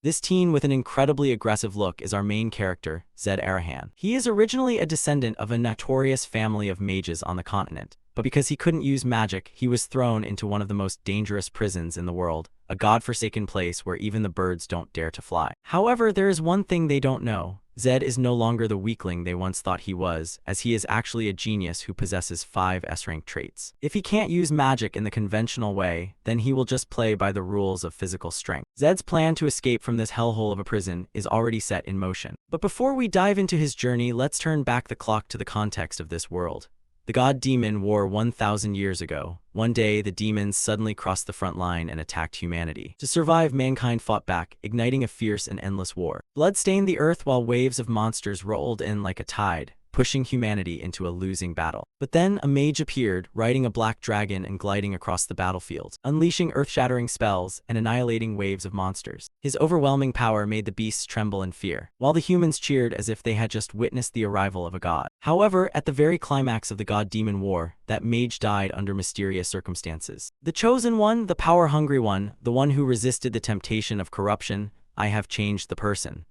This teen with an incredibly aggressive look is our main character, Zed Arahan. He is originally a descendant of a notorious family of mages on the continent, but because he couldn't use magic, he was thrown into one of the most dangerous prisons in the world, a godforsaken place where even the birds don't dare to fly. However, there is one thing they don't know. Zed is no longer the weakling they once thought he was, as he is actually a genius who possesses 5 S-rank traits. If he can't use magic in the conventional way, then he will just play by the rules of physical strength. Zed's plan to escape from this hellhole of a prison is already set in motion. But before we dive into his journey, let's turn back the clock to the context of this world. The god demon war 1,000 years ago. One day, the demons suddenly crossed the front line and attacked humanity. To survive, mankind fought back, igniting a fierce and endless war. Blood stained the earth while waves of monsters rolled in like a tide, pushing humanity into a losing battle. But then a mage appeared, riding a black dragon and gliding across the battlefield, unleashing earth-shattering spells and annihilating waves of monsters. His overwhelming power made the beasts tremble in fear, while the humans cheered as if they had just witnessed the arrival of a god. However, at the very climax of the god-demon war, that mage died under mysterious circumstances. The chosen one, the power-hungry one, the one who resisted the temptation of corruption, I have changed the person.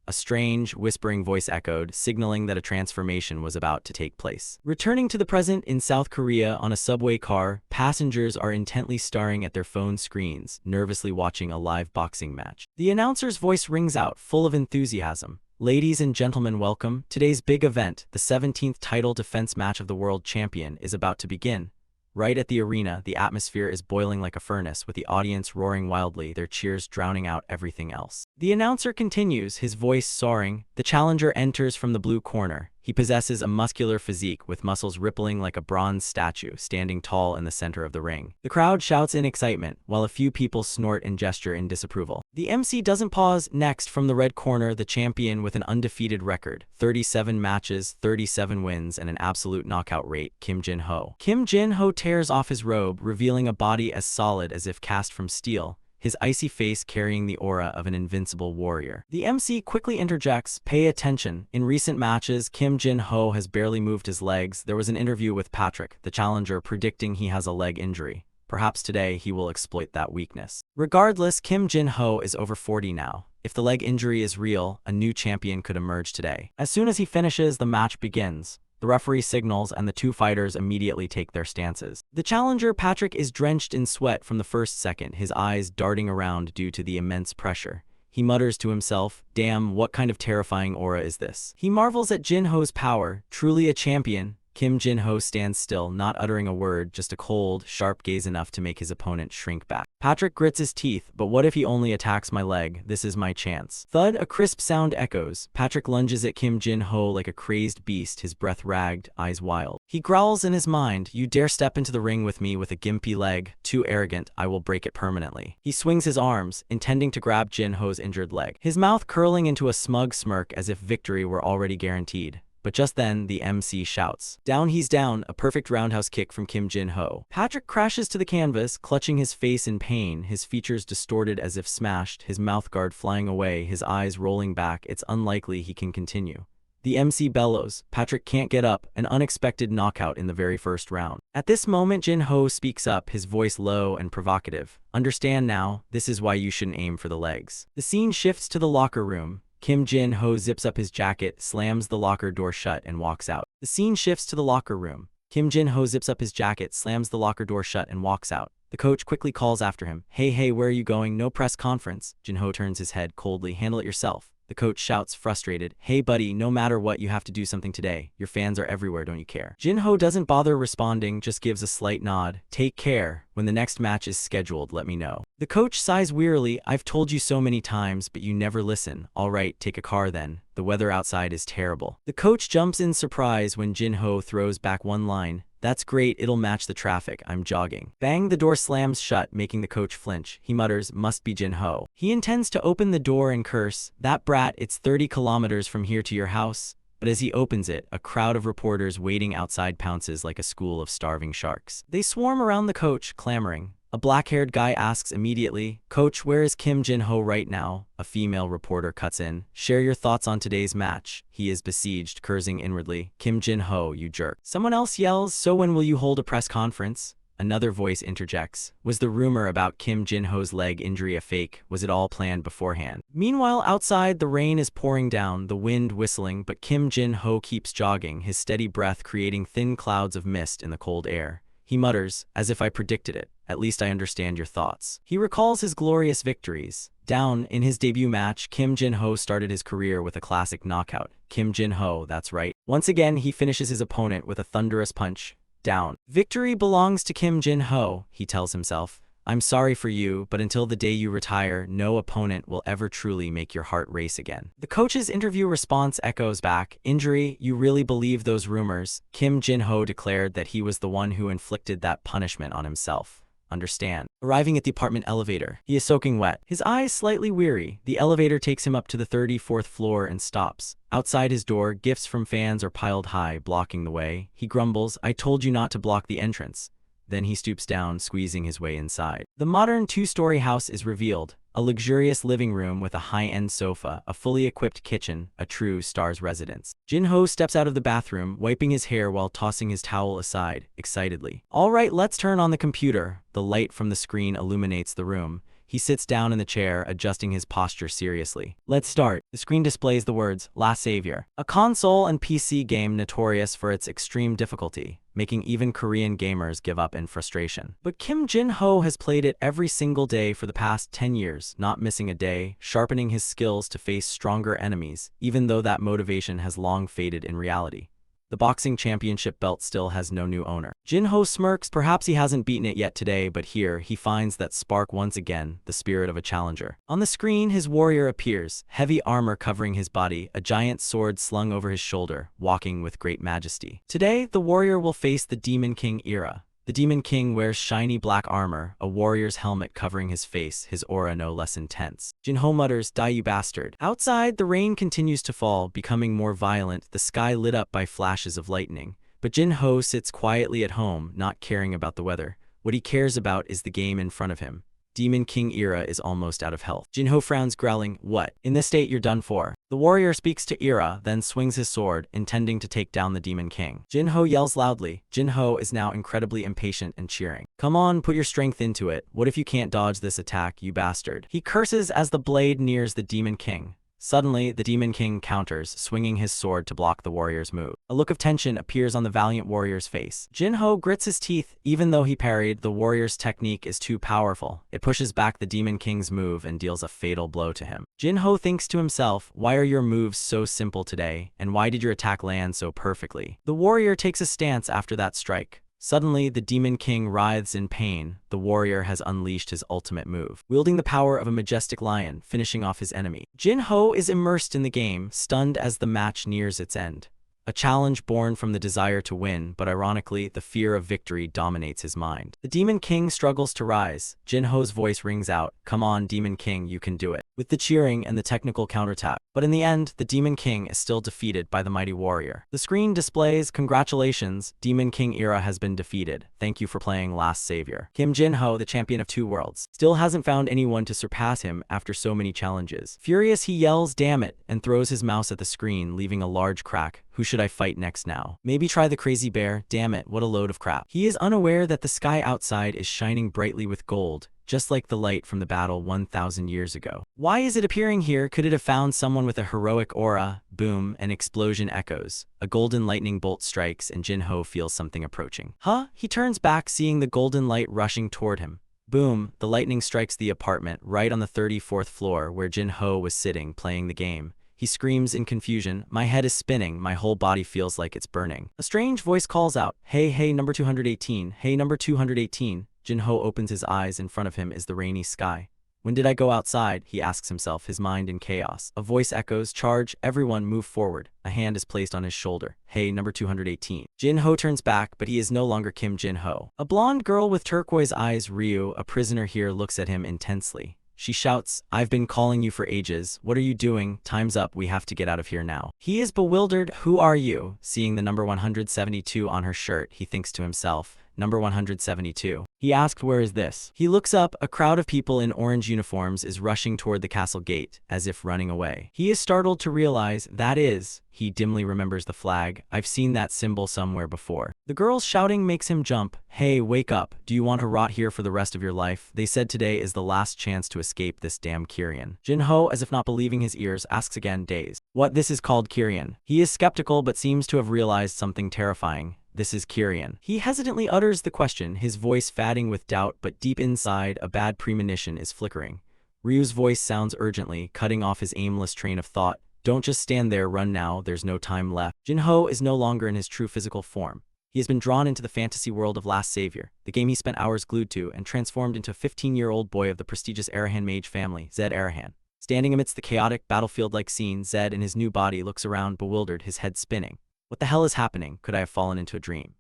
A strange, whispering voice echoed, signaling that a transformation was about to take place. Returning to the present in South Korea on a subway car, passengers are intently staring at their phone screens, nervously watching a live boxing match. The announcer's voice rings out, full of enthusiasm. Ladies and gentlemen, welcome. Today's big event, the 17th title defense match of the world champion, is about to begin. Right at the arena, the atmosphere is boiling like a furnace, with the audience roaring wildly, their cheers drowning out everything else. The announcer continues, his voice soaring. The challenger enters from the blue corner. He possesses a muscular physique with muscles rippling like a bronze statue, standing tall in the center of the ring. The crowd shouts in excitement, while a few people snort and gesture in disapproval. The MC doesn't pause. Next, from the red corner, the champion with an undefeated record, 37 matches, 37 wins, and an absolute knockout rate, Kim Jin-ho. Kim Jin-ho tears off his robe, revealing a body as solid as if cast from steel, his icy face carrying the aura of an invincible warrior. The MC quickly interjects, pay attention. In recent matches, Kim Jin-ho has barely moved his legs. There was an interview with Patrick, the challenger, predicting he has a leg injury. Perhaps today he will exploit that weakness. Regardless, Kim Jin-ho is over 40 now. If the leg injury is real, a new champion could emerge today. As soon as he finishes, the match begins. The referee signals and the two fighters immediately take their stances. The challenger, Patrick, is drenched in sweat from the first second, his eyes darting around due to the immense pressure. He mutters to himself, damn, what kind of terrifying aura is this? He marvels at Jin-ho's power, truly a champion. Kim Jin-ho stands still, not uttering a word, just a cold, sharp gaze enough to make his opponent shrink back. Patrick grits his teeth, but what if he only attacks my leg? This is my chance. Thud, a crisp sound echoes. Patrick lunges at Kim Jin-ho like a crazed beast, his breath ragged, eyes wild. He growls in his mind, you dare step into the ring with me with a gimpy leg? Too arrogant, I will break it permanently. He swings his arms, intending to grab Jin-ho's injured leg, his mouth curling into a smug smirk as if victory were already guaranteed. But just then, the MC shouts. Down he's down, a perfect roundhouse kick from Kim Jin-ho. Patrick crashes to the canvas, clutching his face in pain, his features distorted as if smashed, his mouth guard flying away, his eyes rolling back. It's unlikely he can continue. The MC bellows. Patrick can't get up, an unexpected knockout in the very first round. At this moment, Jin-ho speaks up, his voice low and provocative. Understand now, this is why you shouldn't aim for the legs. The scene shifts to the locker room. Kim Jin-ho zips up his jacket, slams the locker door shut, and walks out. The scene shifts to the locker room. Kim Jin-ho zips up his jacket, slams the locker door shut, and walks out. The coach quickly calls after him. Hey, where are you going? No press conference. Jin-ho turns his head coldly. Handle it yourself. The coach shouts, frustrated. Hey buddy, no matter what, you have to do something today. Your fans are everywhere, don't you care? Jin-ho doesn't bother responding, just gives a slight nod. Take care. When the next match is scheduled, let me know. The coach sighs wearily. I've told you so many times, but you never listen. All right, take a car then. The weather outside is terrible. The coach jumps in surprise when Jin-ho throws back one line. That's great, it'll match the traffic, I'm jogging. Bang, the door slams shut, making the coach flinch. He mutters, must be Jin-ho. He intends to open the door and curse, that brat, it's 30 kilometers from here to your house. But as he opens it, a crowd of reporters waiting outside pounces like a school of starving sharks. They swarm around the coach, clamoring. A black-haired guy asks immediately, Coach, where is Kim Jin-ho right now? A female reporter cuts in. Share your thoughts on today's match. He is besieged, cursing inwardly. Kim Jin-ho, you jerk. Someone else yells, so when will you hold a press conference? Another voice interjects. Was the rumor about Kim Jin-ho's leg injury a fake? Was it all planned beforehand? Meanwhile, outside, the rain is pouring down, the wind whistling, but Kim Jin-ho keeps jogging, his steady breath creating thin clouds of mist in the cold air. He mutters, as if I predicted it. At least I understand your thoughts. He recalls his glorious victories. Down, in his debut match, Kim Jin-ho started his career with a classic knockout. Kim Jin-ho, that's right. Once again, he finishes his opponent with a thunderous punch. Down. Victory belongs to Kim Jin-ho, he tells himself. I'm sorry for you, but until the day you retire, no opponent will ever truly make your heart race again. The coach's interview response echoes back. Injury, you really believe those rumors? Kim Jin-ho declared that he was the one who inflicted that punishment on himself. Understand. Arriving at the apartment elevator, he is soaking wet. His eyes slightly weary. The elevator takes him up to the 34th floor and stops. Outside his door, gifts from fans are piled high, blocking the way. He grumbles, I told you not to block the entrance. Then he stoops down, squeezing his way inside. The modern two-story house is revealed. A luxurious living room with a high-end sofa, a fully equipped kitchen, a true star's residence. Jin-ho steps out of the bathroom, wiping his hair while tossing his towel aside, excitedly. All right, let's turn on the computer. The light from the screen illuminates the room. He sits down in the chair, adjusting his posture seriously. Let's start. The screen displays the words, Last Savior, a console and PC game notorious for its extreme difficulty, making even Korean gamers give up in frustration. But Kim Jin-ho has played it every single day for the past 10 years, not missing a day, sharpening his skills to face stronger enemies, even though that motivation has long faded in reality. The boxing championship belt still has no new owner. Jin-ho smirks, perhaps he hasn't beaten it yet today, but here he finds that spark once again, the spirit of a challenger. On the screen, his warrior appears, heavy armor covering his body, a giant sword slung over his shoulder, walking with great majesty. Today, the warrior will face the Demon King Ira. The Demon King wears shiny black armor, a warrior's helmet covering his face, his aura no less intense. Jin-ho mutters, Die you bastard. Outside, the rain continues to fall, becoming more violent, the sky lit up by flashes of lightning. But Jin-ho sits quietly at home, not caring about the weather. What he cares about is the game in front of him. Demon King Ira is almost out of health. Jin-ho frowns, growling, What? In this state you're done for. The warrior speaks to Ira, then swings his sword, intending to take down the Demon King. Jin-ho yells loudly. Jin-ho is now incredibly impatient and cheering. Come on, put your strength into it. What if you can't dodge this attack, you bastard? He curses as the blade nears the Demon King. Suddenly, the Demon King counters, swinging his sword to block the warrior's move. A look of tension appears on the valiant warrior's face. Jin-ho grits his teeth. Even though he parried, the warrior's technique is too powerful. It pushes back the Demon King's move and deals a fatal blow to him. Jin-ho thinks to himself, why are your moves so simple today, and why did your attack land so perfectly? The warrior takes a stance after that strike. Suddenly, the Demon King writhes in pain. The warrior has unleashed his ultimate move, wielding the power of a majestic lion, finishing off his enemy. Jin-ho is immersed in the game, stunned as the match nears its end. A challenge born from the desire to win, but ironically, the fear of victory dominates his mind. The Demon King struggles to rise. Jin-ho's voice rings out, Come on, Demon King, you can do it, with the cheering and the technical counterattack. But in the end, the Demon King is still defeated by the mighty warrior. The screen displays, Congratulations, Demon King Ira has been defeated. Thank you for playing Last Savior. Kim Jin-ho, the champion of two worlds, still hasn't found anyone to surpass him after so many challenges. Furious, he yells, Damn it, and throws his mouse at the screen, leaving a large crack. Who should I fight next now? Maybe try the crazy bear. Damn it, what a load of crap. He is unaware that the sky outside is shining brightly with gold, just like the light from the battle 1,000 years ago. Why is it appearing here? Could it have found someone with a heroic aura? Boom, an explosion echoes. A golden lightning bolt strikes and Jin-ho feels something approaching. Huh? He turns back, seeing the golden light rushing toward him. Boom, the lightning strikes the apartment right on the 34th floor where Jin-ho was sitting playing the game. He screams in confusion, My head is spinning, my whole body feels like it's burning. A strange voice calls out, Hey, number 218, hey, number 218. Jin-ho opens his eyes. In front of him is the rainy sky. When did I go outside? He asks himself, his mind in chaos. A voice echoes, Charge, everyone move forward. A hand is placed on his shoulder. Hey, number 218. Jin-ho turns back, but he is no longer Kim Jin-ho. A blonde girl with turquoise eyes, Ryu, a prisoner here, looks at him intensely. She shouts, I've been calling you for ages. What are you doing? Time's up. We have to get out of here now. He is bewildered. Who are you? Seeing the number 172 on her shirt, he thinks to himself, number 172. He asked, "Where is this?" He looks up. A crowd of people in orange uniforms is rushing toward the castle gate, as if running away. He is startled to realize that is, he dimly remembers the flag. I've seen that symbol somewhere before. The girls shouting makes him jump. Hey, wake up. Do you want to rot here for the rest of your life? They said today is the last chance to escape this damn Korean. Jin-ho, as if not believing his ears, asks again, dazed. What, this is called Korean? He is skeptical but seems to have realized something terrifying. This is Korean. He hesitantly utters the question, his voice fading with doubt, but deep inside, a bad premonition is flickering. Ryu's voice sounds urgently, cutting off his aimless train of thought. Don't just stand there, run now, there's no time left. Jin-ho is no longer in his true physical form. He has been drawn into the fantasy world of Last Savior, the game he spent hours glued to, and transformed into a 15-year-old boy of the prestigious Arahan Mage family, Zed Arahan. Standing amidst the chaotic, battlefield-like scene, Zed in his new body looks around, bewildered, his head spinning. What the hell is happening? Could I have fallen into a dream?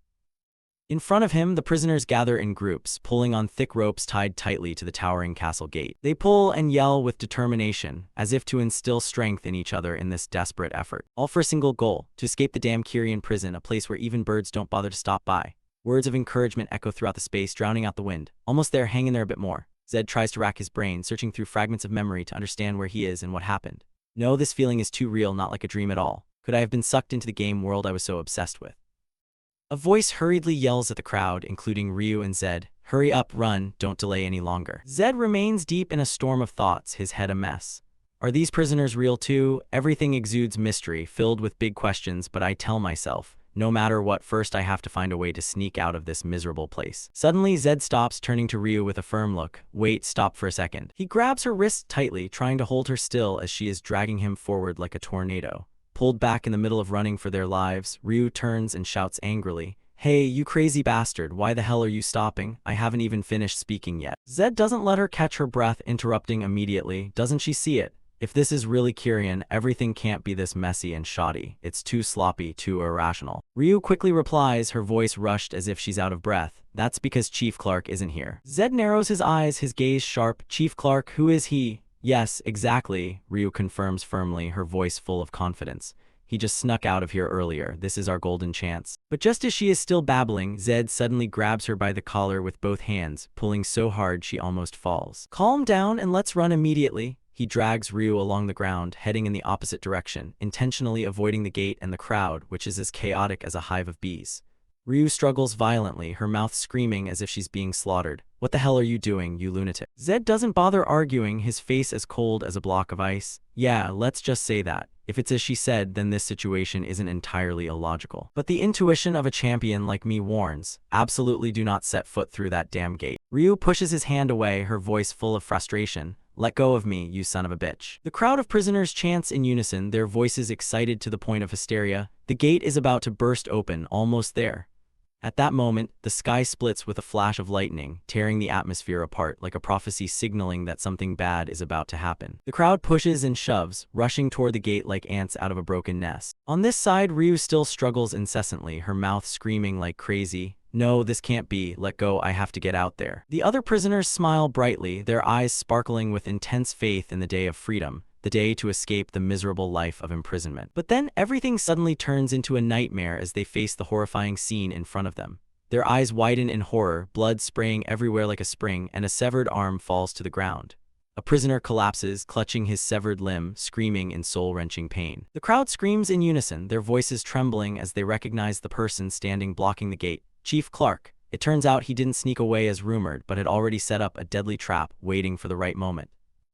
In front of him, the prisoners gather in groups, pulling on thick ropes tied tightly to the towering castle gate. They pull and yell with determination, as if to instill strength in each other in this desperate effort. All for a single goal, to escape the damn Korean prison, a place where even birds don't bother to stop by. Words of encouragement echo throughout the space, drowning out the wind. Almost there, hang in there a bit more. Zed tries to rack his brain, searching through fragments of memory to understand where he is and what happened. No, this feeling is too real, not like a dream at all. Could I have been sucked into the game world I was so obsessed with? A voice hurriedly yells at the crowd, including Ryu and Zed. Hurry up, run, don't delay any longer. Zed remains deep in a storm of thoughts, his head a mess. Are these prisoners real too? Everything exudes mystery, filled with big questions, but I tell myself, no matter what, first I have to find a way to sneak out of this miserable place. Suddenly, Zed stops, turning to Ryu with a firm look. Wait, stop for a second. He grabs her wrist tightly, trying to hold her still as she is dragging him forward like a tornado. Pulled back in the middle of running for their lives, Ryu turns and shouts angrily, "Hey, you crazy bastard, why the hell are you stopping? I haven't even finished speaking yet." Zed doesn't let her catch her breath, interrupting immediately. Doesn't she see it? If this is really Korean, everything can't be this messy and shoddy. It's too sloppy, too irrational. Ryu quickly replies, her voice rushed as if she's out of breath. That's because Chief Clark isn't here. Zed narrows his eyes, his gaze sharp. Chief Clark, who is he? Yes, exactly, Ryu confirms firmly, her voice full of confidence. He just snuck out of here earlier. This is our golden chance. But just as she is still babbling, Zed suddenly grabs her by the collar with both hands, pulling so hard she almost falls. Calm down and let's run immediately. He drags Ryu along the ground, heading in the opposite direction, intentionally avoiding the gate and the crowd, which is as chaotic as a hive of bees. Ryu struggles violently, her mouth screaming as if she's being slaughtered. What the hell are you doing, you lunatic? Zed doesn't bother arguing, his face as cold as a block of ice. Yeah, let's just say that. If it's as she said, then this situation isn't entirely illogical. But the intuition of a champion like me warns, absolutely do not set foot through that damn gate. Ryu pushes his hand away, her voice full of frustration. Let go of me, you son of a bitch. The crowd of prisoners chants in unison, their voices excited to the point of hysteria. The gate is about to burst open, almost there. At that moment, the sky splits with a flash of lightning, tearing the atmosphere apart like a prophecy signaling that something bad is about to happen. The crowd pushes and shoves, rushing toward the gate like ants out of a broken nest. On this side, Ryu still struggles incessantly, her mouth screaming like crazy. No, this can't be. Let go, I have to get out there. The other prisoners smile brightly, their eyes sparkling with intense faith in the day of freedom, the day to escape the miserable life of imprisonment. But then everything suddenly turns into a nightmare as they face the horrifying scene in front of them. Their eyes widen in horror, blood spraying everywhere like a spring, and a severed arm falls to the ground. A prisoner collapses, clutching his severed limb, screaming in soul-wrenching pain. The crowd screams in unison, their voices trembling as they recognize the person standing blocking the gate. Chief Clark. It turns out he didn't sneak away as rumored, but had already set up a deadly trap, waiting for the right moment.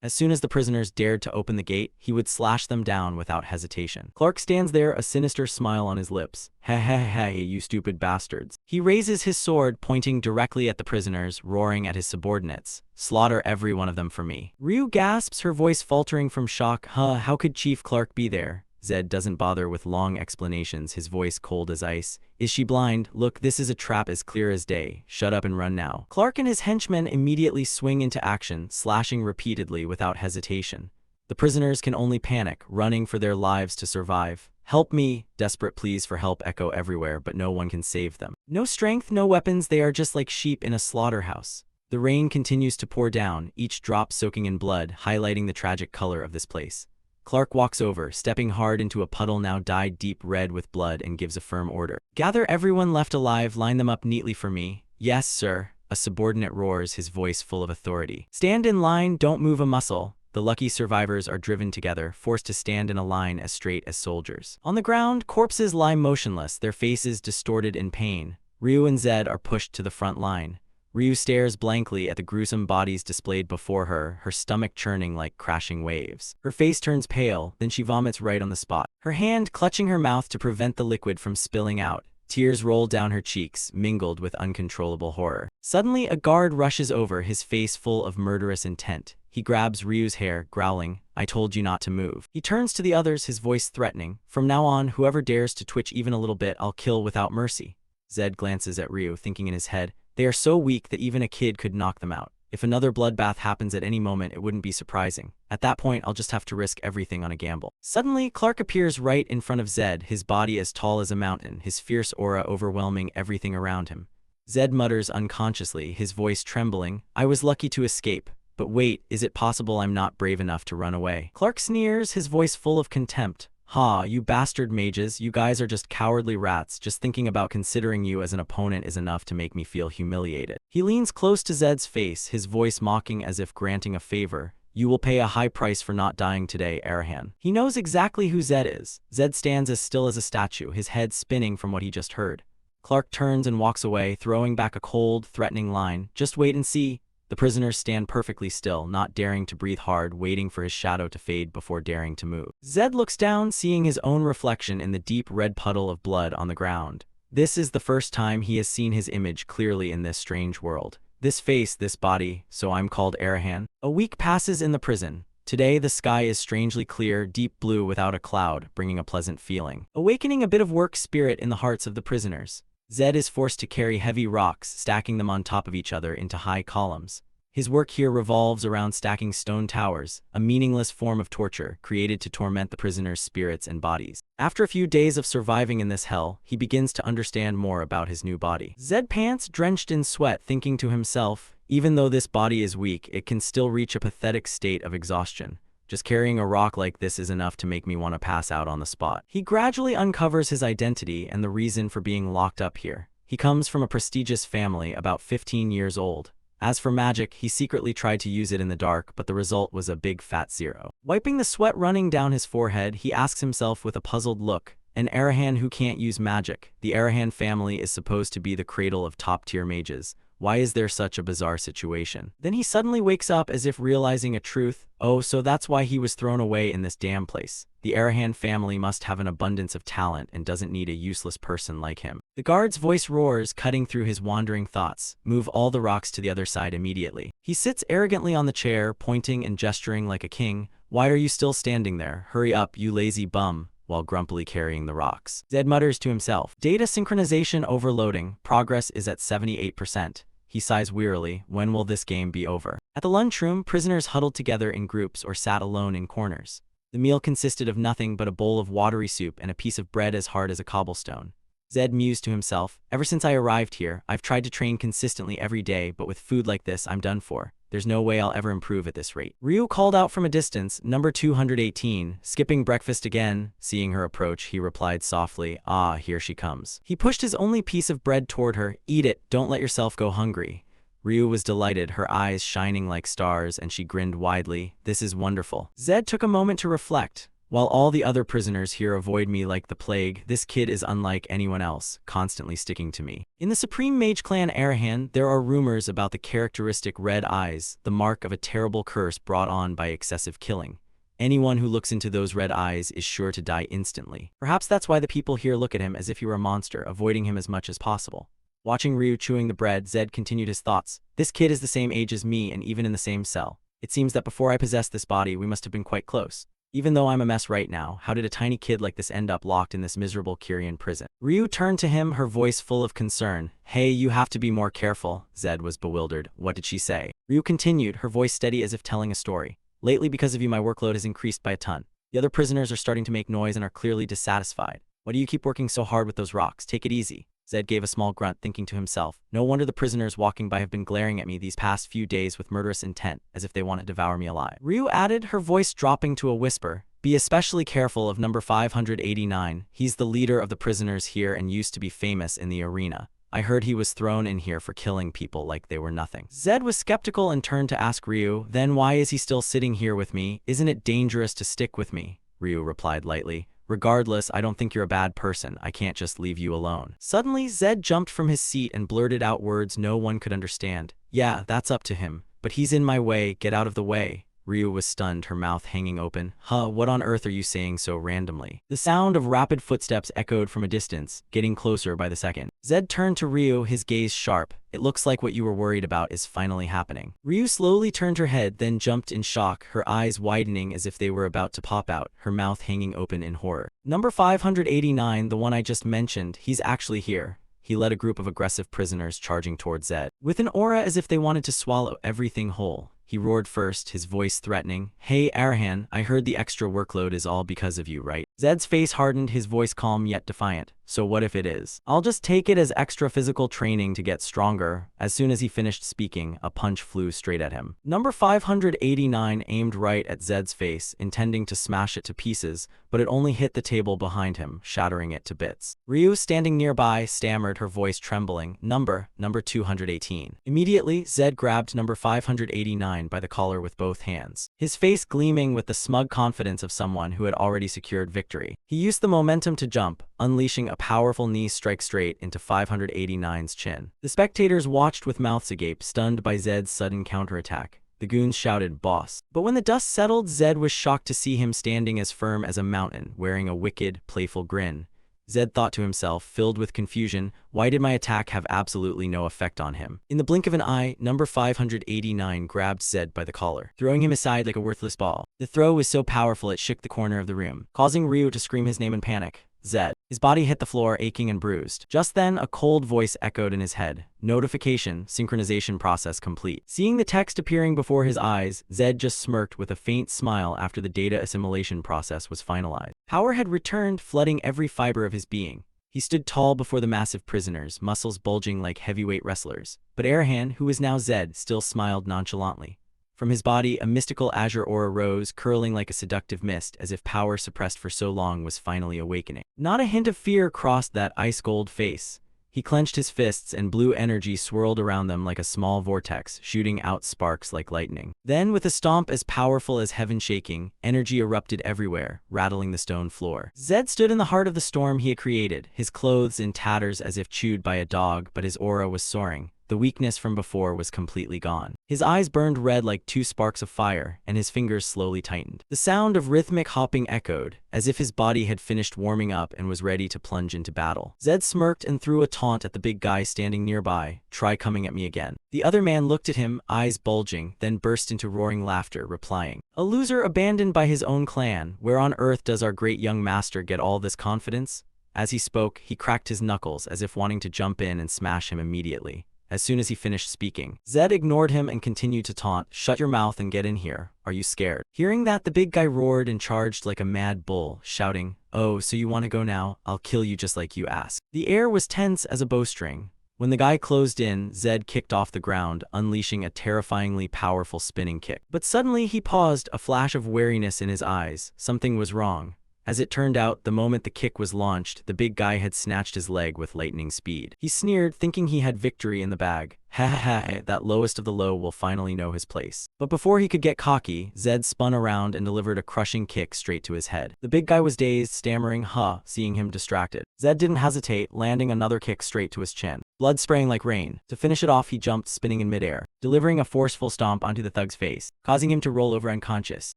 As soon as the prisoners dared to open the gate, he would slash them down without hesitation. Clark stands there, a sinister smile on his lips. Hey, you stupid bastards. He raises his sword, pointing directly at the prisoners, roaring at his subordinates. Slaughter every one of them for me. Ryu gasps, her voice faltering from shock. How could Chief Clark be there? Zed doesn't bother with long explanations, his voice cold as ice. Is she blind? Look, this is a trap as clear as day. Shut up and run now. Clark and his henchmen immediately swing into action, slashing repeatedly without hesitation. The prisoners can only panic, running for their lives to survive. Help me! Desperate pleas for help echo everywhere, but no one can save them. No strength, no weapons, they are just like sheep in a slaughterhouse. The rain continues to pour down, each drop soaking in blood, highlighting the tragic color of this place. Clark walks over, stepping hard into a puddle now dyed deep red with blood, and gives a firm order. Gather everyone left alive, line them up neatly for me. Yes, sir, a subordinate roars, his voice full of authority. Stand in line, don't move a muscle. The lucky survivors are driven together, forced to stand in a line as straight as soldiers. On the ground, corpses lie motionless, their faces distorted in pain. Ryu and Zed are pushed to the front line. Ryu stares blankly at the gruesome bodies displayed before her, her stomach churning like crashing waves. Her face turns pale, then she vomits right on the spot. Her hand clutching her mouth to prevent the liquid from spilling out. Tears roll down her cheeks, mingled with uncontrollable horror. Suddenly, a guard rushes over, his face full of murderous intent. He grabs Ryu's hair, growling, "I told you not to move." He turns to the others, his voice threatening. "From now on, whoever dares to twitch even a little bit, I'll kill without mercy." Zed glances at Ryu, thinking in his head, they are so weak that even a kid could knock them out. If another bloodbath happens at any moment, it wouldn't be surprising. At that point, I'll just have to risk everything on a gamble. Suddenly, Clark appears right in front of Zed, his body as tall as a mountain, his fierce aura overwhelming everything around him. Zed mutters unconsciously, his voice trembling, "I was lucky to escape. But wait, is it possible I'm not brave enough to run away?" Clark sneers, his voice full of contempt. "Ha, you bastard mages, you guys are just cowardly rats. Just thinking about considering you as an opponent is enough to make me feel humiliated." He leans close to Zed's face, his voice mocking as if granting a favor. "You will pay a high price for not dying today, Arahan." He knows exactly who Zed is. Zed stands as still as a statue, his head spinning from what he just heard. Clark turns and walks away, throwing back a cold, threatening line. "Just wait and see." The prisoners stand perfectly still, not daring to breathe hard, waiting for his shadow to fade before daring to move. Zed looks down, seeing his own reflection in the deep red puddle of blood on the ground. This is the first time he has seen his image clearly in this strange world. This face, this body, so I'm called Arahan. A week passes in the prison. Today the sky is strangely clear, deep blue without a cloud, bringing a pleasant feeling, awakening a bit of work spirit in the hearts of the prisoners. Zed is forced to carry heavy rocks, stacking them on top of each other into high columns. His work here revolves around stacking stone towers, a meaningless form of torture created to torment the prisoners' spirits and bodies. After a few days of surviving in this hell, he begins to understand more about his new body. Zed pants, drenched in sweat, thinking to himself, even though this body is weak, it can still reach a pathetic state of exhaustion. Just carrying a rock like this is enough to make me want to pass out on the spot. He gradually uncovers his identity and the reason for being locked up here. He comes from a prestigious family, about 15 years old. As for magic, he secretly tried to use it in the dark, but the result was a big fat zero. Wiping the sweat running down his forehead, he asks himself with a puzzled look, an Arahan who can't use magic. The Arahan family is supposed to be the cradle of top-tier mages. Why is there such a bizarre situation? Then he suddenly wakes up as if realizing a truth. Oh, so that's why he was thrown away in this damn place. The Arahan family must have an abundance of talent and doesn't need a useless person like him. The guard's voice roars, cutting through his wandering thoughts. Move all the rocks to the other side immediately. He sits arrogantly on the chair, pointing and gesturing like a king. Why are you still standing there? Hurry up, you lazy bum, while grumpily carrying the rocks. Zed mutters to himself. Data synchronization overloading. Progress is at 78%. He sighs wearily. When will this game be over? At the lunchroom, prisoners huddled together in groups or sat alone in corners. The meal consisted of nothing but a bowl of watery soup and a piece of bread as hard as a cobblestone. Zed mused to himself, ever since I arrived here, I've tried to train consistently every day, but with food like this, I'm done for. There's no way I'll ever improve at this rate. Ryu called out from a distance, number 218, skipping breakfast again. Seeing her approach, he replied softly, ah, here she comes. He pushed his only piece of bread toward her. Eat it, don't let yourself go hungry. Ryu was delighted, her eyes shining like stars, and she grinned widely. This is wonderful. Zed took a moment to reflect. While all the other prisoners here avoid me like the plague, this kid is unlike anyone else, constantly sticking to me. In the Supreme Mage clan Arahan, there are rumors about the characteristic red eyes, the mark of a terrible curse brought on by excessive killing. Anyone who looks into those red eyes is sure to die instantly. Perhaps that's why the people here look at him as if he were a monster, avoiding him as much as possible. Watching Ryu chewing the bread, Zed continued his thoughts. This kid is the same age as me and even in the same cell. It seems that before I possessed this body, we must have been quite close. Even though I'm a mess right now, how did a tiny kid like this end up locked in this miserable Korean prison? Ryu turned to him, her voice full of concern. Hey, you have to be more careful. Zed was bewildered. What did she say? Ryu continued, her voice steady as if telling a story. Lately, because of you, my workload has increased by a ton. The other prisoners are starting to make noise and are clearly dissatisfied. Why do you keep working so hard with those rocks? Take it easy. Zed gave a small grunt, thinking to himself, no wonder the prisoners walking by have been glaring at me these past few days with murderous intent, as if they want to devour me alive. Ryu added, her voice dropping to a whisper, be especially careful of number 589. He's the leader of the prisoners here and used to be famous in the arena. I heard he was thrown in here for killing people like they were nothing. Zed was skeptical and turned to ask Ryu, then why is he still sitting here with me? Isn't it dangerous to stick with me? Ryu replied lightly. Regardless, I don't think you're a bad person. I can't just leave you alone. Suddenly, Zed jumped from his seat and blurted out words no one could understand. Yeah, that's up to him. But he's in my way. Get out of the way. Ryu was stunned, her mouth hanging open. Huh, what on earth are you saying so randomly? The sound of rapid footsteps echoed from a distance, getting closer by the second. Zed turned to Ryu, his gaze sharp. It looks like what you were worried about is finally happening. Ryu slowly turned her head, then jumped in shock, her eyes widening as if they were about to pop out, her mouth hanging open in horror. Number 589, the one I just mentioned, he's actually here. He led a group of aggressive prisoners charging toward Zed. With an aura as if they wanted to swallow everything whole, he roared first, his voice threatening. Hey, Arahan, I heard the extra workload is all because of you, right? Zed's face hardened, his voice calm yet defiant. So what if it is? I'll just take it as extra physical training to get stronger. As soon as he finished speaking, a punch flew straight at him. Number 589 aimed right at Zed's face, intending to smash it to pieces, but it only hit the table behind him, shattering it to bits. Ryu, standing nearby, stammered, her voice trembling. Number 218. Immediately, Zed grabbed number 589 by the collar with both hands, his face gleaming with the smug confidence of someone who had already secured victory. He used the momentum to jump, unleashing a powerful knee strike straight into 589's chin. The spectators watched with mouths agape, stunned by Zed's sudden counterattack. The goons shouted, "Boss." But when the dust settled, Zed was shocked to see him standing as firm as a mountain, wearing a wicked, playful grin. Zed thought to himself, filled with confusion, why did my attack have absolutely no effect on him? In the blink of an eye, number 589 grabbed Zed by the collar, throwing him aside like a worthless ball. The throw was so powerful it shook the corner of the room, causing Ryu to scream his name in panic. Zed. His body hit the floor, aching and bruised. Just then, a cold voice echoed in his head. Notification, synchronization process complete. Seeing the text appearing before his eyes, Zed just smirked with a faint smile after the data assimilation process was finalized. Power had returned, flooding every fiber of his being. He stood tall before the massive prisoners, muscles bulging like heavyweight wrestlers. But Arahan, who was now Zed, still smiled nonchalantly. From his body, a mystical azure aura rose, curling like a seductive mist, as if power suppressed for so long was finally awakening. Not a hint of fear crossed that ice-cold face. He clenched his fists, and blue energy swirled around them like a small vortex, shooting out sparks like lightning. Then, with a stomp as powerful as heaven shaking, energy erupted everywhere, rattling the stone floor. Zed stood in the heart of the storm he had created, his clothes in tatters as if chewed by a dog, but his aura was soaring. The weakness from before was completely gone. His eyes burned red like two sparks of fire, and his fingers slowly tightened. The sound of rhythmic hopping echoed, as if his body had finished warming up and was ready to plunge into battle. Zed smirked and threw a taunt at the big guy standing nearby. Try coming at me again. The other man looked at him, eyes bulging, then burst into roaring laughter, replying, "A loser abandoned by his own clan. Where on earth does our great young master get all this confidence?" As he spoke, he cracked his knuckles as if wanting to jump in and smash him immediately. As soon as he finished speaking, Zed ignored him and continued to taunt, "Shut your mouth and get in here. Are you scared?" Hearing that, the big guy roared and charged like a mad bull, shouting, "Oh, so you want to go now? I'll kill you just like you asked." The air was tense as a bowstring. When the guy closed in, Zed kicked off the ground, unleashing a terrifyingly powerful spinning kick. But suddenly he paused, a flash of wariness in his eyes. Something was wrong. As it turned out, the moment the kick was launched, the big guy had snatched his leg with lightning speed. He sneered, thinking he had victory in the bag. Ha ha ha, that lowest of the low will finally know his place. But before he could get cocky, Zed spun around and delivered a crushing kick straight to his head. The big guy was dazed, stammering, seeing him distracted. Zed didn't hesitate, landing another kick straight to his chin, blood spraying like rain. To finish it off, he jumped, spinning in midair, delivering a forceful stomp onto the thug's face, causing him to roll over unconscious.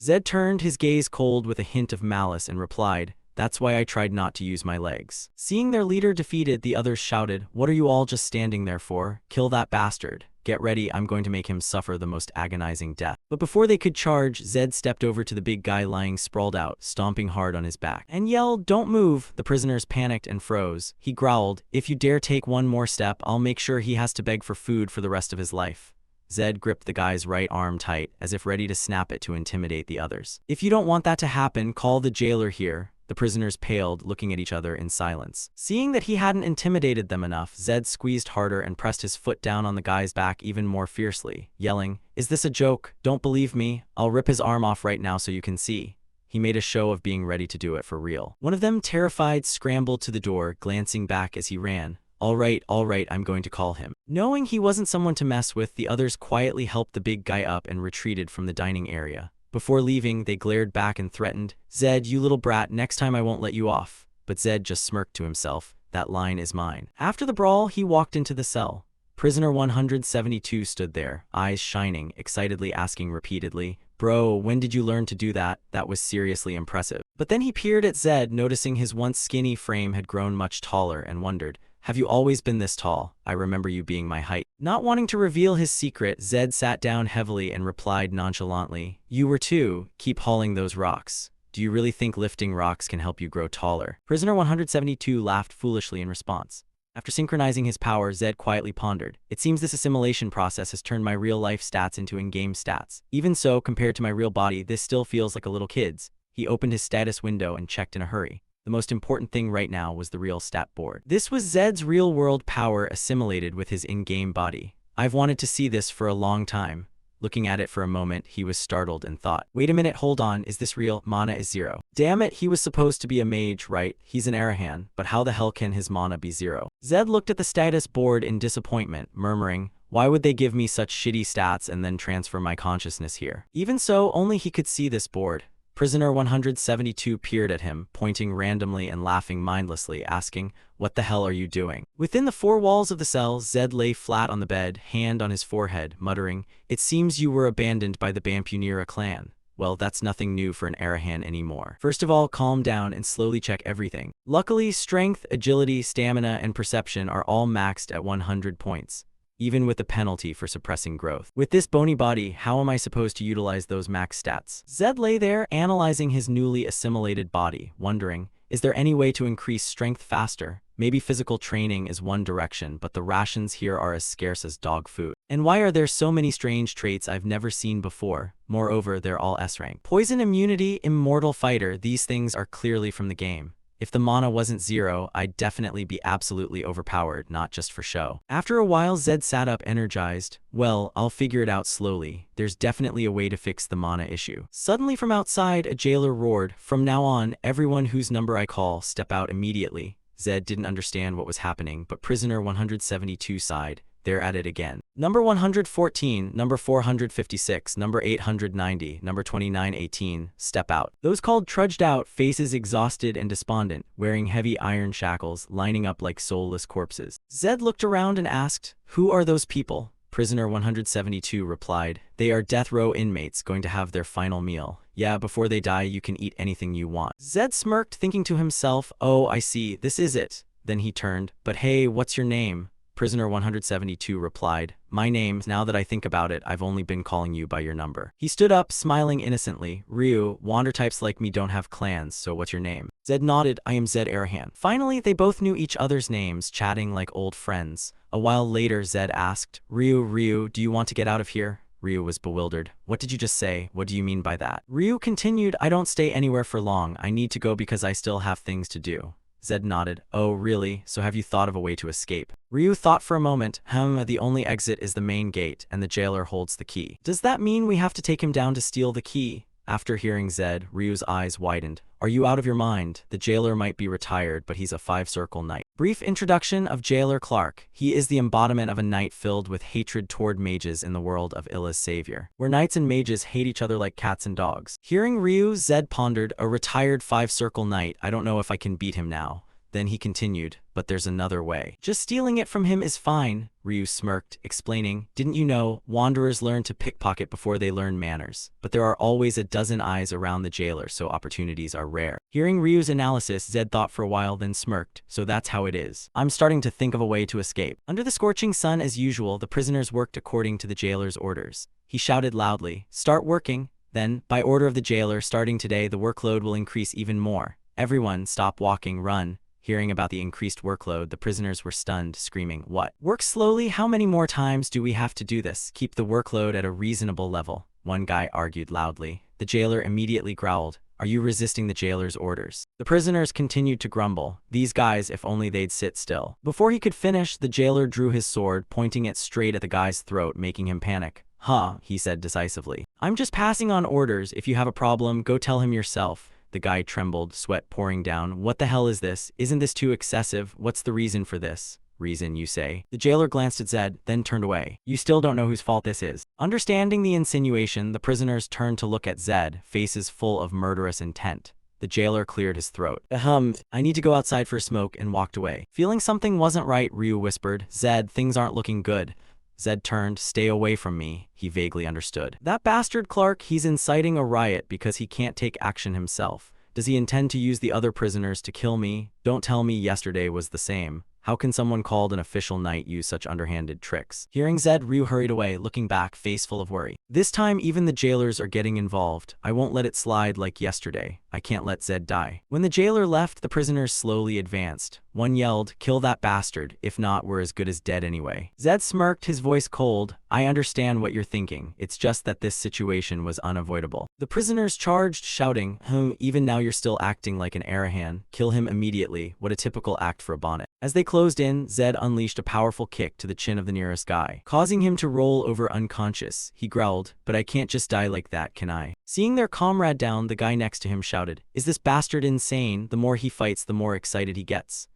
Zed turned, his gaze cold with a hint of malice, and replied, "That's why I tried not to use my legs." Seeing their leader defeated, the others shouted, "What are you all just standing there for? Kill that bastard. Get ready, I'm going to make him suffer the most agonizing death." But before they could charge, Zed stepped over to the big guy lying sprawled out, stomping hard on his back, and yelled, "Don't move!" The prisoners panicked and froze. He growled, "If you dare take one more step, I'll make sure he has to beg for food for the rest of his life." Zed gripped the guy's right arm tight, as if ready to snap it to intimidate the others. "If you don't want that to happen, call the jailer here." The prisoners paled, looking at each other in silence. Seeing that he hadn't intimidated them enough, Zed squeezed harder and pressed his foot down on the guy's back even more fiercely, yelling, "Is this a joke? Don't believe me? I'll rip his arm off right now so you can see." He made a show of being ready to do it for real. One of them, terrified, scrambled to the door, glancing back as he ran. All right, I'm going to call him." Knowing he wasn't someone to mess with, the others quietly helped the big guy up and retreated from the dining area. Before leaving, they glared back and threatened, "Zed, you little brat, next time I won't let you off." But Zed just smirked to himself. "That line is mine." After the brawl, he walked into the cell. Prisoner 172 stood there, eyes shining, excitedly asking repeatedly, "Bro, when did you learn to do that? That was seriously impressive." But then he peered at Zed, noticing his once skinny frame had grown much taller, and wondered, "Have you always been this tall? I remember you being my height." Not wanting to reveal his secret, Zed sat down heavily and replied nonchalantly, "You were too. Keep hauling those rocks. Do you really think lifting rocks can help you grow taller?" Prisoner 172 laughed foolishly in response. After synchronizing his power, Zed quietly pondered. "It seems this assimilation process has turned my real-life stats into in-game stats. Even so, compared to my real body, this still feels like a little kid's." He opened his status window and checked in a hurry. The most important thing right now was the real stat board. This was Zed's real-world power assimilated with his in-game body. "I've wanted to see this for a long time." Looking at it for a moment, he was startled and thought, "Wait a minute, hold on, is this real? Mana is 0. Damn it, he was supposed to be a mage, right? He's an Arahan, but how the hell can his mana be 0? Zed looked at the status board in disappointment, murmuring, "Why would they give me such shitty stats and then transfer my consciousness here?" Even so, only he could see this board. Prisoner 172 peered at him, pointing randomly and laughing mindlessly, asking, "What the hell are you doing?" Within the four walls of the cell, Zed lay flat on the bed, hand on his forehead, muttering, "It seems you were abandoned by the Bampunira clan. Well, that's nothing new for an Arahan anymore. First of all, calm down and slowly check everything." Luckily, strength, agility, stamina, and perception are all maxed at 100 points. Even with the penalty for suppressing growth. With this bony body, how am I supposed to utilize those max stats? Zed lay there, analyzing his newly assimilated body, wondering, is there any way to increase strength faster? Maybe physical training is one direction, but the rations here are as scarce as dog food. And why are there so many strange traits I've never seen before? Moreover, they're all S-rank. Poison immunity, immortal fighter, these things are clearly from the game. If the mana wasn't 0, I'd definitely be absolutely overpowered, not just for show. After a while, Zed sat up energized. "Well, I'll figure it out slowly. There's definitely a way to fix the mana issue." Suddenly from outside, a jailer roared, "From now on, everyone whose number I call, step out immediately." Zed didn't understand what was happening, but prisoner 172 sighed. They're at it again. Number 114, number 456, number 890, number 2918, step out. Those called trudged out, faces exhausted and despondent, wearing heavy iron shackles, lining up like soulless corpses. Zed looked around and asked, "Who are those people?" Prisoner 172 replied, "They are death row inmates going to have their final meal. Yeah, before they die, you can eat anything you want." Zed smirked, thinking to himself, "Oh, I see, this is it." Then he turned, "But hey, what's your name?" Prisoner 172 replied, "My name, now that I think about it, I've only been calling you by your number." He stood up, smiling innocently. "Ryu, wander types like me don't have clans, so what's your name?" Zed nodded, "I am Zed Arahan." Finally, they both knew each other's names, chatting like old friends. A while later, Zed asked, Ryu, do you want to get out of here?" Ryu was bewildered. "What did you just say? What do you mean by that?" Ryu continued, "I don't stay anywhere for long. I need to go because I still have things to do." Zed nodded. "Oh, really? So have you thought of a way to escape?" Ryu thought for a moment. The only exit is the main gate, and the jailer holds the key." Does that mean we have to take him down to steal the key?" After hearing Zed, Ryu's eyes widened. "Are you out of your mind? The jailer might be retired, but he's a 5-circle knight." Brief introduction of Jailer Clark. He is the embodiment of a knight filled with hatred toward mages in the world of Illa's savior, where knights and mages hate each other like cats and dogs. Hearing Ryu, Zed pondered, "A retired 5-circle knight, I don't know if I can beat him now." Then he continued, "But there's another way. Just stealing it from him is fine." Ryu smirked, explaining, "Didn't you know, wanderers learn to pickpocket before they learn manners. But there are always a dozen eyes around the jailer, so opportunities are rare." Hearing Ryu's analysis, Zed thought for a while, then smirked. "So that's how it is. I'm starting to think of a way to escape." Under the scorching sun as usual, the prisoners worked according to the jailer's orders. He shouted loudly, "Start working." Then, by order of the jailer, starting today, the workload will increase even more. Everyone, stop walking, run. Hearing about the increased workload, the prisoners were stunned, screaming, "What? Work slowly? How many more times do we have to do this? Keep the workload at a reasonable level," one guy argued loudly. The jailer immediately growled, "Are you resisting the jailer's orders?" The prisoners continued to grumble. These guys, if only they'd sit still. Before he could finish, the jailer drew his sword, pointing it straight at the guy's throat, making him panic. "Huh," he said decisively. "I'm just passing on orders. If you have a problem, go tell him yourself." The guy trembled, sweat pouring down. "What the hell is this? Isn't this too excessive? What's the reason for this?" Reason, you say? The jailer glanced at Zed, then turned away. You still don't know whose fault this is. Understanding the insinuation, the prisoners turned to look at Zed, faces full of murderous intent. The jailer cleared his throat. I need to go outside for a smoke, and walked away. Feeling something wasn't right, Ryu whispered. Zed, things aren't looking good. Zed turned. Stay away from me, he vaguely understood. That bastard Clark, he's inciting a riot because he can't take action himself. Does he intend to use the other prisoners to kill me? Don't tell me yesterday was the same. How can someone called an official knight use such underhanded tricks? Hearing Zed, Ryu hurried away, looking back, face full of worry. This time even the jailers are getting involved. I won't let it slide like yesterday. I can't let Zed die. When the jailer left, the prisoners slowly advanced. One yelled, kill that bastard, if not, we're as good as dead anyway. Zed smirked, his voice cold. I understand what you're thinking. It's just that this situation was unavoidable. The prisoners charged, shouting, even now you're still acting like an Arahan. Kill him immediately. What a typical act for a bonnet. As they closed in, Zed unleashed a powerful kick to the chin of the nearest guy, causing him to roll over unconscious. He growled, but I can't just die like that, can I? Seeing their comrade down, the guy next to him shouted, is this bastard insane? The more he fights, the more excited he gets.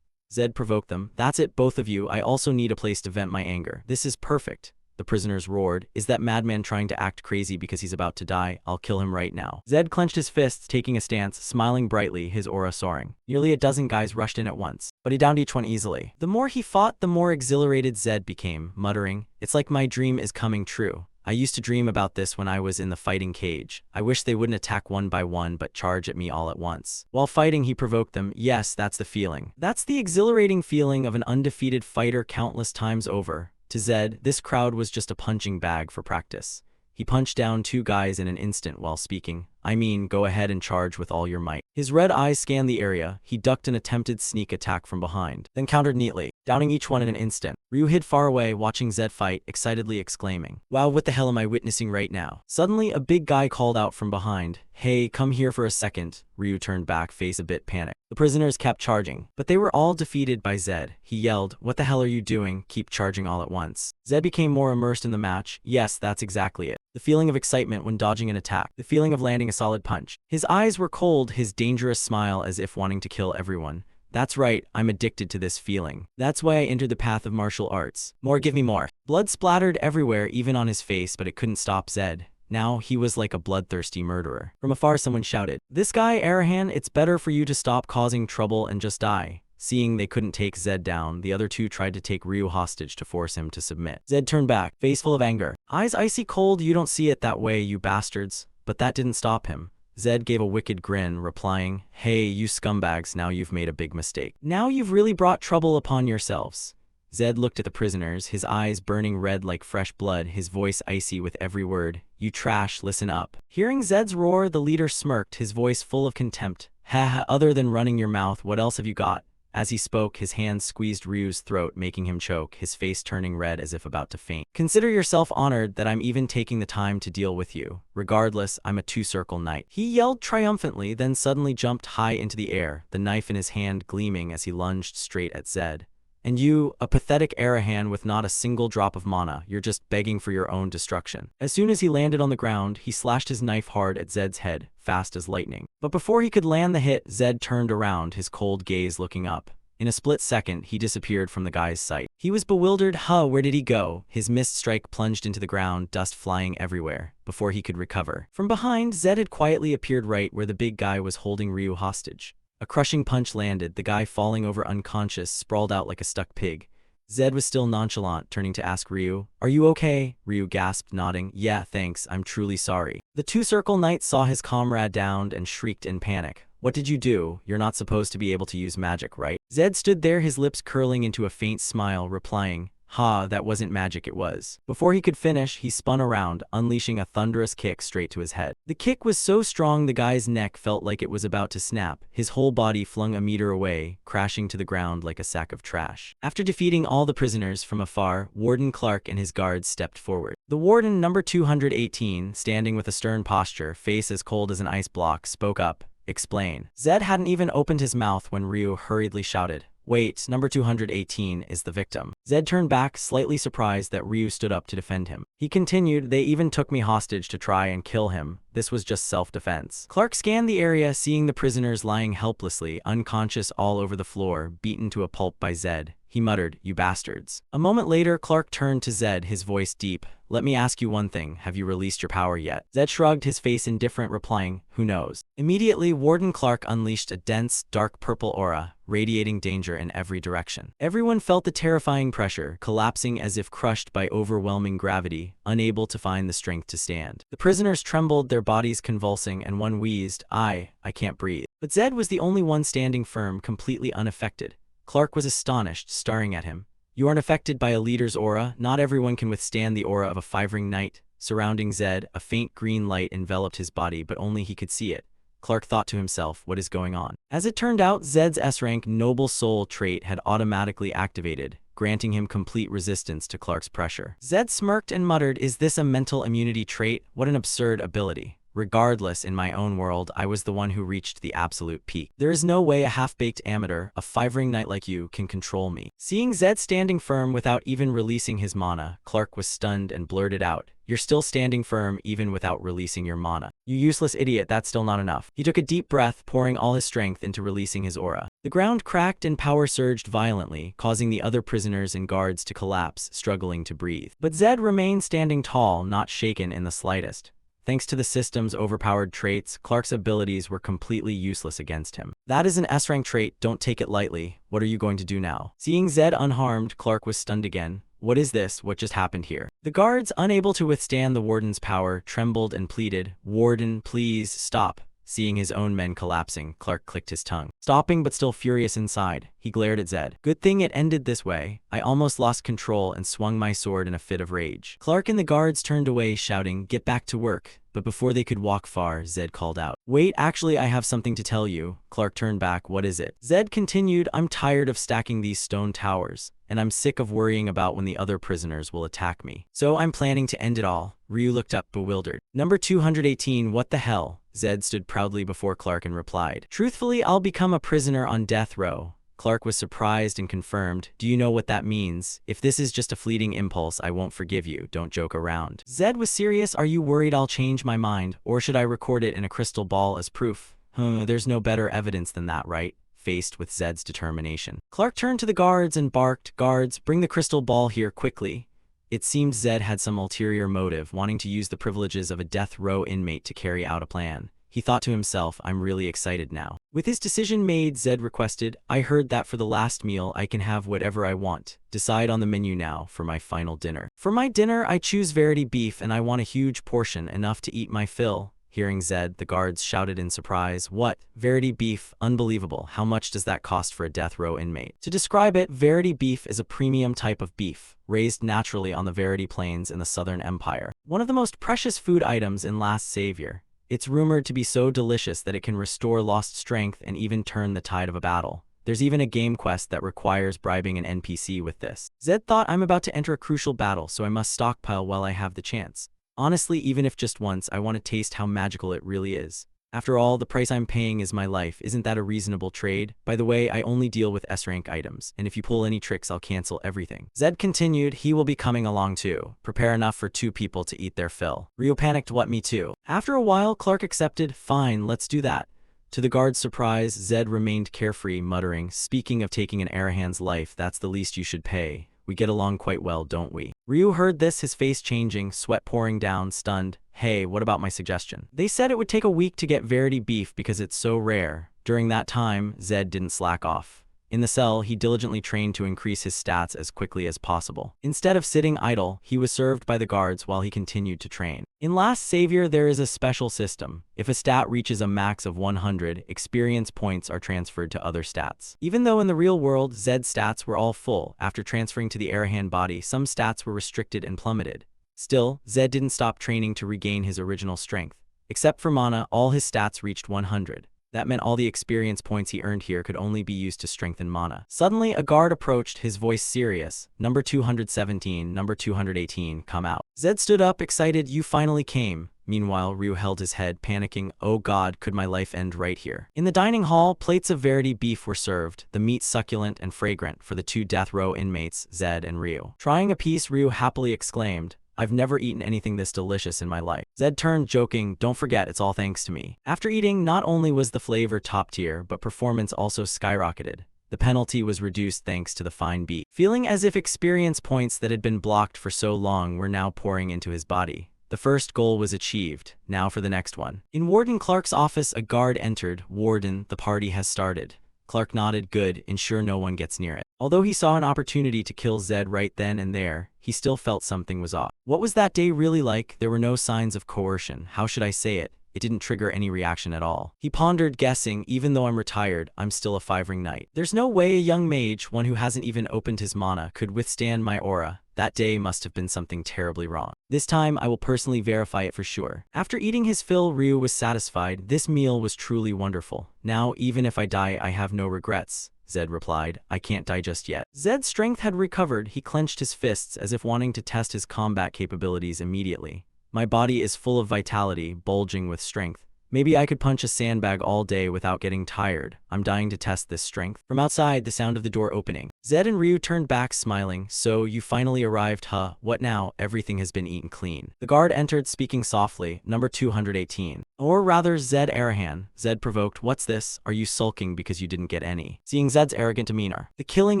Zed provoked them. That's it, both of you. I also need a place to vent my anger. This is perfect. The prisoners roared. Is that madman trying to act crazy because he's about to die? I'll kill him right now. Zed clenched his fists, taking a stance, smiling brightly, his aura soaring. Nearly a dozen guys rushed in at once, but he downed each one easily. The more he fought, the more exhilarated Zed became, muttering, it's like my dream is coming true. I used to dream about this when I was in the fighting cage. I wish they wouldn't attack one by one but charge at me all at once. While fighting, he provoked them. Yes, that's the feeling. That's the exhilarating feeling of an undefeated fighter countless times over. To Zed, this crowd was just a punching bag for practice. He punched down two guys in an instant while speaking. I mean, go ahead and charge with all your might. His red eyes scanned the area. He ducked an attempted sneak attack from behind, then countered neatly, downing each one in an instant. Ryu hid far away, watching Zed fight, excitedly exclaiming, wow, what the hell am I witnessing right now? Suddenly, a big guy called out from behind. Hey, come here for a second. Ryu turned back, face a bit panicked. The prisoners kept charging, but they were all defeated by Zed. He yelled, what the hell are you doing? Keep charging all at once. Zed became more immersed in the match. Yes, that's exactly it. The feeling of excitement when dodging an attack. The feeling of landing a solid punch. His eyes were cold, his dangerous smile as if wanting to kill everyone. That's right, I'm addicted to this feeling. That's why I entered the path of martial arts. More, give me more. Blood splattered everywhere, even on his face, but it couldn't stop Zed. Now, he was like a bloodthirsty murderer. From afar, someone shouted, this guy, Arahan, it's better for you to stop causing trouble and just die. Seeing they couldn't take Zed down, the other two tried to take Ryu hostage to force him to submit. Zed turned back, face full of anger. Eyes icy cold, you don't see it that way, you bastards. But that didn't stop him. Zed gave a wicked grin, replying, hey, you scumbags, now you've made a big mistake. Now you've really brought trouble upon yourselves. Zed looked at the prisoners, his eyes burning red like fresh blood, his voice icy with every word. You trash, listen up. Hearing Zed's roar, the leader smirked, his voice full of contempt. Ha, other than running your mouth, what else have you got? As he spoke, his hands squeezed Ryu's throat, making him choke, his face turning red as if about to faint. Consider yourself honored that I'm even taking the time to deal with you. Regardless, I'm a two-circle knight. He yelled triumphantly, then suddenly jumped high into the air, the knife in his hand gleaming as he lunged straight at Zed. And you, a pathetic Arahan with not a single drop of mana, you're just begging for your own destruction. As soon as he landed on the ground, he slashed his knife hard at Zed's head, fast as lightning. But before he could land the hit, Zed turned around, his cold gaze looking up. In a split second, he disappeared from the guy's sight. He was bewildered. Where did he go? His missed strike plunged into the ground, dust flying everywhere. Before he could recover, from behind, Zed had quietly appeared right where the big guy was holding Ryu hostage. A crushing punch landed, the guy falling over unconscious, sprawled out like a stuck pig. Zed was still nonchalant, turning to ask Ryu, are you okay? Ryu gasped, nodding. Yeah, thanks, I'm truly sorry. The two-circle knight saw his comrade downed and shrieked in panic. What did you do? You're not supposed to be able to use magic, right? Zed stood there, his lips curling into a faint smile, replying, that wasn't magic, it was. Before he could finish, he spun around, unleashing a thunderous kick straight to his head. The kick was so strong the guy's neck felt like it was about to snap, his whole body flung a meter away, crashing to the ground like a sack of trash. After defeating all the prisoners from afar, Warden Clark and his guards stepped forward. The warden, number 218, standing with a stern posture, face as cold as an ice block, spoke up. Explain. Zed hadn't even opened his mouth when Ryu hurriedly shouted, wait, number 218 is the victim. Zed turned back, slightly surprised that Ryu stood up to defend him. He continued, they even took me hostage to try and kill him. This was just self-defense. Clark scanned the area, seeing the prisoners lying helplessly, unconscious all over the floor, beaten to a pulp by Zed. He muttered, "You bastards." A moment later, Clark turned to Zed, his voice deep. "Let me ask you one thing. Have you released your power yet?" Zed shrugged, his face indifferent, replying, "Who knows?" Immediately, Warden Clark unleashed a dense, dark purple aura, radiating danger in every direction. Everyone felt the terrifying pressure, collapsing as if crushed by overwhelming gravity, unable to find the strength to stand. The prisoners trembled, their bodies convulsing, and one wheezed, I can't breathe." But Zed was the only one standing firm, completely unaffected. Clark was astonished, staring at him. "You aren't affected by a leader's aura? Not everyone can withstand the aura of a five-ring knight." Surrounding Zed, a faint green light enveloped his body, but only he could see it. Clark thought to himself, what is going on? As it turned out, Zed's S-rank Noble Soul trait had automatically activated, granting him complete resistance to Clark's pressure. Zed smirked and muttered, "Is this a mental immunity trait? What an absurd ability. Regardless, in my own world, I was the one who reached the absolute peak. There is no way a half-baked amateur, a five-ring knight like you, can control me." Seeing Zed standing firm without even releasing his mana, Clark was stunned and blurted out, "You're still standing firm even without releasing your mana. You useless idiot, that's still not enough." He took a deep breath, pouring all his strength into releasing his aura. The ground cracked and power surged violently, causing the other prisoners and guards to collapse, struggling to breathe. But Zed remained standing tall, not shaken in the slightest. Thanks to the system's overpowered traits, Clark's abilities were completely useless against him. "That is an S-rank trait, don't take it lightly. What are you going to do now?" Seeing Zed unharmed, Clark was stunned again. "What is this? What just happened here?" The guards, unable to withstand the warden's power, trembled and pleaded, "Warden, please, stop." Seeing his own men collapsing, Clark clicked his tongue. Stopping but still furious inside, he glared at Zed. "Good thing it ended this way. I almost lost control and swung my sword in a fit of rage." Clark and the guards turned away, shouting, "Get back to work." But before they could walk far, Zed called out, "Wait, actually I have something to tell you." Clark turned back, "What is it?" Zed continued, "I'm tired of stacking these stone towers, and I'm sick of worrying about when the other prisoners will attack me. So I'm planning to end it all." Ryu looked up, bewildered. "Number 218, what the hell?" Zed stood proudly before Clark and replied, "Truthfully, I'll become a prisoner on death row." Clark was surprised and confirmed, "Do you know what that means? If this is just a fleeting impulse, I won't forgive you. Don't joke around." Zed was serious. "Are you worried I'll change my mind, or should I record it in a crystal ball as proof?" There's no better evidence than that, right?" Faced with Zed's determination, Clark turned to the guards and barked, "Guards, bring the crystal ball here quickly." It seemed Zed had some ulterior motive, wanting to use the privileges of a death row inmate to carry out a plan. He thought to himself, "I'm really excited now." With his decision made, Zed requested, "I heard that for the last meal I can have whatever I want. Decide on the menu now for my final dinner." "For my dinner, I choose Verity beef, and I want a huge portion, enough to eat my fill." Hearing Zed, the guards shouted in surprise, "What? Verity beef? Unbelievable. How much does that cost for a death row inmate?" To describe it, Verity beef is a premium type of beef, raised naturally on the Verity Plains in the Southern Empire. One of the most precious food items in Last Savior. It's rumored to be so delicious that it can restore lost strength and even turn the tide of a battle. There's even a game quest that requires bribing an NPC with this. Zed thought, "I'm about to enter a crucial battle, so I must stockpile while I have the chance. Honestly, even if just once, I want to taste how magical it really is. After all, the price I'm paying is my life. Isn't that a reasonable trade? By the way, I only deal with S-rank items, and if you pull any tricks, I'll cancel everything." Zed continued, "He will be coming along too. Prepare enough for 2 people to eat their fill." Ryu panicked, "What, me too?" After a while, Clark accepted, "Fine, let's do that." To the guard's surprise, Zed remained carefree, muttering, "Speaking of taking an Arahan's life, that's the least you should pay. We get along quite well, don't we?" Ryu heard this, his face changing, sweat pouring down, stunned. "Hey, what about my suggestion?" "They said it would take a week to get Verity beef because it's so rare." During that time, Zed didn't slack off. In the cell, he diligently trained to increase his stats as quickly as possible. Instead of sitting idle, he was served by the guards while he continued to train. In Last Savior, there is a special system. If a stat reaches a max of 100, experience points are transferred to other stats. Even though in the real world, Zed's stats were all full, after transferring to the Arahan body, some stats were restricted and plummeted. Still, Zed didn't stop training to regain his original strength. Except for mana, all his stats reached 100. That meant all the experience points he earned here could only be used to strengthen mana. Suddenly, a guard approached, his voice serious. "Number 217, number 218, come out." Zed stood up, excited, "You finally came." Meanwhile, Ryu held his head, panicking, "Oh god, could my life end right here?" In the dining hall, plates of Verity beef were served, the meat succulent and fragrant for the 2 death row inmates, Zed and Ryu. Trying a piece, Ryu happily exclaimed, "I've never eaten anything this delicious in my life." Zed turned, joking, "Don't forget, it's all thanks to me." After eating, not only was the flavor top tier, but performance also skyrocketed. The penalty was reduced thanks to the fine beat. Feeling as if experience points that had been blocked for so long were now pouring into his body. The first goal was achieved, now for the next one. In Warden Clark's office, a guard entered. "Warden, the party has started." Clark nodded. "Good, ensure no one gets near it." Although he saw an opportunity to kill Zed right then and there, he still felt something was off. What was that day really like? There were no signs of coercion. How should I say it? It didn't trigger any reaction at all. He pondered, guessing, even though I'm retired, I'm still a 5-ring knight. There's no way a young mage, one who hasn't even opened his mana, could withstand my aura. That day must have been something terribly wrong. This time, I will personally verify it for sure. After eating his fill, Ryu was satisfied. This meal was truly wonderful. Now, even if I die, I have no regrets. Zed replied, "I can't die just yet." Zed's strength had recovered. He clenched his fists as if wanting to test his combat capabilities immediately. "My body is full of vitality, bulging with strength. Maybe I could punch a sandbag all day without getting tired. I'm dying to test this strength." From outside, the sound of the door opening. Zed and Ryu turned back, smiling. "So, you finally arrived, huh? What now? Everything has been eaten clean." The guard entered, speaking softly. "Number 218. Or rather, Zed Arahan." Zed provoked, "What's this? Are you sulking because you didn't get any?" Seeing Zed's arrogant demeanor, the killing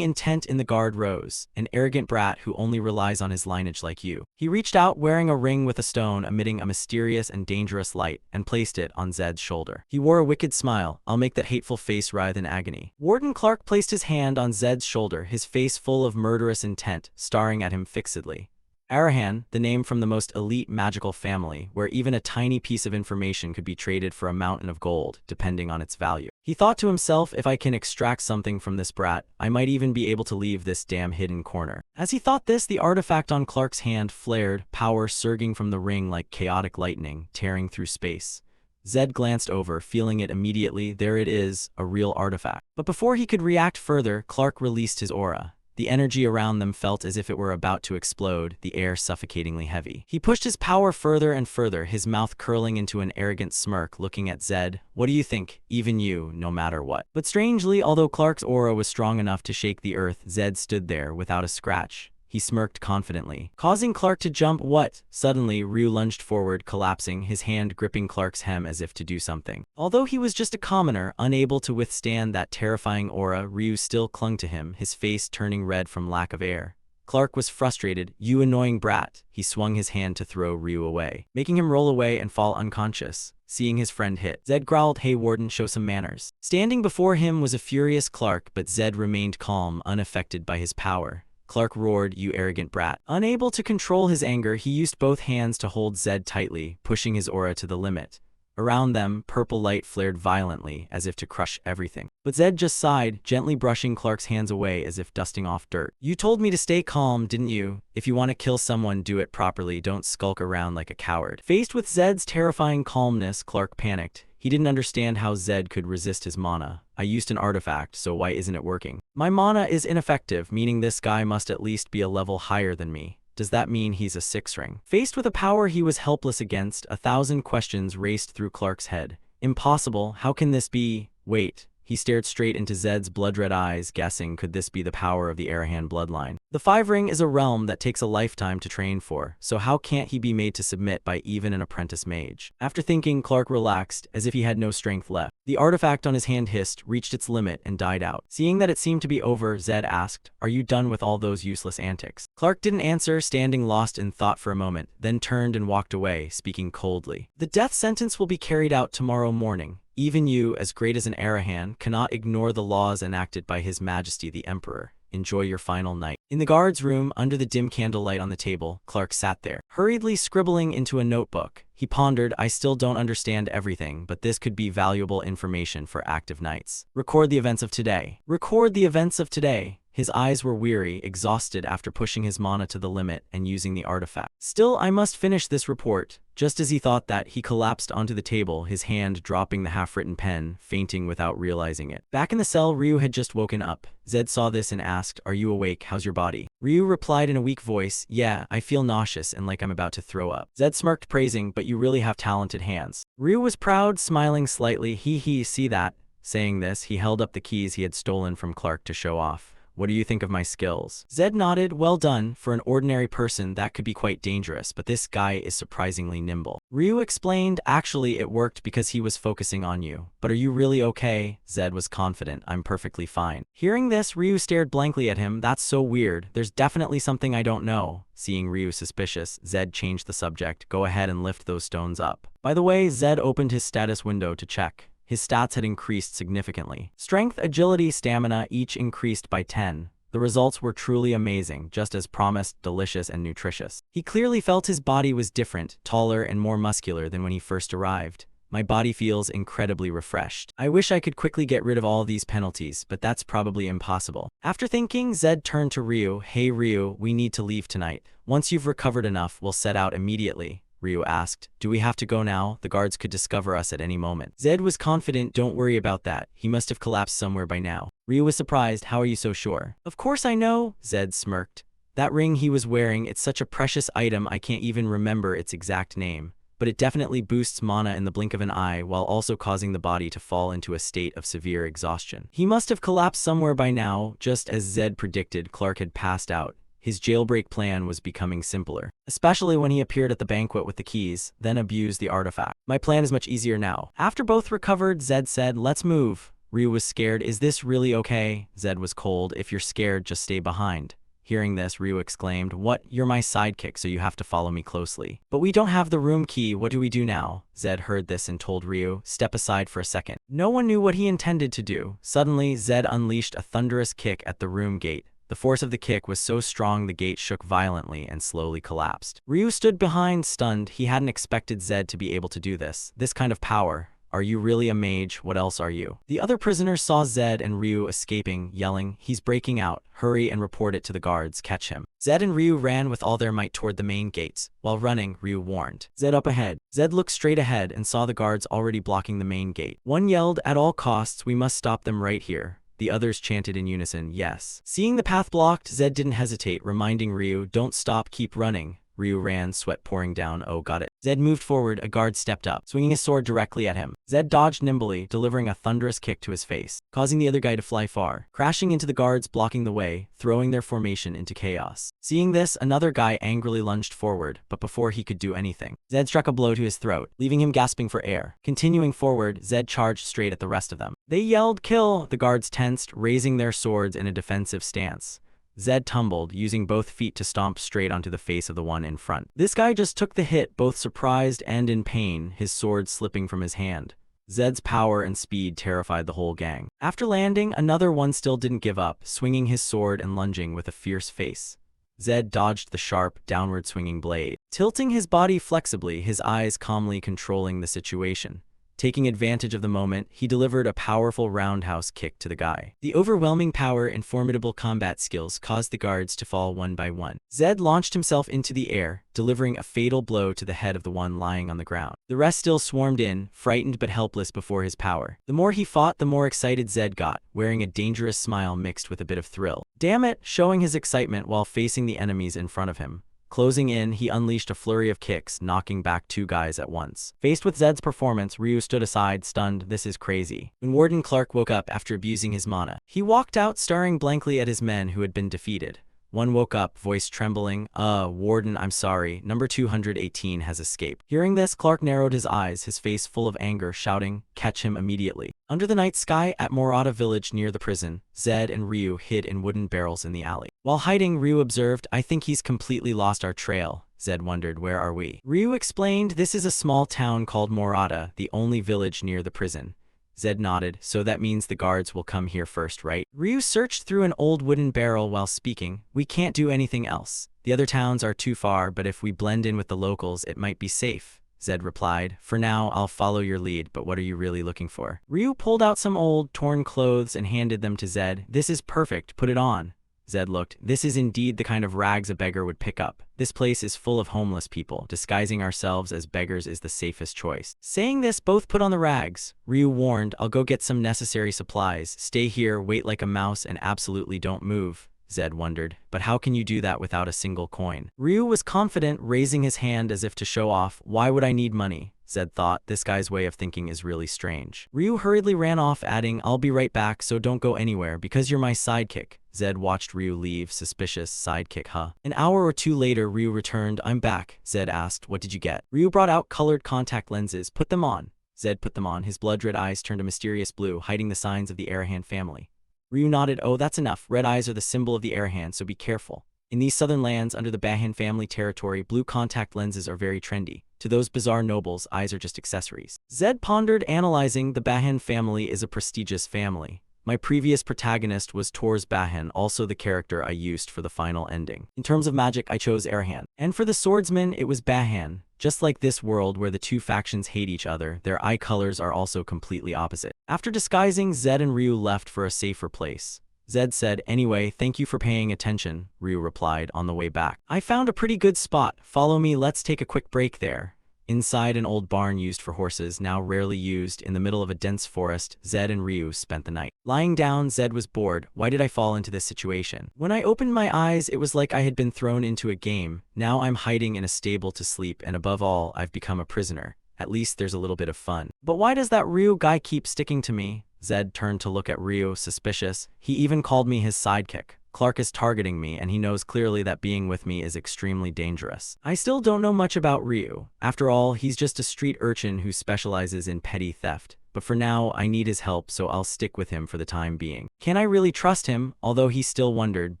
intent in the guard rose. "An arrogant brat who only relies on his lineage like you." He reached out, wearing a ring with a stone emitting a mysterious and dangerous light, and placed it on Zed's shoulder. He wore a wicked smile. "I'll make that hateful face writhe in agony." Warden Clark placed his hand on Zed's shoulder, his face full of murderous intent, staring at him fixedly. Arahan, the name from the most elite magical family, where even a tiny piece of information could be traded for a mountain of gold, depending on its value. He thought to himself, if I can extract something from this brat, I might even be able to leave this damn hidden corner. As he thought this, the artifact on Clark's hand flared, power surging from the ring like chaotic lightning, tearing through space. Zed glanced over, feeling it immediately. There it is, a real artifact. But before he could react further, Clark released his aura. The energy around them felt as if it were about to explode, the air suffocatingly heavy. He pushed his power further and further, his mouth curling into an arrogant smirk, looking at Zed. "What do you think? Even you, no matter what." But strangely, although Clark's aura was strong enough to shake the earth, Zed stood there without a scratch. He smirked confidently, causing Clark to jump. "What?" Suddenly, Ryu lunged forward, collapsing, his hand gripping Clark's hem as if to do something. Although he was just a commoner, unable to withstand that terrifying aura, Ryu still clung to him, his face turning red from lack of air. Clark was frustrated. "You annoying brat." He swung his hand to throw Ryu away, making him roll away and fall unconscious. Seeing his friend hit, Zed growled, "Hey Warden, show some manners." Standing before him was a furious Clark, but Zed remained calm, unaffected by his power. Clark roared, "You arrogant brat." Unable to control his anger, he used both hands to hold Zed tightly, pushing his aura to the limit. Around them, purple light flared violently, as if to crush everything. But Zed just sighed, gently brushing Clark's hands away as if dusting off dirt. "You told me to stay calm, didn't you? If you want to kill someone, do it properly, don't skulk around like a coward." Faced with Zed's terrifying calmness, Clark panicked. He didn't understand how Zed could resist his mana. "I used an artifact, so why isn't it working?" "My mana is ineffective, meaning this guy must at least be a level higher than me. Does that mean he's a 6-ring? Faced with a power he was helpless against, 1,000 questions raced through Clark's head. "Impossible, how can this be?" "Wait." He stared straight into Zed's blood-red eyes, guessing, could this be the power of the Arahan bloodline? The 5-ring is a realm that takes a lifetime to train for, so how can't he be made to submit by even an apprentice mage? After thinking, Clark relaxed, as if he had no strength left. The artifact on his hand hissed, reached its limit, and died out. Seeing that it seemed to be over, Zed asked, "Are you done with all those useless antics?" Clark didn't answer, standing lost in thought for a moment, then turned and walked away, speaking coldly. "The death sentence will be carried out tomorrow morning. Even you, as great as an Arahan, cannot ignore the laws enacted by His Majesty the Emperor. Enjoy your final night." In the guard's room, under the dim candlelight on the table, Clark sat there, hurriedly scribbling into a notebook. He pondered, "I still don't understand everything, but this could be valuable information for active knights. Record the events of today. Record the events of today." His eyes were weary, exhausted after pushing his mana to the limit and using the artifact. "Still, I must finish this report." Just as he thought that, he collapsed onto the table, his hand dropping the half-written pen, fainting without realizing it. Back in the cell, Ryu had just woken up. Zed saw this and asked, "Are you awake? How's your body?" Ryu replied in a weak voice, "Yeah, I feel nauseous and like I'm about to throw up." Zed smirked, praising, "But you really have talented hands." Ryu was proud, smiling slightly. See that?" Saying this, he held up the keys he had stolen from Clark to show off. What do you think of my skills? Zed nodded. Well done. For an ordinary person, that could be quite dangerous, but this guy is surprisingly nimble. Ryu explained, actually, it worked because he was focusing on you. But are you really okay? Zed was confident. I'm perfectly fine. Hearing this, Ryu stared blankly at him. That's so weird. There's definitely something I don't know. Seeing Ryu suspicious, Zed changed the subject. Go ahead and lift those stones up. By the way, Zed opened his status window to check. His stats had increased significantly. Strength, agility, stamina each increased by 10. The results were truly amazing, just as promised, delicious and nutritious. He clearly felt his body was different, taller and more muscular than when he first arrived. My body feels incredibly refreshed. I wish I could quickly get rid of all these penalties, but that's probably impossible. After thinking, Zed turned to Ryu. Hey Ryu, we need to leave tonight. Once you've recovered enough, we'll set out immediately. Ryu asked. Do we have to go now? The guards could discover us at any moment. Zed was confident. Don't worry about that. He must have collapsed somewhere by now. Ryu was surprised. How are you so sure? Of course I know, Zed smirked. That ring he was wearing, it's such a precious item I can't even remember its exact name. But it definitely boosts mana in the blink of an eye while also causing the body to fall into a state of severe exhaustion. He must have collapsed somewhere by now. Just as Zed predicted, Clark had passed out. His jailbreak plan was becoming simpler, especially when he appeared at the banquet with the keys, then abused the artifact. My plan is much easier now. After both recovered, Zed said, let's move. Ryu was scared. Is this really okay? Zed was cold. If you're scared, just stay behind. Hearing this, Ryu exclaimed, what? You're my sidekick, so you have to follow me closely. But we don't have the room key. What do we do now? Zed heard this and told Ryu, step aside for a second. No one knew what he intended to do. Suddenly, Zed unleashed a thunderous kick at the room gate. The force of the kick was so strong the gate shook violently and slowly collapsed. Ryu stood behind, stunned. He hadn't expected Zed to be able to do this. This kind of power. Are you really a mage? What else are you? The other prisoners saw Zed and Ryu escaping, yelling, he's breaking out. Hurry and report it to the guards. Catch him. Zed and Ryu ran with all their might toward the main gates. While running, Ryu warned, Zed up ahead. Zed looked straight ahead and saw the guards already blocking the main gate. One yelled, at all costs, we must stop them right here. The others chanted in unison, yes. Seeing the path blocked, Zed didn't hesitate, reminding Ryu, don't stop, keep running. Ryu ran, sweat pouring down. Oh, got it. Zed moved forward. A guard stepped up, swinging his sword directly at him. Zed dodged nimbly, delivering a thunderous kick to his face, causing the other guy to fly far, crashing into the guards blocking the way, throwing their formation into chaos. Seeing this, another guy angrily lunged forward, but before he could do anything, Zed struck a blow to his throat, leaving him gasping for air. Continuing forward, Zed charged straight at the rest of them. They yelled, kill! The guards tensed, raising their swords in a defensive stance. Zed tumbled, using both feet to stomp straight onto the face of the one in front. This guy just took the hit, both surprised and in pain, his sword slipping from his hand. Zed's power and speed terrified the whole gang. After landing, another one still didn't give up, swinging his sword and lunging with a fierce face. Zed dodged the sharp, downward swinging blade, tilting his body flexibly, his eyes calmly controlling the situation. Taking advantage of the moment, he delivered a powerful roundhouse kick to the guy. The overwhelming power and formidable combat skills caused the guards to fall one by one. Zed launched himself into the air, delivering a fatal blow to the head of the one lying on the ground. The rest still swarmed in, frightened but helpless before his power. The more he fought, the more excited Zed got, wearing a dangerous smile mixed with a bit of thrill. Damn it, showing his excitement while facing the enemies in front of him. Closing in, he unleashed a flurry of kicks, knocking back two guys at once. Faced with Zed's performance, Ryu stood aside, stunned. This is crazy. When Warden Clark woke up after abusing his mana, he walked out, staring blankly at his men who had been defeated. One woke up, voice trembling. Warden, I'm sorry. Number 218 has escaped. Hearing this, Clark narrowed his eyes, his face full of anger, shouting, catch him immediately. Under the night sky at Morata village near the prison, Zed and Ryu hid in wooden barrels in the alley. While hiding, Ryu observed, I think he's completely lost our trail. Zed wondered, where are we? Ryu explained, this is a small town called Morata, the only village near the prison. Zed nodded, so that means the guards will come here first, right? Ryu searched through an old wooden barrel while speaking. We can't do anything else. The other towns are too far, but if we blend in with the locals, it might be safe. Zed replied, for now, I'll follow your lead, but what are you really looking for? Ryu pulled out some old, torn clothes and handed them to Zed. This is perfect, put it on. Zed looked. This is indeed the kind of rags a beggar would pick up. This place is full of homeless people. Disguising ourselves as beggars is the safest choice. Saying this, both put on the rags. Ryu warned, I'll go get some necessary supplies. Stay here, wait like a mouse, and absolutely don't move. Zed wondered, but how can you do that without a single coin? Ryu was confident, raising his hand as if to show off. Why would I need money? Zed thought. This guy's way of thinking is really strange. Ryu hurriedly ran off, adding, I'll be right back, so don't go anywhere because you're my sidekick. Zed watched Ryu leave, suspicious. Sidekick, huh? An hour or two later, Ryu returned. I'm back. Zed asked, what did you get? Ryu brought out colored contact lenses. Put them on. Zed put them on. His blood-red eyes turned a mysterious blue, hiding the signs of the Arahan family. Ryu nodded. Oh, that's enough. Red eyes are the symbol of the Arahan, so be careful. In these southern lands under the Bahan family territory, blue contact lenses are very trendy. To those bizarre nobles, eyes are just accessories. Zed pondered, analyzing. The Bahan family is a prestigious family. My previous protagonist was Tor's Bahan, also the character I used for the final ending. In terms of magic, I chose Arahan. And for the swordsman, it was Bahan. Just like this world where the two factions hate each other, their eye colors are also completely opposite. After disguising, Zed and Ryu left for a safer place. Zed said, anyway, thank you for paying attention, Ryu replied on the way back. I found a pretty good spot. Follow me, let's take a quick break there. Inside an old barn used for horses, now rarely used, in the middle of a dense forest, Zed and Ryu spent the night. Lying down, Zed was bored. Why did I fall into this situation? When I opened my eyes, it was like I had been thrown into a game. Now I'm hiding in a stable to sleep, and above all, I've become a prisoner. At least there's a little bit of fun. But why does that Ryu guy keep sticking to me? Zed turned to look at Ryu, suspicious. He even called me his sidekick. Clark is targeting me, and he knows clearly that being with me is extremely dangerous. I still don't know much about Ryu. After all, he's just a street urchin who specializes in petty theft. But for now, I need his help, so I'll stick with him for the time being. Can I really trust him? Although he still wondered,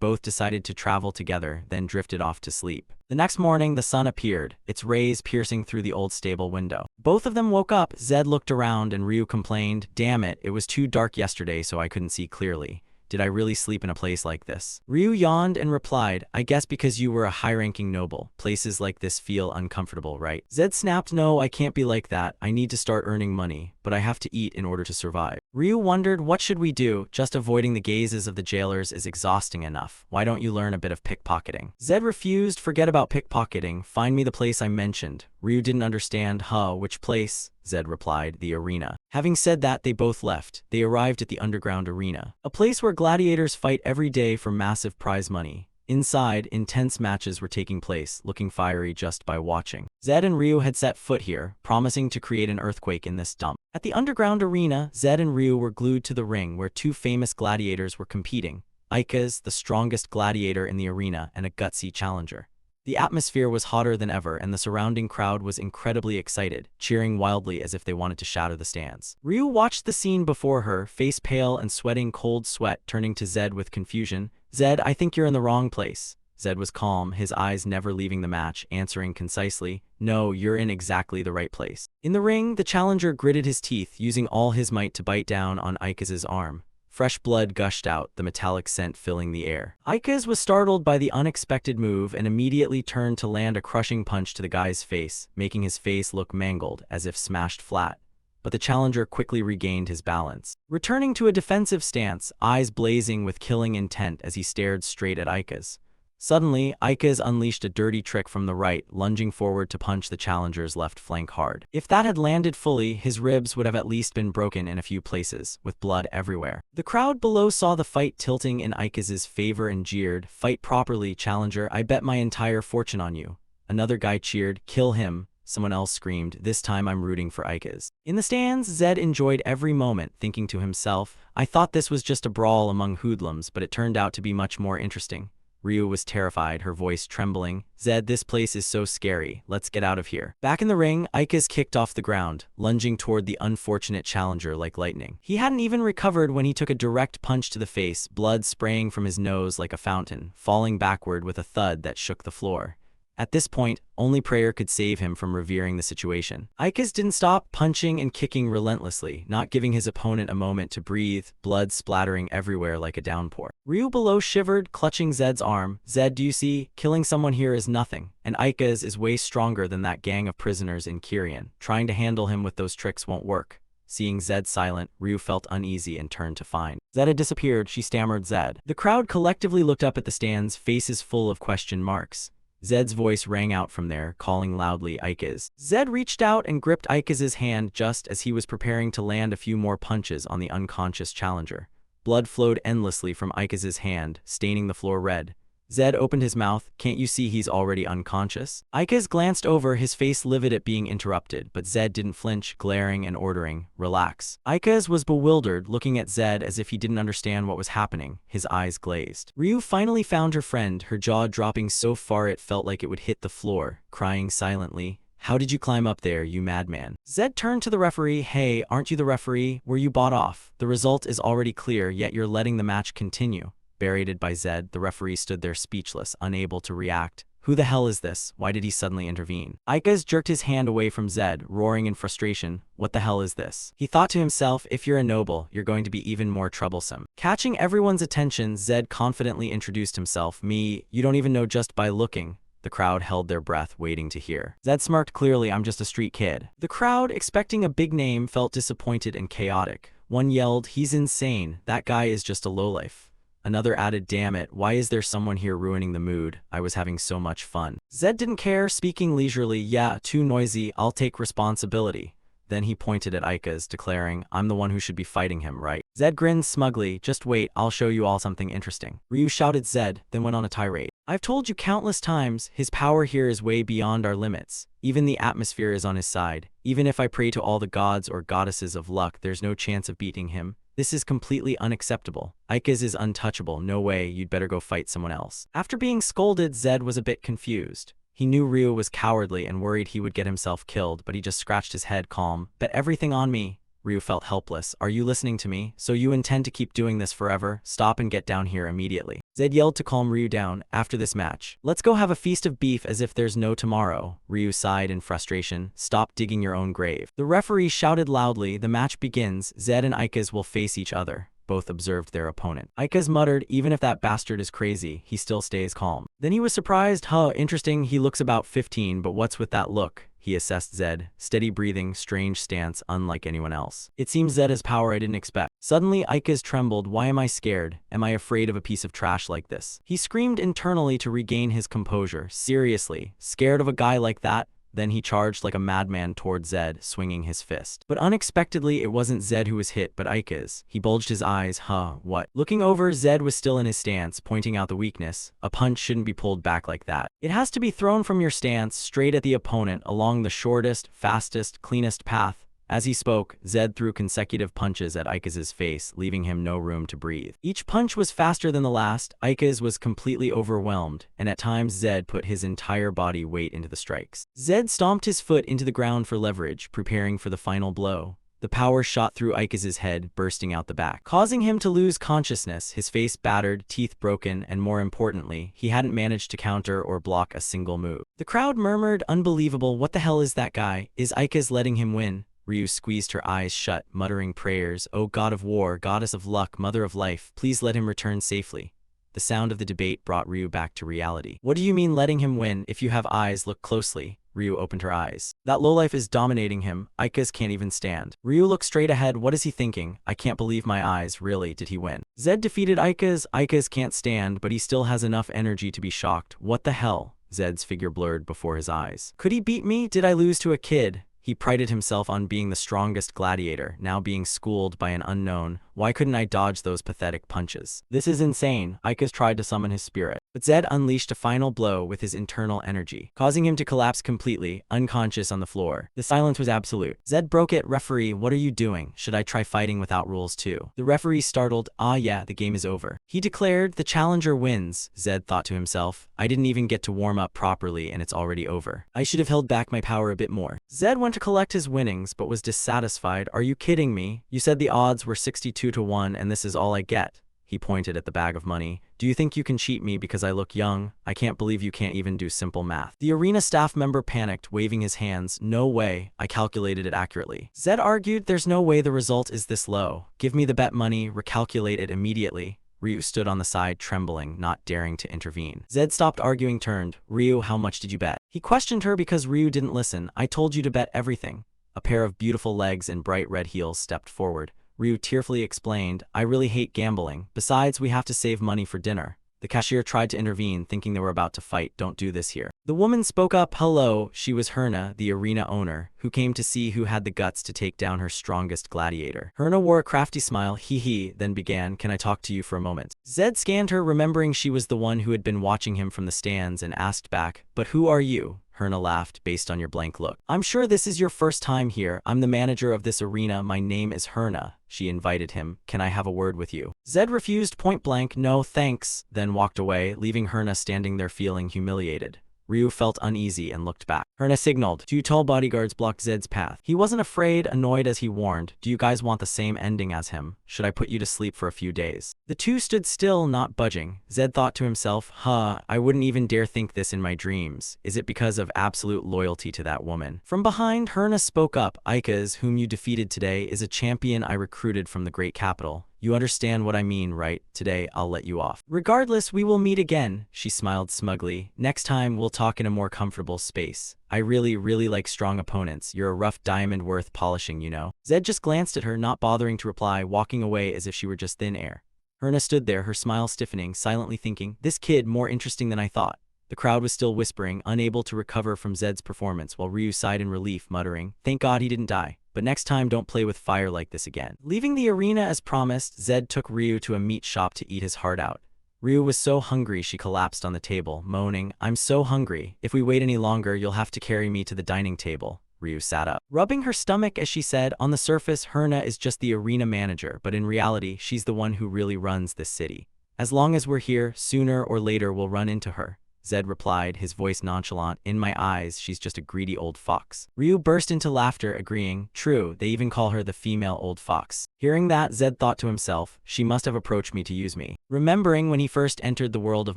both decided to travel together, then drifted off to sleep. The next morning, the sun appeared, its rays piercing through the old stable window. Both of them woke up. Zed looked around, and Ryu complained, damn it, it was too dark yesterday so I couldn't see clearly. Did I really sleep in a place like this? Ryu yawned and replied, I guess because you were a high-ranking noble. Places like this feel uncomfortable, right? Zed snapped, no, I can't be like that. I need to start earning money, but I have to eat in order to survive. Ryu wondered, what should we do? Just avoiding the gazes of the jailers is exhausting enough. Why don't you learn a bit of pickpocketing? Zed refused, forget about pickpocketing. Find me the place I mentioned. Ryu didn't understand. Which place? Zed replied, the arena. Having said that, they both left. They arrived at the underground arena, a place where gladiators fight every day for massive prize money. Inside, intense matches were taking place, looking fiery just by watching. Zed and Ryu had set foot here, promising to create an earthquake in this dump. At the underground arena, Zed and Ryu were glued to the ring where two famous gladiators were competing. Ika's, the strongest gladiator in the arena, and a gutsy challenger. The atmosphere was hotter than ever, and the surrounding crowd was incredibly excited, cheering wildly as if they wanted to shatter the stands. Ryu watched the scene before her, face pale and sweating cold sweat, turning to Zed with confusion. Zed, I think you're in the wrong place. Zed was calm, his eyes never leaving the match, answering concisely, no, you're in exactly the right place. In the ring, the challenger gritted his teeth, using all his might to bite down on Ika's arm. Fresh blood gushed out, the metallic scent filling the air. Ika's was startled by the unexpected move and immediately turned to land a crushing punch to the guy's face, making his face look mangled, as if smashed flat. But the challenger quickly regained his balance, returning to a defensive stance, eyes blazing with killing intent as he stared straight at Ika's. Suddenly, Ika's unleashed a dirty trick from the right, lunging forward to punch the challenger's left flank hard. If that had landed fully, his ribs would have at least been broken in a few places, with blood everywhere. The crowd below saw the fight tilting in Ika's favor and jeered, fight properly, challenger, I bet my entire fortune on you. Another guy cheered, kill him. Someone else screamed, this time I'm rooting for Ika's. In the stands, Zed enjoyed every moment, thinking to himself, I thought this was just a brawl among hoodlums, but it turned out to be much more interesting. Ryu was terrified, her voice trembling. Zed, this place is so scary. Let's get out of here. Back in the ring, Ika's kicked off the ground, lunging toward the unfortunate challenger like lightning. He hadn't even recovered when he took a direct punch to the face, blood spraying from his nose like a fountain, falling backward with a thud that shook the floor. At this point, only prayer could save him from revering the situation. Ika's didn't stop punching and kicking relentlessly, not giving his opponent a moment to breathe, blood splattering everywhere like a downpour. Ryu below shivered, clutching Zed's arm. Zed, do you see? Killing someone here is nothing, and Ika's is way stronger than that gang of prisoners in Korean. Trying to handle him with those tricks won't work. Seeing Zed silent, Ryu felt uneasy and turned to find Zed had disappeared. She stammered, Zed. The crowd collectively looked up at the stands, faces full of question marks. Zed's voice rang out from there, calling loudly, Ika's. Zed reached out and gripped Ika's hand just as he was preparing to land a few more punches on the unconscious challenger. Blood flowed endlessly from Ika's hand, staining the floor red. Zed opened his mouth. Can't you see he's already unconscious? Ikaz glanced over, his face livid at being interrupted, but Zed didn't flinch, glaring and ordering, relax. Ikaz was bewildered, looking at Zed as if he didn't understand what was happening, his eyes glazed. Ryu finally found her friend, her jaw dropping so far it felt like it would hit the floor, crying silently. How did you climb up there, you madman? Zed turned to the referee. Hey, aren't you the referee? Were you bought off? The result is already clear, yet you're letting the match continue. Berated by Zed, the referee stood there speechless, unable to react. Who the hell is this? Why did he suddenly intervene? Ikaz jerked his hand away from Zed, roaring in frustration. What the hell is this? He thought to himself, if you're a noble, you're going to be even more troublesome. Catching everyone's attention, Zed confidently introduced himself. Me, you don't even know just by looking. The crowd held their breath, waiting to hear. Zed smirked clearly, I'm just a street kid. The crowd, expecting a big name, felt disappointed and chaotic. One yelled, he's insane. That guy is just a lowlife. Another added, damn it, why is there someone here ruining the mood? I was having so much fun. Zed didn't care, speaking leisurely, yeah, too noisy, I'll take responsibility. Then he pointed at Ikaz, declaring, I'm the one who should be fighting him, right? Zed grinned smugly, just wait, I'll show you all something interesting. Ryu shouted Zed, then went on a tirade. I've told you countless times, his power here is way beyond our limits. Even the atmosphere is on his side. Even if I pray to all the gods or goddesses of luck, there's no chance of beating him. This is completely unacceptable. Ikaz is untouchable, no way, you'd better go fight someone else. After being scolded, Zed was a bit confused. He knew Ryu was cowardly and worried he would get himself killed, but he just scratched his head calm. Bet everything on me. Ryu felt helpless. Are you listening to me? So you intend to keep doing this forever? Stop and get down here immediately. Zed yelled to calm Ryu down. After this match, let's go have a feast of beef as if there's no tomorrow. Ryu sighed in frustration. Stop digging your own grave. The referee shouted loudly. The match begins. Zed and Ikaz will face each other. Both observed their opponent. Ikaz muttered, even if that bastard is crazy, he still stays calm. Then he was surprised. Interesting, he looks about 15, but what's with that look? He assessed Zed. Steady breathing, strange stance, unlike anyone else. It seems Zed has power I didn't expect. Suddenly, Ikaz trembled. Why am I scared? Am I afraid of a piece of trash like this? He screamed internally to regain his composure. Seriously, scared of a guy like that? Then he charged like a madman toward Zed, swinging his fist. But unexpectedly, it wasn't Zed who was hit, but Ikaz. He bulged his eyes. What? Looking over, Zed was still in his stance, pointing out the weakness. A punch shouldn't be pulled back like that. It has to be thrown from your stance, straight at the opponent, along the shortest, fastest, cleanest path. As he spoke, Zed threw consecutive punches at Ikaz's face, leaving him no room to breathe. Each punch was faster than the last. Ikaz was completely overwhelmed, and at times Zed put his entire body weight into the strikes. Zed stomped his foot into the ground for leverage, preparing for the final blow. The power shot through Ikaz's head, bursting out the back, causing him to lose consciousness, his face battered, teeth broken, and more importantly, he hadn't managed to counter or block a single move. The crowd murmured, unbelievable, what the hell is that guy? Is Ikaz letting him win? Ryu squeezed her eyes shut, muttering prayers. O god of war, goddess of luck, mother of life, please let him return safely. The sound of the debate brought Ryu back to reality. What do you mean letting him win? If you have eyes, look closely. Ryu opened her eyes. That lowlife is dominating him. Ikaz can't even stand. Ryu looked straight ahead. What is he thinking? I can't believe my eyes. Really, did he win? Zed defeated Ikaz. Ikaz can't stand, but he still has enough energy to be shocked. What the hell? Zed's figure blurred before his eyes. Could he beat me? Did I lose to a kid? He prided himself on being the strongest gladiator, now being schooled by an unknown. Why couldn't I dodge those pathetic punches? This is insane. Ikaz tried to summon his spirit, but Zed unleashed a final blow with his internal energy, causing him to collapse completely, unconscious on the floor. The silence was absolute. Zed broke it. Referee, what are you doing? Should I try fighting without rules too? The referee startled. Yeah, the game is over. He declared, the challenger wins. Zed thought to himself, I didn't even get to warm up properly and it's already over. I should have held back my power a bit more. Zed went to collect his winnings, but was dissatisfied. Are you kidding me? You said the odds were 62 to 1 and this is all I get. He pointed at the bag of money. Do you think you can cheat me because I look young? I can't believe you can't even do simple math. The arena staff member panicked, waving his hands. No way, I calculated it accurately. Zed argued, there's no way the result is this low. Give me the bet money, recalculate it immediately. Ryu stood on the side, trembling, not daring to intervene. Zed stopped arguing, turned. Ryu, how much did you bet? He questioned her because Ryu didn't listen. I told you to bet everything. A pair of beautiful legs and bright red heels stepped forward. Ryu tearfully explained, I really hate gambling. Besides, we have to save money for dinner. The cashier tried to intervene, thinking they were about to fight. Don't do this here. The woman spoke up. Hello, she was Herna, the arena owner, who came to see who had the guts to take down her strongest gladiator. Herna wore a crafty smile, hee, then began, can I talk to you for a moment? Zed scanned her, remembering she was the one who had been watching him from the stands, and asked back, but who are you? Herna laughed, based on your blank look. I'm sure this is your first time here. I'm the manager of this arena. My name is Herna. She invited him. Can I have a word with you? Zed refused point blank, no thanks, then walked away, leaving Herna standing there feeling humiliated. Ryu felt uneasy and looked back. Herna signaled. Two tall bodyguards blocked Zed's path. He wasn't afraid, annoyed as he warned. Do you guys want the same ending as him? Should I put you to sleep for a few days? The two stood still, not budging. Zed thought to himself, I wouldn't even dare think this in my dreams. Is it because of absolute loyalty to that woman? From behind, Herna spoke up. Ikaz, whom you defeated today, is a champion I recruited from the great capital. You understand what I mean, right? Today, I'll let you off. Regardless, we will meet again, she smiled smugly. Next time, we'll talk in a more comfortable space. I really like strong opponents. You're a rough diamond worth polishing, you know. Zed just glanced at her, not bothering to reply, walking away as if she were just thin air. Herna stood there, her smile stiffening, silently thinking, this kid more interesting than I thought. The crowd was still whispering, unable to recover from Zed's performance, while Ryu sighed in relief, muttering, thank God he didn't die. But next time, don't play with fire like this again. Leaving the arena as promised, Zed took Ryu to a meat shop to eat his heart out. Ryu was so hungry she collapsed on the table, moaning, I'm so hungry. If we wait any longer, you'll have to carry me to the dining table. Ryu sat up, rubbing her stomach as she said, on the surface, Herna is just the arena manager, but in reality, she's the one who really runs this city. As long as we're here, sooner or later we'll run into her. Zed replied, his voice nonchalant, in my eyes, she's just a greedy old fox. Ryu burst into laughter, agreeing, true, they even call her the female old fox. Hearing that, Zed thought to himself, she must have approached me to use me. Remembering when he first entered the world of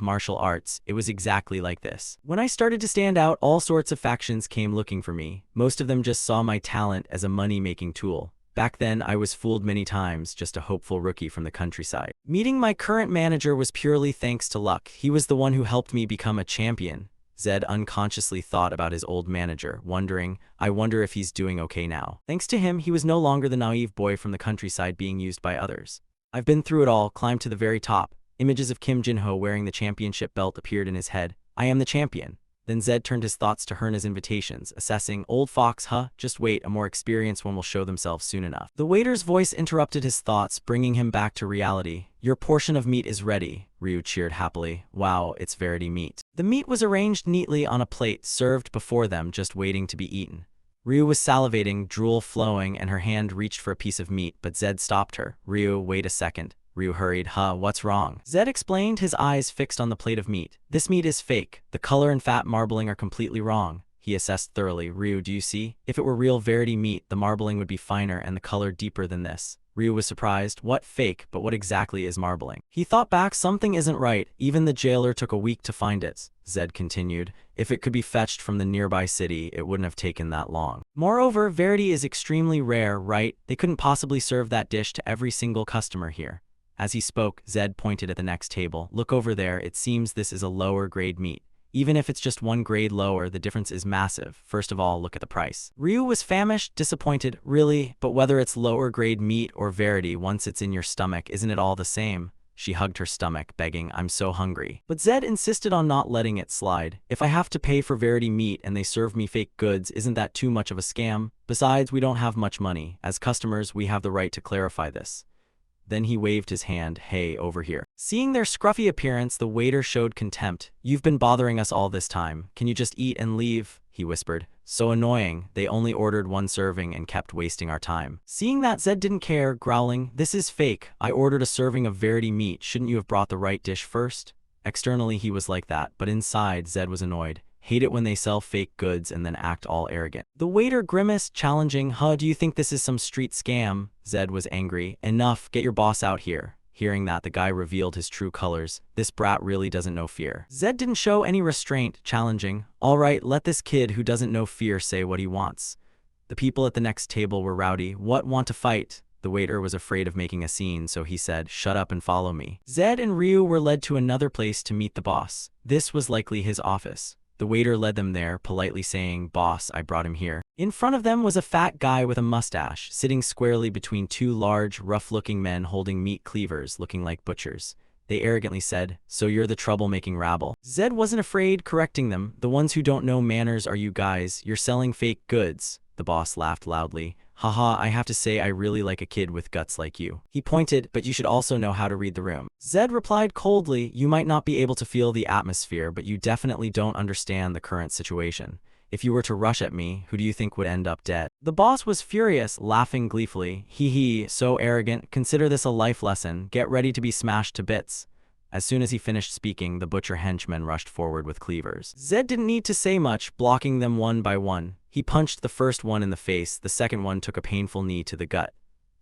martial arts, it was exactly like this. When I started to stand out, all sorts of factions came looking for me. Most of them just saw my talent as a money-making tool. Back then, I was fooled many times, just a hopeful rookie from the countryside. Meeting my current manager was purely thanks to luck. He was the one who helped me become a champion. Zed unconsciously thought about his old manager, wondering, I wonder if he's doing okay now. Thanks to him, he was no longer the naive boy from the countryside being used by others. I've been through it all, climbed to the very top. Images of Kim Jin-ho wearing the championship belt appeared in his head. I am the champion. Then Zed turned his thoughts to Herna's invitations, assessing, old fox, just wait, a more experienced one will show themselves soon enough. The waiter's voice interrupted his thoughts, bringing him back to reality. Your portion of meat is ready, Ryu cheered happily. Wow, it's verity meat. The meat was arranged neatly on a plate, served before them, just waiting to be eaten. Ryu was salivating, drool flowing, and her hand reached for a piece of meat, but Zed stopped her. Ryu, wait a second. Ryu hurried, what's wrong? Zed explained, his eyes fixed on the plate of meat. This meat is fake. The color and fat marbling are completely wrong. He assessed thoroughly. Ryu, do you see? If it were real verity meat, the marbling would be finer and the color deeper than this. Ryu was surprised. What fake? But what exactly is marbling? He thought back, something isn't right. Even the jailer took a week to find it. Zed continued. If it could be fetched from the nearby city, it wouldn't have taken that long. Moreover, verity is extremely rare, right? They couldn't possibly serve that dish to every single customer here. As he spoke, Zed pointed at the next table. Look over there, it seems this is a lower grade meat. Even if it's just one grade lower, the difference is massive. First of all, look at the price. Ryu was famished, disappointed. Really? But whether it's lower grade meat or verity, once it's in your stomach, isn't it all the same? She hugged her stomach, begging, I'm so hungry. But Zed insisted on not letting it slide. If I have to pay for verity meat and they serve me fake goods, isn't that too much of a scam? Besides, we don't have much money. As customers, we have the right to clarify this. Then he waved his hand, hey, over here. Seeing their scruffy appearance, the waiter showed contempt. You've been bothering us all this time. Can you just eat and leave? He whispered. So annoying. They only ordered one serving and kept wasting our time. Seeing that, Zed didn't care, growling, this is fake. I ordered a serving of verity meat. Shouldn't you have brought the right dish first? Externally, he was like that, but inside, Zed was annoyed. Hate it when they sell fake goods and then act all arrogant. The waiter grimaced, challenging, do you think this is some street scam? Zed was angry. Enough, get your boss out here. Hearing that, the guy revealed his true colors. This brat really doesn't know fear. Zed didn't show any restraint, challenging, all right, let this kid who doesn't know fear say what he wants. The people at the next table were rowdy. What, want to fight? The waiter was afraid of making a scene, so he said, shut up and follow me. Zed and Ryu were led to another place to meet the boss. This was likely his office. The waiter led them there, politely saying, boss, I brought him here. In front of them was a fat guy with a mustache, sitting squarely between two large, rough-looking men holding meat cleavers looking like butchers. they arrogantly said. So you're the troublemaking rabble. Zed wasn't afraid, correcting them. The ones who don't know manners are you guys. You're selling fake goods. The boss laughed loudly. Haha, I have to say I really like a kid with guts like you. He pointed, but you should also know how to read the room. Zed replied coldly, you might not be able to feel the atmosphere, but you definitely don't understand the current situation. If you were to rush at me, who do you think would end up dead? The boss was furious, laughing gleefully. Hee hee, so arrogant. Consider this a life lesson. Get ready to be smashed to bits. As soon as he finished speaking, the butcher henchmen rushed forward with cleavers. Zed didn't need to say much, blocking them one by one. He punched the first one in the face, the second one took a painful knee to the gut.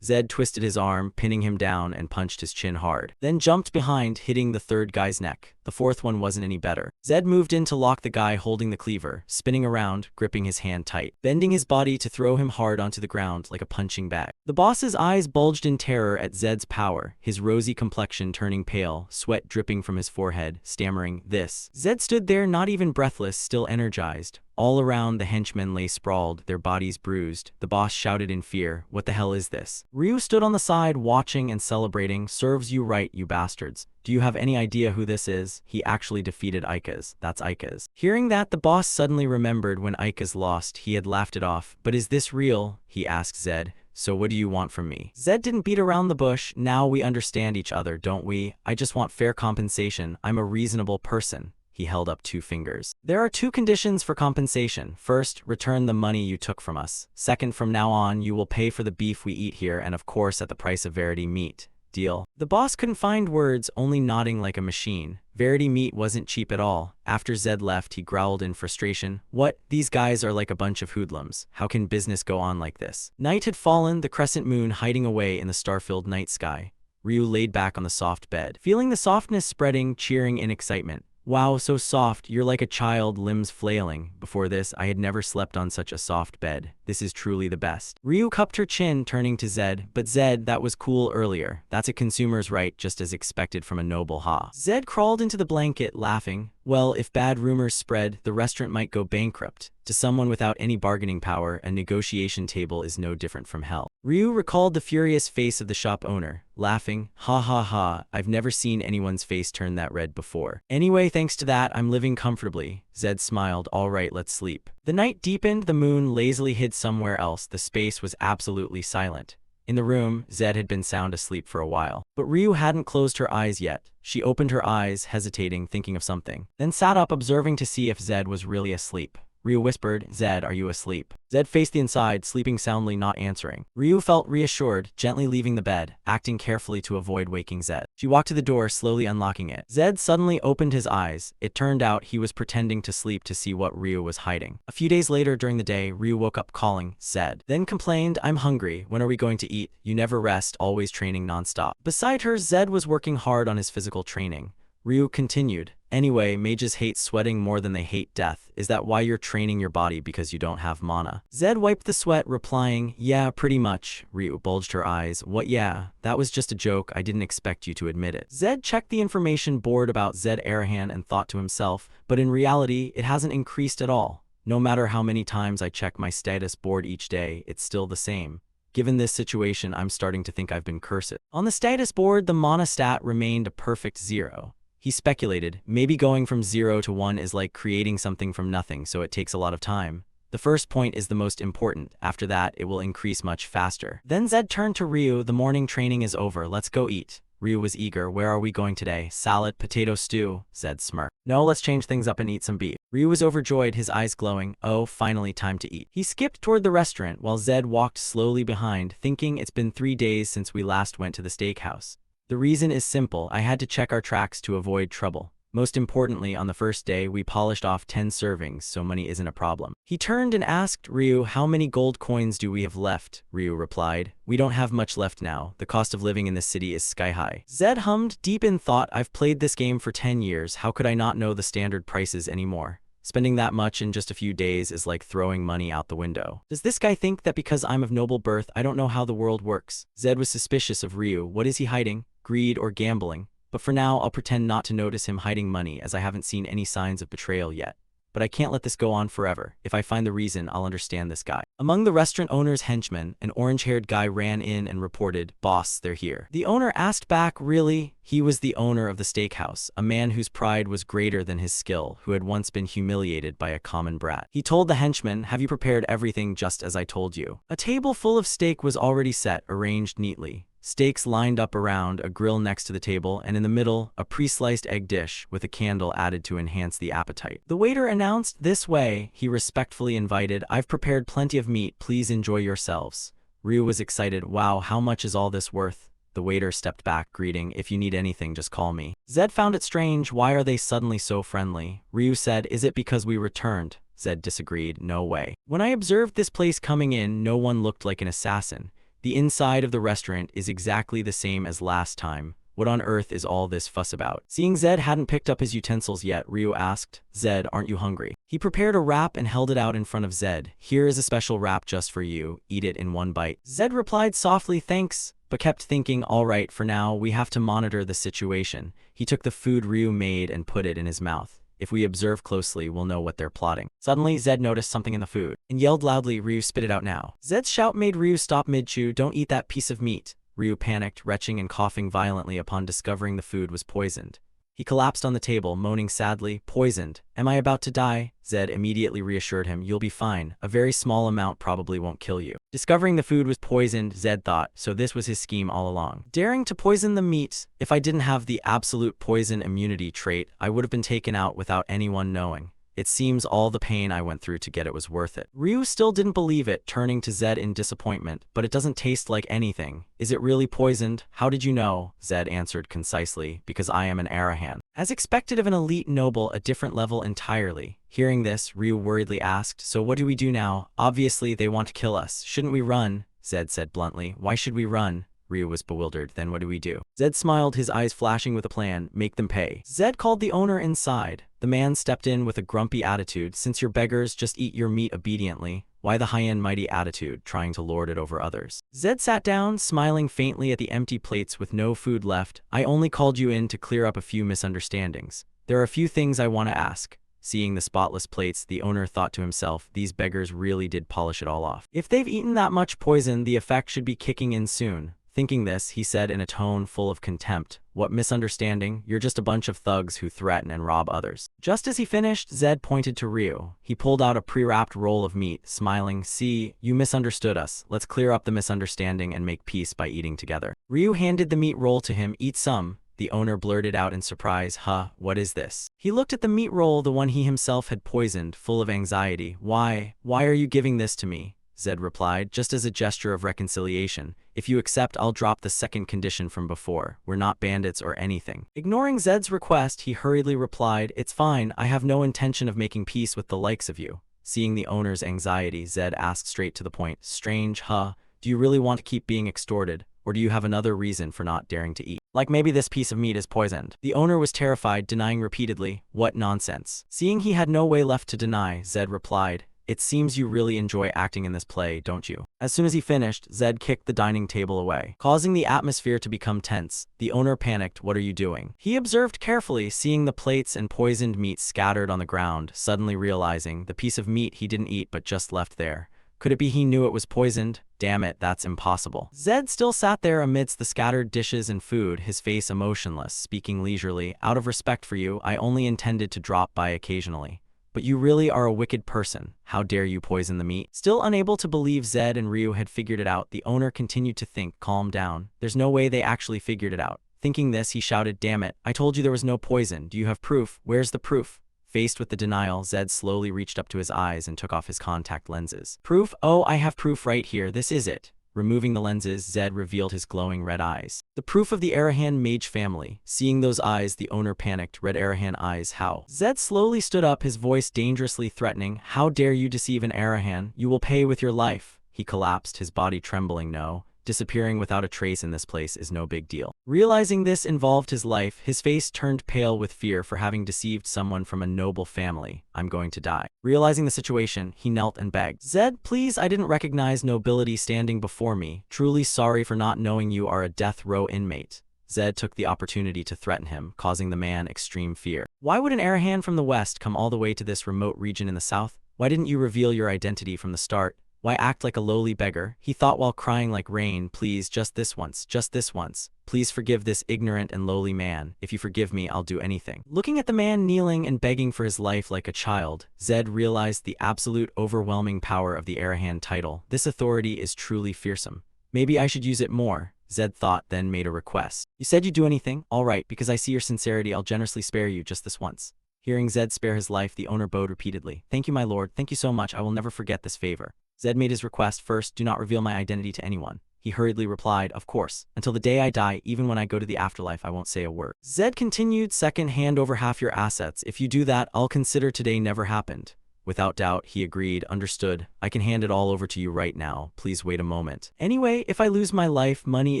Zed twisted his arm, pinning him down, and punched his chin hard. Then jumped behind, hitting the third guy's neck. The fourth one wasn't any better. Zed moved in to lock the guy holding the cleaver, spinning around, gripping his hand tight, bending his body to throw him hard onto the ground like a punching bag. The boss's eyes bulged in terror at Zed's power, his rosy complexion turning pale, sweat dripping from his forehead, stammering, this. Zed stood there not even breathless, still energized. All around, the henchmen lay sprawled, their bodies bruised. The boss shouted in fear, what the hell is this? Ryu stood on the side, watching and celebrating. Serves you right, you bastards. Do you have any idea who this is? He actually defeated Ika's. That's Ika's. Hearing that, the boss suddenly remembered when Ika's lost, he had laughed it off. But is this real? He asked Zed. So what do you want from me? Zed didn't beat around the bush. Now we understand each other, don't we? I just want fair compensation. I'm a reasonable person. He held up 2 fingers. There are 2 conditions for compensation. First, return the money you took from us. Second, from now on, you will pay for the beef we eat here and of course at the price of Verity meat. Deal? The boss couldn't find words, only nodding like a machine. Verity meat wasn't cheap at all. After Zed left, he growled in frustration. What? These guys are like a bunch of hoodlums. How can business go on like this? Night had fallen, the crescent moon hiding away in the star-filled night sky. Ryu laid back on the soft bed, feeling the softness spreading, cheering in excitement. Wow, so soft, you're like a child, limbs flailing. Before this, I had never slept on such a soft bed. This is truly the best. Ryu cupped her chin, turning to Zed. But Zed, that was cool earlier. That's a consumer's right, just as expected from a noble ha. Zed crawled into the blanket, laughing. Well, if bad rumors spread, the restaurant might go bankrupt. To someone without any bargaining power, a negotiation table is no different from hell. Ryu recalled the furious face of the shop owner, laughing, ha ha ha, I've never seen anyone's face turn that red before. Anyway, thanks to that, I'm living comfortably. Zed smiled, all right, let's sleep. The night deepened, the moon lazily hid somewhere else, the space was absolutely silent. In the room, Zed had been sound asleep for a while. But Ryu hadn't closed her eyes yet. She opened her eyes, hesitating, thinking of something. Then sat up, observing to see if Zed was really asleep. Ryu whispered, Zed, are you asleep? Zed faced the inside, sleeping soundly, not answering. Ryu felt reassured, gently leaving the bed, acting carefully to avoid waking Zed. She walked to the door, slowly unlocking it. Zed suddenly opened his eyes. It turned out he was pretending to sleep to see what Ryu was hiding. A few days later during the day, Ryu woke up calling, Zed. Then complained, I'm hungry. When are we going to eat? You never rest, always training nonstop. Beside her, Zed was working hard on his physical training. Ryu continued, anyway, mages hate sweating more than they hate death. Is that why you're training your body, because you don't have mana? Zed wiped the sweat, replying, yeah, pretty much. Ryu bulged her eyes. What yeah? That was just a joke, I didn't expect you to admit it. Zed checked the information board about Zed Arahan and thought to himself, but in reality, it hasn't increased at all. No matter how many times I check my status board each day, it's still the same. Given this situation, I'm starting to think I've been cursed. On the status board, the mana stat remained a perfect 0. He speculated, maybe going from 0 to 1 is like creating something from nothing, so it takes a lot of time. The first point is the most important. After that, it will increase much faster. Then Zed turned to Ryu, the morning training is over, let's go eat. Ryu was eager, where are we going today? Salad, potato stew, Zed smirked. No, let's change things up and eat some beef. Ryu was overjoyed, his eyes glowing. Oh, finally time to eat. He skipped toward the restaurant while Zed walked slowly behind, thinking it's been 3 days since we last went to the steakhouse. The reason is simple, I had to check our tracks to avoid trouble. Most importantly, on the first day, we polished off 10 servings, so money isn't a problem. He turned and asked Ryu, how many gold coins do we have left? Ryu replied, we don't have much left now. The cost of living in this city is sky high. Zed hummed, deep in thought, I've played this game for 10 years, how could I not know the standard prices anymore? Spending that much in just a few days is like throwing money out the window. Does this guy think that because I'm of noble birth, I don't know how the world works? Zed was suspicious of Ryu. What is he hiding? Greed or gambling? But for now, I'll pretend not to notice him hiding money, as I haven't seen any signs of betrayal yet. but I can't let this go on forever. If I find the reason, I'll understand this guy. Among the restaurant owner's henchmen, an orange-haired guy ran in and reported, "Boss, they're here." The owner asked back, "Really?" He was the owner of the steakhouse, a man whose pride was greater than his skill, who had once been humiliated by a common brat. He told the henchman, "Have you prepared everything just as I told you?" A table full of steak was already set, arranged neatly. Steaks lined up around, a grill next to the table, and in the middle, a pre-sliced egg dish with a candle added to enhance the appetite. The waiter announced, "This way," he respectfully invited. "I've prepared plenty of meat, please enjoy yourselves." Ryu was excited. "Wow, how much is all this worth?" The waiter stepped back, greeting, "If you need anything, just call me." Zed found it strange. Why are they suddenly so friendly? Ryu said, "Is it because we returned?" Zed disagreed. "No way. When I observed this place coming in, no one looked like an assassin. The inside of the restaurant is exactly the same as last time. What on earth is all this fuss about?" Seeing Zed hadn't picked up his utensils yet, Ryu asked, "Zed, aren't you hungry?" He prepared a wrap and held it out in front of Zed. "Here is a special wrap just for you. Eat it in one bite." Zed replied softly, "Thanks," but kept thinking, "All right, for now, we have to monitor the situation." He took the food Ryu made and put it in his mouth. "If we observe closely, we'll know what they're plotting." Suddenly, Zed noticed something in the food and yelled loudly, "Ryu, spit it out now." Zed's shout made Ryu stop mid-chew. "Don't eat that piece of meat." Ryu panicked, retching and coughing violently upon discovering the food was poisoned. He collapsed on the table, moaning sadly, "Poisoned. Am I about to die?" Zed immediately reassured him, "You'll be fine. A very small amount probably won't kill you." Discovering the food was poisoned, Zed thought, so this was his scheme all along. Daring to poison the meat. "If I didn't have the absolute poison immunity trait, I would have been taken out without anyone knowing. It seems all the pain I went through to get it was worth it." Ryu still didn't believe it, turning to Zed in disappointment. "But it doesn't taste like anything. Is it really poisoned?" "How did you know?" Zed answered concisely, "Because I am an Arahan." As expected of an elite noble, a different level entirely. Hearing this, Ryu worriedly asked, "So what do we do now? Obviously they want to kill us. Shouldn't we run?" Zed said bluntly, "Why should we run?" Ryu was bewildered. "Then what do we do?" Zed smiled, his eyes flashing with a plan. "Make them pay." Zed called the owner inside. The man stepped in with a grumpy attitude. "Since you're beggars, just eat your meat obediently. Why the high and mighty attitude, trying to lord it over others?" Zed sat down, smiling faintly at the empty plates with no food left. "I only called you in to clear up a few misunderstandings. There are a few things I want to ask." Seeing the spotless plates, the owner thought to himself, these beggars really did polish it all off. If they've eaten that much poison, the effect should be kicking in soon. Thinking this, he said in a tone full of contempt, "What misunderstanding? You're just a bunch of thugs who threaten and rob others." Just as he finished, Zed pointed to Ryu. He pulled out a pre-wrapped roll of meat, smiling, "See, you misunderstood us. Let's clear up the misunderstanding and make peace by eating together." Ryu handed the meat roll to him. "Eat some." The owner blurted out in surprise, "Huh, what is this?" He looked at the meat roll, the one he himself had poisoned, full of anxiety. Why are you giving this to me?" Zed replied, "Just as a gesture of reconciliation. If you accept, I'll drop the second condition from before. We're not bandits or anything." Ignoring Zed's request, he hurriedly replied, "It's fine. I have no intention of making peace with the likes of you." Seeing the owner's anxiety, Zed asked straight to the point, "Strange, huh? Do you really want to keep being extorted? Or do you have another reason for not daring to eat? Like maybe this piece of meat is poisoned." The owner was terrified, denying repeatedly, "What nonsense." Seeing he had no way left to deny, Zed replied, "It seems you really enjoy acting in this play, don't you?" As soon as he finished, Zed kicked the dining table away, causing the atmosphere to become tense. The owner panicked. "What are you doing?" He observed carefully, seeing the plates and poisoned meat scattered on the ground, suddenly realizing the piece of meat he didn't eat but just left there. Could it be he knew it was poisoned? Damn it, that's impossible. Zed still sat there amidst the scattered dishes and food, his face emotionless, speaking leisurely, "Out of respect for you, I only intended to drop by occasionally. But you really are a wicked person. How dare you poison the meat?" Still unable to believe Zed and Ryu had figured it out, the owner continued to think, "Calm down. There's no way they actually figured it out." Thinking this, he shouted, "Damn it, I told you there was no poison. Do you have proof? Where's the proof?" Faced with the denial, Zed slowly reached up to his eyes and took off his contact lenses. "Proof? Oh, I have proof right here. This is it." Removing the lenses, Zed revealed his glowing red eyes. The proof of the Arahan Mage family. Seeing those eyes, the owner panicked. "Red Arahan eyes, how?" Zed slowly stood up, his voice dangerously threatening. "How dare you deceive an Arahan? You will pay with your life." He collapsed, his body trembling. "No. Disappearing without a trace in this place is no big deal." Realizing this involved his life, his face turned pale with fear for having deceived someone from a noble family. "I'm going to die." Realizing the situation, he knelt and begged, "Zed, please, I didn't recognize nobility standing before me. Truly sorry for not knowing you are a death row inmate." Zed took the opportunity to threaten him, causing the man extreme fear. Why would an Arahan from the west come all the way to this remote region in the south? Why didn't you reveal your identity from the start? Why act like a lowly beggar? He thought while crying like rain. Please, just this once, just this once. Please forgive this ignorant and lowly man. If you forgive me, I'll do anything. Looking at the man kneeling and begging for his life like a child, Zed realized the absolute overwhelming power of the Arahan title. This authority is truly fearsome. Maybe I should use it more, Zed thought, then made a request. You said you'd do anything? All right, because I see your sincerity, I'll generously spare you just this once. Hearing Zed spare his life, the owner bowed repeatedly. Thank you, my lord. Thank you so much. I will never forget this favor. Zed made his request. First, do not reveal my identity to anyone. He hurriedly replied, of course. Until the day I die, even when I go to the afterlife, I won't say a word. Zed continued. Second, hand over half your assets. If you do that, I'll consider today never happened. Without doubt, he agreed. Understood. I can hand it all over to you right now. Please wait a moment. Anyway, if I lose my life, money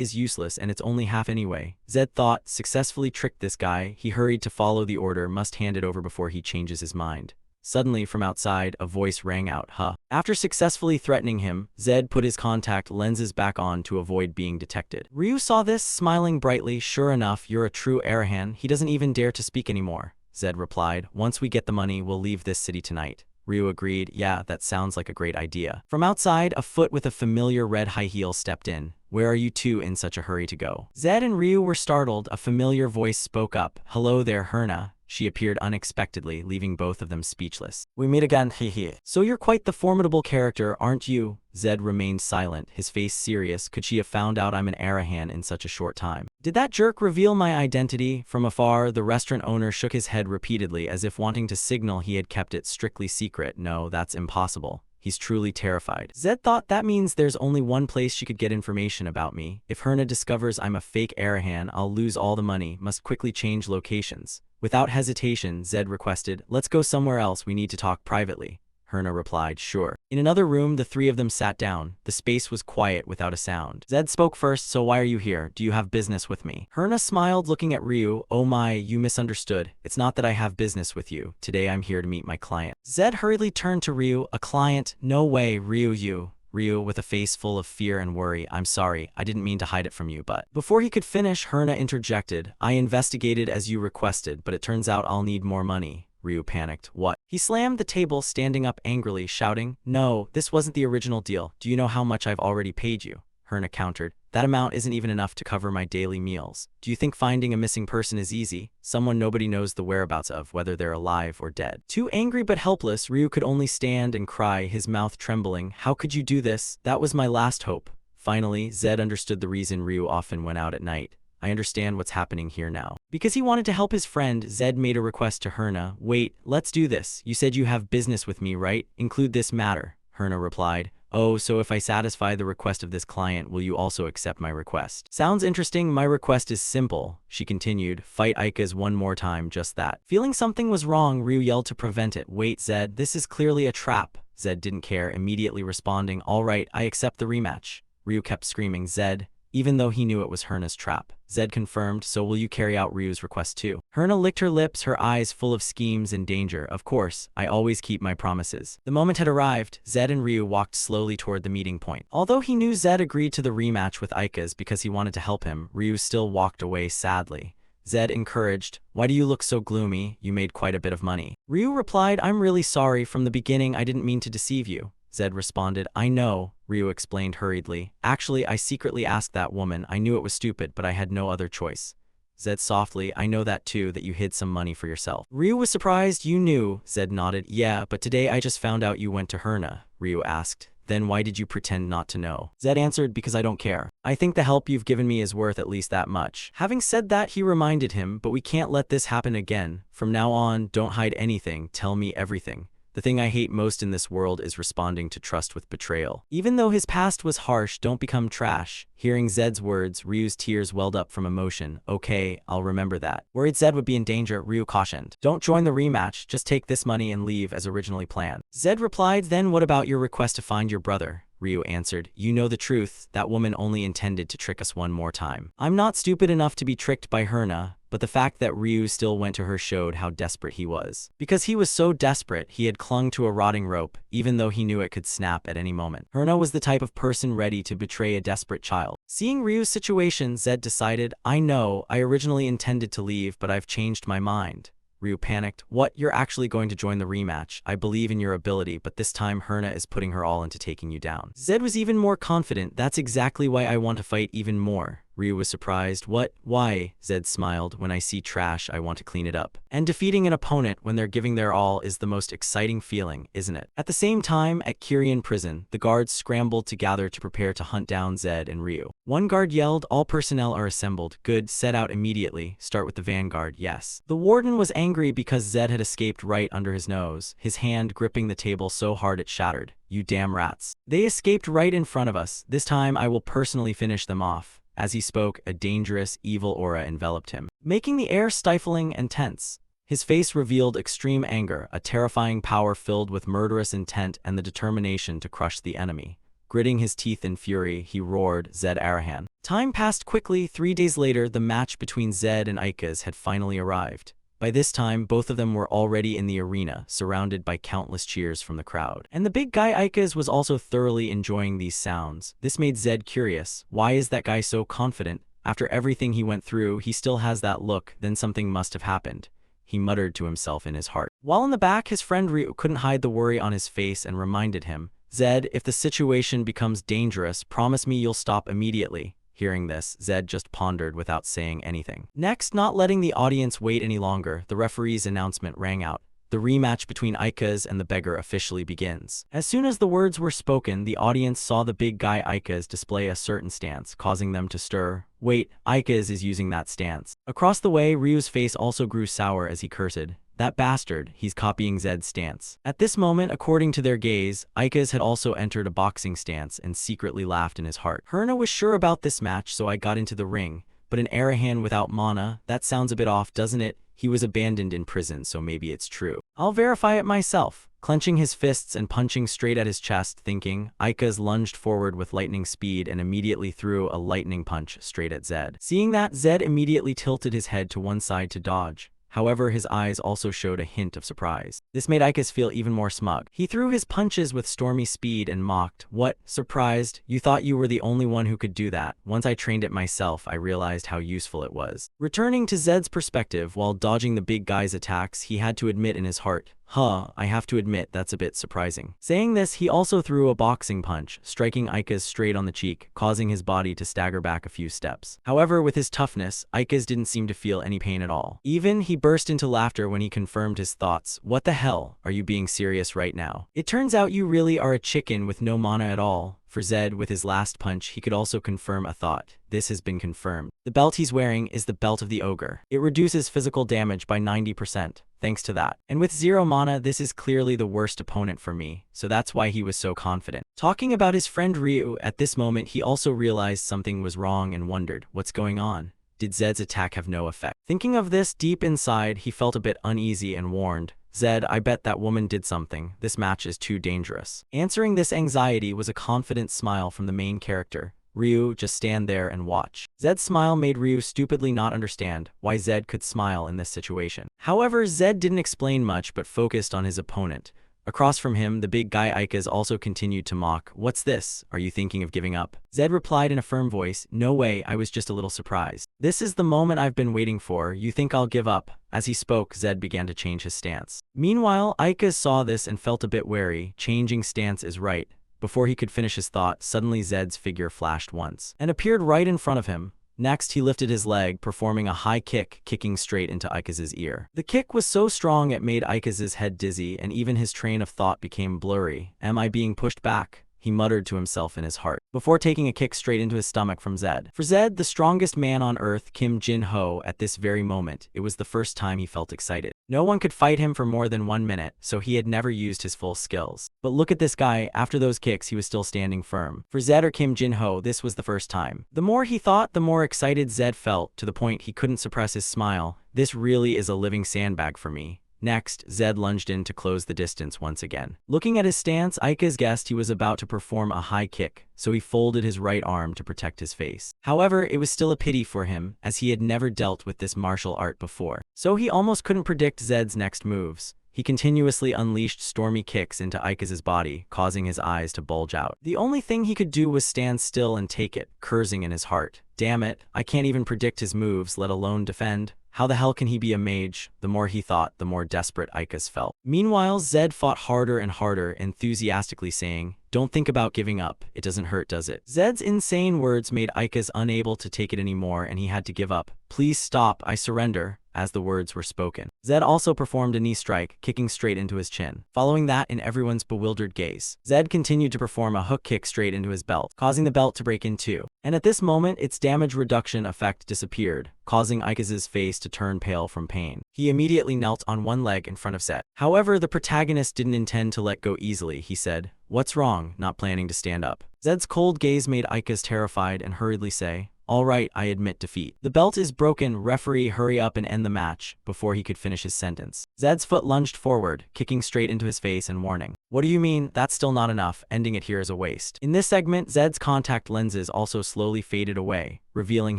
is useless and it's only half anyway. Zed thought, successfully tricked this guy. He hurried to follow the order, must hand it over before he changes his mind. Suddenly, from outside, a voice rang out, huh? After successfully threatening him, Zed put his contact lenses back on to avoid being detected. Ryu saw this, smiling brightly. Sure enough, you're a true Arahan. He doesn't even dare to speak anymore, Zed replied. Once we get the money, we'll leave this city tonight. Ryu agreed. Yeah, that sounds like a great idea. From outside, a foot with a familiar red high heel stepped in. Where are you two in such a hurry to go? Zed and Ryu were startled. A familiar voice spoke up. Hello there, Herna. She appeared unexpectedly, leaving both of them speechless. We meet again, hehe. So you're quite the formidable character, aren't you? Zed remained silent, his face serious. Could she have found out I'm an Arahan in such a short time? Did that jerk reveal my identity? From afar, the restaurant owner shook his head repeatedly, as if wanting to signal he had kept it strictly secret. No, that's impossible. He's truly terrified. Zed thought that means there's only one place she could get information about me. If Herna discovers I'm a fake Arahan, I'll lose all the money, must quickly change locations. Without hesitation, Zed requested, let's go somewhere else, we need to talk privately. Herna replied, sure. In another room, the three of them sat down. The space was quiet without a sound. Zed spoke first, so why are you here? Do you have business with me? Herna smiled, looking at Ryu. Oh my, you misunderstood. It's not that I have business with you. Today I'm here to meet my client. Zed hurriedly turned to Ryu. A client? No way, Ryu. Ryu, with a face full of fear and worry. I'm sorry, I didn't mean to hide it from you, but... Before he could finish, Herna interjected. I investigated as you requested, but it turns out I'll need more money. Ryu panicked. What? He slammed the table, standing up angrily, shouting, no, this wasn't the original deal. Do you know how much I've already paid you? Herna countered. That amount isn't even enough to cover my daily meals. Do you think finding a missing person is easy? Someone nobody knows the whereabouts of, whether they're alive or dead. Too angry but helpless, Ryu could only stand and cry, his mouth trembling. How could you do this? That was my last hope. Finally, Zed understood the reason Ryu often went out at night. I understand what's happening here now. Because he wanted to help his friend, Zed made a request to Herna. Wait, let's do this. You said you have business with me, right? Include this matter. Herna replied. Oh, so if I satisfy the request of this client, will you also accept my request? Sounds interesting. My request is simple, she continued. Fight Ika's one more time, just that. Feeling something was wrong, Ryu yelled to prevent it. Wait, Zed, this is clearly a trap. Zed didn't care, immediately responding, all right, I accept the rematch. Ryu kept screaming, Zed, even though he knew it was Herna's trap. Zed confirmed, so will you carry out Ryu's request too? Herna licked her lips, her eyes full of schemes and danger. Of course, I always keep my promises. The moment had arrived. Zed and Ryu walked slowly toward the meeting point. Although he knew Zed agreed to the rematch with Ika's because he wanted to help him, Ryu still walked away sadly. Zed encouraged, why do you look so gloomy? You made quite a bit of money. Ryu replied, I'm really sorry. From the beginning, I didn't mean to deceive you. Zed responded, I know, Ryu explained hurriedly. Actually, I secretly asked that woman. I knew it was stupid, but I had no other choice. Zed softly, I know that too, that you hid some money for yourself. Ryu was surprised. You knew? Zed nodded. Yeah, but today I just found out you went to Herna, Ryu asked. Then why did you pretend not to know? Zed answered, because I don't care. I think the help you've given me is worth at least that much. Having said that, he reminded him, but we can't let this happen again. From now on, don't hide anything, tell me everything. The thing I hate most in this world is responding to trust with betrayal. Even though his past was harsh, don't become trash. Hearing Zed's words, Ryu's tears welled up from emotion. Okay, I'll remember that. Worried Zed would be in danger, Ryu cautioned. Don't join the rematch, just take this money and leave as originally planned. Zed replied, then what about your request to find your brother? Ryu answered, you know the truth, that woman only intended to trick us one more time. I'm not stupid enough to be tricked by Herna, but but the fact that Ryu still went to her showed how desperate he was. Because he was so desperate, he had clung to a rotting rope, even though he knew it could snap at any moment. Herna was the type of person ready to betray a desperate child. Seeing Ryu's situation, Zed decided, I know, I originally intended to leave, but I've changed my mind. Ryu panicked. What? You're actually going to join the rematch. I believe in your ability, but this time Herna is putting her all into taking you down. Zed was even more confident. That's exactly why I want to fight even more. Ryu was surprised. What? Why? Zed smiled. When I see trash, I want to clean it up. And defeating an opponent when they're giving their all is the most exciting feeling, isn't it? At the same time, at Korean prison, the guards scrambled to gather to prepare to hunt down Zed and Ryu. One guard yelled, all personnel are assembled. Good, set out immediately. Start with the vanguard, yes. The warden was angry because Zed had escaped right under his nose, his hand gripping the table so hard it shattered. You damn rats. They escaped right in front of us. This time I will personally finish them off. As he spoke, a dangerous, evil aura enveloped him, making the air stifling and tense. His face revealed extreme anger, a terrifying power filled with murderous intent and the determination to crush the enemy. Gritting his teeth in fury, he roared, Zed Arahan. Time passed quickly. 3 days later, the match between Zed and Ikaz had finally arrived. By this time, both of them were already in the arena, surrounded by countless cheers from the crowd. And the big guy Ikaz was also thoroughly enjoying these sounds. This made Zed curious. Why is that guy so confident? After everything he went through, he still has that look. Then something must have happened. He muttered to himself in his heart. While in the back, his friend Ryu couldn't hide the worry on his face and reminded him, Zed, if the situation becomes dangerous, promise me you'll stop immediately. Hearing this, Zed just pondered without saying anything. Next, not letting the audience wait any longer, the referee's announcement rang out. The rematch between Ikaz and the beggar officially begins. As soon as the words were spoken, the audience saw the big guy Ikaz display a certain stance, causing them to stir. Wait, Ikaz is using that stance. Across the way, Ryu's face also grew sour as he cursed. That bastard, he's copying Zed's stance. At this moment, according to their gaze, Ikaz had also entered a boxing stance and secretly laughed in his heart. Herna was sure about this match, so I got into the ring. But an Arahan without mana, that sounds a bit off, doesn't it? He was abandoned in prison, so maybe it's true. I'll verify it myself. Clenching his fists and punching straight at his chest, thinking, Ikaz lunged forward with lightning speed and immediately threw a lightning punch straight at Zed. Seeing that, Zed immediately tilted his head to one side to dodge. However, his eyes also showed a hint of surprise. This made Ikaz feel even more smug. He threw his punches with stormy speed and mocked, What? Surprised? You thought you were the only one who could do that. Once I trained it myself, I realized how useful it was. Returning to Zed's perspective, while dodging the big guy's attacks, he had to admit in his heart, I have to admit that's a bit surprising. Saying this, he also threw a boxing punch, striking Ikaz straight on the cheek, causing his body to stagger back a few steps. However, with his toughness, Ikaz didn't seem to feel any pain at all. Even, he burst into laughter when he confirmed his thoughts. What the hell? Are you being serious right now? It turns out you really are a chicken with no mana at all. For Zed, with his last punch, he could also confirm a thought. This has been confirmed. The belt he's wearing is the belt of the ogre. It reduces physical damage by 90%, thanks to that. And with 0 mana, this is clearly the worst opponent for me, so that's why he was so confident. Talking about his friend Ryu, at this moment he also realized something was wrong and wondered, what's going on? Did Zed's attack have no effect? Thinking of this deep inside, he felt a bit uneasy and warned, Zed, I bet that woman did something. This match is too dangerous. Answering this anxiety was a confident smile from the main character. Ryu, just stand there and watch. Zed's smile made Ryu stupidly not understand why Zed could smile in this situation. However, Zed didn't explain much but focused on his opponent. Across from him, the big guy Ikaz also continued to mock. What's this? Are you thinking of giving up? Zed replied in a firm voice, No way, I was just a little surprised. This is the moment I've been waiting for. You think I'll give up? As he spoke, Zed began to change his stance. Meanwhile, Ikaz saw this and felt a bit wary. Changing stance is right. Before he could finish his thought, suddenly Zed's figure flashed once and appeared right in front of him. Next, he lifted his leg, performing a high kick, kicking straight into Ikaz's ear. The kick was so strong it made Ikaz's head dizzy, and even his train of thought became blurry. Am I being pushed back? He muttered to himself in his heart, before taking a kick straight into his stomach from Zed. For Zed, the strongest man on earth, Kim Jin-ho, at this very moment, it was the first time he felt excited. No one could fight him for more than 1 minute, so he had never used his full skills. But look at this guy, after those kicks he was still standing firm. For Zed or Kim Jin-ho, this was the first time. The more he thought, the more excited Zed felt, to the point he couldn't suppress his smile. This really is a living sandbag for me. Next, Zed lunged in to close the distance once again. Looking at his stance, Ika's guessed he was about to perform a high kick, so he folded his right arm to protect his face. However, it was still a pity for him, as he had never dealt with this martial art before. So he almost couldn't predict Zed's next moves. He continuously unleashed stormy kicks into Ika's body, causing his eyes to bulge out. The only thing he could do was stand still and take it, cursing in his heart. Damn it, I can't even predict his moves, let alone defend. How the hell can he be a mage? The more he thought, the more desperate Ika's felt. Meanwhile, Zed fought harder and harder, enthusiastically saying, "Don't think about giving up. It doesn't hurt, does it?" Zed's insane words made Ika's unable to take it anymore, and he had to give up. "Please stop, I surrender," as the words were spoken. Zed also performed a knee strike, kicking straight into his chin. Following that, in everyone's bewildered gaze, Zed continued to perform a hook kick straight into his belt, causing the belt to break in two. And at this moment, its damage reduction effect disappeared, causing Ika's face to turn pale from pain. He immediately knelt on one leg in front of Zed. However, the protagonist didn't intend to let go easily. He said, "What's wrong?" not planning to stand up. Zed's cold gaze made Ika's terrified and hurriedly say, "All right, I admit defeat. The belt is broken, referee, hurry up and end the match," before he could finish his sentence. Zed's foot lunged forward, kicking straight into his face and warning, "What do you mean? That's still not enough. Ending it here is a waste." In this segment, Zed's contact lenses also slowly faded away, revealing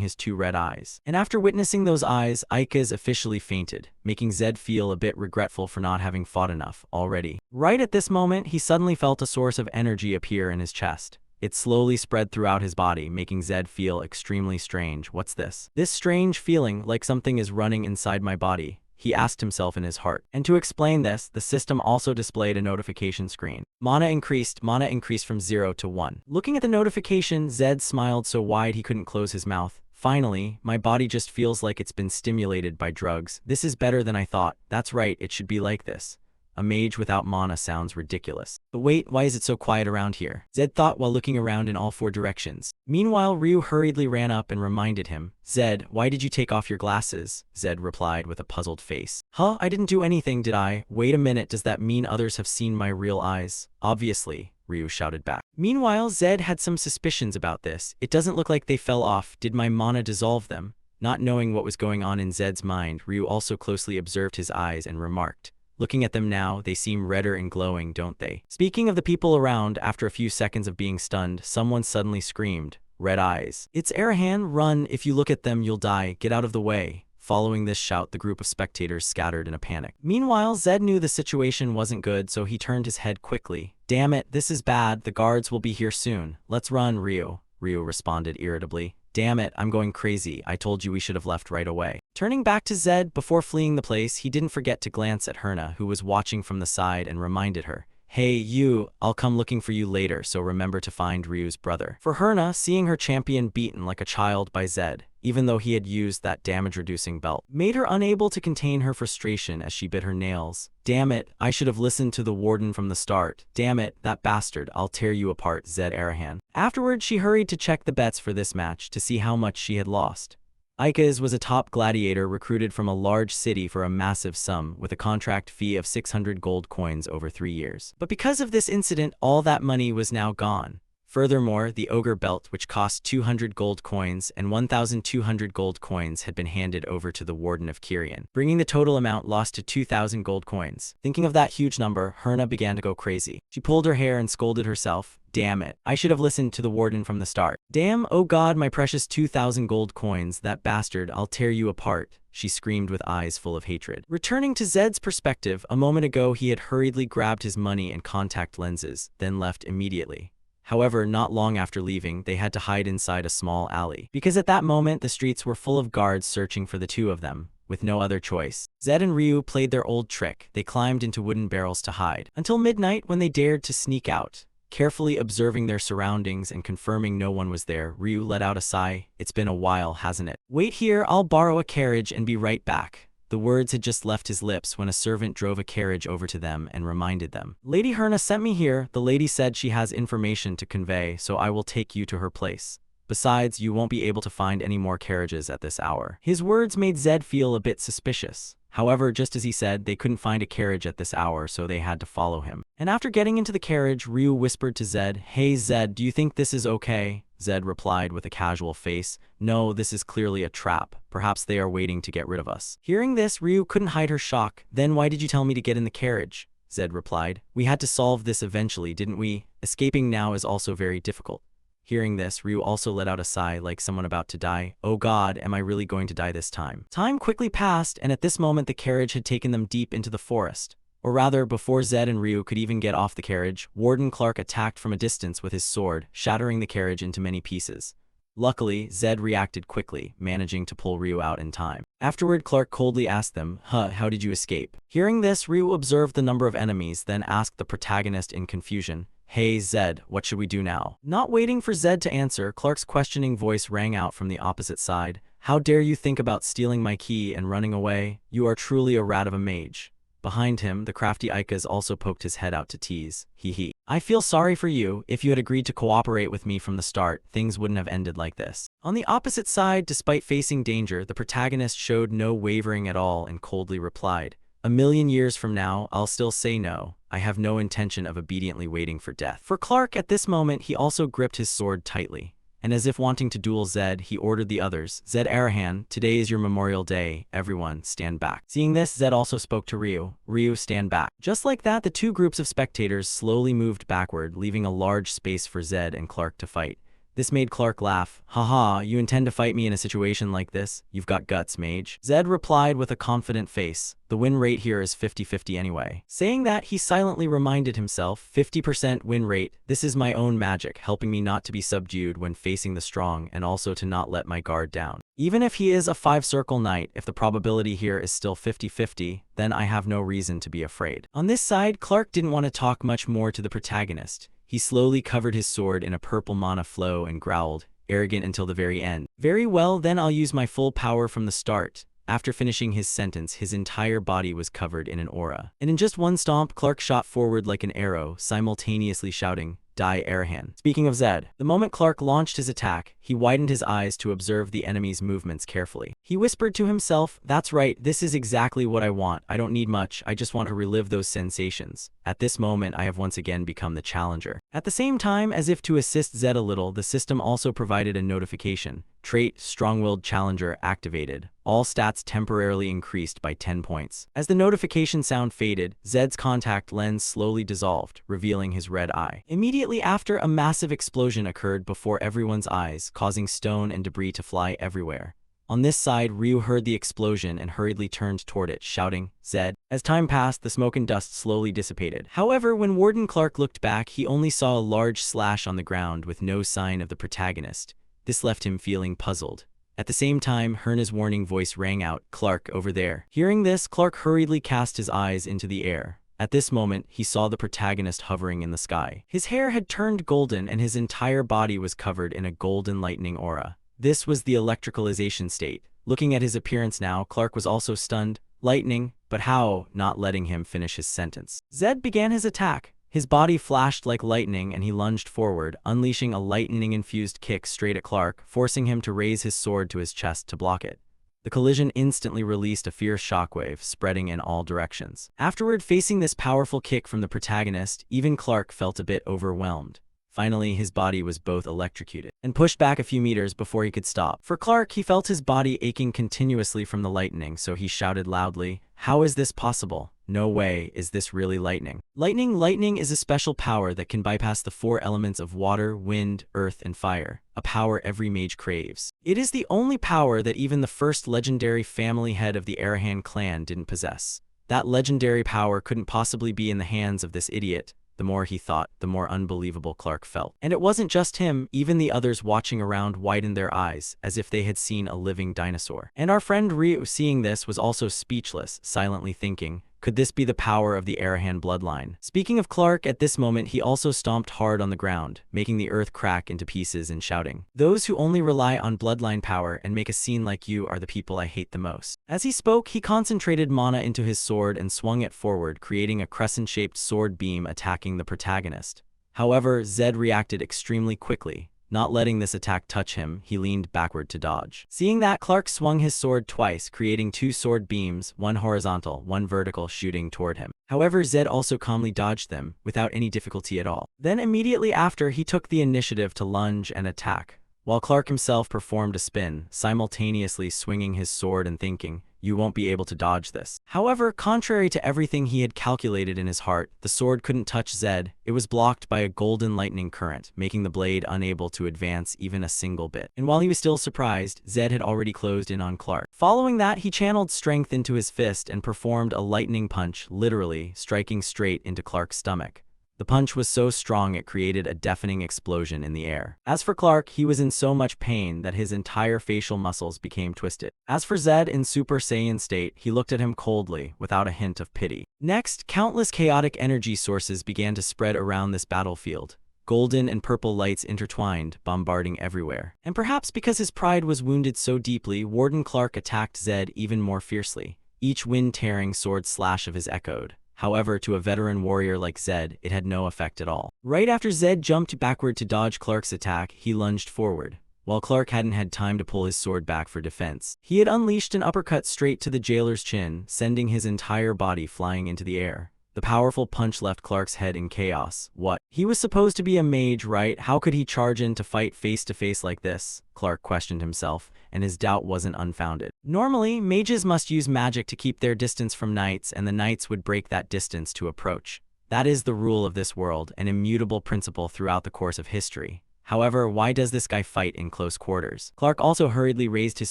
his two red eyes. And after witnessing those eyes, Ika's officially fainted, making Zed feel a bit regretful for not having fought enough already. Right at this moment, he suddenly felt a source of energy appear in his chest. It slowly spread throughout his body, making Zed feel extremely strange. What's this? This strange feeling, like something is running inside my body, he asked himself in his heart. And to explain this, the system also displayed a notification screen. Mana increased from 0 to 1. Looking at the notification, Zed smiled so wide he couldn't close his mouth. "Finally, my body just feels like it's been stimulated by drugs. This is better than I thought. That's right, it should be like this. A mage without mana sounds ridiculous. But wait, why is it so quiet around here?" Zed thought while looking around in all four directions. Meanwhile, Ryu hurriedly ran up and reminded him, "Zed, why did you take off your glasses?" Zed replied with a puzzled face. "Huh, I didn't do anything, did I? Wait a minute, does that mean others have seen my real eyes?" "Obviously," Ryu shouted back. Meanwhile, Zed had some suspicions about this. "It doesn't look like they fell off. Did my mana dissolve them?" Not knowing what was going on in Zed's mind, Ryu also closely observed his eyes and remarked, "Looking at them now, they seem redder and glowing, don't they?" Speaking of the people around, after a few seconds of being stunned, someone suddenly screamed, "Red eyes. It's Arahan, run, if you look at them you'll die, get out of the way." Following this shout, the group of spectators scattered in a panic. Meanwhile, Zed knew the situation wasn't good, so he turned his head quickly. "Damn it, this is bad, the guards will be here soon. Let's run, Ryu," Ryu responded irritably. "Damn it, I'm going crazy. I told you we should have left right away." Turning back to Zed before fleeing the place, he didn't forget to glance at Herna, who was watching from the side, and reminded her, "Hey, you, I'll come looking for you later, so remember to find Ryu's brother." For Herna, seeing her champion beaten like a child by Zed, even though he had used that damage-reducing belt, made her unable to contain her frustration as she bit her nails. "Damn it, I should have listened to the warden from the start. Damn it, that bastard, I'll tear you apart, Zed Arahan." Afterward, she hurried to check the bets for this match to see how much she had lost. Ika's was a top gladiator recruited from a large city for a massive sum, with a contract fee of 600 gold coins over 3 years. But because of this incident, all that money was now gone. Furthermore, the ogre belt, which cost 200 gold coins and 1,200 gold coins, had been handed over to the warden of Kirian, bringing the total amount lost to 2,000 gold coins. Thinking of that huge number, Herna began to go crazy. She pulled her hair and scolded herself. "Damn it, I should have listened to the warden from the start. Damn, oh god, my precious 2,000 gold coins, that bastard, I'll tear you apart," she screamed with eyes full of hatred. Returning to Zed's perspective, a moment ago he had hurriedly grabbed his money and contact lenses, then left immediately. However, not long after leaving, they had to hide inside a small alley, because at that moment the streets were full of guards searching for the two of them. With no other choice, Zed and Ryu played their old trick. They climbed into wooden barrels to hide, until midnight when they dared to sneak out. Carefully observing their surroundings and confirming no one was there, Ryu let out a sigh. "It's been a while, hasn't it? Wait here, I'll borrow a carriage and be right back." The words had just left his lips when a servant drove a carriage over to them and reminded them, "Lady Herna sent me here. The lady said she has information to convey, so I will take you to her place. Besides, you won't be able to find any more carriages at this hour." His words made Zed feel a bit suspicious. However, just as he said, they couldn't find a carriage at this hour, so they had to follow him. And after getting into the carriage, Ryu whispered to Zed, "Hey Zed, do you think this is okay?" Zed replied with a casual face. No, this is clearly a trap. Perhaps they are waiting to get rid of us. Hearing this, Ryu couldn't hide her shock. Then why did you tell me to get in the carriage? Zed replied. We had to solve this eventually, didn't we? Escaping now is also very difficult. Hearing this, Ryu also let out a sigh like someone about to die. Oh god, am I really going to die this time? Time quickly passed, and at this moment the carriage had taken them deep into the forest. Or rather, before Zed and Ryu could even get off the carriage, Warden Clark attacked from a distance with his sword, shattering the carriage into many pieces. Luckily, Zed reacted quickly, managing to pull Ryu out in time. Afterward, Clark coldly asked them, how did you escape? Hearing this, Ryu observed the number of enemies, then asked the protagonist in confusion, Hey Zed, what should we do now? Not waiting for Zed to answer, Clark's questioning voice rang out from the opposite side. How dare you think about stealing my key and running away? You are truly a rat of a mage. Behind him, the crafty Ikas also poked his head out to tease. Hee. I feel sorry for you. If you had agreed to cooperate with me from the start, things wouldn't have ended like this. On the opposite side, despite facing danger, the protagonist showed no wavering at all and coldly replied, A million years from now, I'll still say no. I have no intention of obediently waiting for death. For Clark, at this moment, he also gripped his sword tightly. And as if wanting to duel Zed, he ordered the others, Zed Arahan, today is your memorial day, everyone, stand back. Seeing this, Zed also spoke to Ryu, Ryu, stand back. Just like that, the two groups of spectators slowly moved backward, leaving a large space for Zed and Clark to fight. This made Clark laugh. Haha, you intend to fight me in a situation like this? You've got guts, Mage. Zed replied with a confident face. The win rate here is 50-50 anyway. Saying that, he silently reminded himself, 50% win rate, this is my own magic, helping me not to be subdued when facing the strong and also to not let my guard down. Even if he is a 5-circle knight, if the probability here is still 50-50, then I have no reason to be afraid. On this side, Clark didn't want to talk much more to the protagonist. He slowly covered his sword in a purple mana flow and growled, arrogant until the very end. Very well, then I'll use my full power from the start. After finishing his sentence, his entire body was covered in an aura. And in just one stomp, Clark shot forward like an arrow, simultaneously shouting, Die Arahan. Speaking of Zed, the moment Clark launched his attack, he widened his eyes to observe the enemy's movements carefully. He whispered to himself, That's right, this is exactly what I want. I don't need much, I just want to relive those sensations. At this moment, I have once again become the challenger. At the same time, as if to assist Zed a little, the system also provided a notification. Trait, Strong-Willed Challenger activated. All stats temporarily increased by 10 points. As the notification sound faded, Zed's contact lens slowly dissolved, revealing his red eye. Immediately after, a massive explosion occurred before everyone's eyes, causing stone and debris to fly everywhere. On this side, Ryu heard the explosion and hurriedly turned toward it, shouting, Zed. As time passed, the smoke and dust slowly dissipated. However, when Warden Clark looked back, he only saw a large slash on the ground with no sign of the protagonist. This left him feeling puzzled. At the same time, Herna's warning voice rang out, Clark, over there. Hearing this, Clark hurriedly cast his eyes into the air. At this moment, he saw the protagonist hovering in the sky. His hair had turned golden and his entire body was covered in a golden lightning aura. This was the electricalization state. Looking at his appearance now, Clark was also stunned. Lightning, but how? Not letting him finish his sentence. Zed began his attack. His body flashed like lightning and he lunged forward, unleashing a lightning-infused kick straight at Clark, forcing him to raise his sword to his chest to block it. The collision instantly released a fierce shockwave, spreading in all directions. Afterward, facing this powerful kick from the protagonist, even Clark felt a bit overwhelmed. Finally, his body was both electrocuted and pushed back a few meters before he could stop. For Clark, he felt his body aching continuously from the lightning, so he shouted loudly, How is this possible? No way, is this really lightning? Lightning is a special power that can bypass the 4 elements of water, wind, earth, and fire, a power every mage craves. It is the only power that even the first legendary family head of the Arahan clan didn't possess. That legendary power couldn't possibly be in the hands of this idiot. The more he thought, the more unbelievable Clark felt. And it wasn't just him, even the others watching around widened their eyes, as if they had seen a living dinosaur. And our friend Ryu, seeing this, was also speechless, silently thinking, could this be the power of the Arahan bloodline? Speaking of Clark, at this moment he also stomped hard on the ground, making the earth crack into pieces and shouting, Those who only rely on bloodline power and make a scene like you are the people I hate the most. As he spoke, he concentrated mana into his sword and swung it forward, creating a crescent-shaped sword beam attacking the protagonist. However, Zed reacted extremely quickly. Not letting this attack touch him, he leaned backward to dodge. Seeing that, Clark swung his sword twice, creating two sword beams, one horizontal, one vertical, shooting toward him. However, Zed also calmly dodged them, without any difficulty at all. Then immediately after, he took the initiative to lunge and attack, while Clark himself performed a spin, simultaneously swinging his sword and thinking, "You won't be able to dodge this." However, contrary to everything he had calculated in his heart, the sword couldn't touch Zed. It was blocked by a golden lightning current, making the blade unable to advance even a single bit. And while he was still surprised, Zed had already closed in on Clark. Following that, he channeled strength into his fist and performed a lightning punch, literally striking straight into Clark's stomach. The punch was so strong it created a deafening explosion in the air. As for Clark, he was in so much pain that his entire facial muscles became twisted. As for Zed in Super Saiyan state, he looked at him coldly, without a hint of pity. Next, countless chaotic energy sources began to spread around this battlefield. Golden and purple lights intertwined, bombarding everywhere. And perhaps because his pride was wounded so deeply, Warden Clark attacked Zed even more fiercely. Each wind-tearing sword slash of his echoed. However, to a veteran warrior like Zed, it had no effect at all. Right after Zed jumped backward to dodge Clark's attack, he lunged forward. While Clark hadn't had time to pull his sword back for defense, he had unleashed an uppercut straight to the jailer's chin, sending his entire body flying into the air. The powerful punch left Clark's head in chaos. What? He was supposed to be a mage, right? How could he charge in to fight face to face like this? Clark questioned himself, and his doubt wasn't unfounded. Normally, mages must use magic to keep their distance from knights, and the knights would break that distance to approach. That is the rule of this world, an immutable principle throughout the course of history. However, why does this guy fight in close quarters? Clark also hurriedly raised his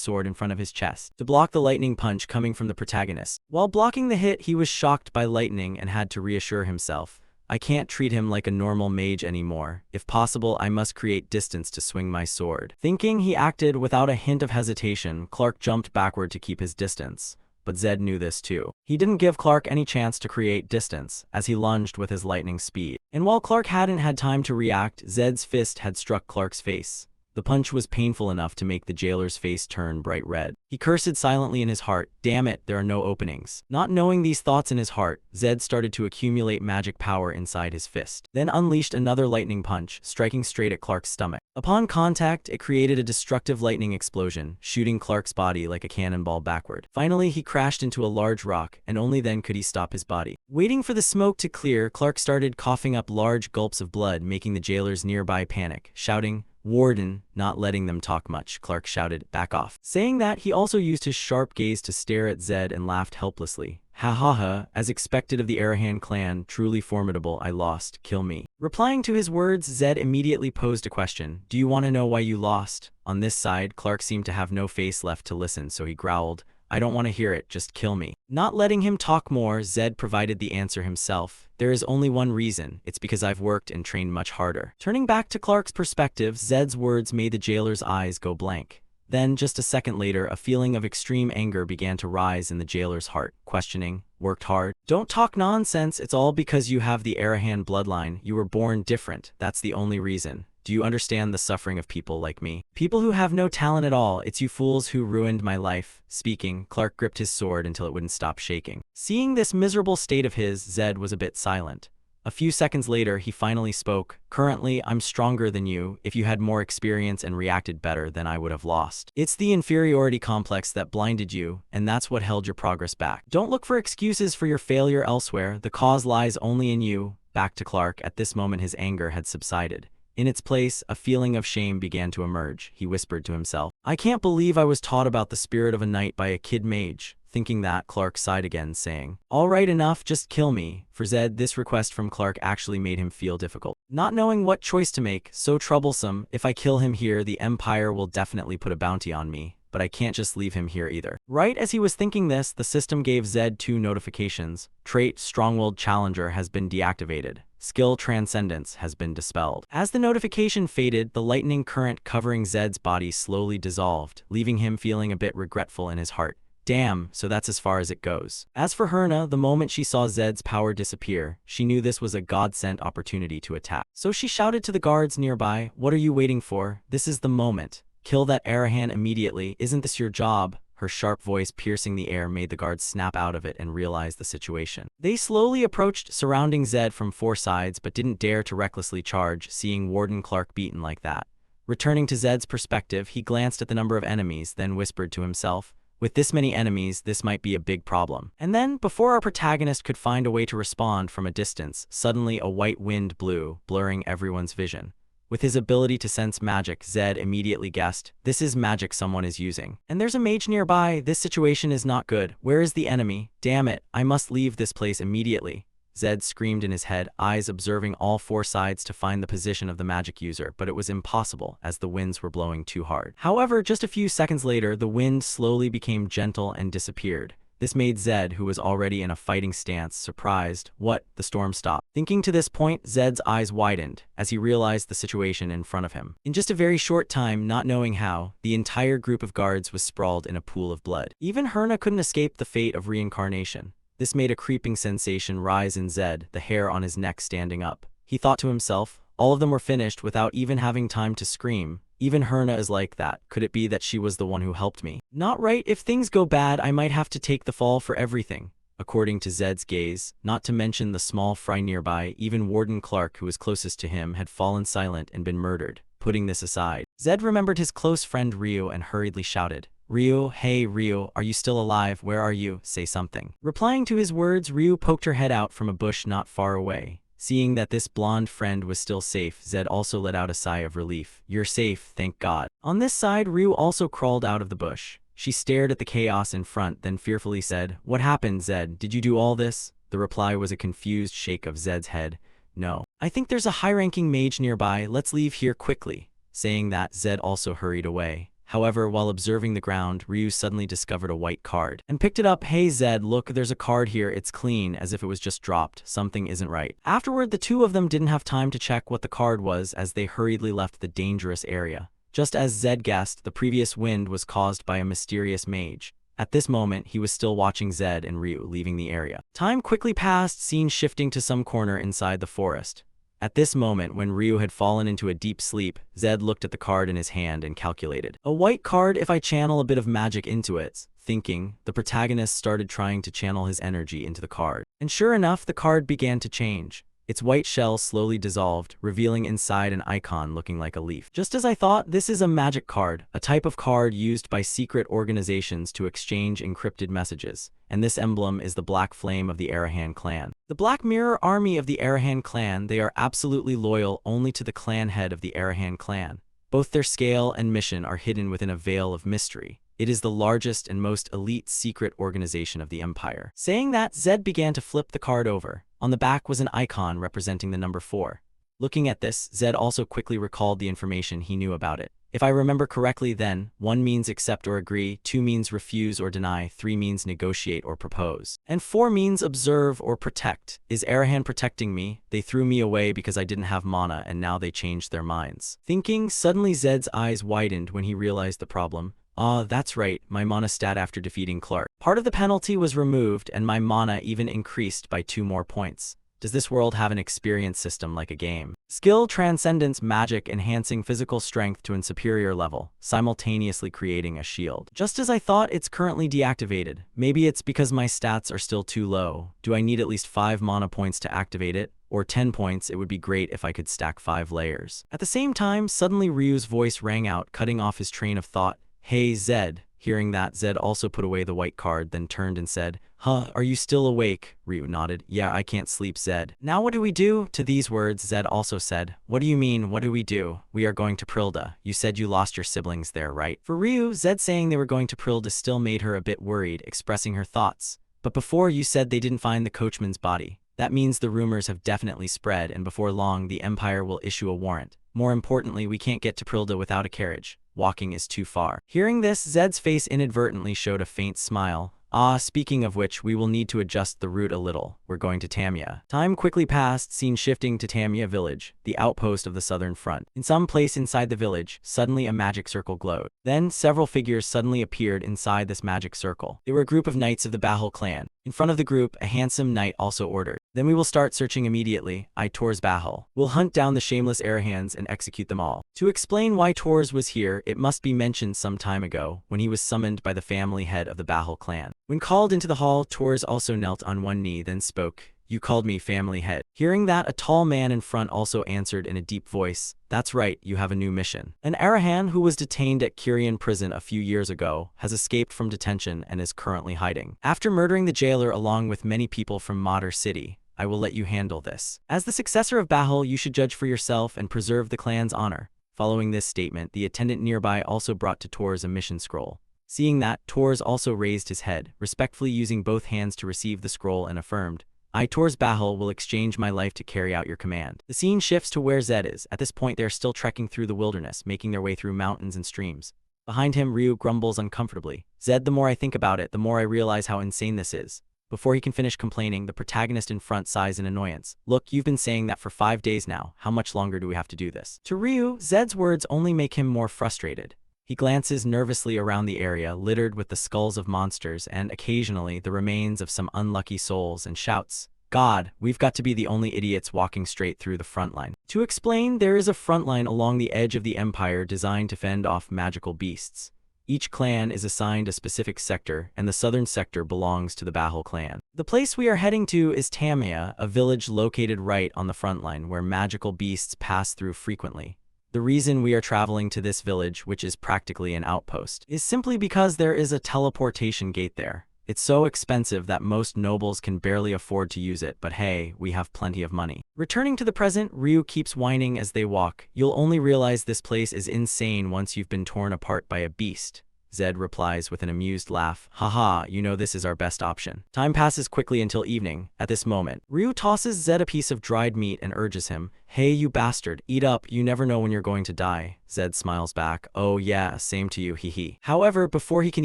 sword in front of his chest to block the lightning punch coming from the protagonist. While blocking the hit, he was shocked by lightning and had to reassure himself, "I can't treat him like a normal mage anymore. If possible, I must create distance to swing my sword." Thinking, he acted without a hint of hesitation. Clark jumped backward to keep his distance. But Zed knew this too. He didn't give Clark any chance to create distance, as he lunged with his lightning speed. And while Clark hadn't had time to react, Zed's fist had struck Clark's face. The punch was painful enough to make the jailer's face turn bright red. He cursed silently in his heart, "Damn it, there are no openings." Not knowing these thoughts in his heart, Zed started to accumulate magic power inside his fist, then unleashed another lightning punch, striking straight at Clark's stomach. Upon contact, it created a destructive lightning explosion, shooting Clark's body like a cannonball backward. Finally, he crashed into a large rock, and only then could he stop his body. Waiting for the smoke to clear, Clark started coughing up large gulps of blood, making the jailers nearby panic, shouting, "Warden," not letting them talk much. Clark shouted, "Back off." Saying that, he also used his sharp gaze to stare at Zed and laughed helplessly. "Ha ha ha, as expected of the Arahan clan, truly formidable. I lost, kill me." Replying to his words, Zed immediately posed a question. "Do you want to know why you lost?" On this side, Clark seemed to have no face left to listen, so he growled, "I don't want to hear it, just kill me." Not letting him talk more, Zed provided the answer himself. "There is only one reason. It's because I've worked and trained much harder." Turning back to Clark's perspective, Zed's words made the jailer's eyes go blank. Then, just a second later, a feeling of extreme anger began to rise in the jailer's heart, questioning, "Worked hard? Don't talk nonsense. It's all because you have the Arahan bloodline. You were born different. That's the only reason. Do you understand the suffering of people like me? People who have no talent at all. It's you fools who ruined my life." Speaking, Clark gripped his sword until it wouldn't stop shaking. Seeing this miserable state of his, Zed was a bit silent. A few seconds later, he finally spoke. "Currently, I'm stronger than you. If you had more experience and reacted better, then I would have lost. It's the inferiority complex that blinded you, and that's what held your progress back. Don't look for excuses for your failure elsewhere. The cause lies only in you." Back to Clark. At this moment, his anger had subsided. In its place, a feeling of shame began to emerge. He whispered to himself, "I can't believe I was taught about the spirit of a knight by a kid mage." Thinking that, Clark sighed again, saying, "All right, enough, just kill me." For Zed, this request from Clark actually made him feel difficult. Not knowing what choice to make, so troublesome. If I kill him here, the Empire will definitely put a bounty on me. But I can't just leave him here either. Right as he was thinking this, the system gave Zed two notifications. Trait Strong-Willed Challenger has been deactivated. Skill Transcendence has been dispelled. As the notification faded, the lightning current covering Zed's body slowly dissolved, leaving him feeling a bit regretful in his heart. Damn, so that's as far as it goes. As for Herna, the moment she saw Zed's power disappear, she knew this was a God-sent opportunity to attack. So she shouted to the guards nearby, "What are you waiting for? This is the moment. Kill that Arahan immediately. Isn't this your job?" Her sharp voice piercing the air made the guards snap out of it and realize the situation. They slowly approached, surrounding Zed from four sides, but didn't dare to recklessly charge, seeing Warden Clark beaten like that. Returning to Zed's perspective, he glanced at the number of enemies, then whispered to himself, with this many enemies, this might be a big problem. And then, before our protagonist could find a way to respond from a distance, suddenly a white wind blew, blurring everyone's vision. With his ability to sense magic, Zed immediately guessed, this is magic someone is using. And there's a mage nearby, this situation is not good. Where is the enemy? Damn it, I must leave this place immediately. Zed screamed in his head, eyes observing all four sides to find the position of the magic user, but it was impossible as the winds were blowing too hard. However, just a few seconds later, the wind slowly became gentle and disappeared. This made Zed, who was already in a fighting stance, surprised. What? The storm stopped. Thinking to this point, Zed's eyes widened as he realized the situation in front of him. In just a very short time, not knowing how, the entire group of guards was sprawled in a pool of blood. Even Herna couldn't escape the fate of reincarnation. This made a creeping sensation rise in Zed, the hair on his neck standing up. He thought to himself, all of them were finished without even having time to scream. Even Herna is like that. Could it be that she was the one who helped me? Not right. If things go bad, I might have to take the fall for everything. According to Zed's gaze, not to mention the small fry nearby, even Warden Clark, who was closest to him, had fallen silent and been murdered. Putting this aside, Zed remembered his close friend Ryu and hurriedly shouted, Ryu, hey Ryu, are you still alive? Where are you? Say something. Replying to his words, Ryu poked her head out from a bush not far away. Seeing that this blonde friend was still safe, Zed also let out a sigh of relief. You're safe, thank God. On this side, Ryu also crawled out of the bush. She stared at the chaos in front, then fearfully said, What happened, Zed? Did you do all this? The reply was a confused shake of Zed's head. No. I think there's a high-ranking mage nearby. Let's leave here quickly. Saying that, Zed also hurried away. However, while observing the ground, Ryu suddenly discovered a white card and picked it up. Hey Zed, look, there's a card here. It's clean, as if it was just dropped. Something isn't right. Afterward, the two of them didn't have time to check what the card was as they hurriedly left the dangerous area. Just as Zed guessed, the previous wind was caused by a mysterious mage. At this moment, he was still watching Zed and Ryu leaving the area. Time quickly passed, scene shifting to some corner inside the forest. At this moment, when Ryu had fallen into a deep sleep, Zed looked at the card in his hand and calculated. A white card if I channel a bit of magic into it. Thinking, the protagonist started trying to channel his energy into the card. And sure enough, the card began to change. Its white shell slowly dissolved, revealing inside an icon looking like a leaf. Just as I thought, this is a magic card, a type of card used by secret organizations to exchange encrypted messages. And this emblem is the Black Flame of the Arahan clan. The Black Mirror Army of the Arahan clan, they are absolutely loyal only to the clan head of the Arahan clan. Both their scale and mission are hidden within a veil of mystery. It is the largest and most elite secret organization of the empire. Saying that, Zed began to flip the card over. On the back was an icon representing the number 4. Looking at this, Zed also quickly recalled the information he knew about it. If I remember correctly then, 1 means accept or agree, 2 means refuse or deny, 3 means negotiate or propose, and 4 means observe or protect. Is Arahan protecting me? They threw me away because I didn't have mana and now they changed their minds. Thinking, suddenly Zed's eyes widened when he realized the problem. Ah, that's right, my mana stat after defeating Clark. Part of the penalty was removed and my mana even increased by 2 more points. Does this world have an experience system like a game? Skill Transcendence Magic enhancing physical strength to a superior level, simultaneously creating a shield. Just as I thought, it's currently deactivated. Maybe it's because my stats are still too low. Do I need at least 5 mana points to activate it? Or 10 points, it would be great if I could stack 5 layers. At the same time, suddenly Ryu's voice rang out, cutting off his train of thought. Hey Zed. Hearing that, Zed also put away the white card, then turned and said, Huh, are you still awake? Ryu nodded. Yeah, I can't sleep, Zed. Now what do we do? To these words, Zed also said, What do you mean, what do we do? We are going to Prilda. You said you lost your siblings there, right? For Ryu, Zed saying they were going to Prilda still made her a bit worried, expressing her thoughts. But before you said they didn't find the coachman's body. That means the rumors have definitely spread, and before long, the Empire will issue a warrant. More importantly, we can't get to Prilda without a carriage. Walking is too far. Hearing this, Zed's face inadvertently showed a faint smile. Ah, speaking of which, we will need to adjust the route a little. We're going to Tamia. Time quickly passed, scene shifting to Tamia village, the outpost of the southern front. In some place inside the village, suddenly a magic circle glowed. Then, several figures suddenly appeared inside this magic circle. They were a group of knights of the Bahul clan. In front of the group, a handsome knight also ordered. Then we will start searching immediately. I Tor's Bahul. We'll hunt down the shameless Arahans and execute them all. To explain why Tor's was here, it must be mentioned some time ago, when he was summoned by the family head of the Bahul clan. When called into the hall, Tor's also knelt on one knee then spoke. You called me family head. Hearing that, a tall man in front also answered in a deep voice, "That's right, you have a new mission. An Arahan who was detained at Korean prison a few years ago has escaped from detention and is currently hiding. After murdering the jailer along with many people from Mater City, I will let you handle this. As the successor of Bahul, you should judge for yourself and preserve the clan's honor." Following this statement, the attendant nearby also brought to Tors a mission scroll. Seeing that, Tors also raised his head, respectfully using both hands to receive the scroll, and affirmed, "I, Tors Bahul, will exchange my life to carry out your command." The scene shifts to where Zed is. At this point, they are still trekking through the wilderness, making their way through mountains and streams. Behind him, Ryu grumbles uncomfortably. "Zed, the more I think about it, the more I realize how insane this is." Before he can finish complaining, the protagonist in front sighs in annoyance. "Look, you've been saying that for 5 days now. How much longer do we have to do this?" To Ryu, Zed's words only make him more frustrated. He glances nervously around the area, littered with the skulls of monsters and, occasionally, the remains of some unlucky souls, and shouts, "God, we've got to be the only idiots walking straight through the front line." To explain, there is a front line along the edge of the empire designed to fend off magical beasts. Each clan is assigned a specific sector, and the southern sector belongs to the Bahul clan. The place we are heading to is Tamia, a village located right on the front line where magical beasts pass through frequently. The reason we are traveling to this village, which is practically an outpost, is simply because there is a teleportation gate there. It's so expensive that most nobles can barely afford to use it, but hey, we have plenty of money. Returning to the present, Ryu keeps whining as they walk. "You'll only realize this place is insane once you've been torn apart by a beast." Zed replies with an amused laugh, "Haha, you know this is our best option." Time passes quickly until evening. At this moment, Ryu tosses Zed a piece of dried meat and urges him, "Hey, you bastard, eat up, you never know when you're going to die." Zed smiles back, "Oh yeah, same to you, hee." However, before he can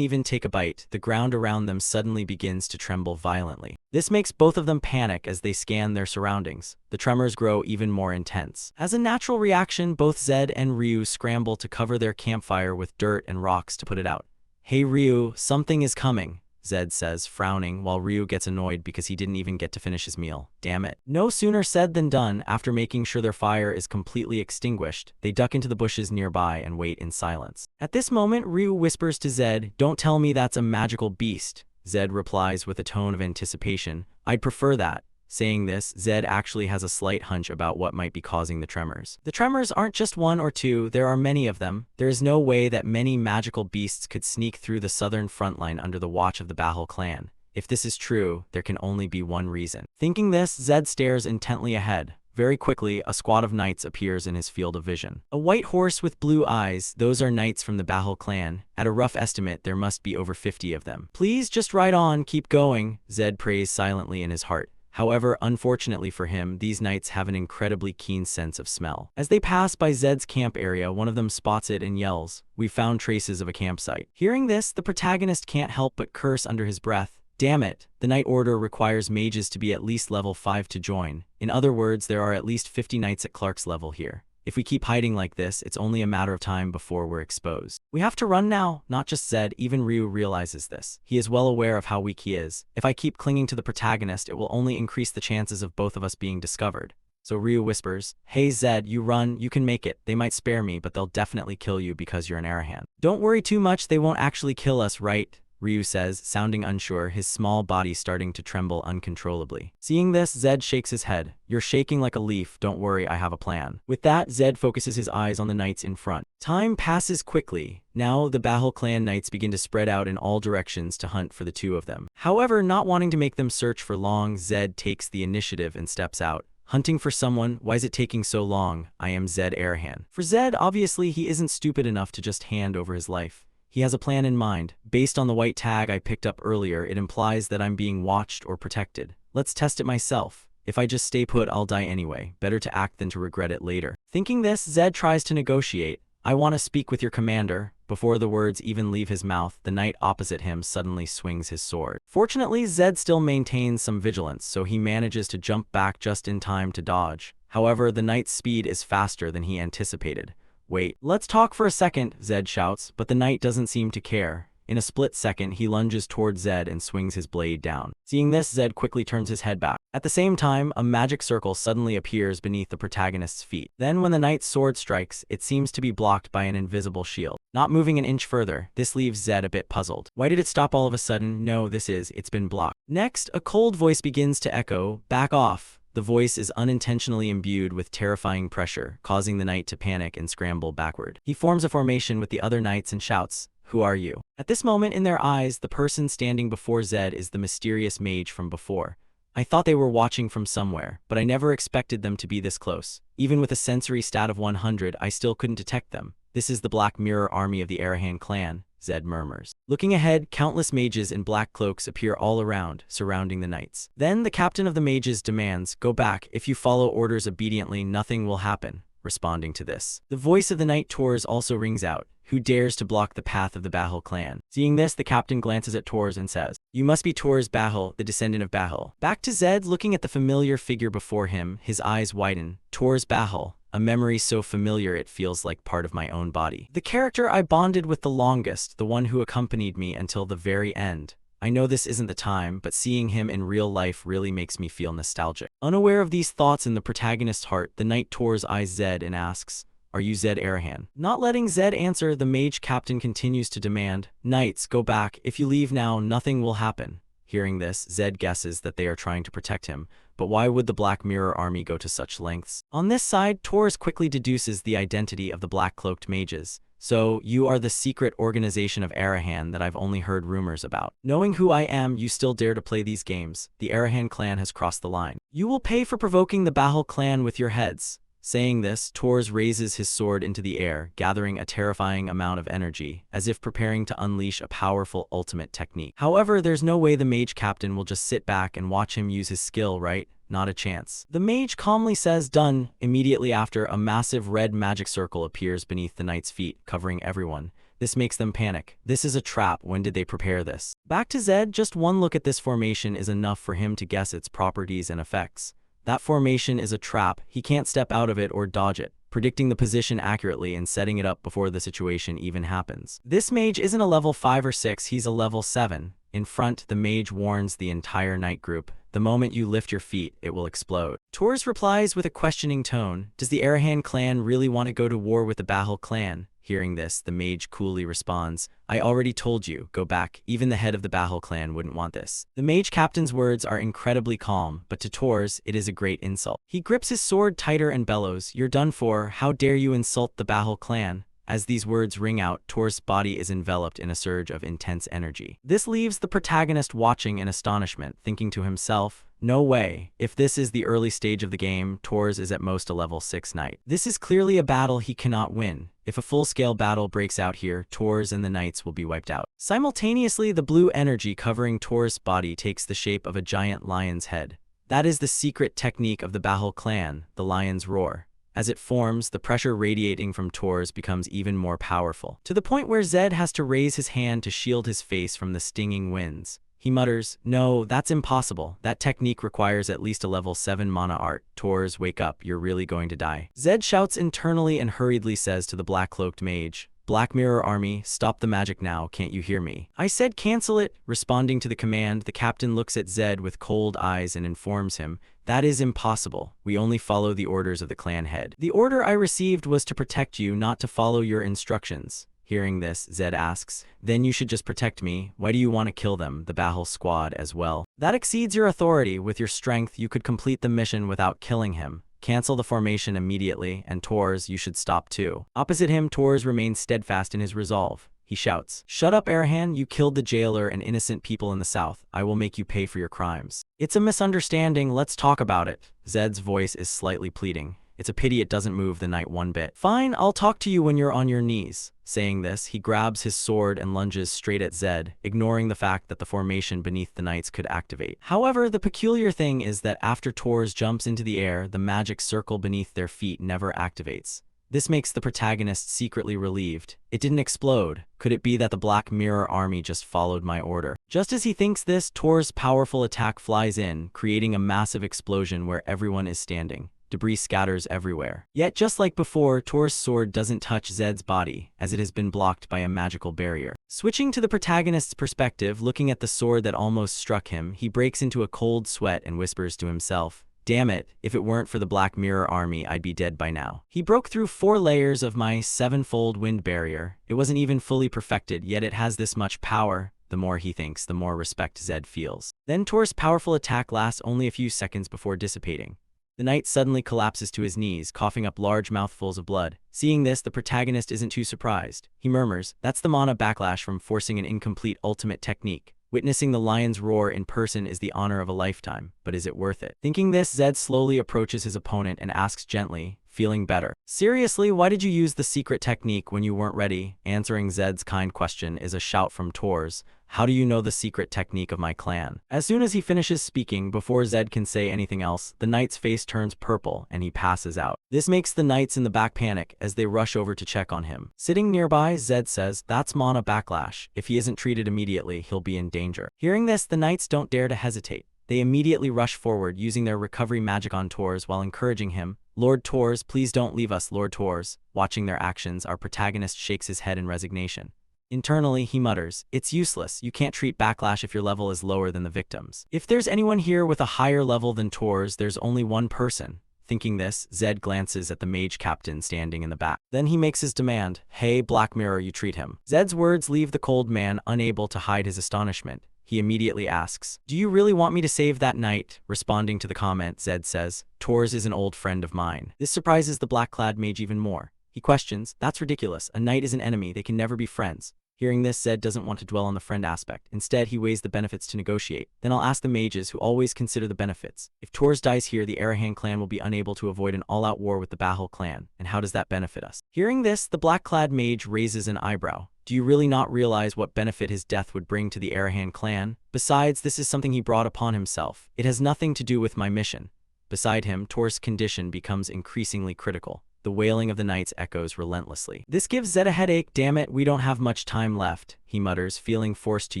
even take a bite, the ground around them suddenly begins to tremble violently. This makes both of them panic as they scan their surroundings. The tremors grow even more intense. As a natural reaction, both Zed and Ryu scramble to cover their campfire with dirt and rocks to put it out. "Hey Ryu, something is coming," Zed says, frowning, while Ryu gets annoyed because he didn't even get to finish his meal. Damn it. No sooner said than done. After making sure their fire is completely extinguished, they duck into the bushes nearby and wait in silence. At this moment, Ryu whispers to Zed, "Don't tell me that's a magical beast." Zed replies with a tone of anticipation, "I'd prefer that." Saying this, Zed actually has a slight hunch about what might be causing the tremors. The tremors aren't just one or two, there are many of them. There is no way that many magical beasts could sneak through the southern front line under the watch of the Bahul clan. If this is true, there can only be one reason. Thinking this, Zed stares intently ahead. Very quickly, a squad of knights appears in his field of vision. A white horse with blue eyes, those are knights from the Bahul clan. At a rough estimate, there must be over 50 of them. "Please just ride on, keep going," Zed prays silently in his heart. However, unfortunately for him, these knights have an incredibly keen sense of smell. As they pass by Zed's camp area, one of them spots it and yells, "We found traces of a campsite." Hearing this, the protagonist can't help but curse under his breath. Damn it, the Knight Order requires mages to be at least level 5 to join. In other words, there are at least 50 knights at Clark's level here. If we keep hiding like this, it's only a matter of time before we're exposed. We have to run now. Not just Zed, even Ryu realizes this. He is well aware of how weak he is. If I keep clinging to the protagonist, it will only increase the chances of both of us being discovered. So Ryu whispers, "Hey Zed, you run, you can make it. They might spare me, but they'll definitely kill you because you're an Arahan." "Don't worry too much, they won't actually kill us, right?" Ryu says, sounding unsure, his small body starting to tremble uncontrollably. Seeing this, Zed shakes his head. "You're shaking like a leaf, don't worry, I have a plan." With that, Zed focuses his eyes on the knights in front. Time passes quickly. Now, the Bahul clan knights begin to spread out in all directions to hunt for the two of them. However, not wanting to make them search for long, Zed takes the initiative and steps out. "Hunting for someone? Why is it taking so long? I am Zed Arahan." For Zed, obviously, he isn't stupid enough to just hand over his life. He has a plan in mind. Based on the white tag I picked up earlier, it implies that I'm being watched or protected. Let's test it myself. If I just stay put, I'll die anyway. Better to act than to regret it later. Thinking this, Zed tries to negotiate. "I want to speak with your commander." Before the words even leave his mouth, the knight opposite him suddenly swings his sword. Fortunately, Zed still maintains some vigilance, so he manages to jump back just in time to dodge. However, the knight's speed is faster than he anticipated. "Wait, let's talk for a second," Zed shouts, but the knight doesn't seem to care. In a split second, he lunges towards Zed and swings his blade down. Seeing this, Zed quickly turns his head back. At the same time, a magic circle suddenly appears beneath the protagonist's feet. Then when the knight's sword strikes, it seems to be blocked by an invisible shield. Not moving an inch further, this leaves Zed a bit puzzled. Why did it stop all of a sudden? No, it's been blocked. Next, a cold voice begins to echo, "Back off." The voice is unintentionally imbued with terrifying pressure, causing the knight to panic and scramble backward. He forms a formation with the other knights and shouts, "Who are you?" At this moment in their eyes, the person standing before Zed is the mysterious mage from before. I thought they were watching from somewhere, but I never expected them to be this close. Even with a sensory stat of 100, I still couldn't detect them. This is the Black Mirror army of the Arahan clan, Zed murmurs. Looking ahead, countless mages in black cloaks appear all around, surrounding the knights. Then the captain of the mages demands, "Go back. If you follow orders obediently, nothing will happen." Responding to this, the voice of the knight Tors also rings out, "Who dares to block the path of the Bahul clan?" Seeing this, the captain glances at Tors and says, "You must be Tors Bahul, the descendant of Bahul." Back to Zed, looking at the familiar figure before him, his eyes widen. Tors Bahul, a memory so familiar it feels like part of my own body. The character I bonded with the longest, the one who accompanied me until the very end. I know this isn't the time, but seeing him in real life really makes me feel nostalgic. Unaware of these thoughts in the protagonist's heart, the knight Tors eyes Zed and asks, "Are you Zed Arahan?" Not letting Zed answer, the mage captain continues to demand, "Knights, go back. If you leave now, nothing will happen." Hearing this, Zed guesses that they are trying to protect him, but why would the Black Mirror army go to such lengths? On this side, Tors quickly deduces the identity of the black-cloaked mages. "So, you are the secret organization of Arahan that I've only heard rumors about. Knowing who I am, you still dare to play these games. The Arahan clan has crossed the line. You will pay for provoking the Bahul clan with your heads." Saying this, Tors raises his sword into the air, gathering a terrifying amount of energy, as if preparing to unleash a powerful ultimate technique. However, there's no way the mage captain will just sit back and watch him use his skill, right? Not a chance. The mage calmly says, "Done." Immediately after, a massive red magic circle appears beneath the knight's feet, covering everyone. This makes them panic. This is a trap. When did they prepare this? Back to Zed, just one look at this formation is enough for him to guess its properties and effects. That formation is a trap. He can't step out of it or dodge it, predicting the position accurately and setting it up before the situation even happens. This mage isn't a level 5 or 6, he's a level 7. In front, the mage warns the entire knight group, "The moment you lift your feet, it will explode." Tors replies with a questioning tone, "Does the Arahan clan really want to go to war with the Bahul clan?" Hearing this, the mage coolly responds, "I already told you, go back. Even the head of the Bahul clan wouldn't want this." The mage captain's words are incredibly calm, but to Tors, it is a great insult. He grips his sword tighter and bellows, "You're done for. How dare you insult the Bahul clan?" As these words ring out, Tors' body is enveloped in a surge of intense energy. This leaves the protagonist watching in astonishment, thinking to himself, "No way. If this is the early stage of the game, Tors is at most a level 6 knight. This is clearly a battle he cannot win. If a full-scale battle breaks out here, Tors and the knights will be wiped out." Simultaneously, the blue energy covering Tors' body takes the shape of a giant lion's head. That is the secret technique of the Bahul clan, the lion's roar. As it forms, the pressure radiating from Tors becomes even more powerful, to the point where Zed has to raise his hand to shield his face from the stinging winds. He mutters, "No, that's impossible. That technique requires at least a level 7 mana art. Tors, wake up, you're really going to die." Zed shouts internally and hurriedly says to the black-cloaked mage, "Black Mirror Army, stop the magic now, can't you hear me?" "I said cancel it." Responding to the command, the captain looks at Zed with cold eyes and informs him, "That is impossible. We only follow the orders of the clan head. The order I received was to protect you, not to follow your instructions." Hearing this, Zed asks, "Then you should just protect me. Why do you want to kill them, the Bahul squad, as well?" "That exceeds your authority. With your strength, you could complete the mission without killing him. Cancel the formation immediately, and Tors, you should stop too." Opposite him, Tors remains steadfast in his resolve. He shouts, "Shut up, Arahan. You killed the jailer and innocent people in the south. I will make you pay for your crimes." "It's a misunderstanding. Let's talk about it." Zed's voice is slightly pleading. It's a pity it doesn't move the knight one bit. "Fine, I'll talk to you when you're on your knees." Saying this, he grabs his sword and lunges straight at Zed, ignoring the fact that the formation beneath the knights could activate. However, the peculiar thing is that after Tors jumps into the air, the magic circle beneath their feet never activates. This makes the protagonist secretly relieved. It didn't explode. Could it be that the Black Mirror army just followed my order? Just as he thinks this, Tors' powerful attack flies in, creating a massive explosion where everyone is standing. Debris scatters everywhere. Yet just like before, Tors' sword doesn't touch Zed's body, as it has been blocked by a magical barrier. Switching to the protagonist's perspective, looking at the sword that almost struck him, he breaks into a cold sweat and whispers to himself, "Damn it, if it weren't for the Black Mirror army, I'd be dead by now." He broke through 4 layers of my 7-fold wind barrier. It wasn't even fully perfected, yet it has this much power. The more he thinks, the more respect Zed feels. Then Tors' powerful attack lasts only a few seconds before dissipating. The knight suddenly collapses to his knees, coughing up large mouthfuls of blood. Seeing this, the protagonist isn't too surprised. He murmurs, "That's the mana backlash from forcing an incomplete ultimate technique. Witnessing the lion's roar in person is the honor of a lifetime, but is it worth it?" Thinking this, Zed slowly approaches his opponent and asks gently, feeling better, "Seriously, why did you use the secret technique when you weren't ready?" Answering Zed's kind question is a shout from Tors. "How do you know the secret technique of my clan?" As soon as he finishes speaking, before Zed can say anything else, the knight's face turns purple and he passes out. This makes the knights in the back panic as they rush over to check on him. Sitting nearby, Zed says, "That's mana backlash. If he isn't treated immediately, he'll be in danger." Hearing this, the knights don't dare to hesitate. They immediately rush forward, using their recovery magic on Tors while encouraging him. "Lord Tors, please don't leave us, Lord Tors." Watching their actions, our protagonist shakes his head in resignation. Internally, he mutters, "It's useless. You can't treat backlash if your level is lower than the victims. If there's anyone here with a higher level than Tors, there's only one person." Thinking this, Zed glances at the mage captain standing in the back. Then he makes his demand, "Hey, Black Mirror, you treat him." Zed's words leave the cold man unable to hide his astonishment. He immediately asks, "Do you really want me to save that knight?" Responding to the comment, Zed says, "Tors is an old friend of mine." This surprises the black-clad mage even more. He questions, "That's ridiculous. A knight is an enemy. They can never be friends." Hearing this, Zed doesn't want to dwell on the friend aspect. Instead, he weighs the benefits to negotiate. "Then I'll ask the mages, who always consider the benefits. If Tors dies here, the Arahan clan will be unable to avoid an all-out war with the Bahal clan. And how does that benefit us?" Hearing this, the black-clad mage raises an eyebrow. Do you really not realize what benefit his death would bring to the Arahan clan? Besides, this is something he brought upon himself. It has nothing to do with my mission. Beside him, Tors' condition becomes increasingly critical. The wailing of the knights echoes relentlessly. This gives Zed a headache. "Damn it, we don't have much time left," he mutters, feeling forced to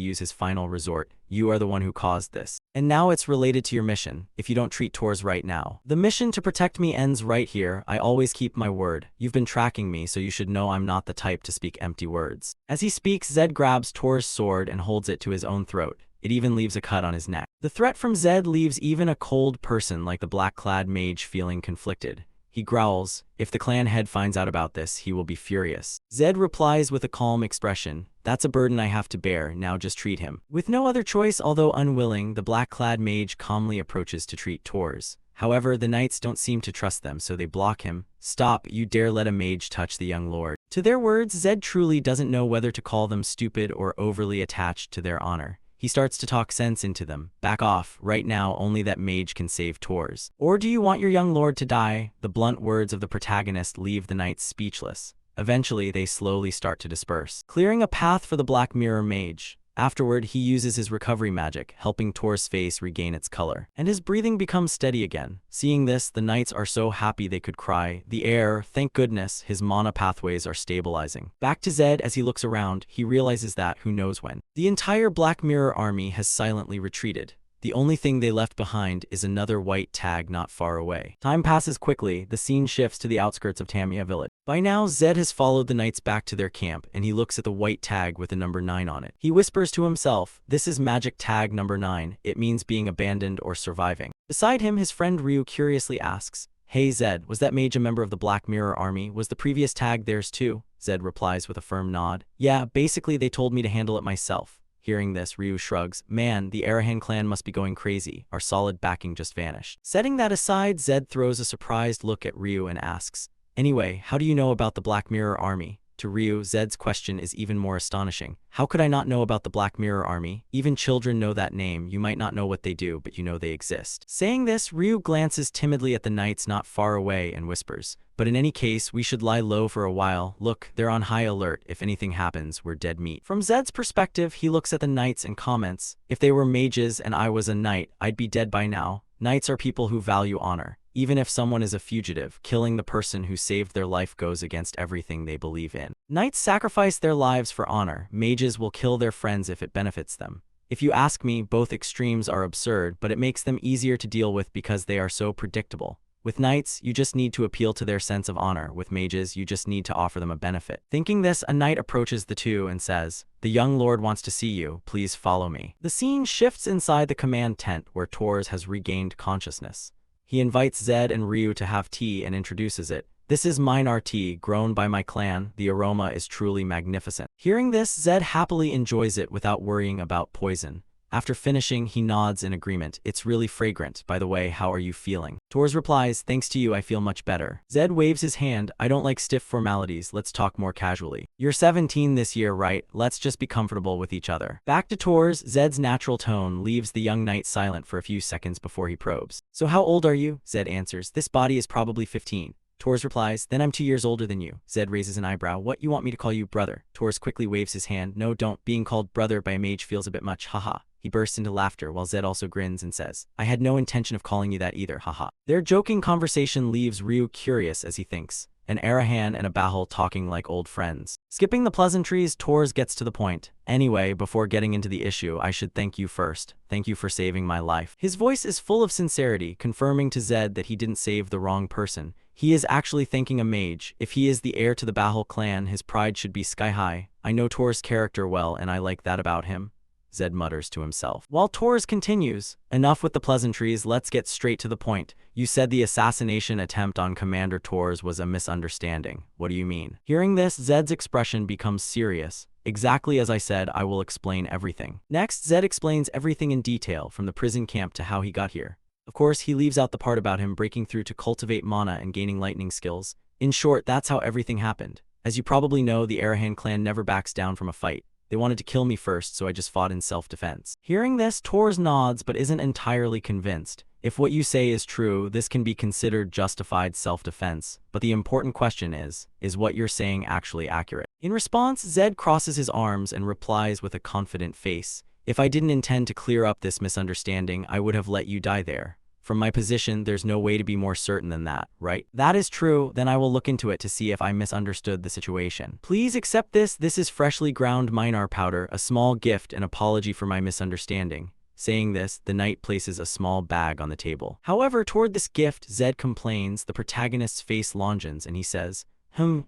use his final resort. "You are the one who caused this. And now it's related to your mission, if you don't treat Tors right now. The mission to protect me ends right here. I always keep my word. You've been tracking me, so you should know I'm not the type to speak empty words." As he speaks, Zed grabs Tors' sword and holds it to his own throat. It even leaves a cut on his neck. The threat from Zed leaves even a cold person like the black-clad mage feeling conflicted. He growls, "If the clan head finds out about this, he will be furious." Zed replies with a calm expression, "That's a burden I have to bear, now just treat him." With no other choice, although unwilling, the black-clad mage calmly approaches to treat Tors. However, the knights don't seem to trust them, so they block him. "Stop, you dare let a mage touch the young lord." To their words, Zed truly doesn't know whether to call them stupid or overly attached to their honor. He starts to talk sense into them. "Back off. Right now, only that mage can save Tors. Or do you want your young lord to die?" The blunt words of the protagonist leave the knights speechless. Eventually, they slowly start to disperse, clearing a path for the Black Mirror mage. Afterward, he uses his recovery magic, helping Tors' face regain its color, and his breathing becomes steady again. Seeing this, the knights are so happy they could cry. The air, thank goodness, his mana pathways are stabilizing. Back to Zed, as he looks around, he realizes that, who knows when, the entire Black Mirror army has silently retreated. The only thing they left behind is another white tag not far away. Time passes quickly. The scene shifts to the outskirts of Tamia village. By now, Zed has followed the knights back to their camp, and he looks at the white tag with the number 9 on it. He whispers to himself, "This is magic tag number 9. It means being abandoned or surviving." Beside him, his friend Ryu curiously asks, "Hey Zed, was that mage a member of the Black Mirror army? Was the previous tag theirs too?" Zed replies with a firm nod. "Yeah, basically they told me to handle it myself." Hearing this, Ryu shrugs. "Man, the Arahan clan must be going crazy. Our solid backing just vanished." Setting that aside, Zed throws a surprised look at Ryu and asks, "Anyway, how do you know about the Black Mirror army?" To Ryu, Zed's question is even more astonishing. "How could I not know about the Black Mirror army? Even children know that name. You might not know what they do, but you know they exist." Saying this, Ryu glances timidly at the knights not far away and whispers, "But in any case, we should lie low for a while. Look, they're on high alert. If anything happens, we're dead meat." From Zed's perspective, he looks at the knights and comments, "If they were mages and I was a knight, I'd be dead by now. Knights are people who value honor. Even if someone is a fugitive, killing the person who saved their life goes against everything they believe in. Knights sacrifice their lives for honor. Mages will kill their friends if it benefits them. If you ask me, both extremes are absurd, but it makes them easier to deal with because they are so predictable. With knights, you just need to appeal to their sense of honor. With mages, you just need to offer them a benefit." Thinking this, a knight approaches the two and says, "The young lord wants to see you. Please follow me." The scene shifts inside the command tent where Tors has regained consciousness. He invites Zed and Ryu to have tea and introduces it. "This is mine tea, grown by my clan. The aroma is truly magnificent." Hearing this, Zed happily enjoys it without worrying about poison. After finishing, he nods in agreement. It's really fragrant. By the way, how are you feeling? Tors replies, thanks to you I feel much better. Zed waves his hand. I don't like stiff formalities. Let's talk more casually. You're 17 this year, right? Let's just be comfortable with each other. Back to Tors, Zed's natural tone leaves the young knight silent for a few seconds before he probes. So how old are you? Zed answers, this body is probably 15. Tors replies, then I'm 2 years older than you. Zed raises an eyebrow. What, you want me to call you brother? Tors quickly waves his hand. No, don't. Being called brother by a mage feels a bit much, haha. He bursts into laughter while Zed also grins and says, I had no intention of calling you that either, haha. Their joking conversation leaves Ryu curious as he thinks, an Arahan and a Bahul talking like old friends. Skipping the pleasantries, Tors gets to the point. Anyway, before getting into the issue, I should thank you first. Thank you for saving my life. His voice is full of sincerity, confirming to Zed that he didn't save the wrong person. He is actually thanking a mage. If he is the heir to the Bahul clan, his pride should be sky high. I know Tors' character well, and I like that about him. Zed mutters to himself. While Tors continues, enough with the pleasantries, let's get straight to the point. You said the assassination attempt on Commander Tors was a misunderstanding. What do you mean? Hearing this, Zed's expression becomes serious. Exactly as I said, I will explain everything. Next, Zed explains everything in detail, from the prison camp to how he got here. Of course, he leaves out the part about him breaking through to cultivate mana and gaining lightning skills. In short, that's how everything happened. As you probably know, the Arahan clan never backs down from a fight. They wanted to kill me first, so I just fought in self-defense. Hearing this, Tors nods but isn't entirely convinced. If what you say is true, this can be considered justified self-defense. But the important question is what you're saying actually accurate? In response, Zed crosses his arms and replies with a confident face. If I didn't intend to clear up this misunderstanding, I would have let you die there. From my position, there's no way to be more certain than that, right? That is true, then I will look into it to see if I misunderstood the situation. Please accept this. This is freshly ground minar powder, a small gift and apology for my misunderstanding. Saying this, the knight places a small bag on the table. However, toward this gift, Zed complains. The protagonist's face longens and he says,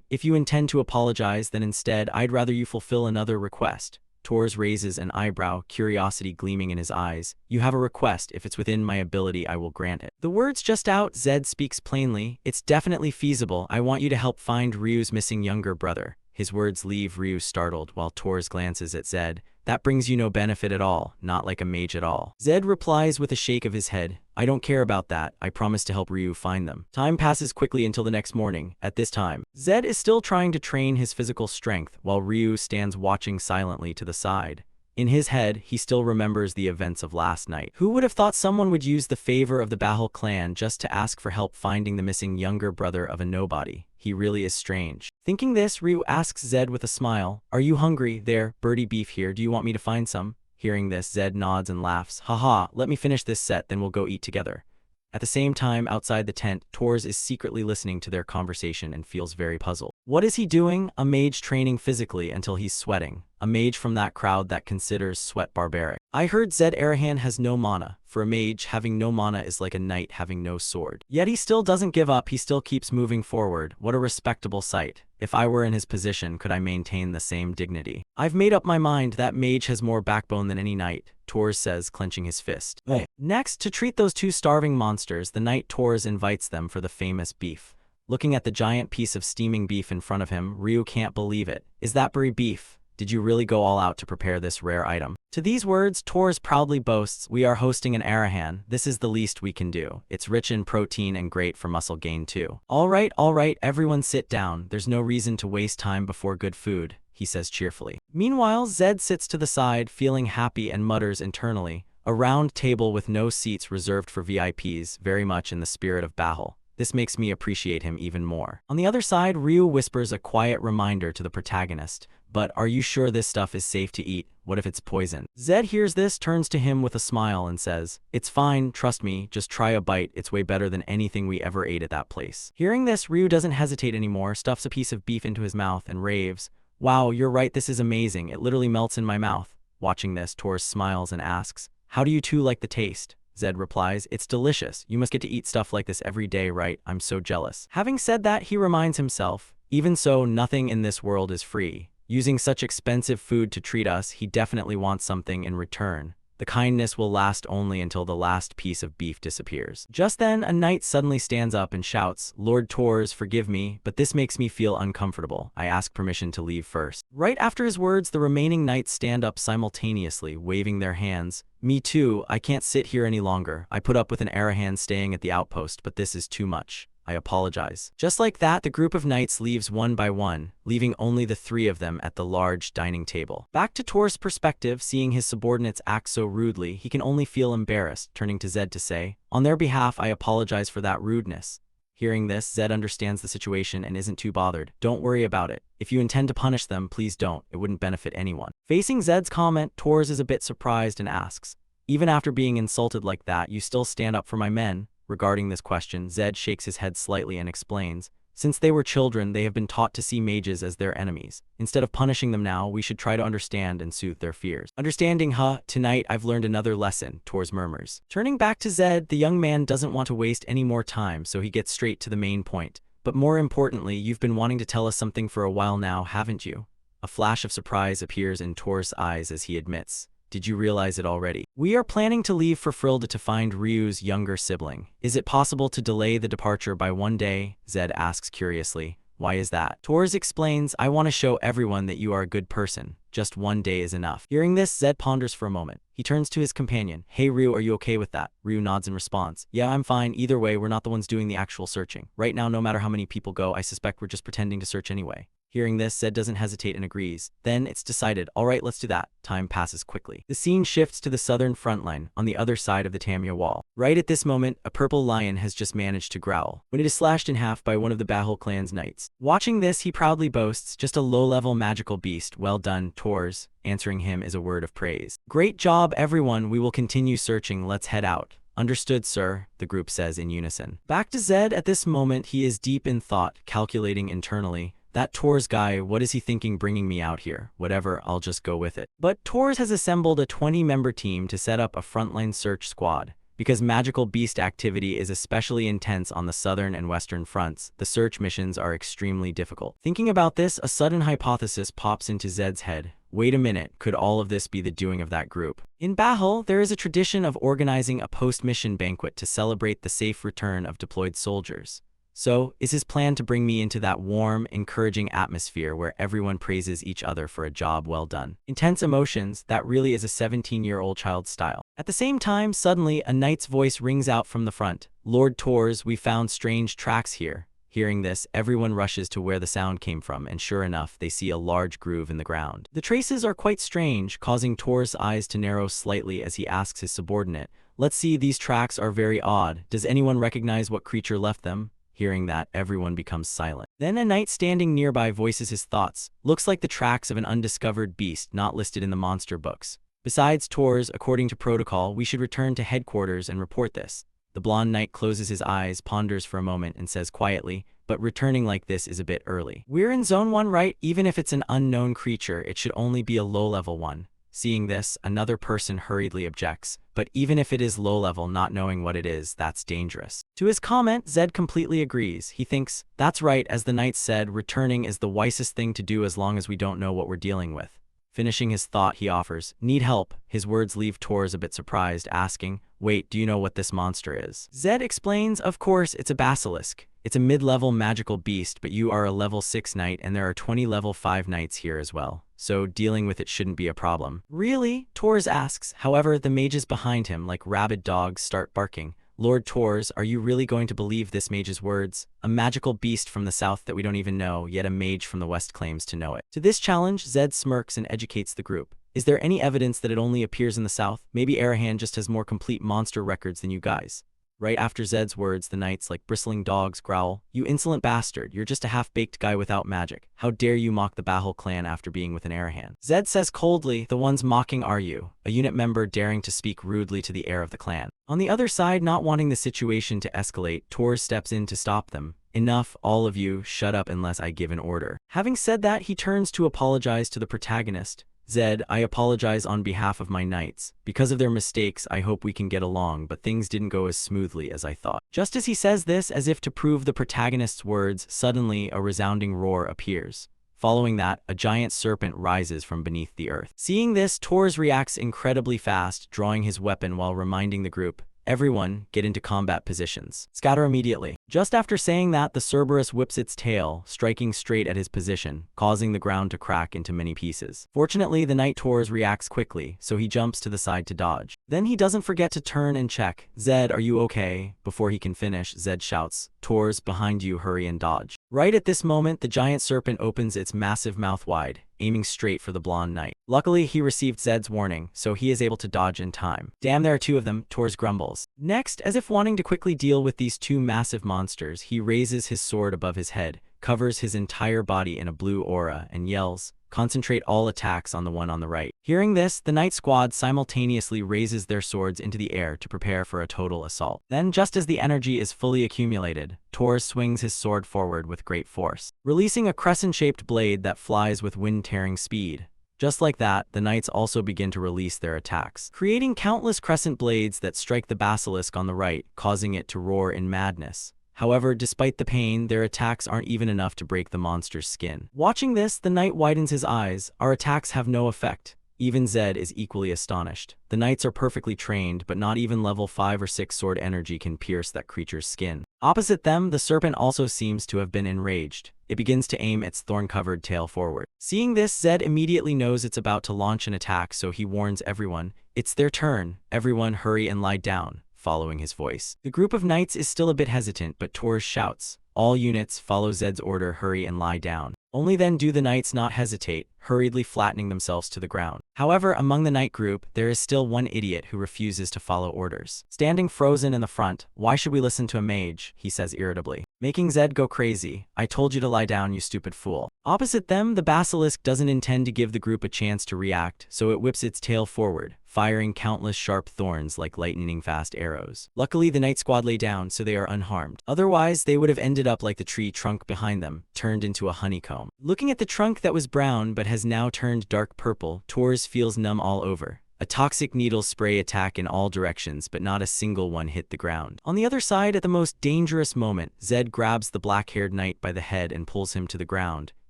if you intend to apologize, then instead, I'd rather you fulfill another request. Tors raises an eyebrow, curiosity gleaming in his eyes. You have a request. If it's within my ability, I will grant it. The words just out, Zed speaks plainly. It's definitely feasible. I want you to help find Ryu's missing younger brother. His words leave Ryu startled while Tors glances at Zed. That brings you no benefit at all, not like a mage at all. Zed replies with a shake of his head. I don't care about that. I promise to help Ryu find them. Time passes quickly until the next morning. At this time, Zed is still trying to train his physical strength while Ryu stands watching silently to the side. In his head, he still remembers the events of last night. Who would have thought someone would use the favor of the Bahul clan just to ask for help finding the missing younger brother of a nobody? He really is strange. Thinking this, Ryu asks Zed with a smile, are you hungry? There, birdie beef here. Do you want me to find some? Hearing this, Zed nods and laughs. Haha, let me finish this set, then we'll go eat together. At the same time, outside the tent, Tors is secretly listening to their conversation and feels very puzzled. What is he doing? A mage training physically until he's sweating. A mage from that crowd that considers sweat barbaric. I heard Zed Arahan has no mana. For a mage, having no mana is like a knight having no sword. Yet he still doesn't give up, he still keeps moving forward. What a respectable sight. If I were in his position, could I maintain the same dignity? I've made up my mind that mage has more backbone than any knight, Tors says, clenching his fist. Next, to treat those two starving monsters, the knight Tors invites them for the famous beef. Looking at the giant piece of steaming beef in front of him, Ryu can't believe it. Is that brie beef? Did you really go all out to prepare this rare item? To these words, Tors proudly boasts, we are hosting an Arahan. This is the least we can do. It's rich in protein and great for muscle gain too. All right, everyone sit down. There's no reason to waste time before good food, he says cheerfully. Meanwhile, Zed sits to the side, feeling happy and mutters internally, a round table with no seats reserved for VIPs, very much in the spirit of Bahul. This makes me appreciate him even more. On the other side, Ryu whispers a quiet reminder to the protagonist. But are you sure this stuff is safe to eat? What if it's poison? Zed hears this, turns to him with a smile and says, it's fine, trust me, just try a bite, it's way better than anything we ever ate at that place. Hearing this, Ryu doesn't hesitate anymore, stuffs a piece of beef into his mouth and raves, wow, you're right, this is amazing, it literally melts in my mouth. Watching this, Tors smiles and asks, how do you two like the taste? Zed replies, it's delicious, you must get to eat stuff like this every day, right? I'm so jealous. Having said that, he reminds himself, even so, nothing in this world is free. Using such expensive food to treat us, he definitely wants something in return. The kindness will last only until the last piece of beef disappears. Just then, a knight suddenly stands up and shouts, "Lord Tors, forgive me, but this makes me feel uncomfortable. I ask permission to leave first." Right after his words, the remaining knights stand up simultaneously, waving their hands. "Me too, I can't sit here any longer. I put up with an Arahan staying at the outpost, but this is too much. I apologize." Just like that, the group of knights leaves one by one, leaving only the three of them at the large dining table. Back to Tor's perspective, seeing his subordinates act so rudely, he can only feel embarrassed, turning to Zed to say, "On their behalf, I apologize for that rudeness." Hearing this, Zed understands the situation and isn't too bothered. "Don't worry about it. If you intend to punish them, please don't. It wouldn't benefit anyone." Facing Zed's comment, Tors is a bit surprised and asks, "Even after being insulted like that, you still stand up for my men?" Regarding this question, Zed shakes his head slightly and explains, "Since they were children, they have been taught to see mages as their enemies. Instead of punishing them now, we should try to understand and soothe their fears." "Understanding, huh? Tonight I've learned another lesson," Tors murmurs. Turning back to Zed, the young man doesn't want to waste any more time, so he gets straight to the main point. "But more importantly, you've been wanting to tell us something for a while now, haven't you?" A flash of surprise appears in Tors' eyes as he admits, "Did you realize it already? We are planning to leave for Frilda to find Ryu's younger sibling. Is it possible to delay the departure by one day?" Zed asks curiously. "Why is that?" Tors explains, "I want to show everyone that you are a good person. Just one day is enough." Hearing this, Zed ponders for a moment. He turns to his companion. "Hey Ryu, are you okay with that?" Ryu nods in response. "Yeah, I'm fine. Either way, we're not the ones doing the actual searching. Right now, no matter how many people go, I suspect we're just pretending to search anyway." Hearing this, Zed doesn't hesitate and agrees. Then it's decided. All right, let's do that. Time passes quickly. The scene shifts to the southern front line, on the other side of the Tamia wall. Right at this moment, a purple lion has just managed to growl, when it is slashed in half by one of the Bahul clan's knights. Watching this, he proudly boasts, "Just a low-level magical beast. Well done, Tors." Answering him is a word of praise. "Great job, everyone. We will continue searching. Let's head out." "Understood, sir," the group says in unison. Back to Zed. At this moment, he is deep in thought, calculating internally. "That Tors guy, what is he thinking bringing me out here? Whatever, I'll just go with it." But Tors has assembled a 20-member team to set up a frontline search squad. Because magical beast activity is especially intense on the southern and western fronts, the search missions are extremely difficult. Thinking about this, a sudden hypothesis pops into Zed's head. Wait a minute, could all of this be the doing of that group? In Bahul, there is a tradition of organizing a post-mission banquet to celebrate the safe return of deployed soldiers. So, is his plan to bring me into that warm, encouraging atmosphere where everyone praises each other for a job well done? Intense emotions, that really is a 17-year-old child's style. At the same time, suddenly, a knight's voice rings out from the front. "Lord Tors, we found strange tracks here." Hearing this, everyone rushes to where the sound came from, and sure enough, they see a large groove in the ground. The traces are quite strange, causing Tors' eyes to narrow slightly as he asks his subordinate, "Let's see, these tracks are very odd. Does anyone recognize what creature left them?" Hearing that, everyone becomes silent. Then a knight standing nearby voices his thoughts. "Looks like the tracks of an undiscovered beast not listed in the monster books. Besides Tors, according to protocol, we should return to headquarters and report this." The blonde knight closes his eyes, ponders for a moment, and says quietly, "But returning like this is a bit early. We're in Zone 1, right? Even if it's an unknown creature, it should only be a low-level one." Seeing this, another person hurriedly objects, "But even if it is low-level, not knowing what it is, that's dangerous." To his comment, Zed completely agrees. He thinks, "That's right, as the knight said, returning is the wisest thing to do as long as we don't know what we're dealing with." Finishing his thought, he offers, "Need help?" His words leave Tors a bit surprised, asking, "Wait, do you know what this monster is?" Zed explains, "Of course, it's a basilisk. It's a mid-level magical beast, but you are a level 6 knight and there are 20 level 5 knights here as well. So dealing with it shouldn't be a problem." "Really?" Tors asks. However, the mages behind him, like rabid dogs, start barking. "Lord Tors, are you really going to believe this mage's words? A magical beast from the south that we don't even know, yet a mage from the west claims to know it." To this challenge, Zed smirks and educates the group. "Is there any evidence that it only appears in the south? Maybe Arahan just has more complete monster records than you guys." Right after Zed's words, the knights, like bristling dogs, growl, "You insolent bastard, you're just a half-baked guy without magic. How dare you mock the Bahul clan after being with an Arahan?" Zed says coldly, "The ones mocking are you, a unit member daring to speak rudely to the heir of the clan." On the other side, not wanting the situation to escalate, Tors steps in to stop them. "Enough, all of you, shut up unless I give an order." Having said that, he turns to apologize to the protagonist. "Zed, I apologize on behalf of my knights. Because of their mistakes, I hope we can get along, but things didn't go as smoothly as I thought." Just as he says this, as if to prove the protagonist's words, suddenly a resounding roar appears. Following that, a giant serpent rises from beneath the earth. Seeing this, Tors reacts incredibly fast, drawing his weapon while reminding the group, "Everyone, get into combat positions. Scatter immediately." Just after saying that, the Cerberus whips its tail, striking straight at his position, causing the ground to crack into many pieces. Fortunately, the Knight Tors reacts quickly, so he jumps to the side to dodge. Then he doesn't forget to turn and check. "Zed, are you okay?" Before he can finish, Zed shouts, "Tors, behind you, hurry and dodge." Right at this moment, the giant serpent opens its massive mouth wide, aiming straight for the blonde knight. Luckily, he received Zed's warning, so he is able to dodge in time. "Damn, there are two of them," Tors grumbles. Next, as if wanting to quickly deal with these two massive monsters, he raises his sword above his head, covers his entire body in a blue aura, and yells, "Concentrate all attacks on the one on the right." Hearing this, the Knight Squad simultaneously raises their swords into the air to prepare for a total assault. Then, just as the energy is fully accumulated, Tors swings his sword forward with great force, releasing a crescent-shaped blade that flies with wind-tearing speed. Just like that, the knights also begin to release their attacks, creating countless crescent blades that strike the basilisk on the right, causing it to roar in madness. However, despite the pain, their attacks aren't even enough to break the monster's skin. Watching this, the knight widens his eyes. Our attacks have no effect. Even Zed is equally astonished. The knights are perfectly trained, but not even level 5 or 6 sword energy can pierce that creature's skin. Opposite them, the serpent also seems to have been enraged. It begins to aim its thorn-covered tail forward. Seeing this, Zed immediately knows it's about to launch an attack, so he warns everyone, "It's their turn. Everyone hurry and lie down," following his voice. The group of knights is still a bit hesitant, but Tors shouts, "All units, follow Zed's order, hurry and lie down." Only then do the knights not hesitate, hurriedly flattening themselves to the ground. However, among the knight group, there is still one idiot who refuses to follow orders. Standing frozen in the front, "Why should we listen to a mage?" he says irritably, making Zed go crazy. "I told you to lie down, you stupid fool." Opposite them, the basilisk doesn't intend to give the group a chance to react, so it whips its tail forward, firing countless sharp thorns like lightning-fast arrows. Luckily, the Knight Squad lay down, so they are unharmed. Otherwise, they would have ended up like the tree trunk behind them, turned into a honeycomb. Looking at the trunk that was brown but has now turned dark purple, Tors feels numb all over. A toxic needle spray attack in all directions, but not a single one hit the ground. On the other side, at the most dangerous moment, Zed grabs the black-haired knight by the head and pulls him to the ground.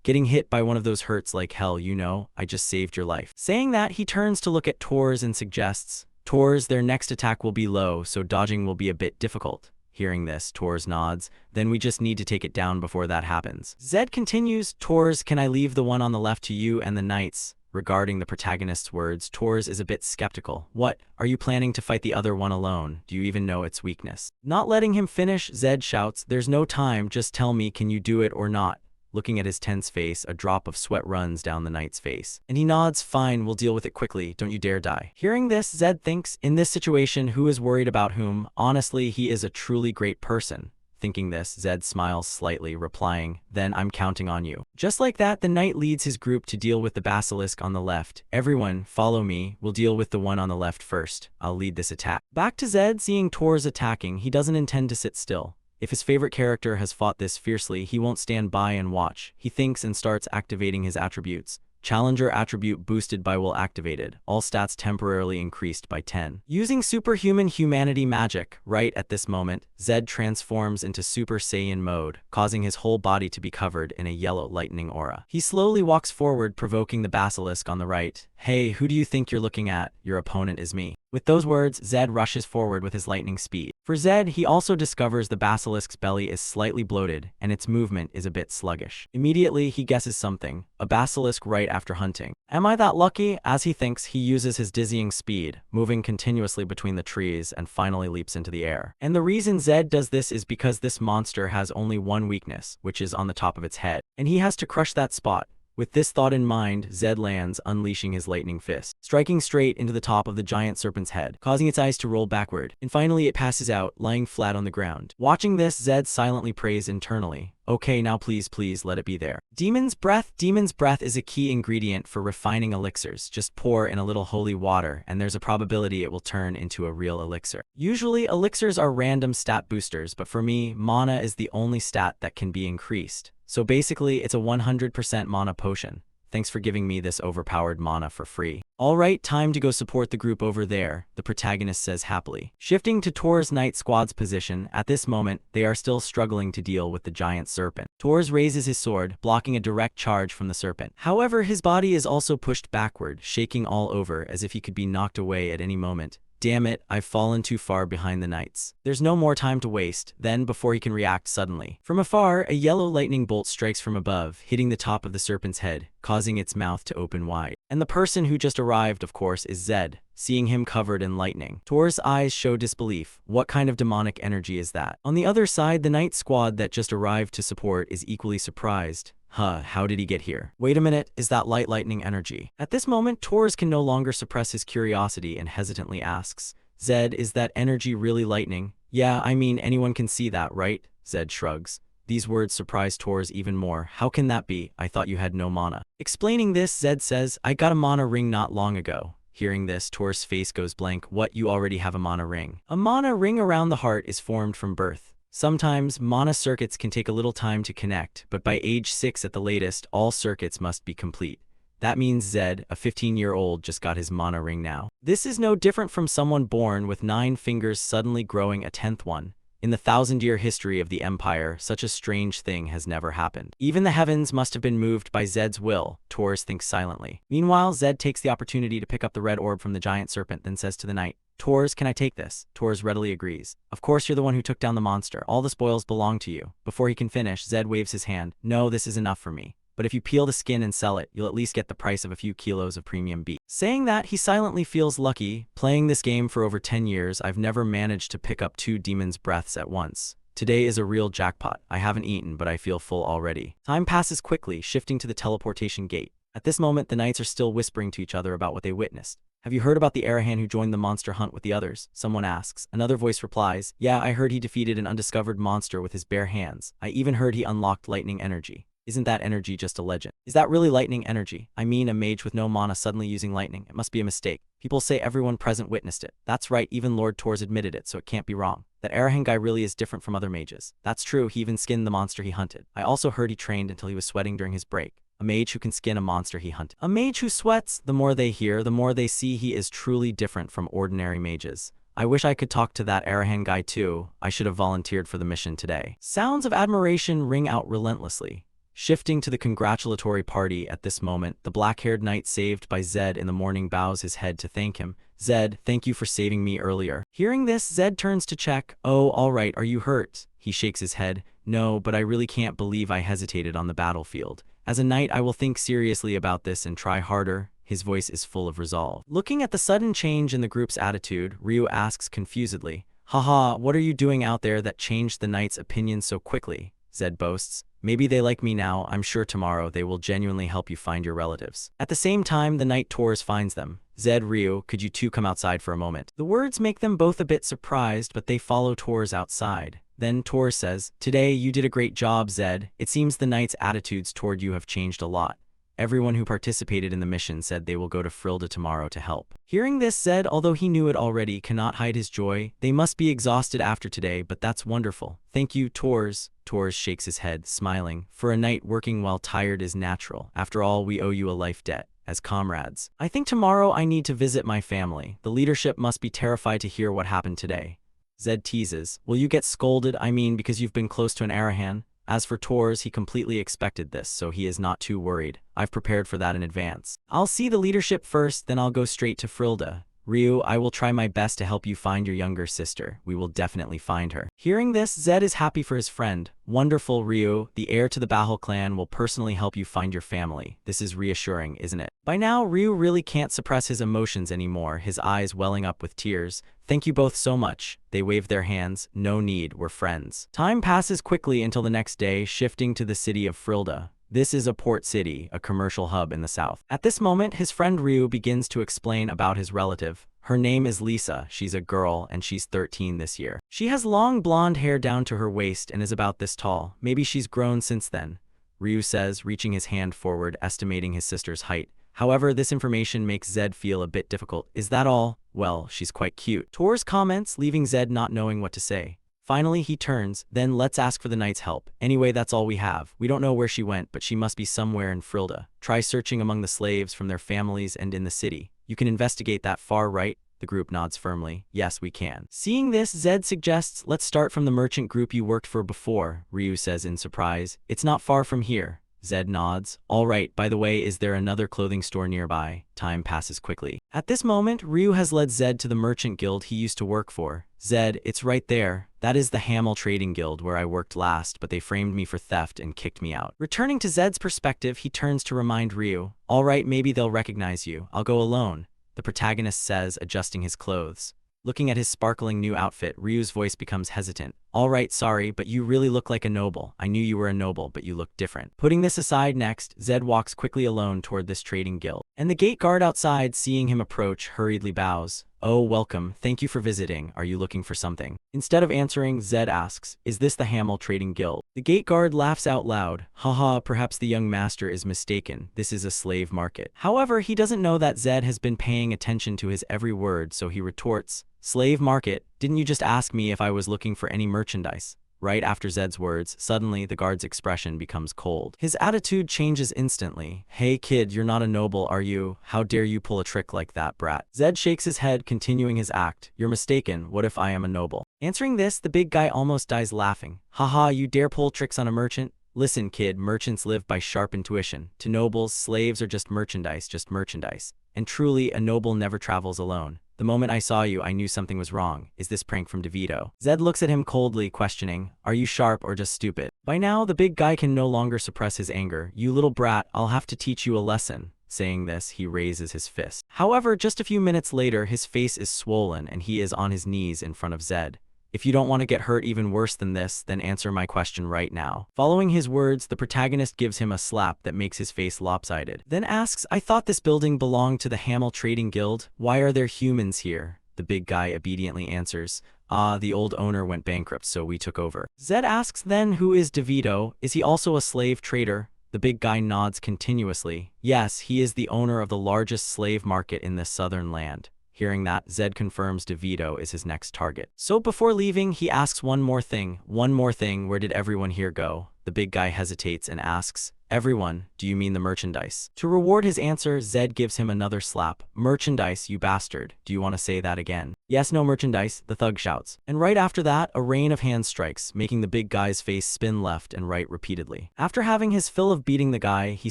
"Getting hit by one of those hurts like hell, you know. I just saved your life." Saying that, he turns to look at Tors and suggests, "Tors, their next attack will be low, so dodging will be a bit difficult." Hearing this, Tors nods. "Then we just need to take it down before that happens." Zed continues, "Tors, can I leave the one on the left to you and the knights?" Regarding the protagonist's words, Tors is a bit skeptical. "What? Are you planning to fight the other one alone? Do you even know its weakness?" Not letting him finish, Zed shouts, "There's no time, just tell me, can you do it or not?" Looking at his tense face, a drop of sweat runs down the knight's face. And he nods, "Fine, we'll deal with it quickly, don't you dare die." Hearing this, Zed thinks, in this situation, who is worried about whom? Honestly, he is a truly great person. Thinking this, Zed smiles slightly, replying, "Then I'm counting on you." Just like that, the knight leads his group to deal with the basilisk on the left. "Everyone, follow me. We'll deal with the one on the left first. I'll lead this attack." Back to Zed, seeing Tors attacking, he doesn't intend to sit still. If his favorite character has fought this fiercely, he won't stand by and watch. He thinks and starts activating his attributes. Challenger attribute boosted by will activated. All stats temporarily increased by 10. Using superhuman humanity magic, right at this moment, Zed transforms into Super Saiyan mode, causing his whole body to be covered in a yellow lightning aura. He slowly walks forward, provoking the basilisk on the right. "Hey, who do you think you're looking at? Your opponent is me." With those words, Zed rushes forward with his lightning speed. For Zed, he also discovers the basilisk's belly is slightly bloated, and its movement is a bit sluggish. Immediately, he guesses something, a basilisk right after hunting. Am I that lucky? As he thinks, he uses his dizzying speed, moving continuously between the trees, and finally leaps into the air. And the reason Zed does this is because this monster has only one weakness, which is on the top of its head, and he has to crush that spot. With this thought in mind, Zed lands, unleashing his lightning fist, striking straight into the top of the giant serpent's head, causing its eyes to roll backward, and finally it passes out, lying flat on the ground. Watching this, Zed silently prays internally, "Okay, now please let it be there." Demon's breath. Demon's breath is a key ingredient for refining elixirs. Just pour in a little holy water, and there's a probability it will turn into a real elixir. Usually, elixirs are random stat boosters, but for me, mana is the only stat that can be increased. So basically, it's a 100% mana potion. thanks for giving me this overpowered mana for free. Alright, time to go support the group over there, the protagonist says happily. Shifting to Tor's Knight Squad's position, at this moment, they are still struggling to deal with the giant serpent. Tors raises his sword, blocking a direct charge from the serpent. However, his body is also pushed backward, shaking all over as if he could be knocked away at any moment. Damn it, I've fallen too far behind the knights. There's no more time to waste, then before he can react suddenly. From afar, a yellow lightning bolt strikes from above, hitting the top of the serpent's head, causing its mouth to open wide. And the person who just arrived, of course, is Zed, seeing him covered in lightning. Tor's eyes show disbelief. What kind of demonic energy is that? On the other side, the knight squad that just arrived to support is equally surprised. How did he get here? Wait a minute, is that lightning energy? At this moment, Tors can no longer suppress his curiosity and hesitantly asks, Zed, is that energy really lightning? Yeah, I mean, anyone can see that, right? Zed shrugs. These words surprise Tors even more. How can that be? I thought you had no mana. Explaining this, Zed says, I got a mana ring not long ago. Hearing this, Tor's face goes blank. What, you already have a mana ring? A mana ring around the heart is formed from birth. Sometimes, mana circuits can take a little time to connect, but by age 6 at the latest, all circuits must be complete. That means Zed, a 15-year-old, just got his mana ring now. This is no different from someone born with 9 fingers suddenly growing a 10th one. In the 1,000-year history of the Empire, such a strange thing has never happened. Even the heavens must have been moved by Zed's will, Tors thinks silently. Meanwhile, Zed takes the opportunity to pick up the red orb from the giant serpent, then says to the knight, Tors, can I take this? Tors readily agrees. Of course you're the one who took down the monster. All the spoils belong to you. Before he can finish, Zed waves his hand. No, this is enough for me. But if you peel the skin and sell it, you'll at least get the price of a few kilos of premium beef. Saying that, he silently feels lucky. Playing this game for over 10 years, I've never managed to pick up 2 demon's breaths at once. Today is a real jackpot. I haven't eaten, but I feel full already. Time passes quickly, shifting to the teleportation gate. At this moment, the knights are still whispering to each other about what they witnessed. Have you heard about the Arahan who joined the monster hunt with the others? Someone asks. Another voice replies, yeah, I heard he defeated an undiscovered monster with his bare hands. I even heard he unlocked lightning energy. Isn't that energy just a legend? Is that really lightning energy? I mean, a mage with no mana suddenly using lightning. It must be a mistake. People say everyone present witnessed it. That's right, even Lord Tors admitted it, so it can't be wrong. That Arahan guy really is different from other mages. That's true, he even skinned the monster he hunted. I also heard he trained until he was sweating during his break. A mage who can skin a monster he hunted. A mage who sweats, the more they hear, the more they see he is truly different from ordinary mages. I wish I could talk to that Arahan guy too. I should have volunteered for the mission today. Sounds of admiration ring out relentlessly. Shifting to the congratulatory party at this moment, the black-haired knight saved by Zed in the morning bows his head to thank him. Zed, thank you for saving me earlier. Hearing this, Zed turns to check. Oh, alright, are you hurt? He shakes his head. No, but I really can't believe I hesitated on the battlefield. As a knight, I will think seriously about this and try harder. His voice is full of resolve. Looking at the sudden change in the group's attitude, Ryu asks confusedly, Haha, what are you doing out there that changed the knight's opinion so quickly? Zed boasts. Maybe they like me now, I'm sure tomorrow they will genuinely help you find your relatives. At the same time, the knight Tors finds them. Zed, Ryu, could you two come outside for a moment? The words make them both a bit surprised, but they follow Tors outside. Then Tors says, Today you did a great job, Zed. It seems the knight's attitudes toward you have changed a lot. Everyone who participated in the mission said they will go to Frilda tomorrow to help. Hearing this, Zed, although he knew it already, cannot hide his joy. They must be exhausted after today, but that's wonderful. Thank you, Tors. Tors shakes his head, smiling. For a knight, working while tired is natural. After all, we owe you a life debt. As comrades. I think tomorrow I need to visit my family. The leadership must be terrified to hear what happened today. Zed teases. Will you get scolded? I mean, because you've been close to an Arahan? As for Tors, he completely expected this, so he is not too worried. I've prepared for that in advance. I'll see the leadership first, then I'll go straight to Frilda. Ryu, I will try my best to help you find your younger sister. We will definitely find her. Hearing this, Zed is happy for his friend. Wonderful, Ryu. The heir to the Bahal clan will personally help you find your family. This is reassuring, isn't it? By now, Ryu really can't suppress his emotions anymore, his eyes welling up with tears. Thank you both so much. They waved their hands. No need, we're friends. Time passes quickly until the next day, shifting to the city of Frilda. This is a port city, a commercial hub in the south. At this moment, his friend Ryu begins to explain about his relative. Her name is Lisa, she's a girl, and she's 13 this year. She has long blonde hair down to her waist and is about this tall. Maybe she's grown since then, Ryu says, reaching his hand forward, estimating his sister's height. However, this information makes Zed feel a bit difficult. Is that all? Well, she's quite cute. Tors comments, leaving Zed not knowing what to say. Finally, he turns, then let's ask for the knight's help. Anyway, that's all we have. We don't know where she went, but she must be somewhere in Frilda. Try searching among the slaves from their families and in the city. You can investigate that far, right? The group nods firmly. Yes, we can. Seeing this, Zed suggests, let's start from the merchant group you worked for before, Ryu says in surprise. It's not far from here. Zed nods. All right, by the way, is there another clothing store nearby? Time passes quickly. At this moment, Ryu has led Zed to the merchant guild he used to work for. Zed, it's right there. That is the Hamel Trading Guild where I worked last, but they framed me for theft and kicked me out. Returning to Zed's perspective, he turns to remind Ryu. All right, maybe they'll recognize you. I'll go alone, the protagonist says, adjusting his clothes. Looking at his sparkling new outfit, Ryu's voice becomes hesitant. All right, sorry, but you really look like a noble. I knew you were a noble, but you look different. Putting this aside next, Zed walks quickly alone toward this trading guild. And the gate guard outside, seeing him approach, hurriedly bows. Oh, welcome. Thank you for visiting. Are you looking for something? Instead of answering, Zed asks, is this the Hamel Trading Guild? The gate guard laughs out loud. Haha, perhaps the young master is mistaken. This is a slave market. However, he doesn't know that Zed has been paying attention to his every word, so he retorts, slave market? Didn't you just ask me if I was looking for any merchandise? Right after Zed's words, suddenly the guard's expression becomes cold. His attitude changes instantly. Hey kid, you're not a noble, are you? How dare you pull a trick like that, brat? Zed shakes his head, continuing his act. You're mistaken. What if I am a noble? Answering this, the big guy almost dies laughing. Haha, you dare pull tricks on a merchant? Listen, kid, merchants live by sharp intuition. To nobles, slaves are just merchandise. And truly, a noble never travels alone. The moment I saw you, I knew something was wrong. Is this prank from DeVito? Zed looks at him coldly, questioning, are you sharp or just stupid? By now, the big guy can no longer suppress his anger. You little brat, I'll have to teach you a lesson. Saying this, he raises his fist. However, just a few minutes later, his face is swollen and he is on his knees in front of Zed. If you don't want to get hurt even worse than this, then answer my question right now. Following his words, the protagonist gives him a slap that makes his face lopsided. Then asks, I thought this building belonged to the Hamel Trading Guild. Why are there humans here? The big guy obediently answers, the old owner went bankrupt, so we took over. Zed asks then, who is DeVito? Is he also a slave trader? The big guy nods continuously. Yes, he is the owner of the largest slave market in this southern land. Hearing that, Zed confirms DeVito is his next target. So before leaving, he asks one more thing, where did everyone here go? The big guy hesitates and asks, everyone, do you mean the merchandise? To reward his answer, Zed gives him another slap. Merchandise, you bastard. Do you want to say that again? Yes, no merchandise, the thug shouts. And right after that, a rain of hands strikes, making the big guy's face spin left and right repeatedly. After having his fill of beating the guy, he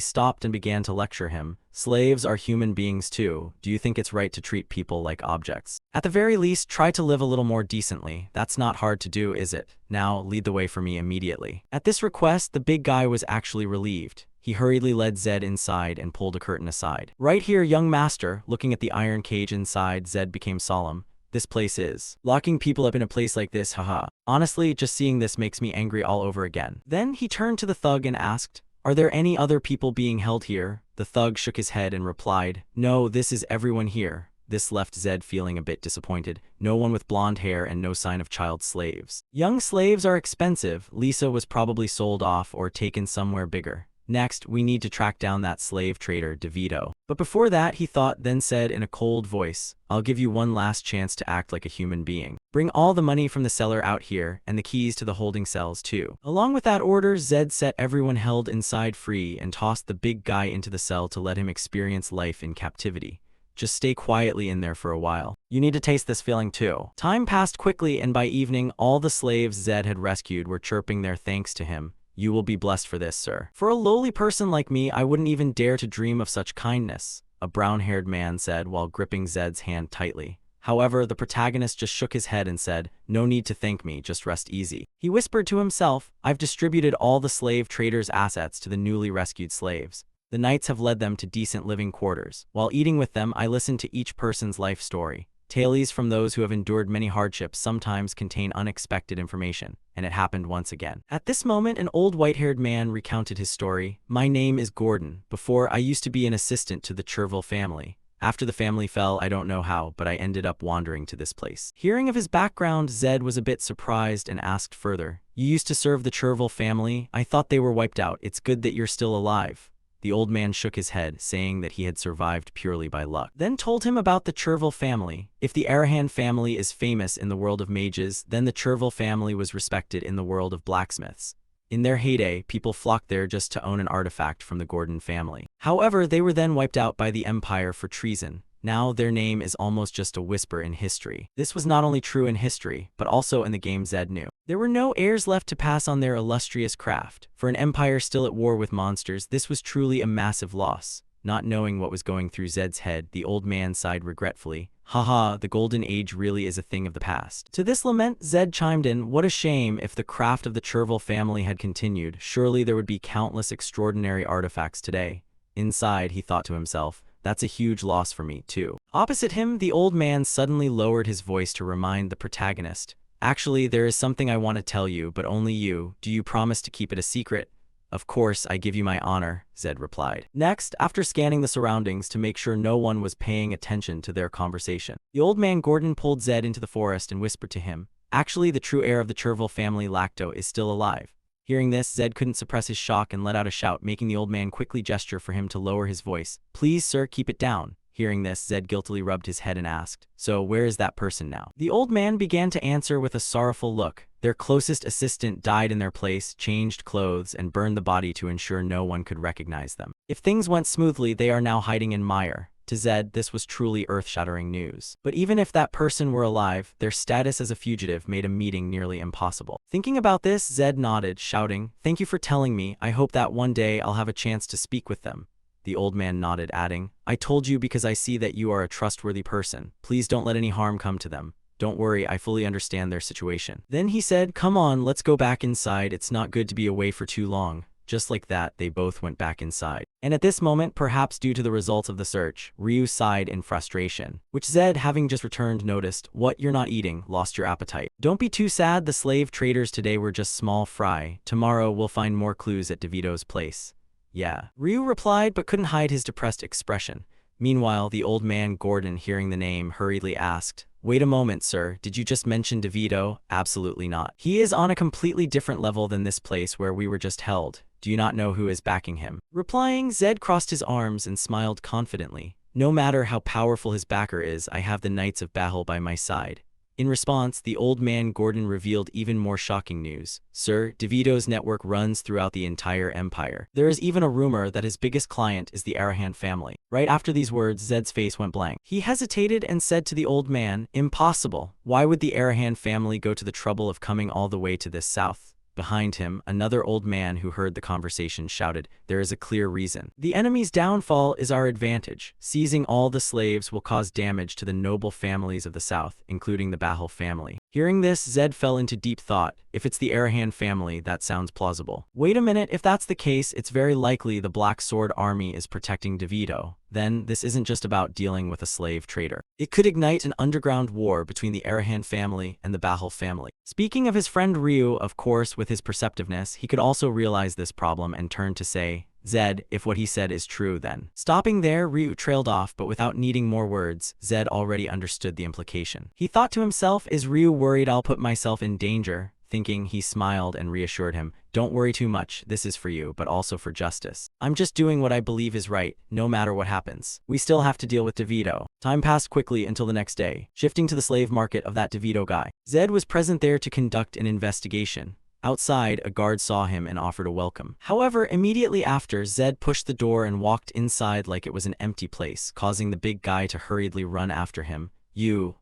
stopped and began to lecture him. Slaves are human beings too. Do you think it's right to treat people like objects? At the very least, try to live a little more decently. That's not hard to do, is it? Now, lead the way for me immediately. At this request, the big guy was actually relieved. He hurriedly led Zed inside and pulled a curtain aside. Right here, young master, looking at the iron cage inside, Zed became solemn. This place is. Locking people up in a place like this, haha. Honestly, just seeing this makes me angry all over again. Then he turned to the thug and asked, are there any other people being held here? The thug shook his head and replied, no, this is everyone here. This left Zed feeling a bit disappointed. No one with blonde hair and no sign of child slaves. Young slaves are expensive. Lisa was probably sold off or taken somewhere bigger. Next, we need to track down that slave trader, DeVito. But before that, he thought, then said in a cold voice, I'll give you one last chance to act like a human being. Bring all the money from the cellar out here, and the keys to the holding cells too. Along with that order, Zed set everyone held inside free and tossed the big guy into the cell to let him experience life in captivity. Just stay quietly in there for a while. You need to taste this feeling too. Time passed quickly, and by evening, all the slaves Zed had rescued were chirping their thanks to him. You will be blessed for this, sir. For a lowly person like me, I wouldn't even dare to dream of such kindness, a brown-haired man said while gripping Zed's hand tightly. However, the protagonist just shook his head and said, no need to thank me, just rest easy. He whispered to himself, I've distributed all the slave traders' assets to the newly rescued slaves. The knights have led them to decent living quarters. While eating with them, I listened to each person's life story. Tales from those who have endured many hardships sometimes contain unexpected information, and it happened once again. At this moment, an old white-haired man recounted his story. My name is Gordon. Before, I used to be an assistant to the Cherville family. After the family fell, I don't know how, but I ended up wandering to this place. Hearing of his background, Zed was a bit surprised and asked further. You used to serve the Cherville family? I thought they were wiped out. It's good that you're still alive. The old man shook his head, saying that he had survived purely by luck. Then told him about the Chervil family. If the Arahan family is famous in the world of mages, then the Chervil family was respected in the world of blacksmiths. In their heyday, people flocked there just to own an artifact from the Gordon family. However, they were then wiped out by the Empire for treason. Now their name is almost just a whisper in history. This was not only true in history, but also in the game Zed knew. There were no heirs left to pass on their illustrious craft. For an empire still at war with monsters, this was truly a massive loss. Not knowing what was going through Zed's head, the old man sighed regretfully. Haha, the golden age really is a thing of the past. To this lament, Zed chimed in, what a shame. If the craft of the Chervil family had continued, surely there would be countless extraordinary artifacts today. Inside, he thought to himself, that's a huge loss for me, too. Opposite him, the old man suddenly lowered his voice to remind the protagonist. Actually, there is something I want to tell you, but only you. Do you promise to keep it a secret? Of course, I give you my honor, Zed replied. Next, after scanning the surroundings to make sure no one was paying attention to their conversation, the old man Gordon pulled Zed into the forest and whispered to him, actually, the true heir of the Chervil family, Lacto, is still alive. Hearing this, Zed couldn't suppress his shock and let out a shout, making the old man quickly gesture for him to lower his voice. Please, sir, keep it down. Hearing this, Zed guiltily rubbed his head and asked, so where is that person now? The old man began to answer with a sorrowful look. Their closest assistant died in their place, changed clothes, and burned the body to ensure no one could recognize them. If things went smoothly, they are now hiding in mire. To Zed, this was truly earth-shattering news. But even if that person were alive, their status as a fugitive made a meeting nearly impossible. Thinking about this, Zed nodded, shouting, thank you for telling me. I hope that one day I'll have a chance to speak with them. The old man nodded, adding, I told you because I see that you are a trustworthy person. Please don't let any harm come to them. Don't worry, I fully understand their situation. Then he said, come on, let's go back inside. It's not good to be away for too long. Just like that, they both went back inside. And at this moment, perhaps due to the results of the search, Ryu sighed in frustration, which Zed, having just returned, noticed. What, you're not eating? Lost your appetite? Don't be too sad, the slave traders today were just small fry. Tomorrow we'll find more clues at DeVito's place. Yeah, Ryu replied, but couldn't hide his depressed expression. Meanwhile, the old man Gordon, hearing the name, hurriedly asked, wait a moment, sir, did you just mention DeVito? Absolutely not. He is on a completely different level than this place where we were just held. Do you not know who is backing him? Replying, Zed crossed his arms and smiled confidently. No matter how powerful his backer is, I have the Knights of Battle by my side. In response, the old man Gordon revealed even more shocking news. Sir, DeVito's network runs throughout the entire empire. There is even a rumor that his biggest client is the Arahan family. Right after these words, Zed's face went blank. He hesitated and said to the old man, impossible. Why would the Arahan family go to the trouble of coming all the way to this south? Behind him, another old man who heard the conversation shouted, there is a clear reason. The enemy's downfall is our advantage. Seizing all the slaves will cause damage to the noble families of the south, including the Bahal family. Hearing this, Zed fell into deep thought. If it's the Arahan family, that sounds plausible. Wait a minute, if that's the case, it's very likely the Black Sword Army is protecting DeVito. Then, this isn't just about dealing with a slave trader. It could ignite an underground war between the Arahan family and the Bahal family. Speaking of his friend Ryu, of course, with his perceptiveness, he could also realize this problem and turned to say, Zed, if what he said is true, then. Stopping there, Ryu trailed off, but without needing more words, Zed already understood the implication. He thought to himself, is Ryu worried I'll put myself in danger? Thinking, he smiled and reassured him, don't worry too much, this is for you, but also for justice. I'm just doing what I believe is right, no matter what happens. We still have to deal with DeVito. Time passed quickly until the next day. Shifting to the slave market of that DeVito guy, Zed was present there to conduct an investigation. Outside, a guard saw him and offered a welcome. However, immediately after, Zed pushed the door and walked inside like it was an empty place, causing the big guy to hurriedly run after him.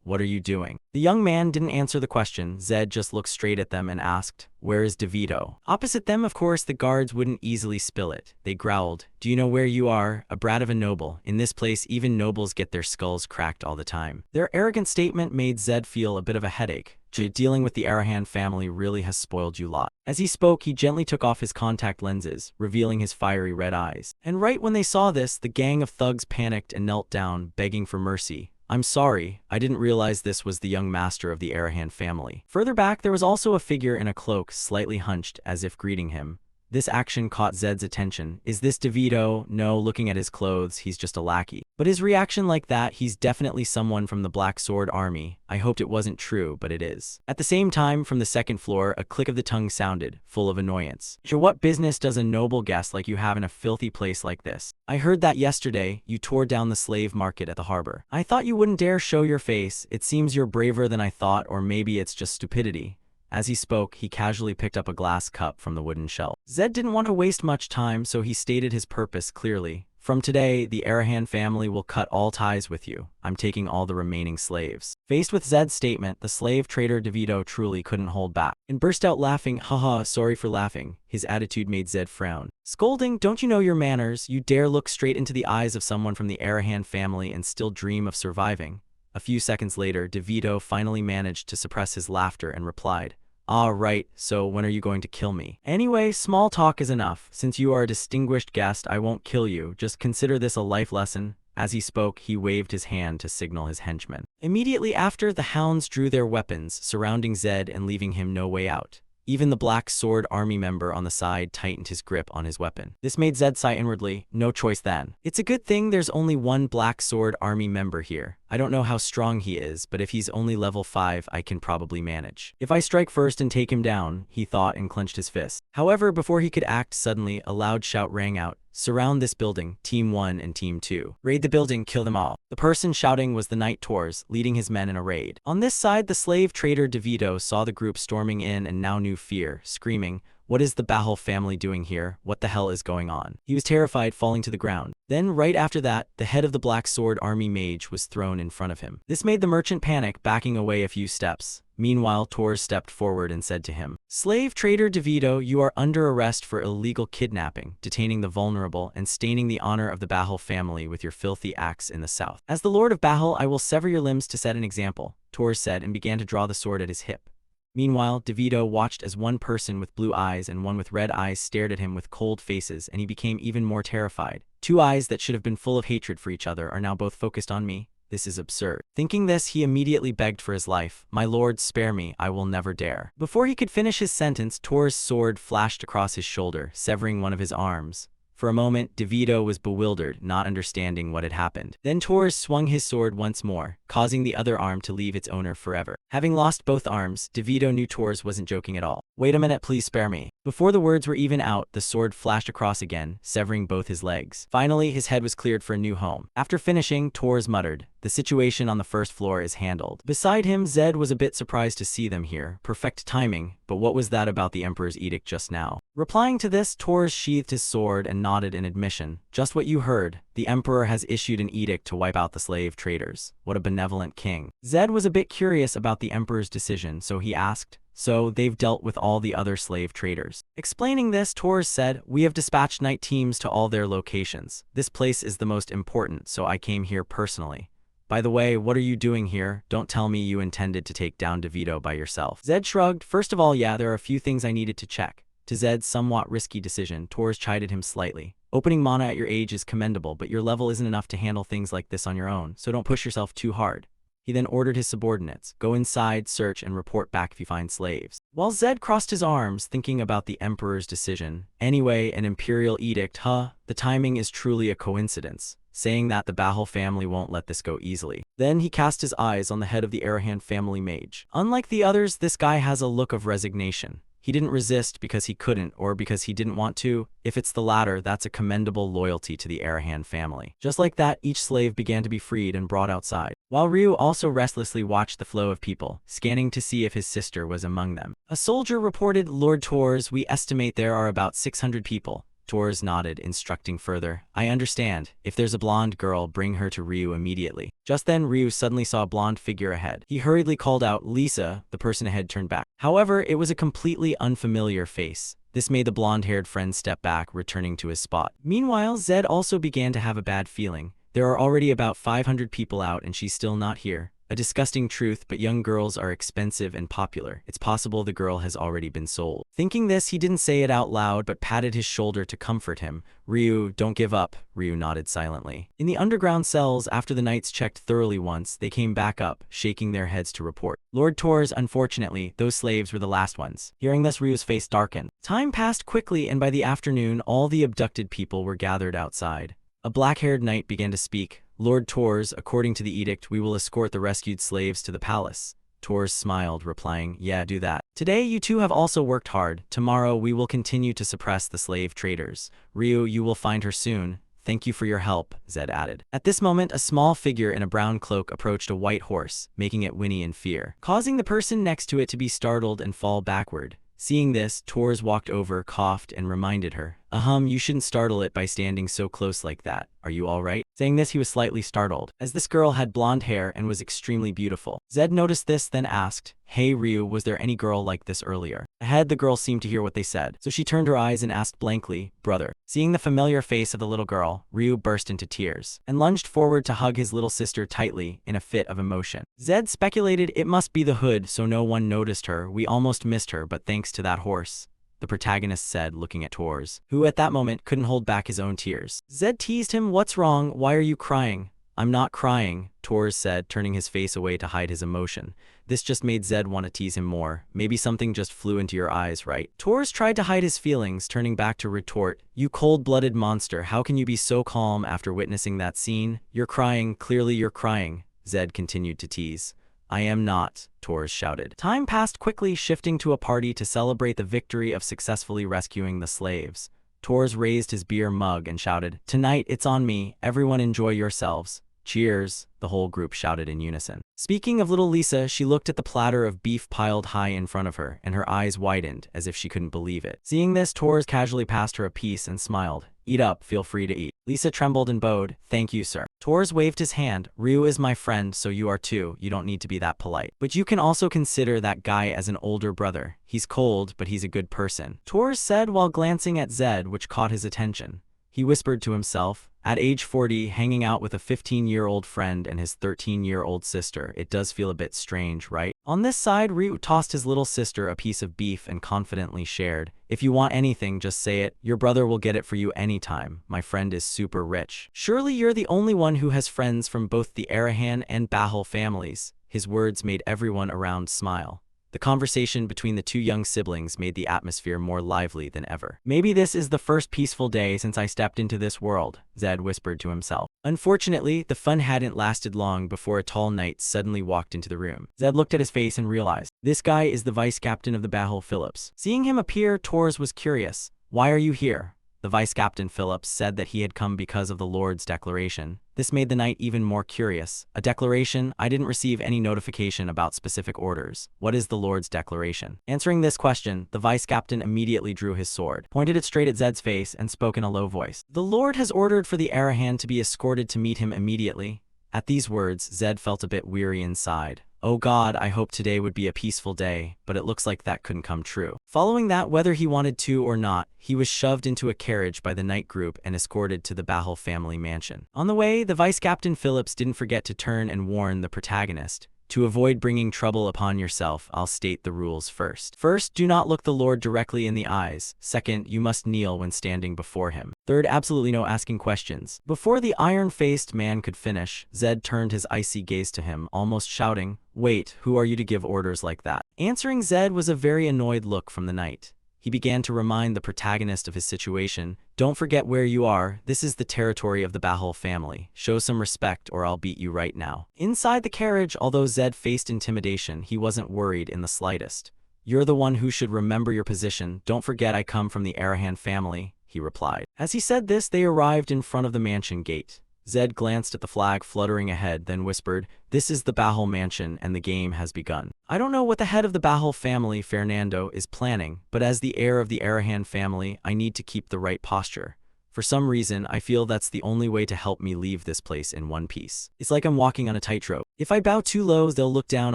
What are you doing? The young man didn't answer the question. Zed just looked straight at them and asked, where is DeVito? Opposite them, of course, the guards wouldn't easily spill it. They growled, do you know where you are? A brat of a noble. In this place, even nobles get their skulls cracked all the time. Their arrogant statement made Zed feel a bit of a headache. Dealing with the Arahan family really has spoiled you lot. As he spoke, he gently took off his contact lenses, revealing his fiery red eyes. And right when they saw this, the gang of thugs panicked and knelt down, begging for mercy. I'm sorry, I didn't realize this was the young master of the Arahan family. Further back, there was also a figure in a cloak, slightly hunched, as if greeting him. This action caught Zed's attention. Is this DeVito? No, looking at his clothes, he's just a lackey. But his reaction like that, he's definitely someone from the Black Sword Army. I hoped it wasn't true, but it is. At the same time, from the second floor, a click of the tongue sounded, full of annoyance. Sure, what business does a noble guest like you have in a filthy place like this? I heard that yesterday, you tore down the slave market at the harbor. I thought you wouldn't dare show your face. It seems you're braver than I thought, or maybe it's just stupidity. As he spoke, he casually picked up a glass cup from the wooden shelf. Zed didn't want to waste much time, so he stated his purpose clearly. From today, the Arahan family will cut all ties with you. I'm taking all the remaining slaves. Faced with Zed's statement, the slave trader DeVito truly couldn't hold back and burst out laughing. Haha, sorry for laughing. His attitude made Zed frown. Scolding, don't you know your manners? You dare look straight into the eyes of someone from the Arahan family and still dream of surviving. A few seconds later, DeVito finally managed to suppress his laughter and replied, "Ah, right, so when are you going to kill me? Anyway, small talk is enough. Since you are a distinguished guest, I won't kill you. Just consider this a life lesson." As he spoke, he waved his hand to signal his henchmen. Immediately after, the hounds drew their weapons, surrounding Zed and leaving him no way out. Even the Black Sword Army member on the side tightened his grip on his weapon. This made Zed sigh inwardly. No choice then. It's a good thing there's only one Black Sword Army member here. I don't know how strong he is, but if he's only level 5, I can probably manage. If I strike first and take him down, he thought and clenched his fist. However, before he could act, suddenly a loud shout rang out. Surround this building, Team 1 and Team 2. Raid the building, kill them all. The person shouting was the Knight Tors, leading his men in a raid. On this side, the slave trader DeVito saw the group storming in and now knew fear, screaming, "What is the Bahal family doing here? What the hell is going on?" He was terrified, falling to the ground. Then, right after that, the head of the Black Sword Army Mage was thrown in front of him. This made the merchant panic, backing away a few steps. Meanwhile, Tors stepped forward and said to him, "Slave trader DeVito, you are under arrest for illegal kidnapping, detaining the vulnerable, and staining the honor of the Bahal family with your filthy acts in the south. As the Lord of Bahal, I will sever your limbs to set an example," Tors said and began to draw the sword at his hip. Meanwhile, DeVito watched as one person with blue eyes and one with red eyes stared at him with cold faces, and he became even more terrified. Two eyes that should have been full of hatred for each other are now both focused on me. This is absurd. Thinking this, he immediately begged for his life. "My lord, spare me, I will never dare." Before he could finish his sentence, Tor's sword flashed across his shoulder, severing one of his arms. For a moment, DeVito was bewildered, not understanding what had happened. Then Torres swung his sword once more, causing the other arm to leave its owner forever. Having lost both arms, DeVito knew Torres wasn't joking at all. "Wait a minute, please spare me." Before the words were even out, the sword flashed across again, severing both his legs. Finally, his head was cleared for a new home. After finishing, Torres muttered, "The situation on the first floor is handled." Beside him, Zed was a bit surprised to see them here. Perfect timing, but what was that about the Emperor's edict just now? Replying to this, Torres sheathed his sword and nodded in admission. "Just what you heard. The Emperor has issued an edict to wipe out the slave traders. What a benevolent king." Zed was a bit curious about the Emperor's decision, so he asked, "So they've dealt with all the other slave traders?" Explaining this, Torres said, "We have dispatched night teams to all their locations. This place is the most important, so I came here personally. By the way, what are you doing here? Don't tell me you intended to take down DeVito by yourself." Zed shrugged. "First of all, yeah, there are a few things I needed to check." To Zed's somewhat risky decision, Torres chided him slightly. "Opening mana at your age is commendable, but your level isn't enough to handle things like this on your own, so don't push yourself too hard." He then ordered his subordinates, "Go inside, search, and report back if you find slaves." While Zed crossed his arms, thinking about the Emperor's decision. Anyway, an imperial edict, huh? The timing is truly a coincidence. Saying that the Bahal family won't let this go easily. Then he cast his eyes on the head of the Arahan family mage. Unlike the others, this guy has a look of resignation. He didn't resist because he couldn't or because he didn't want to. If it's the latter, that's a commendable loyalty to the Arahan family. Just like that, each slave began to be freed and brought outside, while Ryu also restlessly watched the flow of people, scanning to see if his sister was among them. A soldier reported, "Lord Torres, we estimate there are about 600 people." Torres nodded, instructing further, "I understand. If there's a blonde girl, bring her to Ryu immediately." Just then, Ryu suddenly saw a blonde figure ahead. He hurriedly called out, "Lisa." The person ahead turned back. However, it was a completely unfamiliar face. This made the blonde-haired friend step back, returning to his spot. Meanwhile, Zed also began to have a bad feeling. There are already about 500 people out and she's still not here. A disgusting truth, but young girls are expensive and popular. It's possible the girl has already been sold. Thinking this, he didn't say it out loud, but patted his shoulder to comfort him. Ryu, don't give up. Ryu nodded silently. In the underground cells, after the knights checked thoroughly once, they came back up, shaking their heads to report. Lord Tors, unfortunately, those slaves were the last ones. Hearing this, Ryu's face darkened. Time passed quickly, and by the afternoon, all the abducted people were gathered outside. A black-haired knight began to speak. Lord Tors, according to the edict, we will escort the rescued slaves to the palace. Tors smiled, replying, yeah, do that. Today, you two have also worked hard. Tomorrow, we will continue to suppress the slave traders. Ryu, you will find her soon. Thank you for your help, Zed added. At this moment, a small figure in a brown cloak approached a white horse, making it whinny in fear, causing the person next to it to be startled and fall backward. Seeing this, Tors walked over, coughed, and reminded her, you shouldn't startle it by standing so close like that. Are you alright? Saying this, he was slightly startled, as this girl had blonde hair and was extremely beautiful. Zed noticed this, then asked, hey Ryu, was there any girl like this earlier? Ahead, the girl seemed to hear what they said, so she turned her eyes and asked blankly, brother. Seeing the familiar face of the little girl, Ryu burst into tears, and lunged forward to hug his little sister tightly, in a fit of emotion. Zed speculated it must be the hood, so no one noticed her. We almost missed her, but thanks to that horse, the protagonist said, looking at Tors, who at that moment couldn't hold back his own tears. Zed teased him, what's wrong? Why are you crying? I'm not crying, Tors said, turning his face away to hide his emotion. This just made Zed want to tease him more. Maybe something just flew into your eyes, right? Tors tried to hide his feelings, turning back to retort, you cold-blooded monster, how can you be so calm after witnessing that scene? You're crying, clearly you're crying, Zed continued to tease. I am not, Tors shouted. Time passed quickly, shifting to a party to celebrate the victory of successfully rescuing the slaves. Tors raised his beer mug and shouted, tonight it's on me, everyone enjoy yourselves. Cheers, the whole group shouted in unison. Speaking of little Lisa, she looked at the platter of beef piled high in front of her, and her eyes widened as if she couldn't believe it. Seeing this, Tors casually passed her a piece and smiled. Eat up, feel free to eat. Lisa trembled and bowed. Thank you, sir. Tors waved his hand. Ryu is my friend, so you are too. You don't need to be that polite. But you can also consider that guy as an older brother. He's cold, but he's a good person, Tors said while glancing at Zed, which caught his attention. He whispered to himself, at age 40, hanging out with a 15-year-old friend and his 13-year-old sister, it does feel a bit strange, right? On this side, Ryu tossed his little sister a piece of beef and confidently shared, if you want anything, just say it. Your brother will get it for you anytime. My friend is super rich. Surely you're the only one who has friends from both the Arahan and Bahal families. His words made everyone around smile. The conversation between the two young siblings made the atmosphere more lively than ever. Maybe this is the first peaceful day since I stepped into this world, Zed whispered to himself. Unfortunately, the fun hadn't lasted long before a tall knight suddenly walked into the room. Zed looked at his face and realized, this guy is the vice captain of the Bahal Phillips. Seeing him appear, Tors was curious. Why are you here? The vice captain Phillips said that he had come because of the Lord's declaration. This made the knight even more curious. A declaration? I didn't receive any notification about specific orders. What is the Lord's declaration? Answering this question, the vice captain immediately drew his sword, pointed it straight at Zed's face, and spoke in a low voice. The Lord has ordered for the Arahan to be escorted to meet him immediately. At these words, Zed felt a bit weary inside. Oh God, I hoped today would be a peaceful day, but it looks like that couldn't come true. Following that, whether he wanted to or not, he was shoved into a carriage by the knight group and escorted to the Bahal family mansion. On the way, the Vice Captain Phillips didn't forget to turn and warn the protagonist. To avoid bringing trouble upon yourself, I'll state the rules first. First, do not look the Lord directly in the eyes. Second, you must kneel when standing before him. Third, absolutely no asking questions. Before the iron-faced man could finish, Zed turned his icy gaze to him, almost shouting, wait, who are you to give orders like that? Answering Zed was a very annoyed look from the knight. He began to remind the protagonist of his situation. Don't forget where you are. This is the territory of the Bahal family. Show some respect or I'll beat you right now. Inside the carriage, although Zed faced intimidation, he wasn't worried in the slightest. You're the one who should remember your position. Don't forget I come from the Arahan family, he replied. As he said this, they arrived in front of the mansion gate. Zed glanced at the flag fluttering ahead, then whispered, this is the Bahal mansion and the game has begun. I don't know what the head of the Bahal family, Fernando, is planning, but as the heir of the Arahan family, I need to keep the right posture. For some reason, I feel that's the only way to help me leave this place in one piece. It's like I'm walking on a tightrope. If I bow too low, they'll look down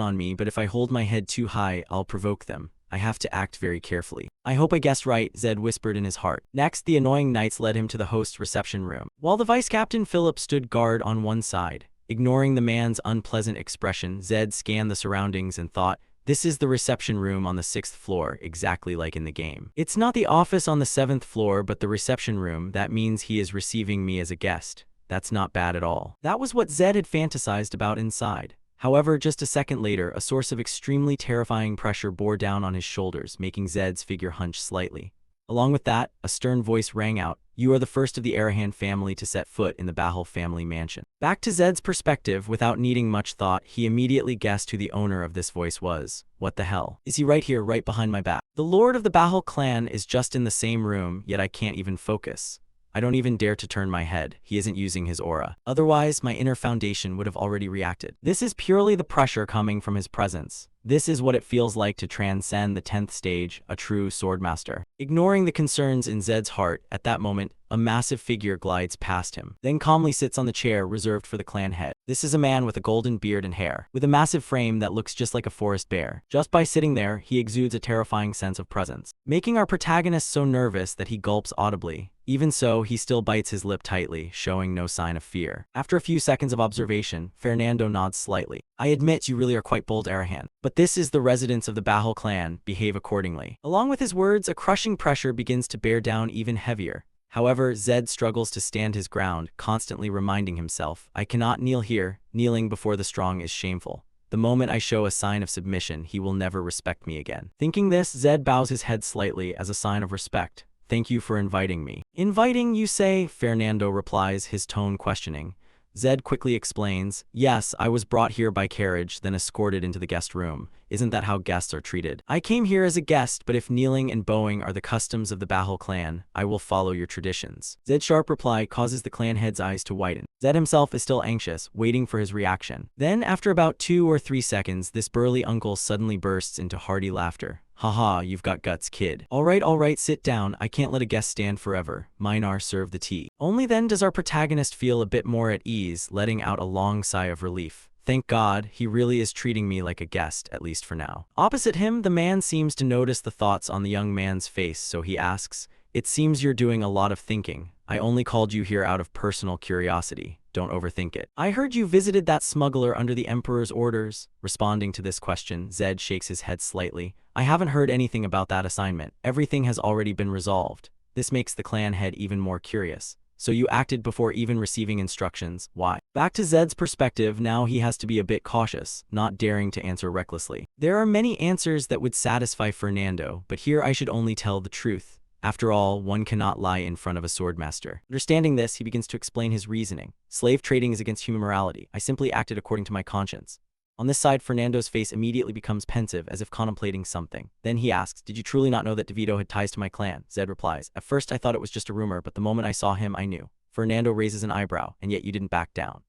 on me, but if I hold my head too high, I'll provoke them. I have to act very carefully. I hope I guessed right, Zed whispered in his heart. Next, the annoying knights led him to the host's reception room. While the Vice Captain Philip stood guard on one side, Ignoring the man's unpleasant expression, Zed scanned the surroundings and thought, this is the reception room on the 6th floor, exactly like in the game. It's not the office on the 7th floor, but the reception room. That means he is receiving me as a guest. That's not bad at all. That was what Zed had fantasized about inside. However, just a second later, a source of extremely terrifying pressure bore down on his shoulders, making Zed's figure hunch slightly. Along with that, a stern voice rang out, you are the first of the Arahan family to set foot in the Bahal family mansion. Back to Zed's perspective, without needing much thought, he immediately guessed who the owner of this voice was. What the hell? Is he right here, right behind my back? The lord of the Bahal clan is just in the same room, yet I can't even focus. I don't even dare to turn my head. He isn't using his aura. Otherwise, my inner foundation would have already reacted. This is purely the pressure coming from his presence. This is what it feels like to transcend the 10th stage, a true swordmaster. Ignoring the concerns in Zed's heart, at that moment, a massive figure glides past him, then calmly sits on the chair reserved for the clan head. This is a man with a golden beard and hair, with a massive frame that looks just like a forest bear. Just by sitting there, he exudes a terrifying sense of presence, making our protagonist so nervous that he gulps audibly. Even so, he still bites his lip tightly, showing no sign of fear. After a few seconds of observation, Fernando nods slightly. I admit you really are quite bold, Arahan. But this is the residence of the Bahal clan. Behave accordingly. Along with his words, a crushing pressure begins to bear down even heavier. However, Zed struggles to stand his ground, constantly reminding himself, I cannot kneel here. Kneeling before the strong is shameful. The moment I show a sign of submission, he will never respect me again. Thinking this, Zed bows his head slightly as a sign of respect. Thank you for inviting me. Inviting, you say? Fernando replies, his tone questioning. Zed quickly explains, yes, I was brought here by carriage, then escorted into the guest room. Isn't that how guests are treated? I came here as a guest, but if kneeling and bowing are the customs of the Bahal clan, I will follow your traditions. Zed's sharp reply causes the clan head's eyes to widen. Zed himself is still anxious, waiting for his reaction. Then, after about 2 or 3 seconds, this burly uncle suddenly bursts into hearty laughter. Haha, you've got guts, kid. Alright, sit down. I can't let a guest stand forever. Minar, serve the tea. Only then does our protagonist feel a bit more at ease, letting out a long sigh of relief. Thank God, he really is treating me like a guest, at least for now. Opposite him, the man seems to notice the thoughts on the young man's face, so he asks, it seems you're doing a lot of thinking. I only called you here out of personal curiosity. Don't overthink it. I heard you visited that smuggler under the Emperor's orders. Responding to this question, Zed shakes his head slightly. I haven't heard anything about that assignment. Everything has already been resolved. This makes the clan head even more curious. So you acted before even receiving instructions. Why? Back to Zed's perspective, now he has to be a bit cautious, not daring to answer recklessly. There are many answers that would satisfy Fernando, but here I should only tell the truth. After all, one cannot lie in front of a swordmaster. Understanding this, he begins to explain his reasoning. Slave trading is against human morality. I simply acted according to my conscience. On this side, Fernando's face immediately becomes pensive, as if contemplating something. Then he asks, did you truly not know that DeVito had ties to my clan? Zed replies, at first I thought it was just a rumor, but the moment I saw him, I knew. Fernando raises an eyebrow, and yet you didn't back down.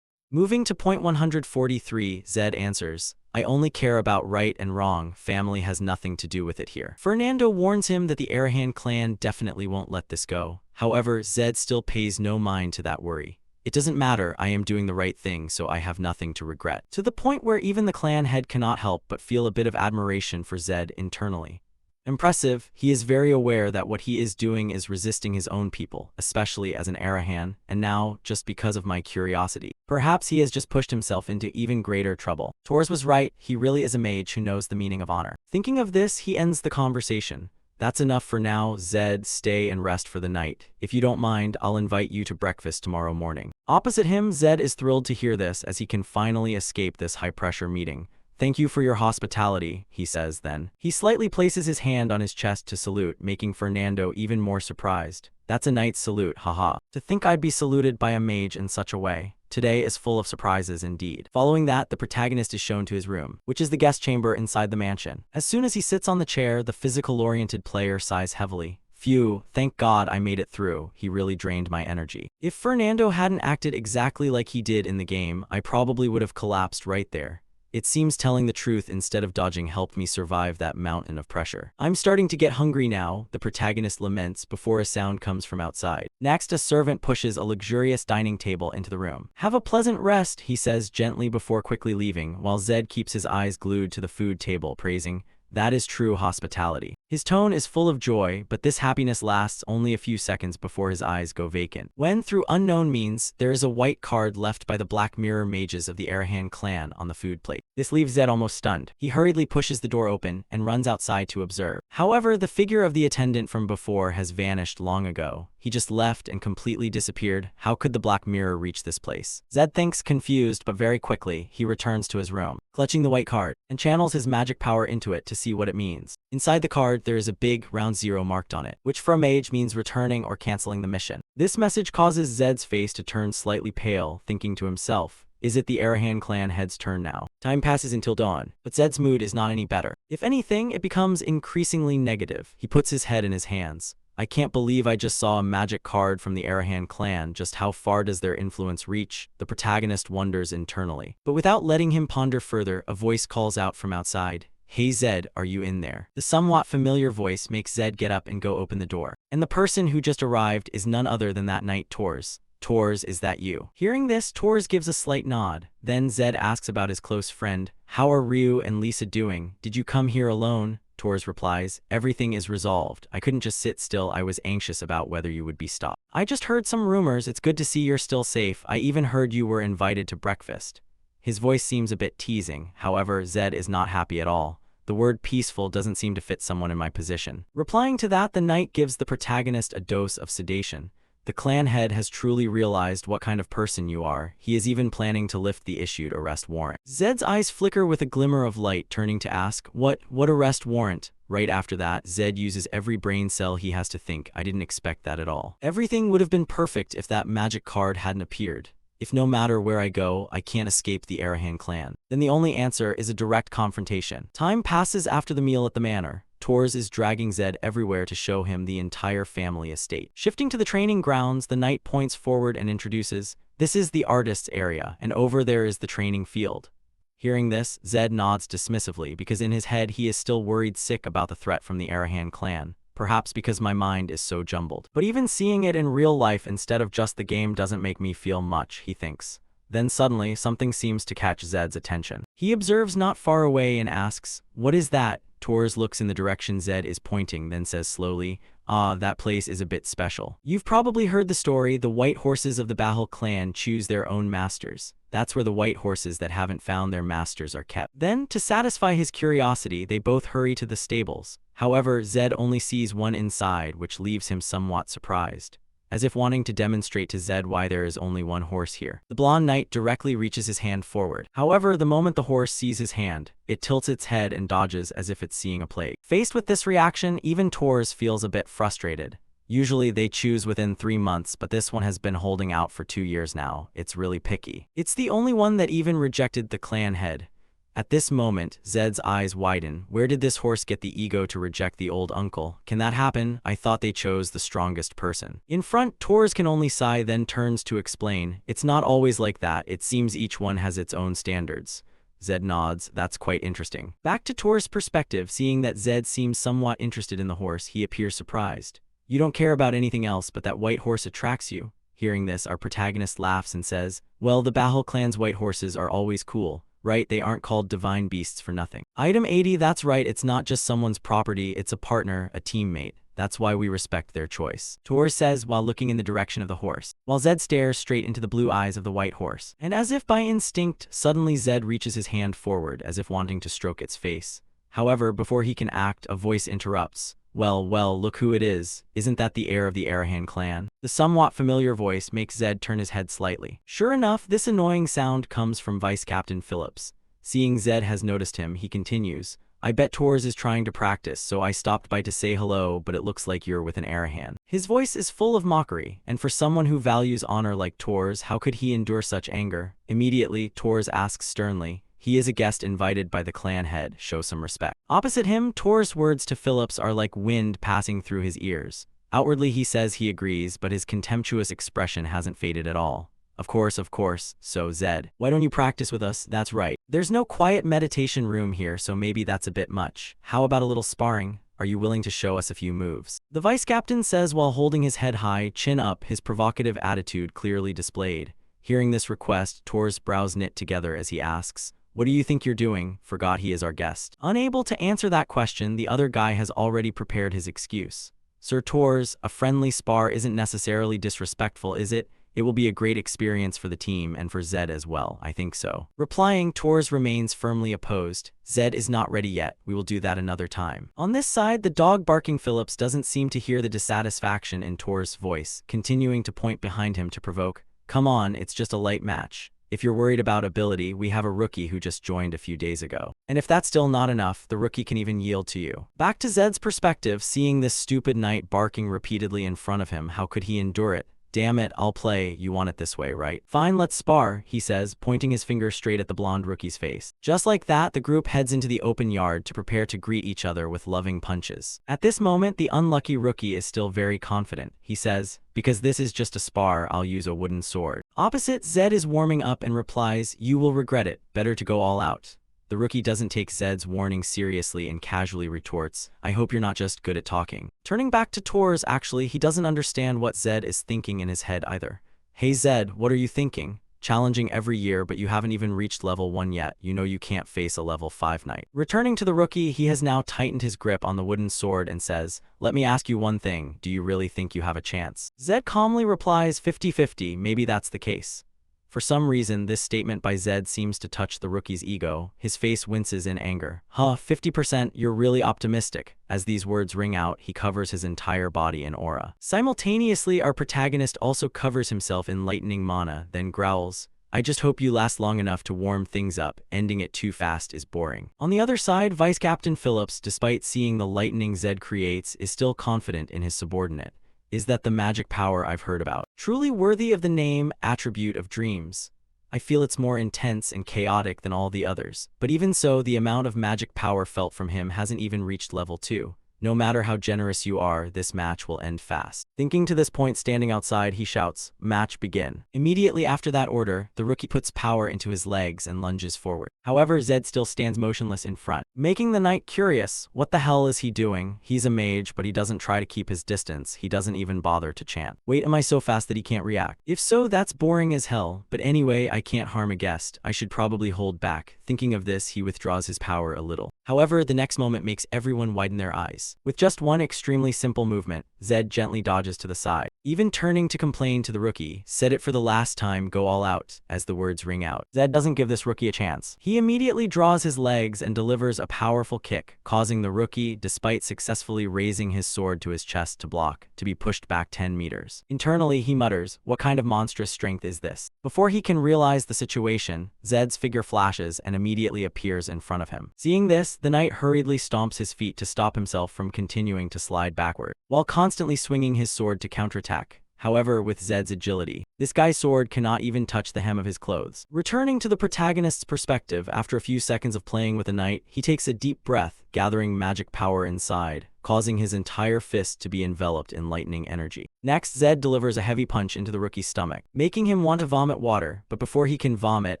Moving to point 143, Zed answers, I only care about right and wrong. Family has nothing to do with it here. Fernando warns him that the Arahan clan definitely won't let this go. However, Zed still pays no mind to that worry. It doesn't matter, I am doing the right thing, so I have nothing to regret. To the point where even the clan head cannot help but feel a bit of admiration for Zed internally. Impressive, he is very aware that what he is doing is resisting his own people, especially as an Arahan, and now, just because of my curiosity. Perhaps he has just pushed himself into even greater trouble. Torres was right, he really is a mage who knows the meaning of honor. Thinking of this, he ends the conversation. That's enough for now, Zed, stay and rest for the night. If you don't mind, I'll invite you to breakfast tomorrow morning. Opposite him, Zed is thrilled to hear this as he can finally escape this high-pressure meeting. Thank you for your hospitality, he says then. He slightly places his hand on his chest to salute, making Fernando even more surprised. That's a knight's salute, haha. To think I'd be saluted by a mage in such a way. Today is full of surprises indeed. Following that, the protagonist is shown to his room, which is the guest chamber inside the mansion. As soon as he sits on the chair, the physical-oriented player sighs heavily. Phew, thank God I made it through. He really drained my energy. If Fernando hadn't acted exactly like he did in the game, I probably would have collapsed right there. It seems telling the truth instead of dodging helped me survive that mountain of pressure. I'm starting to get hungry now, the protagonist laments before a sound comes from outside. Next, a servant pushes a luxurious dining table into the room. Have a pleasant rest, he says gently before quickly leaving, while Zed keeps his eyes glued to the food table, praising, that is true hospitality. His tone is full of joy, but this happiness lasts only a few seconds before his eyes go vacant. When, through unknown means, there is a white card left by the Black Mirror mages of the Arahan clan on the food plate. This leaves Zed almost stunned. He hurriedly pushes the door open and runs outside to observe. However, the figure of the attendant from before has vanished long ago. He just left and completely disappeared. How could the Black Mirror reach this place? Zed thinks, confused, but very quickly, he returns to his room, clutching the white card, and channels his magic power into it to see what it means. Inside the card, there is a big, round 0 marked on it, which for a mage means returning or canceling the mission. This message causes Zed's face to turn slightly pale, thinking to himself, is it the Arahan clan head's turn now? Time passes until dawn, but Zed's mood is not any better. If anything, it becomes increasingly negative. He puts his head in his hands. I can't believe I just saw a magic card from the Arahan clan. Just how far does their influence reach? The protagonist wonders internally. But without letting him ponder further, a voice calls out from outside. Hey Zed, are you in there? The somewhat familiar voice makes Zed get up and go open the door. And the person who just arrived is none other than that knight Tors. Tors, is that you? Hearing this, Tors gives a slight nod. Then Zed asks about his close friend. How are Ryu and Lisa doing? Did you come here alone? Tors replies, everything is resolved. I couldn't just sit still. I was anxious about whether you would be stopped. I just heard some rumors. It's good to see you're still safe. I even heard you were invited to breakfast. His voice seems a bit teasing. However, Zed is not happy at all. The word peaceful doesn't seem to fit someone in my position. Replying to that, the knight gives the protagonist a dose of sedation. The clan head has truly realized what kind of person you are. He is even planning to lift the issued arrest warrant. Zed's eyes flicker with a glimmer of light, turning to ask, What arrest warrant? Right after that, Zed uses every brain cell he has to think. I didn't expect that at all. Everything would have been perfect if that magic card hadn't appeared. If no matter where I go, I can't escape the Arahan clan. Then the only answer is a direct confrontation. Time passes after the meal at the manor. Tors is dragging Zed everywhere to show him the entire family estate. Shifting to the training grounds, the knight points forward and introduces, this is the artist's area, and over there is the training field. Hearing this, Zed nods dismissively because in his head he is still worried sick about the threat from the Arahan clan. Perhaps because my mind is so jumbled. But even seeing it in real life instead of just the game doesn't make me feel much, he thinks. Then suddenly, something seems to catch Zed's attention. He observes not far away and asks, what is that? Tors looks in the direction Zed is pointing, then says slowly, that place is a bit special. You've probably heard the story, the white horses of the Bahal clan choose their own masters. That's where the white horses that haven't found their masters are kept. Then, to satisfy his curiosity, they both hurry to the stables. However, Zed only sees one inside, which leaves him somewhat surprised, as if wanting to demonstrate to Zed why there is only one horse here. The blonde knight directly reaches his hand forward. However, the moment the horse sees his hand, it tilts its head and dodges as if it's seeing a plague. Faced with this reaction, even Tors feels a bit frustrated. Usually they choose within 3 months, but this one has been holding out for 2 years now. It's really picky. It's the only one that even rejected the clan head. At this moment, Zed's eyes widen. Where did this horse get the ego to reject the old uncle? Can that happen? I thought they chose the strongest person. In front, Tors can only sigh, then turns to explain. It's not always like that. It seems each one has its own standards. Zed nods. That's quite interesting. Back to Tors' perspective, seeing that Zed seems somewhat interested in the horse, he appears surprised. You don't care about anything else, but that white horse attracts you. Hearing this, our protagonist laughs and says, well, the Bahal clan's white horses are always cool. Right, they aren't called divine beasts for nothing. Item 80, that's right, it's not just someone's property, it's a partner, a teammate. That's why we respect their choice. Tors says while looking in the direction of the horse, while Zed stares straight into the blue eyes of the white horse. And as if by instinct, suddenly Zed reaches his hand forward as if wanting to stroke its face. However, before he can act, a voice interrupts. Well, look who it is. Isn't that the heir of the Arahan clan? The somewhat familiar voice makes Zed turn his head slightly. Sure enough, this annoying sound comes from Vice Captain Phillips. Seeing Zed has noticed him, he continues, I bet Tors is trying to practice, so I stopped by to say hello, but it looks like you're with an Arahan. His voice is full of mockery, and for someone who values honor like Tors, how could he endure such anger? Immediately, Tors asks sternly, he is a guest invited by the clan head, show some respect. Opposite him, Tors' words to Phillips are like wind passing through his ears. Outwardly he says he agrees, but his contemptuous expression hasn't faded at all. Of course, so Zed, why don't you practice with us? That's right. There's no quiet meditation room here, so maybe that's a bit much. How about a little sparring? Are you willing to show us a few moves? The vice captain says while holding his head high, chin up, his provocative attitude clearly displayed. Hearing this request, Tors' brows knit together as he asks, What do you think you're doing? Forgot he is our guest. Unable to answer that question, the other guy has already prepared his excuse. Sir Tors, a friendly spar isn't necessarily disrespectful, is it? It will be a great experience for the team and for Zed as well, I think so. Replying, Tors remains firmly opposed. Zed is not ready yet, we will do that another time. On this side, the dog barking Phillips doesn't seem to hear the dissatisfaction in Tors' voice, continuing to point behind him to provoke. Come on, it's just a light match. If you're worried about ability, we have a rookie who just joined a few days ago. And if that's still not enough, the rookie can even yield to you. Back to Zed's perspective, seeing this stupid knight barking repeatedly in front of him, how could he endure it? Damn it, I'll play, you want it this way, right? Fine, let's spar, he says, pointing his finger straight at the blonde rookie's face. Just like that, the group heads into the open yard to prepare to greet each other with loving punches. At this moment, the unlucky rookie is still very confident. He says, because this is just a spar, I'll use a wooden sword. Opposite, Zed is warming up and replies, you will regret it, better to go all out. The rookie doesn't take Zed's warning seriously and casually retorts, I hope you're not just good at talking. Turning back to Tors, actually, he doesn't understand what Zed is thinking in his head either. Hey Zed, what are you thinking? Challenging every year, but you haven't even reached level 1 yet. You know you can't face a level 5 knight. Returning to the rookie, he has now tightened his grip on the wooden sword and says, let me ask you one thing, do you really think you have a chance? Zed calmly replies 50-50, maybe that's the case. For some reason, this statement by Zed seems to touch the rookie's ego. His face winces in anger. 50%, you're really optimistic. As these words ring out, he covers his entire body in aura. Simultaneously, our protagonist also covers himself in lightning mana, then growls, I just hope you last long enough to warm things up. Ending it too fast is boring. On the other side, Vice Captain Phillips, despite seeing the lightning Zed creates, is still confident in his subordinate. Is that the magic power I've heard about? Truly worthy of the name, attribute of dreams. I feel it's more intense and chaotic than all the others. But even so, the amount of magic power felt from him hasn't even reached level 2. No matter how generous you are, this match will end fast. Thinking to this point, standing outside, he shouts, match begin. Immediately after that order, the rookie puts power into his legs and lunges forward. However, Zed still stands motionless in front, making the knight curious. What the hell is he doing? He's a mage, but he doesn't try to keep his distance. He doesn't even bother to chant. Wait, am I so fast that he can't react? If so, that's boring as hell. But anyway, I can't harm a guest. I should probably hold back. Thinking of this, he withdraws his power a little. However, the next moment makes everyone widen their eyes. With just one extremely simple movement, Zed gently dodges to the side. Even turning to complain to the rookie, said it for the last time, go all out, as the words ring out. Zed doesn't give this rookie a chance. He immediately draws his legs and delivers a powerful kick, causing the rookie, despite successfully raising his sword to his chest to block, to be pushed back 10 meters. Internally, he mutters, what kind of monstrous strength is this? Before he can realize the situation, Zed's figure flashes and immediately appears in front of him. Seeing this, the knight hurriedly stomps his feet to stop himself from continuing to slide backward, while constantly swinging his sword to counterattack. However, with Zed's agility, this guy's sword cannot even touch the hem of his clothes. Returning to the protagonist's perspective, after a few seconds of playing with the knight, he takes a deep breath, gathering magic power inside, causing his entire fist to be enveloped in lightning energy. Next, Zed delivers a heavy punch into the rookie's stomach, making him want to vomit water, but before he can vomit,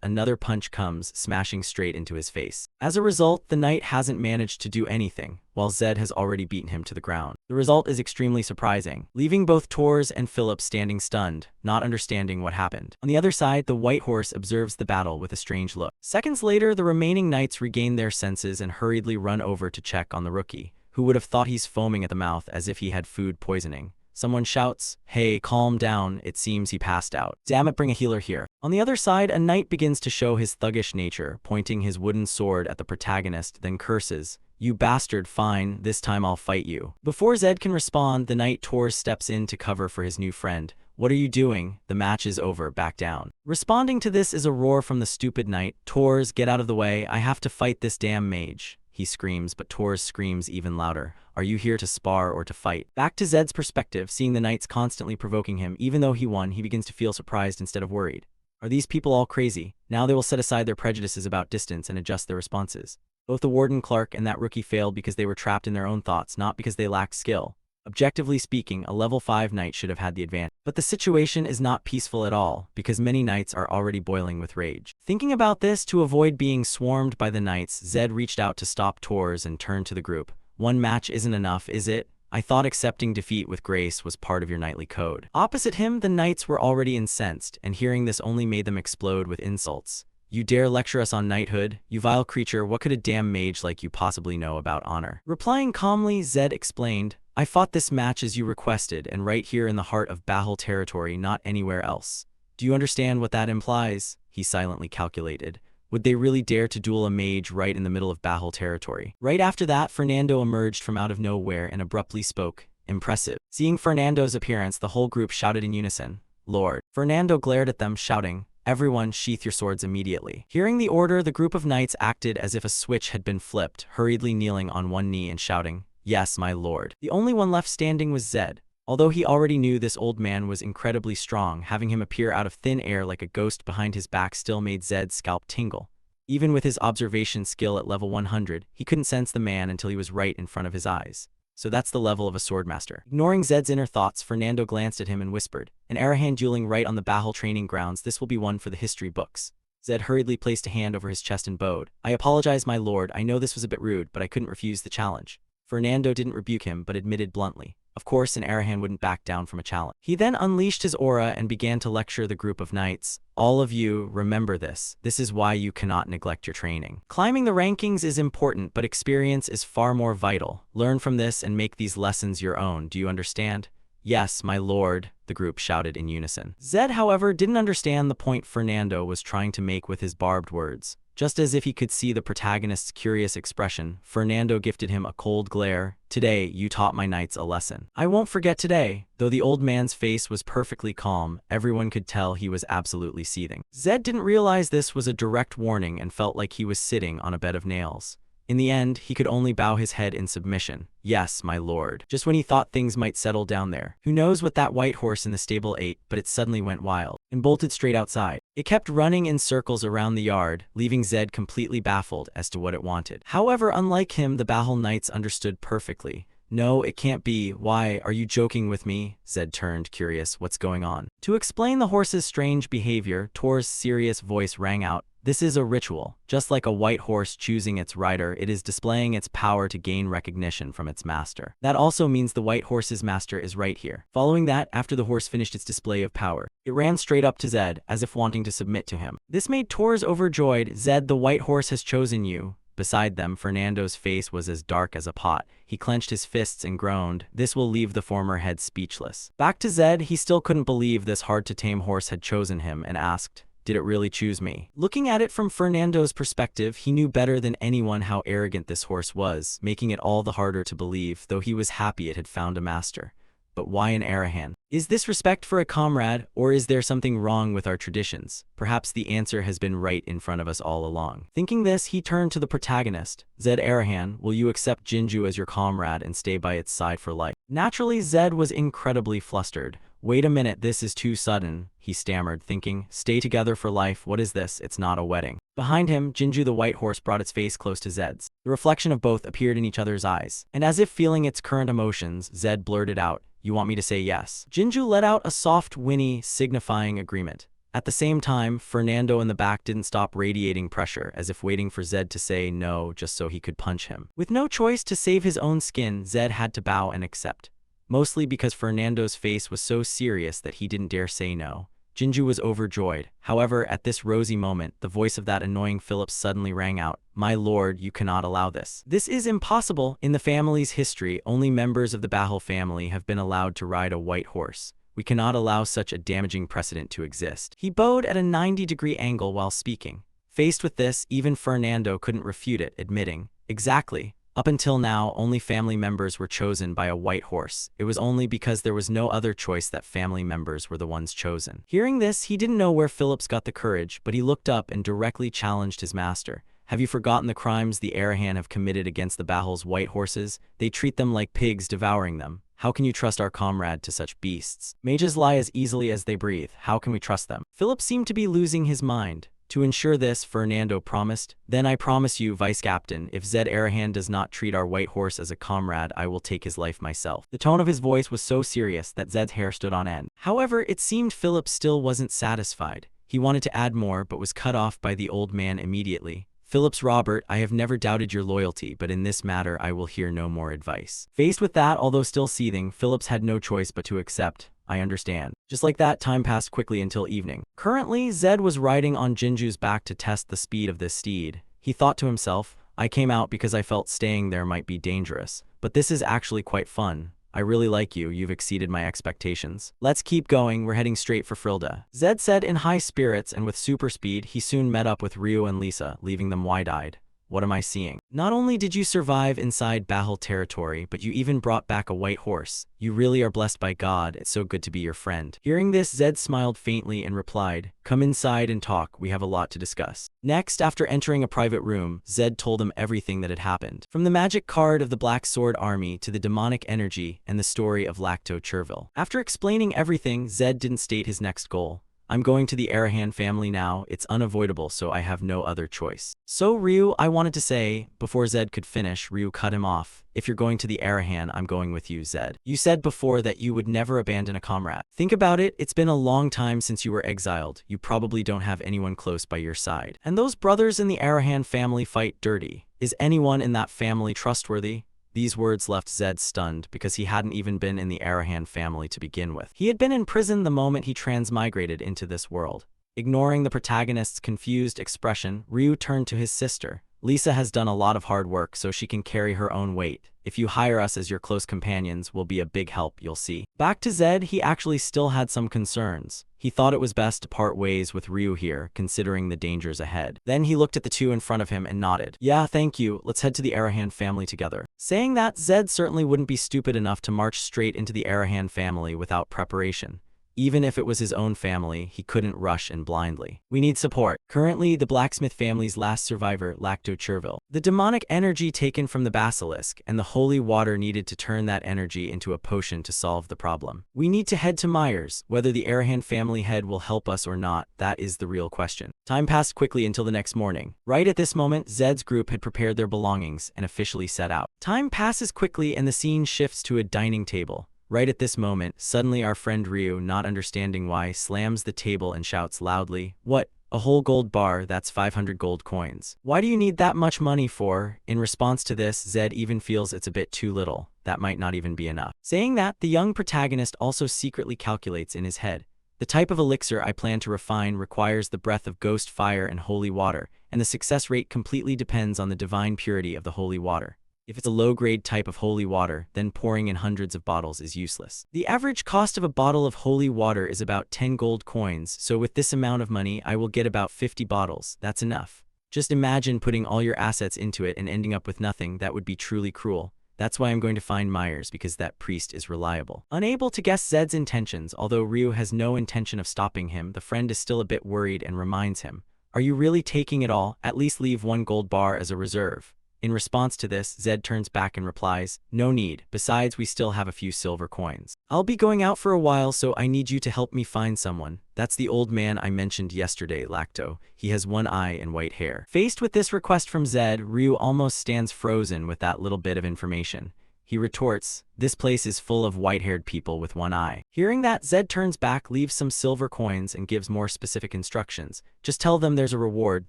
another punch comes, smashing straight into his face. As a result, the knight hasn't managed to do anything, while Zed has already beaten him to the ground. The result is extremely surprising, leaving both Tors and Philip standing stunned, not understanding what happened. On the other side, the white horse observes the battle with a strange look. Seconds later, the remaining knights regain their senses and hurriedly run over to check on the rookie, who would have thought he's foaming at the mouth as if he had food poisoning. Someone shouts, hey, calm down, it seems he passed out. Damn it, bring a healer here. On the other side, a knight begins to show his thuggish nature, pointing his wooden sword at the protagonist, then curses, you bastard, fine, this time I'll fight you. Before Zed can respond, the knight Tors steps in to cover for his new friend. What are you doing? The match is over, back down. Responding to this is a roar from the stupid knight. Tors, get out of the way, I have to fight this damn mage. He screams, but Tors screams even louder. Are you here to spar or to fight? Back to Zed's perspective, seeing the knights constantly provoking him, even though he won, he begins to feel surprised instead of worried. Are these people all crazy? Now they will set aside their prejudices about distance and adjust their responses. Both the warden Clark and that rookie failed because they were trapped in their own thoughts, not because they lacked skill. Objectively speaking, a level 5 knight should have had the advantage. But the situation is not peaceful at all, because many knights are already boiling with rage. Thinking about this, to avoid being swarmed by the knights, Zed reached out to stop Tors and turned to the group. One match isn't enough, is it? I thought accepting defeat with grace was part of your knightly code. Opposite him, the knights were already incensed, and hearing this only made them explode with insults. You dare lecture us on knighthood? You vile creature, what could a damn mage like you possibly know about honor? Replying calmly, Zed explained, I fought this match as you requested and right here in the heart of Bahul territory, not anywhere else. Do you understand what that implies? He silently calculated. Would they really dare to duel a mage right in the middle of Bahul territory? Right after that, Fernando emerged from out of nowhere and abruptly spoke. Impressive. Seeing Fernando's appearance, the whole group shouted in unison, Lord. Fernando glared at them, shouting, Everyone, sheath your swords immediately. Hearing the order, the group of knights acted as if a switch had been flipped, hurriedly kneeling on one knee and shouting, Yes, my lord. The only one left standing was Zed. Although he already knew this old man was incredibly strong, having him appear out of thin air like a ghost behind his back still made Zed's scalp tingle. Even with his observation skill at level 100, he couldn't sense the man until he was right in front of his eyes. So that's the level of a swordmaster. Ignoring Zed's inner thoughts, Fernando glanced at him and whispered, An Arahan dueling right on the Bahul training grounds, this will be one for the history books. Zed hurriedly placed a hand over his chest and bowed. I apologize, my lord, I know this was a bit rude, but I couldn't refuse the challenge. Fernando didn't rebuke him, but admitted bluntly. Of course, an Arahan wouldn't back down from a challenge. He then unleashed his aura and began to lecture the group of knights. All of you, remember this. This is why you cannot neglect your training. Climbing the rankings is important, but experience is far more vital. Learn from this and make these lessons your own. Do you understand? Yes, my lord, the group shouted in unison. Zed, however, didn't understand the point Fernando was trying to make with his barbed words. Just as if he could see the protagonist's curious expression, Fernando gifted him a cold glare. Today, you taught my knights a lesson. I won't forget today. Though the old man's face was perfectly calm, everyone could tell he was absolutely seething. Zed didn't realize this was a direct warning and felt like he was sitting on a bed of nails. In the end, he could only bow his head in submission. Yes, my lord. Just when he thought things might settle down there. Who knows what that white horse in the stable ate, but it suddenly went wild and bolted straight outside. It kept running in circles around the yard, leaving Zed completely baffled as to what it wanted. However, unlike him, the Bahul knights understood perfectly. No, it can't be. Why, are you joking with me? Zed turned, curious. What's going on? To explain the horse's strange behavior, Tor's serious voice rang out. This is a ritual. Just like a white horse choosing its rider, it is displaying its power to gain recognition from its master. That also means the white horse's master is right here. Following that, after the horse finished its display of power, it ran straight up to Zed, as if wanting to submit to him. This made Tor's overjoyed. Zed, the white horse has chosen you. Beside them, Fernando's face was as dark as a pot. He clenched his fists and groaned. This will leave the former head speechless. Back to Zed, he still couldn't believe this hard-to-tame horse had chosen him and asked, Did it really choose me? Looking at it from Fernando's perspective, he knew better than anyone how arrogant this horse was, making it all the harder to believe, though he was happy it had found a master. But why an Arahan? Is this respect for a comrade, or is there something wrong with our traditions? Perhaps the answer has been right in front of us all along. Thinking this, he turned to the protagonist. Zed Arahan, will you accept Jinju as your comrade and stay by its side for life? Naturally, Zed was incredibly flustered. Wait a minute, this is too sudden, he stammered, thinking, stay together for life, what is this? It's not a wedding. Behind him, Jinju the white horse brought its face close to Zed's. The reflection of both appeared in each other's eyes, and as if feeling its current emotions, Zed blurted out, You want me to say yes? Jinju let out a soft whinny, signifying agreement. At the same time, Fernando in the back didn't stop radiating pressure, as if waiting for Zed to say no just so he could punch him. With no choice to save his own skin, Zed had to bow and accept. Mostly because Fernando's face was so serious that he didn't dare say no. Jinju was overjoyed. However, at this rosy moment, the voice of that annoying Philip suddenly rang out. My lord, you cannot allow this. This is impossible. In the family's history, only members of the Bahul family have been allowed to ride a white horse. We cannot allow such a damaging precedent to exist. He bowed at a 90-degree angle while speaking. Faced with this, even Fernando couldn't refute it, admitting, Exactly. Up until now, only family members were chosen by a white horse. It was only because there was no other choice that family members were the ones chosen. Hearing this, he didn't know where Phillips got the courage, but he looked up and directly challenged his master. Have you forgotten the crimes the Arahan have committed against the Bahul's white horses? They treat them like pigs, devouring them. How can you trust our comrade to such beasts? Mages lie as easily as they breathe. How can we trust them? Philip seemed to be losing his mind. To ensure this, Fernando promised, Then I promise you, Vice Captain, if Zed Arahan does not treat our white horse as a comrade, I will take his life myself. The tone of his voice was so serious that Zed's hair stood on end. However, it seemed Philip still wasn't satisfied. He wanted to add more, but was cut off by the old man immediately. Phillips Robert, I have never doubted your loyalty, but in this matter I will hear no more advice. Faced with that, although still seething, Phillips had no choice but to accept. I understand. Just like that, time passed quickly until evening. Currently, Zed was riding on Jinju's back to test the speed of this steed. He thought to himself, I came out because I felt staying there might be dangerous, but this is actually quite fun. I really like you, you've exceeded my expectations. Let's keep going, we're heading straight for Frilda. Zed said in high spirits, and with super speed, he soon met up with Ryu and Lisa, leaving them wide-eyed. What am I seeing? Not only did you survive inside Bahal territory, but you even brought back a white horse. You really are blessed by God, it's so good to be your friend. Hearing this, Zed smiled faintly and replied, come inside and talk, we have a lot to discuss. Next, after entering a private room, Zed told them everything that had happened. From the magic card of the Black Sword Army to the demonic energy and the story of Lacto Chervil. After explaining everything, Zed didn't state his next goal. I'm going to the Arahan family now, it's unavoidable, so I have no other choice. So Ryu, I wanted to say, before Zed could finish, Ryu cut him off. If you're going to the Arahan, I'm going with you, Zed. You said before that you would never abandon a comrade. Think about it, it's been a long time since you were exiled. You probably don't have anyone close by your side. And those brothers in the Arahan family fight dirty. Is anyone in that family trustworthy? These words left Zed stunned because he hadn't even been in the Arahan family to begin with. He had been in prison the moment he transmigrated into this world. Ignoring the protagonist's confused expression, Ryu turned to his sister. Lisa has done a lot of hard work so she can carry her own weight. If you hire us as your close companions, we'll be a big help, you'll see. Back to Zed, he actually still had some concerns. He thought it was best to part ways with Ryu here, considering the dangers ahead. Then he looked at the two in front of him and nodded. Yeah, thank you, let's head to the Arahan family together. Saying that, Zed certainly wouldn't be stupid enough to march straight into the Arahan family without preparation. Even if it was his own family, he couldn't rush in blindly. We need support. Currently, the blacksmith family's last survivor, Lacto Chervil. The demonic energy taken from the basilisk, and the holy water needed to turn that energy into a potion to solve the problem. We need to head to Myers. Whether the Arahan family head will help us or not, that is the real question. Time passed quickly until the next morning. Right at this moment, Zed's group had prepared their belongings and officially set out. Time passes quickly and the scene shifts to a dining table. Right at this moment, suddenly our friend Ryu, not understanding why, slams the table and shouts loudly, "What? A whole gold bar, that's 500 gold coins. Why do you need that much money for?" In response to this, Zed even feels it's a bit too little. That might not even be enough. Saying that, the young protagonist also secretly calculates in his head. The type of elixir I plan to refine requires the breath of ghost fire and holy water, and the success rate completely depends on the divine purity of the holy water. If it's a low-grade type of holy water, then pouring in hundreds of bottles is useless. The average cost of a bottle of holy water is about 10 gold coins, so with this amount of money, I will get about 50 bottles. That's enough. Just imagine putting all your assets into it and ending up with nothing. That would be truly cruel. That's why I'm going to find Myers, because that priest is reliable. Unable to guess Zed's intentions, although Ryu has no intention of stopping him, the friend is still a bit worried and reminds him, "Are you really taking it all? At least leave one gold bar as a reserve." In response to this, Zed turns back and replies, "No need, besides we still have a few silver coins. I'll be going out for a while, so I need you to help me find someone. That's the old man I mentioned yesterday, Lacto. He has one eye and white hair." Faced with this request from Zed, Ryu almost stands frozen with that little bit of information. He retorts, "This place is full of white-haired people with one eye." Hearing that, Zed turns back, leaves some silver coins, and gives more specific instructions. "Just tell them there's a reward,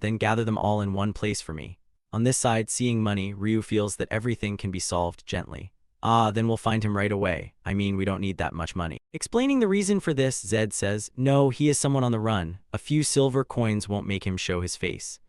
then gather them all in one place for me." On this side, seeing money, Ryu feels that everything can be solved gently. "Ah, then we'll find him right away. I mean, we don't need that much money." Explaining the reason for this, Zed says, "No, he is someone on the run. A few silver coins won't make him show his face."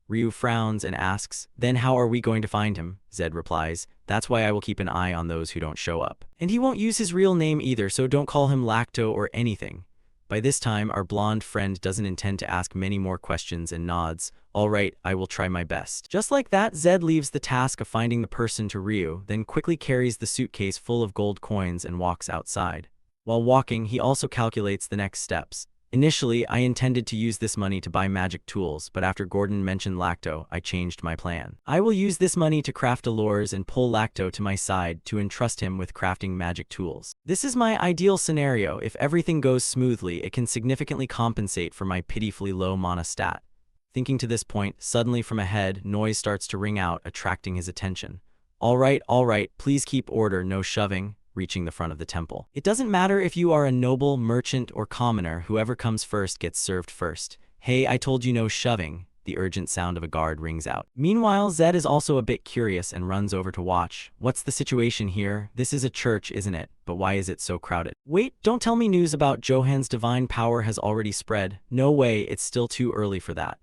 Ryu frowns and asks, "Then how are we going to find him?" Zed replies, "That's why I will keep an eye on those who don't show up. And he won't use his real name either, so don't call him Lacto or anything." By this time, our blonde friend doesn't intend to ask many more questions and nods. "All right, I will try my best." Just like that, Zed leaves the task of finding the person to Ryu, then quickly carries the suitcase full of gold coins and walks outside. While walking, he also calculates the next steps. "Initially, I intended to use this money to buy magic tools, but after Gordon mentioned Lacto, I changed my plan. I will use this money to craft allures and pull Lacto to my side to entrust him with crafting magic tools. This is my ideal scenario. If everything goes smoothly, it can significantly compensate for my pitifully low mana stat." Thinking to this point, suddenly from ahead, noise starts to ring out, attracting his attention. All right, please keep order, no shoving." Reaching the front of the temple. "It doesn't matter if you are a noble, merchant, or commoner, whoever comes first gets served first." "Hey, I told you no shoving." the urgent sound of a guard rings out. Meanwhile, Zed is also a bit curious and runs over to watch. What's the situation here? This is a church, isn't it? But why is it so crowded? Wait, don't tell me news about Johan's divine power has already spread. No way, it's still too early for that.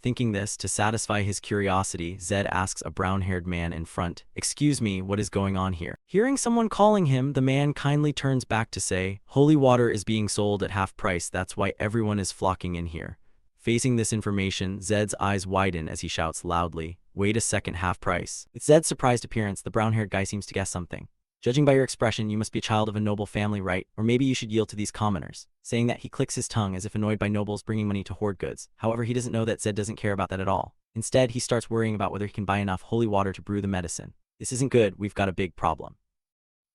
Thinking this, to satisfy his curiosity, Zed asks a brown-haired man in front, "Excuse me, what is going on here?" Hearing someone calling him, the man kindly turns back to say, "Holy water is being sold at half price, that's why everyone is flocking in here." Facing this information, Zed's eyes widen as he shouts loudly, "Wait a second, half price." With Zed's surprised appearance, the brown-haired guy seems to guess something. "Judging by your expression, you must be a child of a noble family, right? Or maybe you should yield to these commoners." Saying that, he clicks his tongue as if annoyed by nobles bringing money to hoard goods. However, he doesn't know that Zed doesn't care about that at all. Instead, he starts worrying about whether he can buy enough holy water to brew the medicine. "This isn't good, we've got a big problem.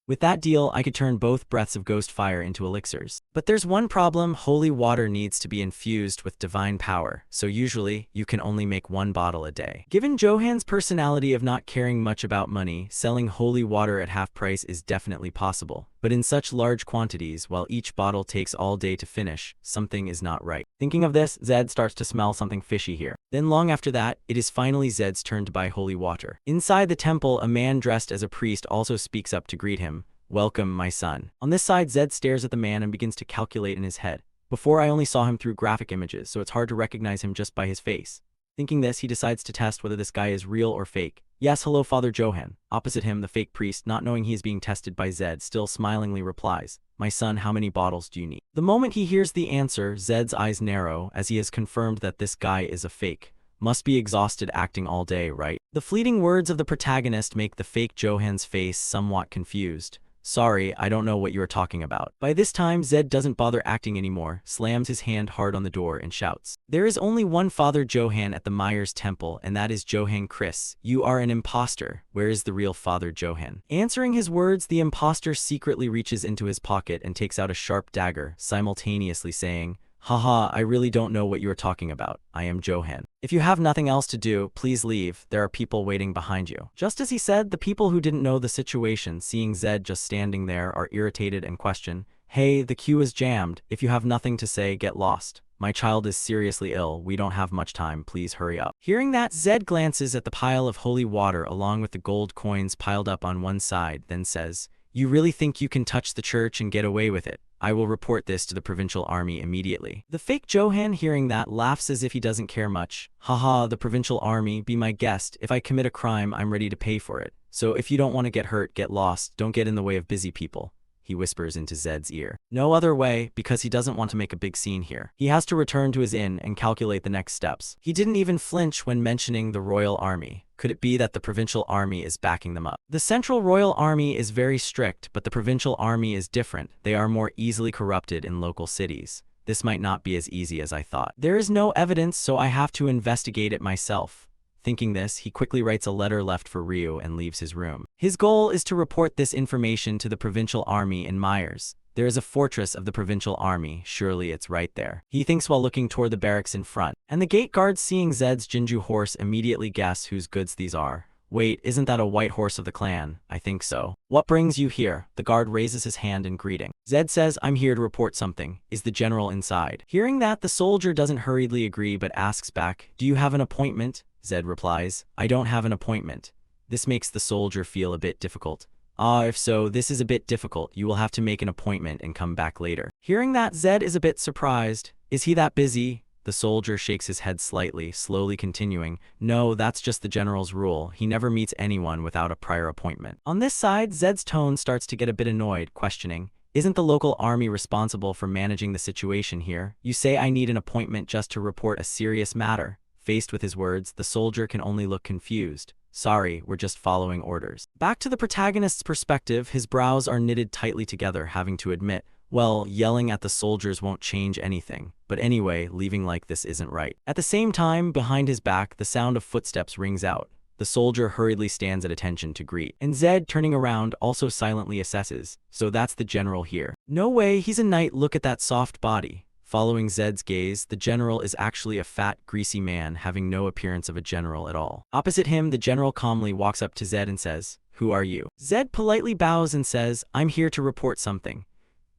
With that deal, I could turn both breaths of ghost fire into elixirs. But there's one problem: holy water needs to be infused with divine power, so usually, you can only make 1 bottle a day." Given Johan's personality of not caring much about money, selling holy water at half price is definitely possible. But in such large quantities, while each bottle takes all day to finish, something is not right. Thinking of this, Zed starts to smell something fishy here. Then long after that, it is finally Zed's turn to buy holy water. Inside the temple, a man dressed as a priest also speaks up to greet him. "Welcome, my son." On this side, Zed stares at the man and begins to calculate in his head. Before, I only saw him through graphic images, so it's hard to recognize him just by his face. Thinking this, he decides to test whether this guy is real or fake. "Yes, hello, Father Johan." Opposite him, the fake priest, not knowing he is being tested by Zed, still smilingly replies, "My son, how many bottles do you need?" The moment he hears the answer, Zed's eyes narrow, as he has confirmed that this guy is a fake. Must be exhausted acting all day, right? The fleeting words of the protagonist make the fake Johan's face somewhat confused. "Sorry, I don't know what you are talking about." By this time, Zed doesn't bother acting anymore, slams his hand hard on the door and shouts, "There is only one Father Johan at the Myers Temple, and that is Johan Chris. You are an imposter. Where is the real Father Johan?" Answering his words, the imposter secretly reaches into his pocket and takes out a sharp dagger, simultaneously saying, "Haha, I really don't know what you are talking about. I am Johan. If you have nothing else to do, please leave. There are people waiting behind you." Just as he said, the people who didn't know the situation, seeing Zed just standing there, are irritated and question, "Hey, the queue is jammed. If you have nothing to say, get lost. My child is seriously ill. We don't have much time. Please hurry up." Hearing that, Zed glances at the pile of holy water along with the gold coins piled up on one side, then says, "You really think you can touch the church and get away with it? I will report this to the provincial army immediately." The fake Johan, hearing that, laughs as if he doesn't care much. "Haha, the provincial army, be my guest. If I commit a crime, I'm ready to pay for it. So if you don't want to get hurt, get lost. Don't get in the way of busy people," he whispers into Zed's ear. No other way, because he doesn't want to make a big scene here. He has to return to his inn and calculate the next steps. He didn't even flinch when mentioning the royal army. Could it be that the provincial army is backing them up? The central royal army is very strict, but the provincial army is different. They are more easily corrupted in local cities. This might not be as easy as I thought. There is no evidence, so I have to investigate it myself. Thinking this, he quickly writes a letter left for Ryu and leaves his room. His goal is to report this information to the provincial army in Myers. There is a fortress of the provincial army, surely it's right there. He thinks while looking toward the barracks in front. And the gate guards, seeing Zed's Jinju horse, immediately guess whose goods these are. "Wait, isn't that a white horse of the clan?" "I think so." "What brings you here?" The guard raises his hand in greeting. Zed says, "I'm here to report something. Is the general inside?" Hearing that, the soldier doesn't hurriedly agree but asks back, "Do you have an appointment?" Zed replies, "I don't have an appointment." This makes the soldier feel a bit difficult. "Ah, if so, this is a bit difficult. You will have to make an appointment and come back later." Hearing that, Zed is a bit surprised. "Is he that busy?" The soldier shakes his head slightly, slowly continuing, "No, that's just the general's rule. He never meets anyone without a prior appointment." On this side, Zed's tone starts to get a bit annoyed, questioning, "Isn't the local army responsible for managing the situation here? You say I need an appointment just to report a serious matter." Faced with his words, the soldier can only look confused. "Sorry, we're just following orders." Back to the protagonist's perspective, his brows are knitted tightly together, having to admit, well, yelling at the soldiers won't change anything. But anyway, leaving like this isn't right. At the same time, behind his back, the sound of footsteps rings out. The soldier hurriedly stands at attention to greet. And Zed, turning around, also silently assesses, "So that's the general here. No way, he's a knight. Look at that soft body." Following Zed's gaze, the general is actually a fat, greasy man, having no appearance of a general at all. Opposite him, the general calmly walks up to Zed and says, "Who are you?" Zed politely bows and says, "I'm here to report something."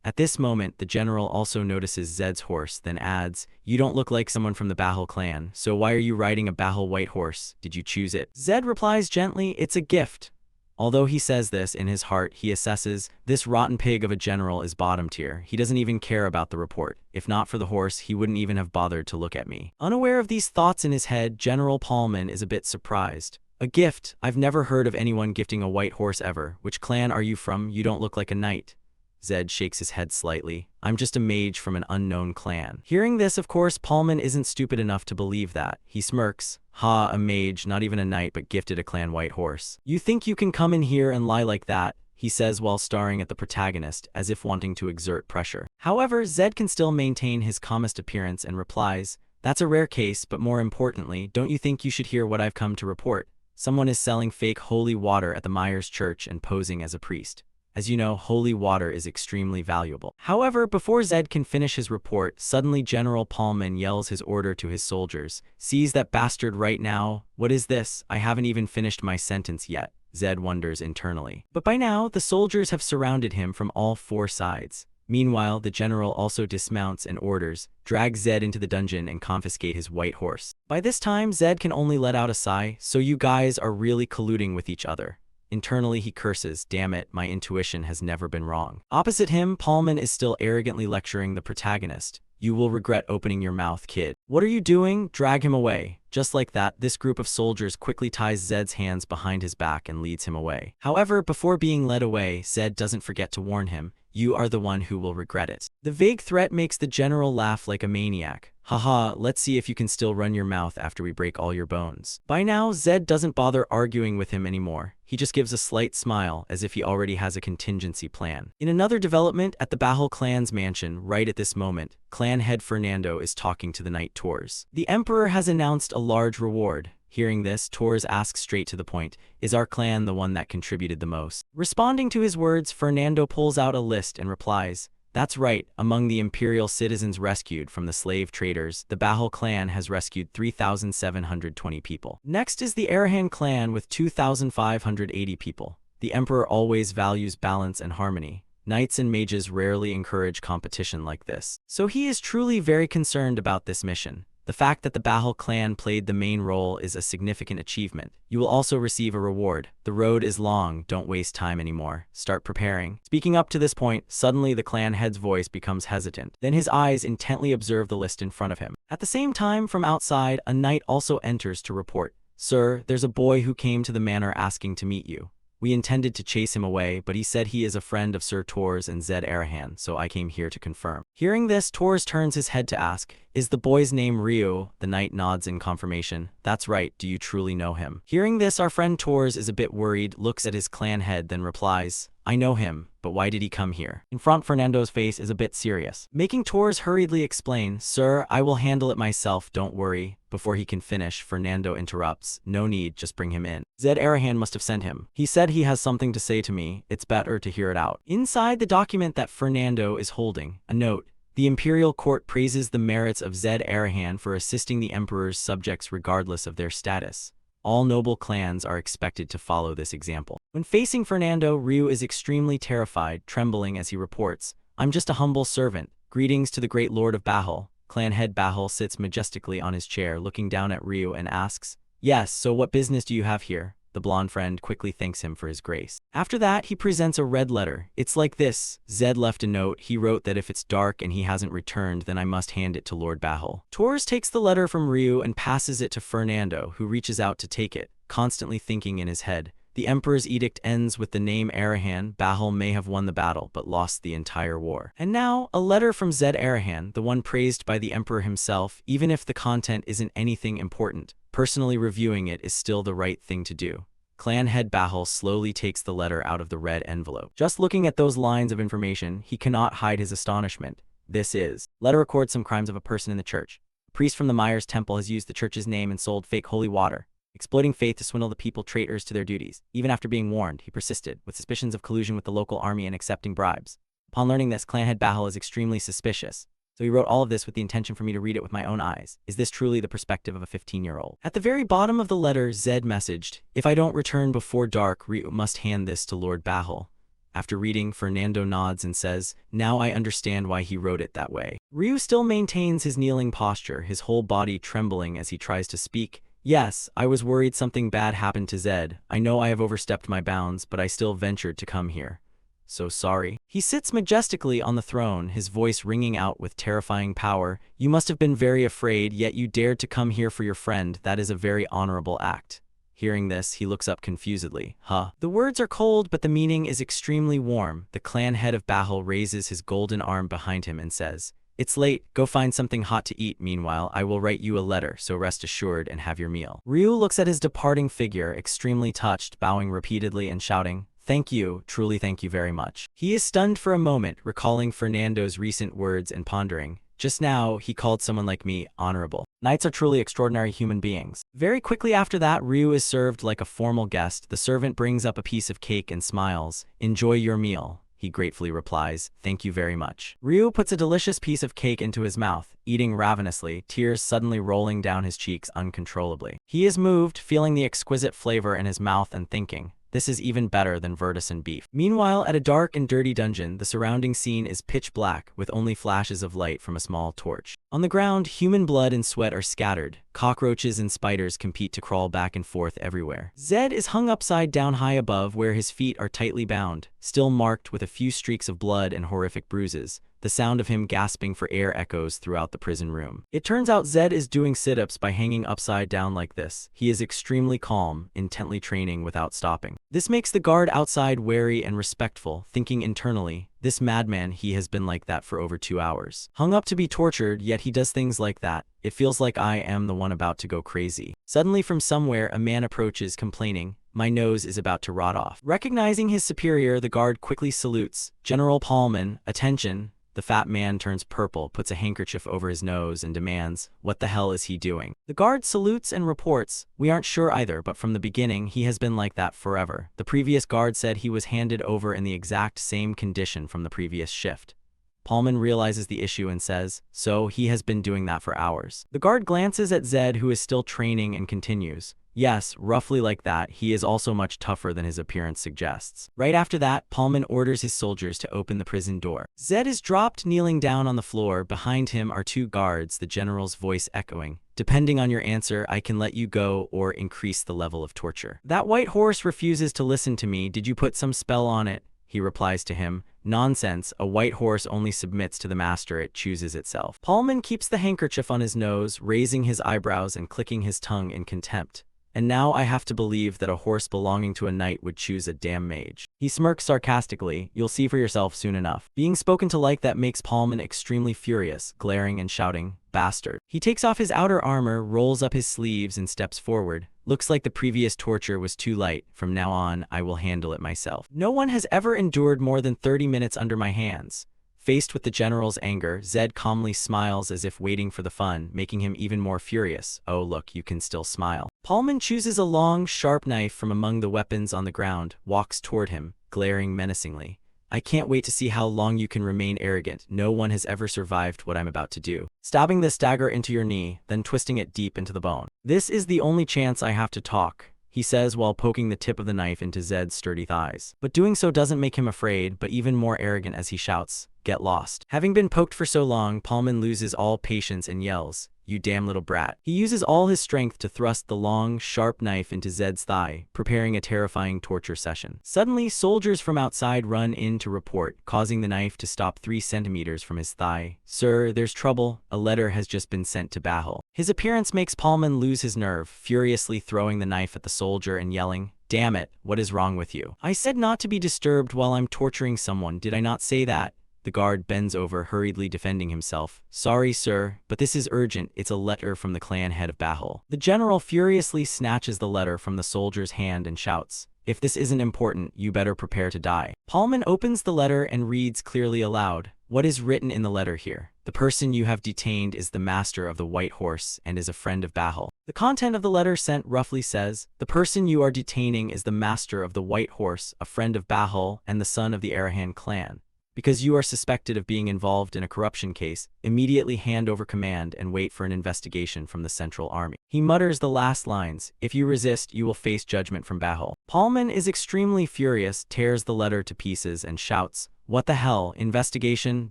At this moment, the general also notices Zed's horse, then adds, "You don't look like someone from the Bahal clan, so why are you riding a Bahal white horse? Did you choose it?" Zed replies gently, "It's a gift." Although he says this, in his heart, he assesses, this rotten pig of a general is bottom tier. He doesn't even care about the report. If not for the horse, he wouldn't even have bothered to look at me. Unaware of these thoughts in his head, General Paulman is a bit surprised. "A gift? I've never heard of anyone gifting a white horse ever. Which clan are you from? You don't look like a knight." Zed shakes his head slightly. "I'm just a mage from an unknown clan." Hearing this, of course, Paulman isn't stupid enough to believe that. He smirks. "Ha, a mage, not even a knight, but gifted a clan white horse. You think you can come in here and lie like that?" he says while staring at the protagonist, as if wanting to exert pressure. However, Zed can still maintain his calmest appearance and replies, "That's a rare case, but more importantly, don't you think you should hear what I've come to report? Someone is selling fake holy water at the Myers Church and posing as a priest. As you know, holy water is extremely valuable." However, before Zed can finish his report, suddenly General Paulman yells his order to his soldiers. "Seize that bastard right now." "What is this? I haven't even finished my sentence yet," Zed wonders internally. But by now, the soldiers have surrounded him from all four sides. Meanwhile, the general also dismounts and orders, "Drag Zed into the dungeon and confiscate his white horse." By this time, Zed can only let out a sigh. "So you guys are really colluding with each other." Internally, he curses, "Damn it, my intuition has never been wrong." Opposite him, Paulman is still arrogantly lecturing the protagonist. "You will regret opening your mouth, kid. What are you doing? Drag him away." Just like that, this group of soldiers quickly ties Zed's hands behind his back and leads him away. However, before being led away, Zed doesn't forget to warn him, "You are the one who will regret it." The vague threat makes the general laugh like a maniac. "Haha, let's see if you can still run your mouth after we break all your bones." By now, Zed doesn't bother arguing with him anymore. He just gives a slight smile, as if he already has a contingency plan. In another development, at the Bahal clan's mansion, right at this moment, clan head Fernando is talking to the knight Tors. The emperor has announced a large reward. Hearing this, Tors asks straight to the point, "Is our clan the one that contributed the most?" Responding to his words, Fernando pulls out a list and replies, "That's right, among the imperial citizens rescued from the slave traders, the Bahal clan has rescued 3,720 people. Next is the Arahan clan with 2,580 people. The emperor always values balance and harmony. Knights and mages rarely encourage competition like this. So he is truly very concerned about this mission. The fact that the Bahal clan played the main role is a significant achievement. You will also receive a reward. The road is long, don't waste time anymore. Start preparing." Speaking up to this point, suddenly the clan head's voice becomes hesitant. Then his eyes intently observe the list in front of him. At the same time, from outside, a knight also enters to report, "Sir, there's a boy who came to the manor asking to meet you. We intended to chase him away, but he said he is a friend of Sir Tors and Zed Arahan, so I came here to confirm." Hearing this, Tors turns his head to ask, "Is the boy's name Ryu?" The knight nods in confirmation. "That's right, do you truly know him?" Hearing this, our friend Tors is a bit worried, looks at his clan head, then replies, "I know him, but why did he come here?" In front, Fernando's face is a bit serious. Making Tors hurriedly explain, "Sir, I will handle it myself, don't worry." Before he can finish, Fernando interrupts, "No need, just bring him in. Zed Arahan must have sent him. He said he has something to say to me, it's better to hear it out." Inside the document that Fernando is holding, a note. The imperial court praises the merits of Zed Arahan for assisting the emperor's subjects regardless of their status. All noble clans are expected to follow this example. When facing Fernando, Ryu is extremely terrified, trembling as he reports, "I'm just a humble servant. Greetings to the great lord of Bahal." Clan head Bahal sits majestically on his chair, looking down at Ryu and asks, "Yes, so what business do you have here?" The blonde friend quickly thanks him for his grace. After that, he presents a red letter. It's like this. Zed left a note. He wrote that if it's dark and he hasn't returned, then I must hand it to Lord Bahal. Tors takes the letter from Ryu and passes it to Fernando, who reaches out to take it, constantly thinking in his head. The emperor's edict ends with the name Arahan. Bahal may have won the battle, but lost the entire war. And now, a letter from Zed Arahan, the one praised by the emperor himself, even if the content isn't anything important. Personally reviewing it is still the right thing to do. Clan head Bahal slowly takes the letter out of the red envelope. Just looking at those lines of information, he cannot hide his astonishment. This is. Letter records some crimes of a person in the church. A priest from the Myers temple has used the church's name and sold fake holy water, exploiting faith to swindle the people traitors to their duties. Even after being warned, he persisted, with suspicions of collusion with the local army and accepting bribes. Upon learning this, clan head Bahal is extremely suspicious. So he wrote all of this with the intention for me to read it with my own eyes. Is this truly the perspective of a 15-year-old? At the very bottom of the letter, Zed messaged, "If I don't return before dark, Ryu must hand this to Lord Bahal." After reading, Fernando nods and says, "Now I understand why he wrote it that way." Ryu still maintains his kneeling posture, his whole body trembling as he tries to speak. "Yes, I was worried something bad happened to Zed. I know I have overstepped my bounds, but I still ventured to come here. So sorry." He sits majestically on the throne, his voice ringing out with terrifying power. "You must have been very afraid, yet you dared to come here for your friend. That is a very honorable act." Hearing this, he looks up confusedly. Huh? The words are cold, but the meaning is extremely warm. The clan head of Bahal raises his golden arm behind him and says, "It's late, go find something hot to eat. Meanwhile, I will write you a letter, so rest assured and have your meal." Ryu looks at his departing figure, extremely touched, bowing repeatedly and shouting, "Thank you, truly thank you very much." He is stunned for a moment, recalling Fernando's recent words and pondering. Just now, he called someone like me honorable. Knights are truly extraordinary human beings. Very quickly after that, Ryu is served like a formal guest. The servant brings up a piece of cake and smiles. "Enjoy your meal." He gratefully replies, "Thank you very much." Ryu puts a delicious piece of cake into his mouth, eating ravenously, tears suddenly rolling down his cheeks uncontrollably. He is moved, feeling the exquisite flavor in his mouth and thinking, this is even better than Vertison beef. Meanwhile, at a dark and dirty dungeon, the surrounding scene is pitch black, with only flashes of light from a small torch. On the ground, human blood and sweat are scattered. Cockroaches and spiders compete to crawl back and forth everywhere. Zed is hung upside down high above, where his feet are tightly bound, still marked with a few streaks of blood and horrific bruises. The sound of him gasping for air echoes throughout the prison room. It turns out Zed is doing sit-ups by hanging upside down like this. He is extremely calm, intently training without stopping. This makes the guard outside wary and respectful, thinking internally, this madman, he has been like that for over 2 hours. Hung up to be tortured, yet he does things like that. It feels like I am the one about to go crazy. Suddenly from somewhere, a man approaches, complaining, "My nose is about to rot off." Recognizing his superior, the guard quickly salutes, "General Paulman, attention." The fat man turns purple, puts a handkerchief over his nose, and demands, "What the hell is he doing?" The guard salutes and reports, "We aren't sure either, but from the beginning, he has been like that forever." The previous guard said he was handed over in the exact same condition from the previous shift. Paulman realizes the issue and says, "So he has been doing that for hours." The guard glances at Zed, who is still training, and continues, "Yes, roughly like that. He is also much tougher than his appearance suggests." Right after that, Paulman orders his soldiers to open the prison door. Zed is dropped, kneeling down on the floor. Behind him are 2 guards, the general's voice echoing, "Depending on your answer, I can let you go or increase the level of torture." "That white horse refuses to listen to me. Did you put some spell on it?" He replies to him, "Nonsense, a white horse only submits to the master it chooses itself." Paulman keeps the handkerchief on his nose, raising his eyebrows and clicking his tongue in contempt. "And now I have to believe that a horse belonging to a knight would choose a damn mage." He smirks sarcastically, "You'll see for yourself soon enough." Being spoken to like that makes Paulman extremely furious, glaring and shouting, "Bastard." He takes off his outer armor, rolls up his sleeves, and steps forward. "Looks like the previous torture was too light. From now on, I will handle it myself. No one has ever endured more than 30 minutes under my hands." Faced with the general's anger, Zed calmly smiles as if waiting for the fun, making him even more furious. "Oh look, you can still smile." Paulman chooses a long, sharp knife from among the weapons on the ground, walks toward him, glaring menacingly. "I can't wait to see how long you can remain arrogant. No one has ever survived what I'm about to do." Stabbing this dagger into your knee, then twisting it deep into the bone. "This is the only chance I have to talk," he says while poking the tip of the knife into Zed's sturdy thighs. But doing so doesn't make him afraid, but even more arrogant as he shouts, "Get lost." Having been poked for so long, Paulman loses all patience and yells, "You damn little brat." He uses all his strength to thrust the long, sharp knife into Zed's thigh, preparing a terrifying torture session. Suddenly, soldiers from outside run in to report, causing the knife to stop 3 centimeters from his thigh. "Sir, there's trouble. A letter has just been sent to Bahal." His appearance makes Paulman lose his nerve, furiously throwing the knife at the soldier and yelling, "Damn it, what is wrong with you? I said not to be disturbed while I'm torturing someone, did I not say that?" The guard bends over, hurriedly defending himself. "Sorry, sir, but this is urgent. It's a letter from the clan head of Bahal." The general furiously snatches the letter from the soldier's hand and shouts, "If this isn't important, you better prepare to die." Paulman opens the letter and reads clearly aloud, "What is written in the letter here? The person you have detained is the master of the White Horse and is a friend of Bahal." The content of the letter sent roughly says, "The person you are detaining is the master of the White Horse, a friend of Bahal, and the son of the Arahan clan. Because you are suspected of being involved in a corruption case, immediately hand over command and wait for an investigation from the Central Army. He mutters the last lines, if you resist, you will face judgment from Bahul. Paulman is extremely furious, tears the letter to pieces and shouts, what the hell, investigation,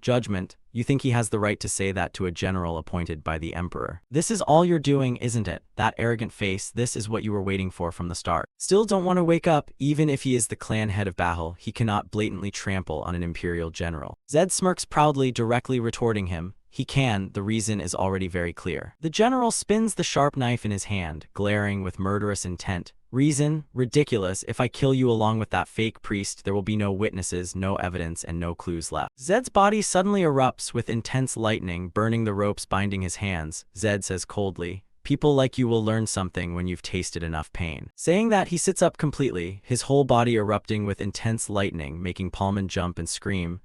judgment? You think he has the right to say that to a general appointed by the emperor? This is all you're doing, isn't it? That arrogant face, this is what you were waiting for from the start. Still don't want to wake up, even if he is the clan head of Bahul, he cannot blatantly trample on an imperial general. Zed smirks proudly, directly retorting him. He can, the reason is already very clear. The general spins the sharp knife in his hand, glaring with murderous intent. Reason? Ridiculous. If I kill you along with that fake priest, there will be no witnesses, no evidence, and no clues left. Zed's body suddenly erupts with intense lightning, burning the ropes binding his hands. Zed says coldly, people like you will learn something when you've tasted enough pain. Saying that, he sits up completely, his whole body erupting with intense lightning, making Paulman jump and scream.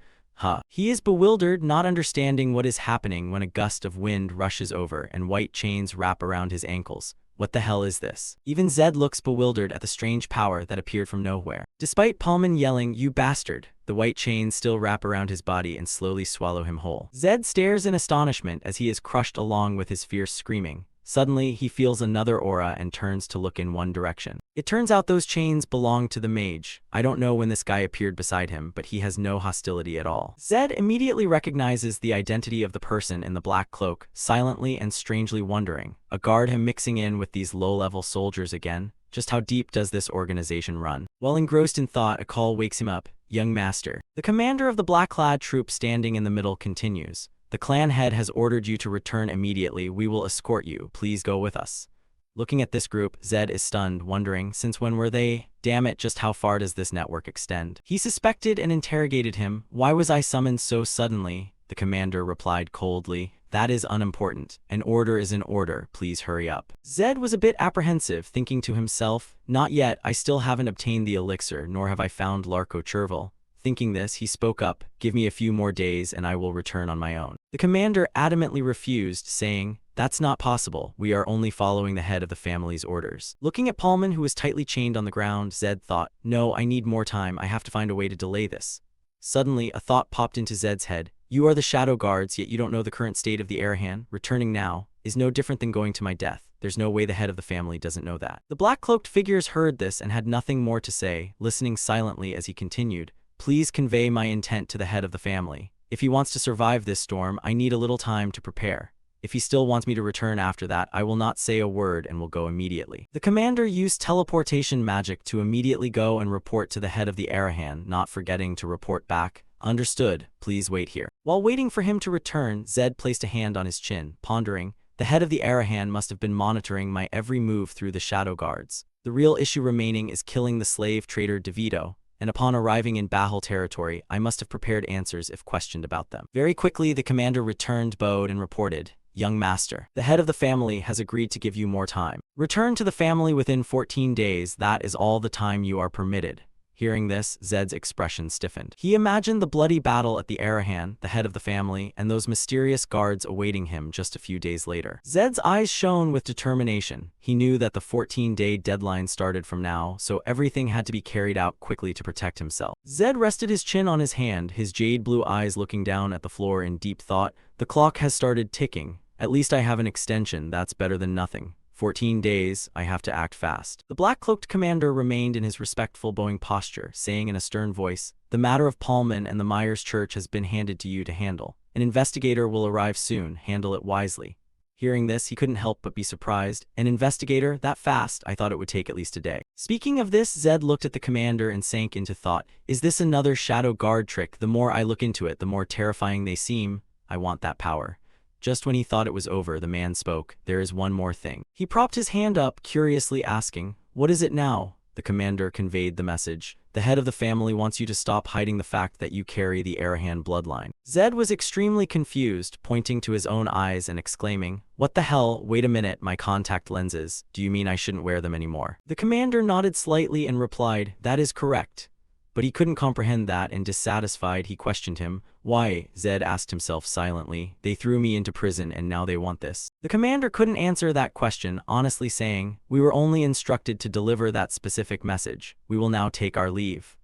He is bewildered, not understanding what is happening when a gust of wind rushes over and white chains wrap around his ankles. What the hell is this? Even Zed looks bewildered at the strange power that appeared from nowhere. Despite Paulman yelling, you bastard, the white chains still wrap around his body and slowly swallow him whole. Zed stares in astonishment as he is crushed along with his fierce screaming. Suddenly, he feels another aura and turns to look in one direction. It turns out those chains belong to the mage. I don't know when this guy appeared beside him, but he has no hostility at all. Zed immediately recognizes the identity of the person in the black cloak, silently and strangely wondering. A guard him mixing in with these low-level soldiers again? Just how deep does this organization run? While engrossed in thought, a call wakes him up. Young master. The commander of the black-clad troop standing in the middle continues. The clan head has ordered you to return immediately. We will escort you. Please go with us. Looking at this group, Zed is stunned, wondering, since when were they? Damn it, just how far does this network extend? He suspected and interrogated him. Why was I summoned so suddenly? The commander replied coldly. That is unimportant. An order is an order. Please hurry up. Zed was a bit apprehensive, thinking to himself, not yet, I still haven't obtained the elixir, nor have I found Larko Chervil. Thinking this, he spoke up, give me a few more days and I will return on my own. The commander adamantly refused, saying, that's not possible, we are only following the head of the family's orders. Looking at Paulman, who was tightly chained on the ground, Zed thought, no, I need more time, I have to find a way to delay this. Suddenly, a thought popped into Zed's head. You are the shadow guards, yet you don't know the current state of the Arahan. Returning now is no different than going to my death. There's no way the head of the family doesn't know that. The black-cloaked figures heard this and had nothing more to say, listening silently as he continued. Please convey my intent to the head of the family. If he wants to survive this storm, I need a little time to prepare. If he still wants me to return after that, I will not say a word and will go immediately. The commander used teleportation magic to immediately go and report to the head of the Arahan, not forgetting to report back. Understood, please wait here. While waiting for him to return, Zed placed a hand on his chin, pondering, the head of the Arahan must have been monitoring my every move through the shadow guards. The real issue remaining is killing the slave trader DeVito. And upon arriving in Bahul territory, I must have prepared answers if questioned about them. Very quickly, the commander returned, bowed, and reported, young master, the head of the family has agreed to give you more time. Return to the family within 14 days, that is all the time you are permitted. Hearing this, Zed's expression stiffened. He imagined the bloody battle at the Arahan, the head of the family, and those mysterious guards awaiting him just a few days later. Zed's eyes shone with determination. He knew that the 14-day deadline started from now, so everything had to be carried out quickly to protect himself. Zed rested his chin on his hand, his jade blue eyes looking down at the floor in deep thought. The clock has started ticking. At least I have an extension, that's better than nothing. 14 days, I have to act fast. The black-cloaked commander remained in his respectful bowing posture, saying in a stern voice, the matter of Paulman and the Myers Church has been handed to you to handle. An investigator will arrive soon, handle it wisely. Hearing this, he couldn't help but be surprised. An investigator? That fast? I thought it would take at least a day. Speaking of this, Zed looked at the commander and sank into thought. Is this another shadow guard trick? The more I look into it, the more terrifying they seem. I want that power. Just when he thought it was over, the man spoke. There is one more thing. He propped his hand up, curiously asking, what is it now? The commander conveyed the message. The head of the family wants you to stop hiding the fact that you carry the Arahan bloodline. Zed was extremely confused, pointing to his own eyes and exclaiming, what the hell? Wait a minute, my contact lenses. Do you mean I shouldn't wear them anymore? The commander nodded slightly and replied, that is correct. But he couldn't comprehend that, and dissatisfied, he questioned him. Why? Zed asked himself silently. They threw me into prison and now they want this. The commander couldn't answer that question, honestly saying, we were only instructed to deliver that specific message. We will now take our leave.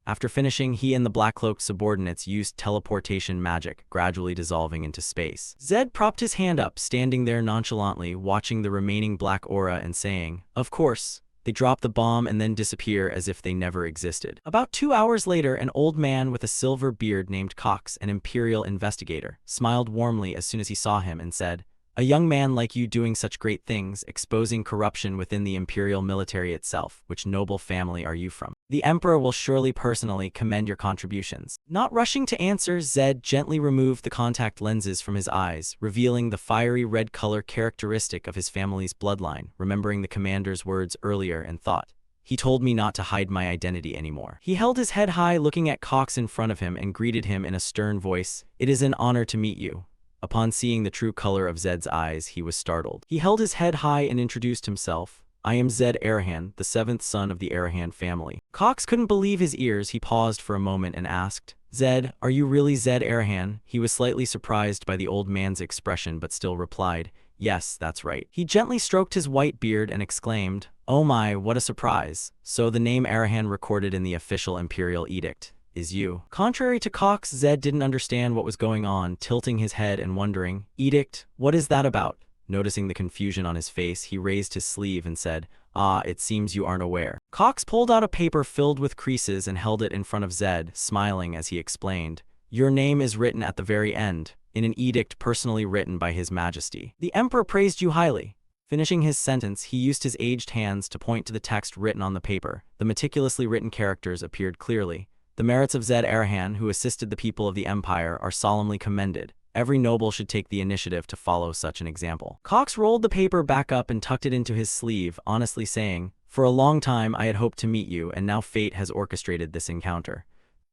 After finishing, he and the black-cloaked subordinates used teleportation magic, gradually dissolving into space. Zed propped his hand up, standing there nonchalantly, watching the remaining black aura and saying, "Of course." They drop the bomb and then disappear as if they never existed. About 2 hours later, an old man with a silver beard named Cox, an Imperial investigator, smiled warmly as soon as he saw him and said, "A young man like you doing such great things, exposing corruption within the Imperial military itself. Which noble family are you from? The Emperor will surely personally commend your contributions." Not rushing to answer, Zed gently removed the contact lenses from his eyes, revealing the fiery red color characteristic of his family's bloodline, remembering the commander's words earlier and thought, "He told me not to hide my identity anymore." He held his head high, looking at Cox in front of him, and greeted him in a stern voice, "It is an honor to meet you." Upon seeing the true color of Zed's eyes, he was startled. He held his head high and introduced himself. "I am Zed Arahan, the 7th son of the Arahan family." Cox couldn't believe his ears. He paused for a moment and asked, "Zed, are you really Zed Arahan?" He was slightly surprised by the old man's expression but still replied, "Yes, that's right." He gently stroked his white beard and exclaimed, "Oh my, what a surprise. So the name Arahan recorded in the official Imperial edict is you." Contrary to Cox, Zed didn't understand what was going on, tilting his head and wondering, "Edict? What is that about?" Noticing the confusion on his face, he raised his sleeve and said, "Ah, it seems you aren't aware." Cox pulled out a paper filled with creases and held it in front of Zed, smiling as he explained, "Your name is written at the very end, in an edict personally written by His Majesty. The Emperor praised you highly." Finishing his sentence, he used his aged hands to point to the text written on the paper. The meticulously written characters appeared clearly. "The merits of Zed Arahan, who assisted the people of the Empire, are solemnly commended. Every noble should take the initiative to follow such an example." Cox rolled the paper back up and tucked it into his sleeve, honestly saying, "For a long time I had hoped to meet you, and now fate has orchestrated this encounter."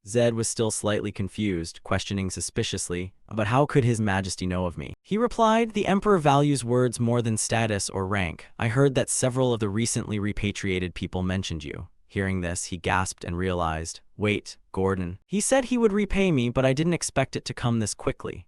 Zed was still slightly confused, questioning suspiciously, "But how could His Majesty know of me?" He replied, "The Emperor values words more than status or rank. I heard that several of the recently repatriated people mentioned you." Hearing this, he gasped and realized, "Wait, Gordon. He said he would repay me, but I didn't expect it to come this quickly."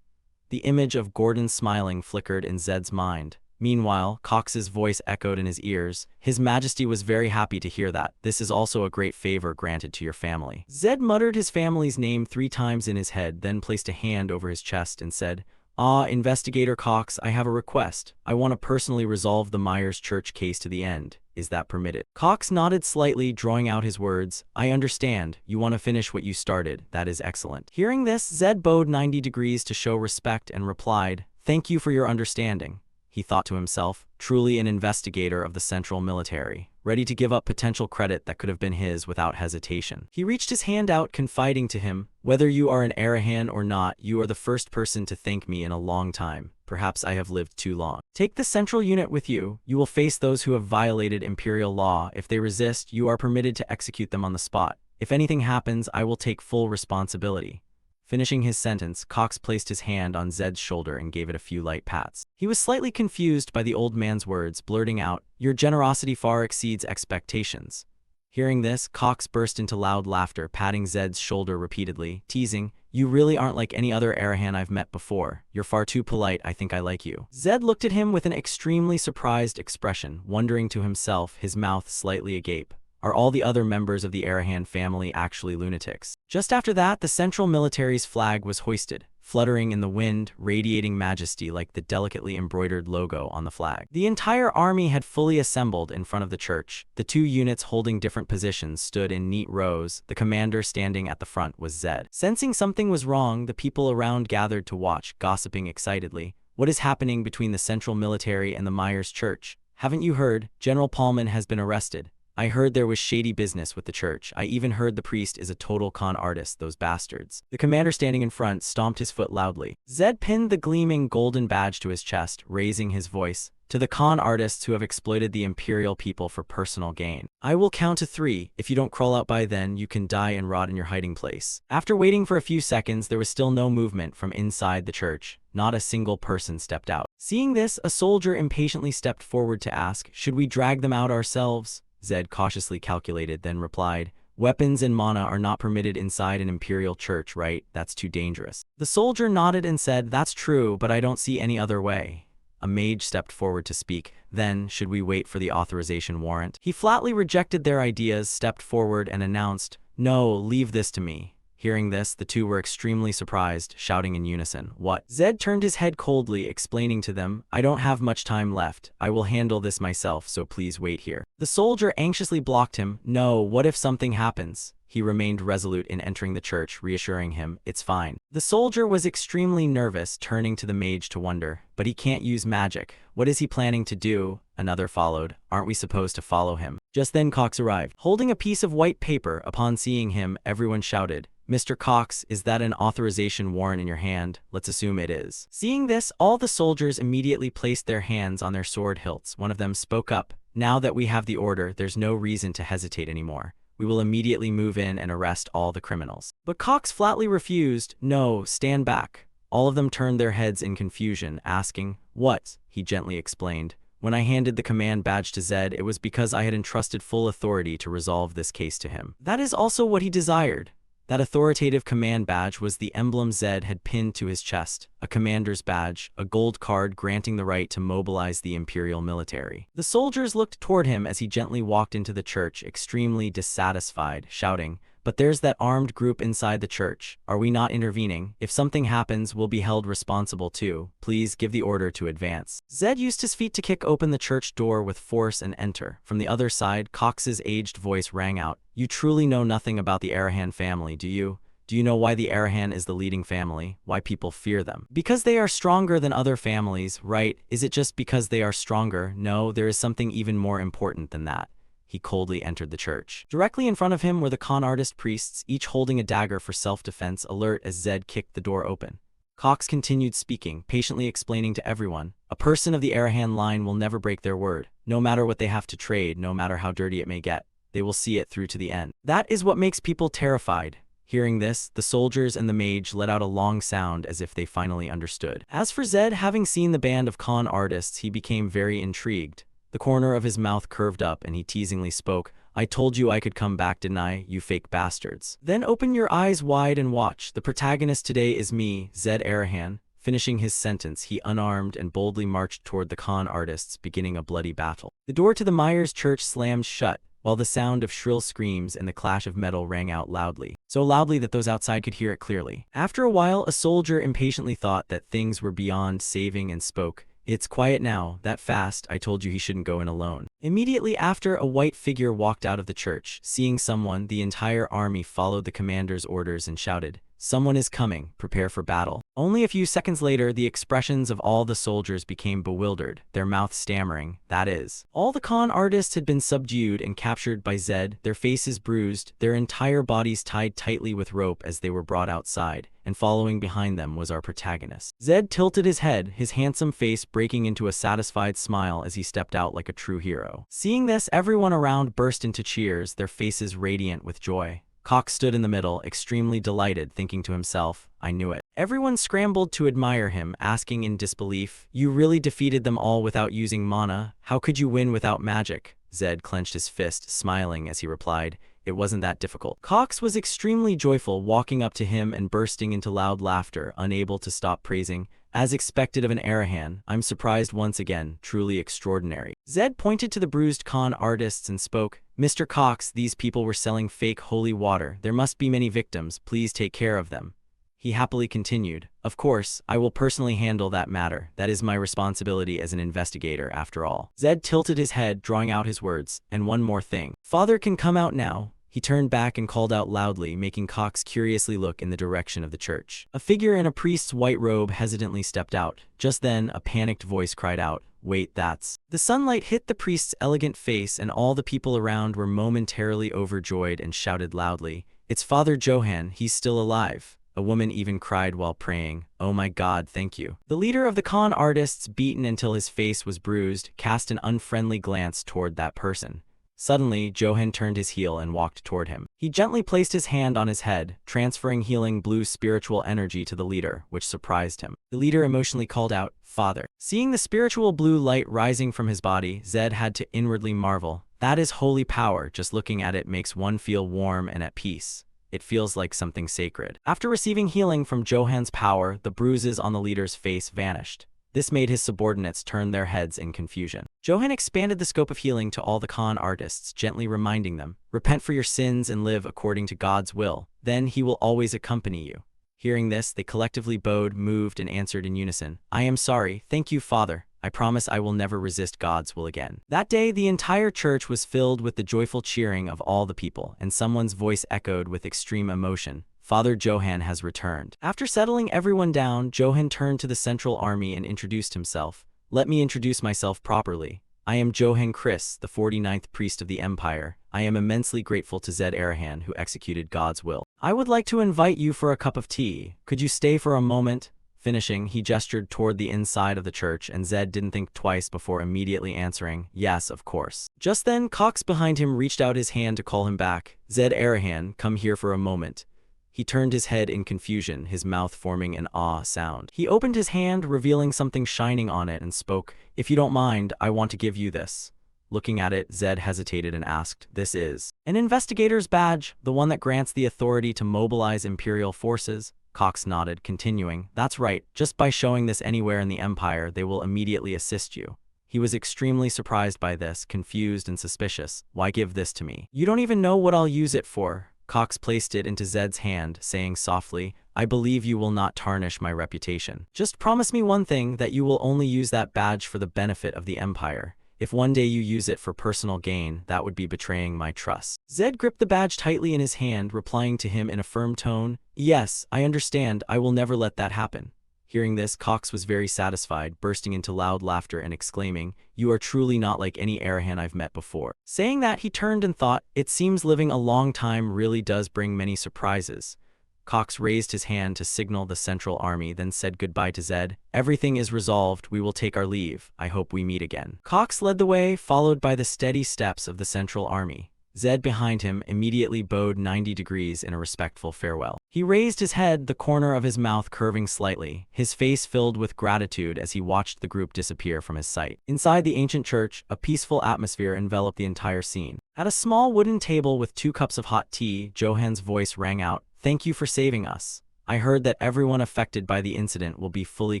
The image of Gordon smiling flickered in Zed's mind. Meanwhile, Cox's voice echoed in his ears. "His Majesty was very happy to hear that. This is also a great favor granted to your family." Zed muttered his family's name 3 times in his head, then placed a hand over his chest and said, Investigator Cox, I have a request. I want to personally resolve the Myers Church case to the end. Is that permitted?" Cox nodded slightly, drawing out his words. "I understand. You want to finish what you started. That is excellent." Hearing this, Zed bowed 90 degrees to show respect and replied, "Thank you for your understanding." He thought to himself, truly an investigator of the Central Military, ready to give up potential credit that could have been his without hesitation. He reached his hand out, confiding to him, "Whether you are an Arahan or not, you are the first person to thank me in a long time. Perhaps I have lived too long. Take the Central Unit with you. You will face those who have violated Imperial law. If they resist, you are permitted to execute them on the spot. If anything happens, I will take full responsibility." Finishing his sentence, Cox placed his hand on Zed's shoulder and gave it a few light pats. He was slightly confused by the old man's words, blurting out, "Your generosity far exceeds expectations." Hearing this, Cox burst into loud laughter, patting Zed's shoulder repeatedly, teasing, "You really aren't like any other Arahan I've met before. You're far too polite. I think I like you." Zed looked at him with an extremely surprised expression, wondering to himself, his mouth slightly agape. Are all the other members of the Arahan family actually lunatics? Just after that, the Central Military's flag was hoisted, fluttering in the wind, radiating majesty like the delicately embroidered logo on the flag. The entire army had fully assembled in front of the church. The 2 units holding different positions stood in neat rows. The commander standing at the front was Zed. Sensing something was wrong, the people around gathered to watch, gossiping excitedly. "What is happening between the Central Military and the Myers Church? Haven't you heard? General Paulman has been arrested. I heard there was shady business with the church. I even heard the priest is a total con artist, those bastards." The commander standing in front stomped his foot loudly. Zed pinned the gleaming golden badge to his chest, raising his voice. "To the con artists who have exploited the Imperial people for personal gain. I will count to 3. If you don't crawl out by then, you can die and rot in your hiding place." After waiting for a few seconds, there was still no movement from inside the church. Not a single person stepped out. Seeing this, a soldier impatiently stepped forward to ask, "Should we drag them out ourselves?" Zed cautiously calculated, then replied, "Weapons and mana are not permitted inside an Imperial church, right? That's too dangerous." The soldier nodded and said, "That's true, but I don't see any other way." A mage stepped forward to speak. Then, should we wait for the authorization warrant? He flatly rejected their ideas, stepped forward and announced, "No, leave this to me." Hearing this, the two were extremely surprised, shouting in unison, "What?" Zed turned his head coldly, explaining to them, "I don't have much time left. I will handle this myself, so please wait here." The soldier anxiously blocked him. "No, what if something happens?" He remained resolute in entering the church, reassuring him, "It's fine." The soldier was extremely nervous, turning to the mage to wonder, "But he can't use magic. What is he planning to do?" Another followed, "Aren't we supposed to follow him?" Just then Cox arrived, holding a piece of white paper. Upon seeing him, everyone shouted, "Mr. Cox, is that an authorization warrant in your hand? Let's assume it is." Seeing this, all the soldiers immediately placed their hands on their sword hilts. One of them spoke up, "Now that we have the order, there's no reason to hesitate anymore. We will immediately move in and arrest all the criminals." But Cox flatly refused. "No, stand back." All of them turned their heads in confusion, asking, "What?" He gently explained, "When I handed the command badge to Zed, it was because I had entrusted full authority to resolve this case to him. That is also what he desired." That authoritative command badge was the emblem Zed had pinned to his chest, a commander's badge, a gold card granting the right to mobilize the imperial military. The soldiers looked toward him as he gently walked into the church, extremely dissatisfied, shouting, "But there's that armed group inside the church. Are we not intervening? If something happens, we'll be held responsible too. Please give the order to advance." Zed used his feet to kick open the church door with force and enter. From the other side, Cox's aged voice rang out, "You truly know nothing about the Arahan family, do you? Do you know why the Arahan is the leading family? Why people fear them? Because they are stronger than other families, right? Is it just because they are stronger? No, there is something even more important than that." He coldly entered the church. Directly in front of him were the con artist priests, each holding a dagger for self-defense, alert as Zed kicked the door open. Cox continued speaking, patiently explaining to everyone, "A person of the Arahan line will never break their word. No matter what they have to trade, no matter how dirty it may get, they will see it through to the end. That is what makes people terrified." Hearing this, the soldiers and the mage let out a long sound as if they finally understood. As for Zed, having seen the band of con artists, he became very intrigued. The corner of his mouth curved up and he teasingly spoke, "I told you I could come back, didn't I, you fake bastards? Then open your eyes wide and watch. The protagonist today is me, Zed Arahan." Finishing his sentence, he unarmed and boldly marched toward the con artists, beginning a bloody battle. The door to the Myers church slammed shut, while the sound of shrill screams and the clash of metal rang out loudly, so loudly that those outside could hear it clearly. After a while, a soldier impatiently thought that things were beyond saving and spoke, "It's quiet now, that fast, I told you he shouldn't go in alone." Immediately after, a white figure walked out of the church. Seeing someone, the entire army followed the commander's orders and shouted, "Someone is coming, prepare for battle." Only a few seconds later, the expressions of all the soldiers became bewildered, their mouths stammering, that is. All the con artists had been subdued and captured by Zed, their faces bruised, their entire bodies tied tightly with rope as they were brought outside, and following behind them was our protagonist. Zed tilted his head, his handsome face breaking into a satisfied smile as he stepped out like a true hero. Seeing this, everyone around burst into cheers, their faces radiant with joy. Cox stood in the middle, extremely delighted, thinking to himself, "I knew it." Everyone scrambled to admire him, asking in disbelief, "You really defeated them all without using mana? How could you win without magic?" Zed clenched his fist, smiling as he replied, "It wasn't that difficult." Cox was extremely joyful, walking up to him and bursting into loud laughter, unable to stop praising, "As expected of an Arahan, I'm surprised once again, truly extraordinary." Zed pointed to the bruised con artists and spoke, "Mr. Cox, these people were selling fake holy water. There must be many victims. Please take care of them." He happily continued, "Of course, I will personally handle that matter. That is my responsibility as an investigator, after all." Zed tilted his head, drawing out his words, "And one more thing. Father can come out now." He turned back and called out loudly, making Cox curiously look in the direction of the church. A figure in a priest's white robe hesitantly stepped out. Just then, a panicked voice cried out, "Wait, that's..." The sunlight hit the priest's elegant face and all the people around were momentarily overjoyed and shouted loudly, "It's Father Johann, he's still alive." A woman even cried while praying, "Oh my God, thank you." The leader of the con artists, beaten until his face was bruised, cast an unfriendly glance toward that person. Suddenly, Johann turned his heel and walked toward him. He gently placed his hand on his head, transferring healing blue spiritual energy to the leader, which surprised him. The leader emotionally called out, "Father." Seeing the spiritual blue light rising from his body, Zed had to inwardly marvel. That is holy power. Just looking at it makes one feel warm and at peace. It feels like something sacred. After receiving healing from Johann's power, the bruises on the leader's face vanished. This made his subordinates turn their heads in confusion. Johann expanded the scope of healing to all the con artists, gently reminding them, "Repent for your sins and live according to God's will. Then he will always accompany you." Hearing this, they collectively bowed, moved, and answered in unison, "I am sorry. Thank you, Father. I promise I will never resist God's will again." That day, the entire church was filled with the joyful cheering of all the people, and someone's voice echoed with extreme emotion, "Father Johann has returned." After settling everyone down, Johann turned to the Central Army and introduced himself. "Let me introduce myself properly. I am Johann Chris, the 49th priest of the Empire. I am immensely grateful to Zed Arahan, who executed God's will. I would like to invite you for a cup of tea. Could you stay for a moment?" Finishing, he gestured toward the inside of the church, and Zed didn't think twice before immediately answering, "Yes, of course." Just then, Cox behind him reached out his hand to call him back. "Zed Arahan, come here for a moment." He turned his head in confusion, his mouth forming an ah sound. He opened his hand, revealing something shining on it, and spoke, "If you don't mind, I want to give you this." Looking at it, Zed hesitated and asked, "This is an investigator's badge, the one that grants the authority to mobilize Imperial forces?" Cox nodded, continuing, "That's right. Just by showing this anywhere in the Empire, they will immediately assist you." He was extremely surprised by this, confused and suspicious. "Why give this to me? You don't even know what I'll use it for." Cox placed it into Zed's hand, saying softly, "I believe you will not tarnish my reputation. Just promise me one thing, that you will only use that badge for the benefit of the Empire. If one day you use it for personal gain, that would be betraying my trust." Zed gripped the badge tightly in his hand, replying to him in a firm tone, "Yes, I understand. I will never let that happen." Hearing this, Cox was very satisfied, bursting into loud laughter and exclaiming, "You are truly not like any Arahan I've met before." Saying that, he turned and thought, "It seems living a long time really does bring many surprises." Cox raised his hand to signal the Central Army, then said goodbye to Zed. "Everything is resolved. We will take our leave. I hope we meet again." Cox led the way, followed by the steady steps of the Central Army. Zed behind him immediately bowed 90 degrees in a respectful farewell. He raised his head, the corner of his mouth curving slightly, his face filled with gratitude as he watched the group disappear from his sight. Inside the ancient church, a peaceful atmosphere enveloped the entire scene. At a small wooden table with 2 cups of hot tea, Johann's voice rang out, "Thank you for saving us. I heard that everyone affected by the incident will be fully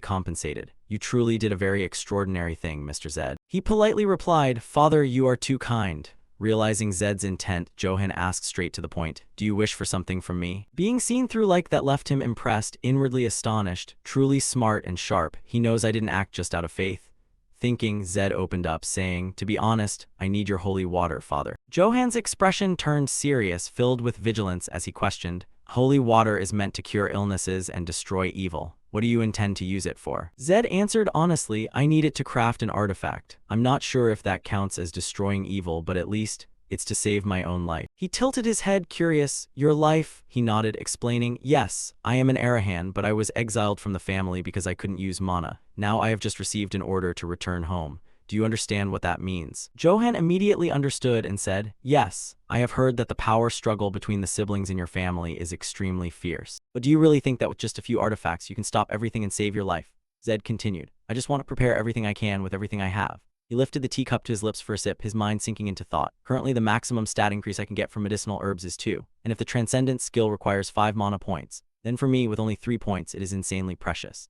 compensated. You truly did a very extraordinary thing, Mr. Zed." He politely replied, "Father, you are too kind." Realizing Zed's intent, Johann asked straight to the point, "Do you wish for something from me?" Being seen through like that left him impressed, inwardly astonished, truly smart and sharp. He knows I didn't act just out of faith. Thinking, Zed opened up, saying, "To be honest, I need your holy water, Father." Johann's expression turned serious, filled with vigilance as he questioned, "Holy water is meant to cure illnesses and destroy evil. What do you intend to use it for?" Zed answered honestly, "I need it to craft an artifact. I'm not sure if that counts as destroying evil, but at least it's to save my own life." He tilted his head, curious. "Your life?" He nodded, explaining, "Yes, I am an Arahan, but I was exiled from the family because I couldn't use mana. Now I have just received an order to return home. Do you understand what that means?" Johann immediately understood and said, "Yes, I have heard that the power struggle between the siblings in your family is extremely fierce. But do you really think that with just a few artifacts you can stop everything and save your life?" Zed continued, "I just want to prepare everything I can with everything I have." He lifted the teacup to his lips for a sip, his mind sinking into thought. "Currently, the maximum stat increase I can get from medicinal herbs is 2, and if the transcendent skill requires 5 mana points, then for me, with only 3 points, it is insanely precious.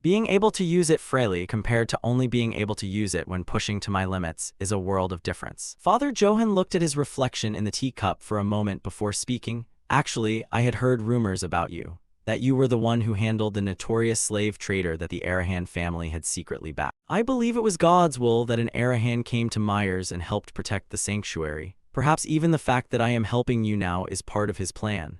Being able to use it freely compared to only being able to use it when pushing to my limits is a world of difference." Father Johann looked at his reflection in the teacup for a moment before speaking. "Actually, I had heard rumors about you, that you were the one who handled the notorious slave trader that the Arahan family had secretly backed. I believe it was God's will that an Arahan came to Myers and helped protect the sanctuary. Perhaps even the fact that I am helping you now is part of his plan."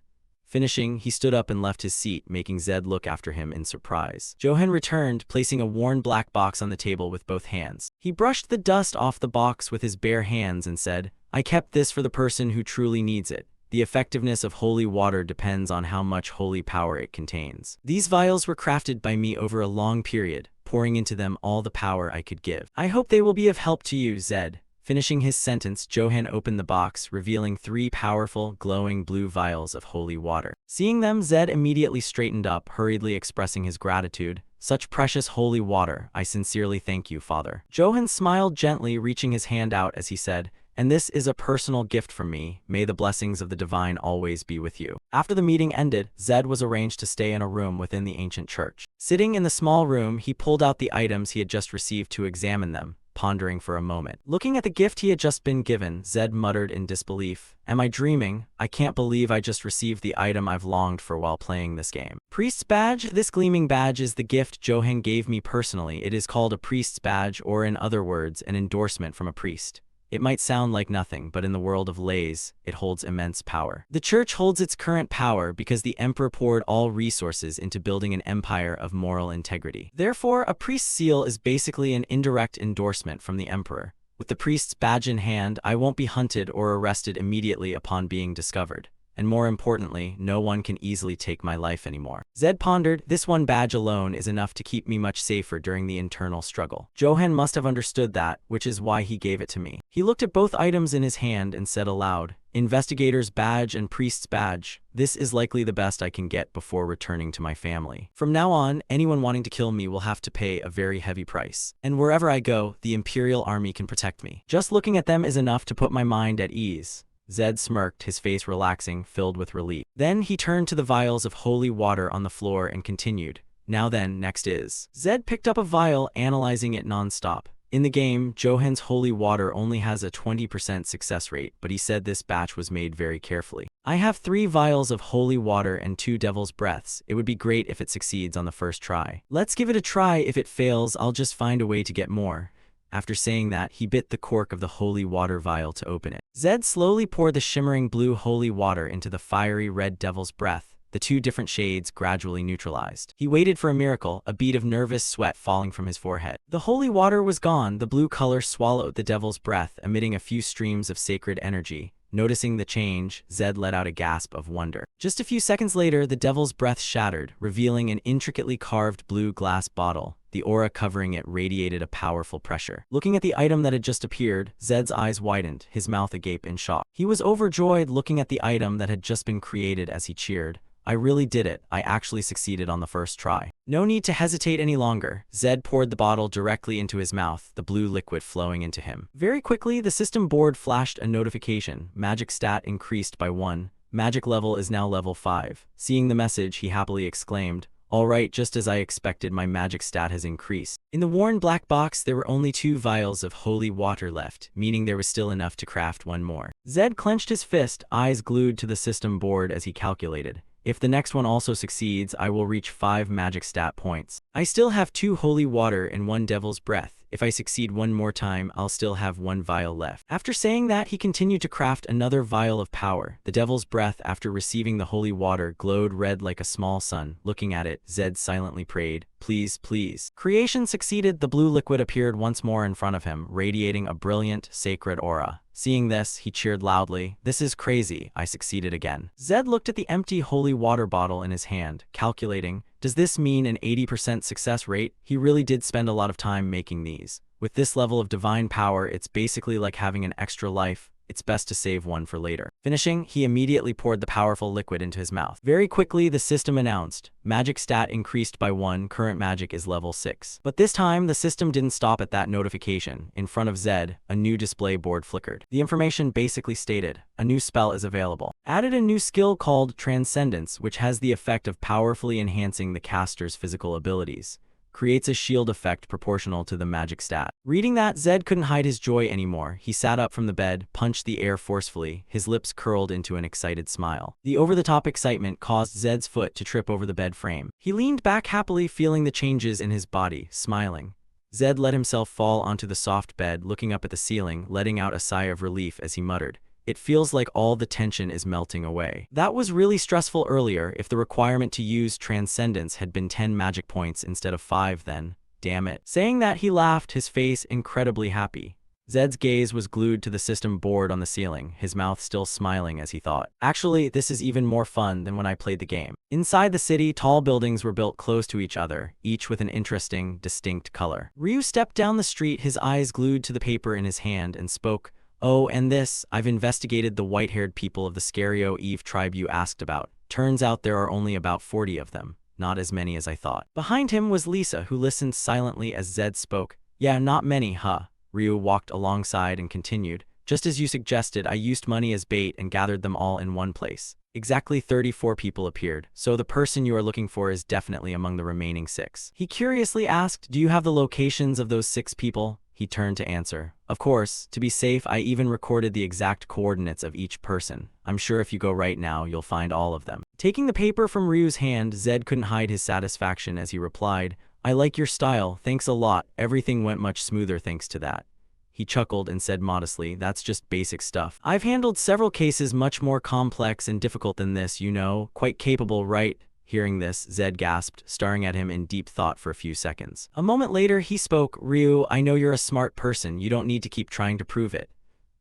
Finishing, he stood up and left his seat, making Zed look after him in surprise. Johann returned, placing a worn black box on the table with both hands. He brushed the dust off the box with his bare hands and said, "I kept this for the person who truly needs it. The effectiveness of holy water depends on how much holy power it contains. These vials were crafted by me over a long period, pouring into them all the power I could give. I hope they will be of help to you, Zed." Finishing his sentence, Johann opened the box, revealing 3 powerful, glowing blue vials of holy water. Seeing them, Zed immediately straightened up, hurriedly expressing his gratitude. "Such precious holy water, I sincerely thank you, Father." Johann smiled gently, reaching his hand out as he said, and this is a personal gift from me. May the blessings of the divine always be with you. After the meeting ended, Zed was arranged to stay in a room within the ancient church. Sitting in the small room, he pulled out the items he had just received to examine them, pondering for a moment. Looking at the gift he had just been given, Zed muttered in disbelief. Am I dreaming? I can't believe I just received the item I've longed for while playing this game. Priest's badge? This gleaming badge is the gift Johan gave me personally. It is called a priest's badge, or in other words, an endorsement from a priest. It might sound like nothing, but in the world of lays, it holds immense power. The church holds its current power because the emperor poured all resources into building an empire of moral integrity. Therefore, a priest's seal is basically an indirect endorsement from the emperor. With the priest's badge in hand, I won't be hunted or arrested immediately upon being discovered. And more importantly, no one can easily take my life anymore. Zed pondered, this one badge alone is enough to keep me much safer during the internal struggle. Johan must have understood that, which is why he gave it to me. He looked at both items in his hand and said aloud, Investigator's badge and Priest's badge. This is likely the best I can get before returning to my family. From now on, anyone wanting to kill me will have to pay a very heavy price. And wherever I go, the Imperial Army can protect me. Just looking at them is enough to put my mind at ease. Zed smirked, his face relaxing, filled with relief. Then he turned to the vials of holy water on the floor and continued. Now then, next is. Zed picked up a vial, analyzing it non-stop. In the game, Johan's holy water only has a 20% success rate, but he said this batch was made very carefully. I have 3 vials of holy water and 2 devil's breaths. It would be great if it succeeds on the first try. Let's give it a try. If it fails, I'll just find a way to get more. After saying that, he bit the cork of the holy water vial to open it. Zed slowly poured the shimmering blue holy water into the fiery red devil's breath. The 2 different shades gradually neutralized. He waited for a miracle, a bead of nervous sweat falling from his forehead. The holy water was gone. The blue color swallowed the devil's breath, emitting a few streams of sacred energy. Noticing the change, Zed let out a gasp of wonder. Just a few seconds later, the devil's breath shattered, revealing an intricately carved blue glass bottle. The aura covering it radiated a powerful pressure. Looking at the item that had just appeared, Zed's eyes widened, his mouth agape in shock. He was overjoyed looking at the item that had just been created as he cheered. I really did it. I actually succeeded on the first try. No need to hesitate any longer. Zed poured the bottle directly into his mouth, the blue liquid flowing into him. Very quickly, the system board flashed a notification. Magic stat increased by 1. Magic level is now level 5. Seeing the message, he happily exclaimed, all right, just as I expected, my magic stat has increased. In the worn black box, there were only 2 vials of holy water left, meaning there was still enough to craft one more. Zed clenched his fist, eyes glued to the system board as he calculated. If the next one also succeeds, I will reach 5 magic stat points. I still have 2 holy water and 1 devil's breath. If I succeed one more time, I'll still have 1 vial left. After saying that, he continued to craft another vial of power. The devil's breath, after receiving the holy water, glowed red like a small sun. Looking at it, Zed silently prayed, please, please. Creation succeeded. The blue liquid appeared once more in front of him, radiating a brilliant, sacred aura. Seeing this, he cheered loudly. This is crazy. I succeeded again. Zed looked at the empty holy water bottle in his hand, calculating, does this mean an 80% success rate? He really did spend a lot of time making these. With this level of divine power, it's basically like having an extra life. It's best to save one for later. Finishing, he immediately poured the powerful liquid into his mouth. Very quickly, the system announced, magic stat increased by 1, current magic is level 6. But this time, the system didn't stop at that notification. In front of Zed, a new display board flickered. The information basically stated, a new spell is available. Added a new skill called Transcendence, which has the effect of powerfully enhancing the caster's physical abilities. Creates a shield effect proportional to the magic stat. Reading that, Zed couldn't hide his joy anymore. He sat up from the bed, punched the air forcefully, his lips curled into an excited smile. The over-the-top excitement caused Zed's foot to trip over the bed frame. He leaned back happily, feeling the changes in his body, smiling. Zed let himself fall onto the soft bed, looking up at the ceiling, letting out a sigh of relief as he muttered, it feels like all the tension is melting away. That was really stressful earlier. If the requirement to use Transcendence had been 10 magic points instead of 5, then, damn it. Saying that, he laughed, his face incredibly happy. Zed's gaze was glued to the system board on the ceiling, his mouth still smiling as he thought. Actually, this is even more fun than when I played the game. Inside the city, tall buildings were built close to each other, each with an interesting, distinct color. Ryu stepped down the street, his eyes glued to the paper in his hand, and spoke, oh, and this, I've investigated the white-haired people of the Scario Eve tribe you asked about. Turns out there are only about 40 of them, not as many as I thought. Behind him was Lisa, who listened silently as Zed spoke. Yeah, not many, huh? Ryu walked alongside and continued. Just as you suggested, I used money as bait and gathered them all in one place. Exactly 34 people appeared, so the person you are looking for is definitely among the remaining 6. He curiously asked, do you have the locations of those 6 people? He turned to answer. Of course, to be safe, I even recorded the exact coordinates of each person. I'm sure if you go right now, you'll find all of them. Taking the paper from Ryu's hand, Zed couldn't hide his satisfaction as he replied, I like your style, thanks a lot. Everything went much smoother thanks to that. He chuckled and said modestly, that's just basic stuff. I've handled several cases much more complex and difficult than this, you know. Quite capable, right? Hearing this, Zed gasped, staring at him in deep thought for a few seconds. A moment later, he spoke, Ryu, I know you're a smart person. You don't need to keep trying to prove it.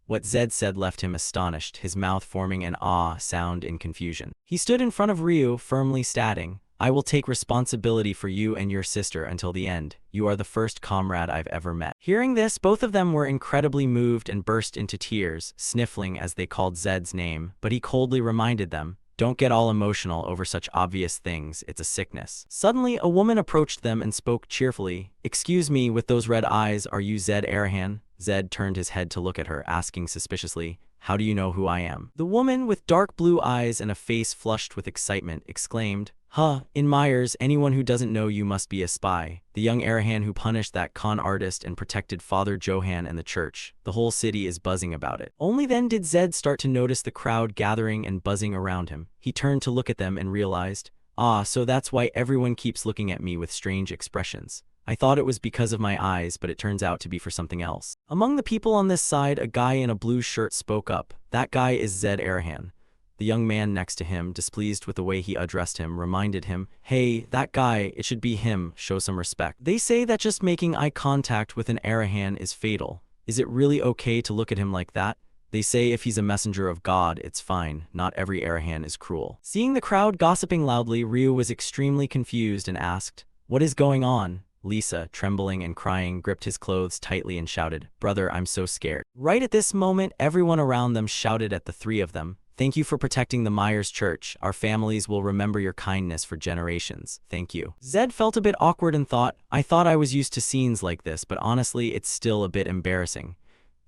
What Zed said left him astonished, his mouth forming an ah sound in confusion. He stood in front of Ryu, firmly stating, I will take responsibility for you and your sister until the end. You are the first comrade I've ever met. Hearing this, both of them were incredibly moved and burst into tears, sniffling as they called Zed's name, but he coldly reminded them, don't get all emotional over such obvious things, it's a sickness. Suddenly, a woman approached them and spoke cheerfully, excuse me, with those red eyes, are you Zed Arahan? Zed turned his head to look at her, asking suspiciously, how do you know who I am? The woman, with dark blue eyes and a face flushed with excitement, exclaimed, huh, in Myers, anyone who doesn't know you must be a spy. The young Arahan who punished that con artist and protected Father Johan and the church. The whole city is buzzing about it. Only then did Zed start to notice the crowd gathering and buzzing around him. He turned to look at them and realized, ah, so that's why everyone keeps looking at me with strange expressions. I thought it was because of my eyes, but it turns out to be for something else. Among the people on this side, a guy in a blue shirt spoke up. That guy is Zed Arahan. The young man next to him, displeased with the way he addressed him, reminded him, hey, that guy, it should be him, show some respect. They say that just making eye contact with an Arahan is fatal. Is it really okay to look at him like that? They say if he's a messenger of God, it's fine. Not every Arahan is cruel. Seeing the crowd gossiping loudly, Ryu was extremely confused and asked, what is going on? Lisa, trembling and crying, gripped his clothes tightly and shouted, brother, I'm so scared. Right at this moment, everyone around them shouted at the three of them, thank you for protecting the Myers Church. Our families will remember your kindness for generations. Thank you. Zed felt a bit awkward and thought, I thought I was used to scenes like this, but honestly, it's still a bit embarrassing.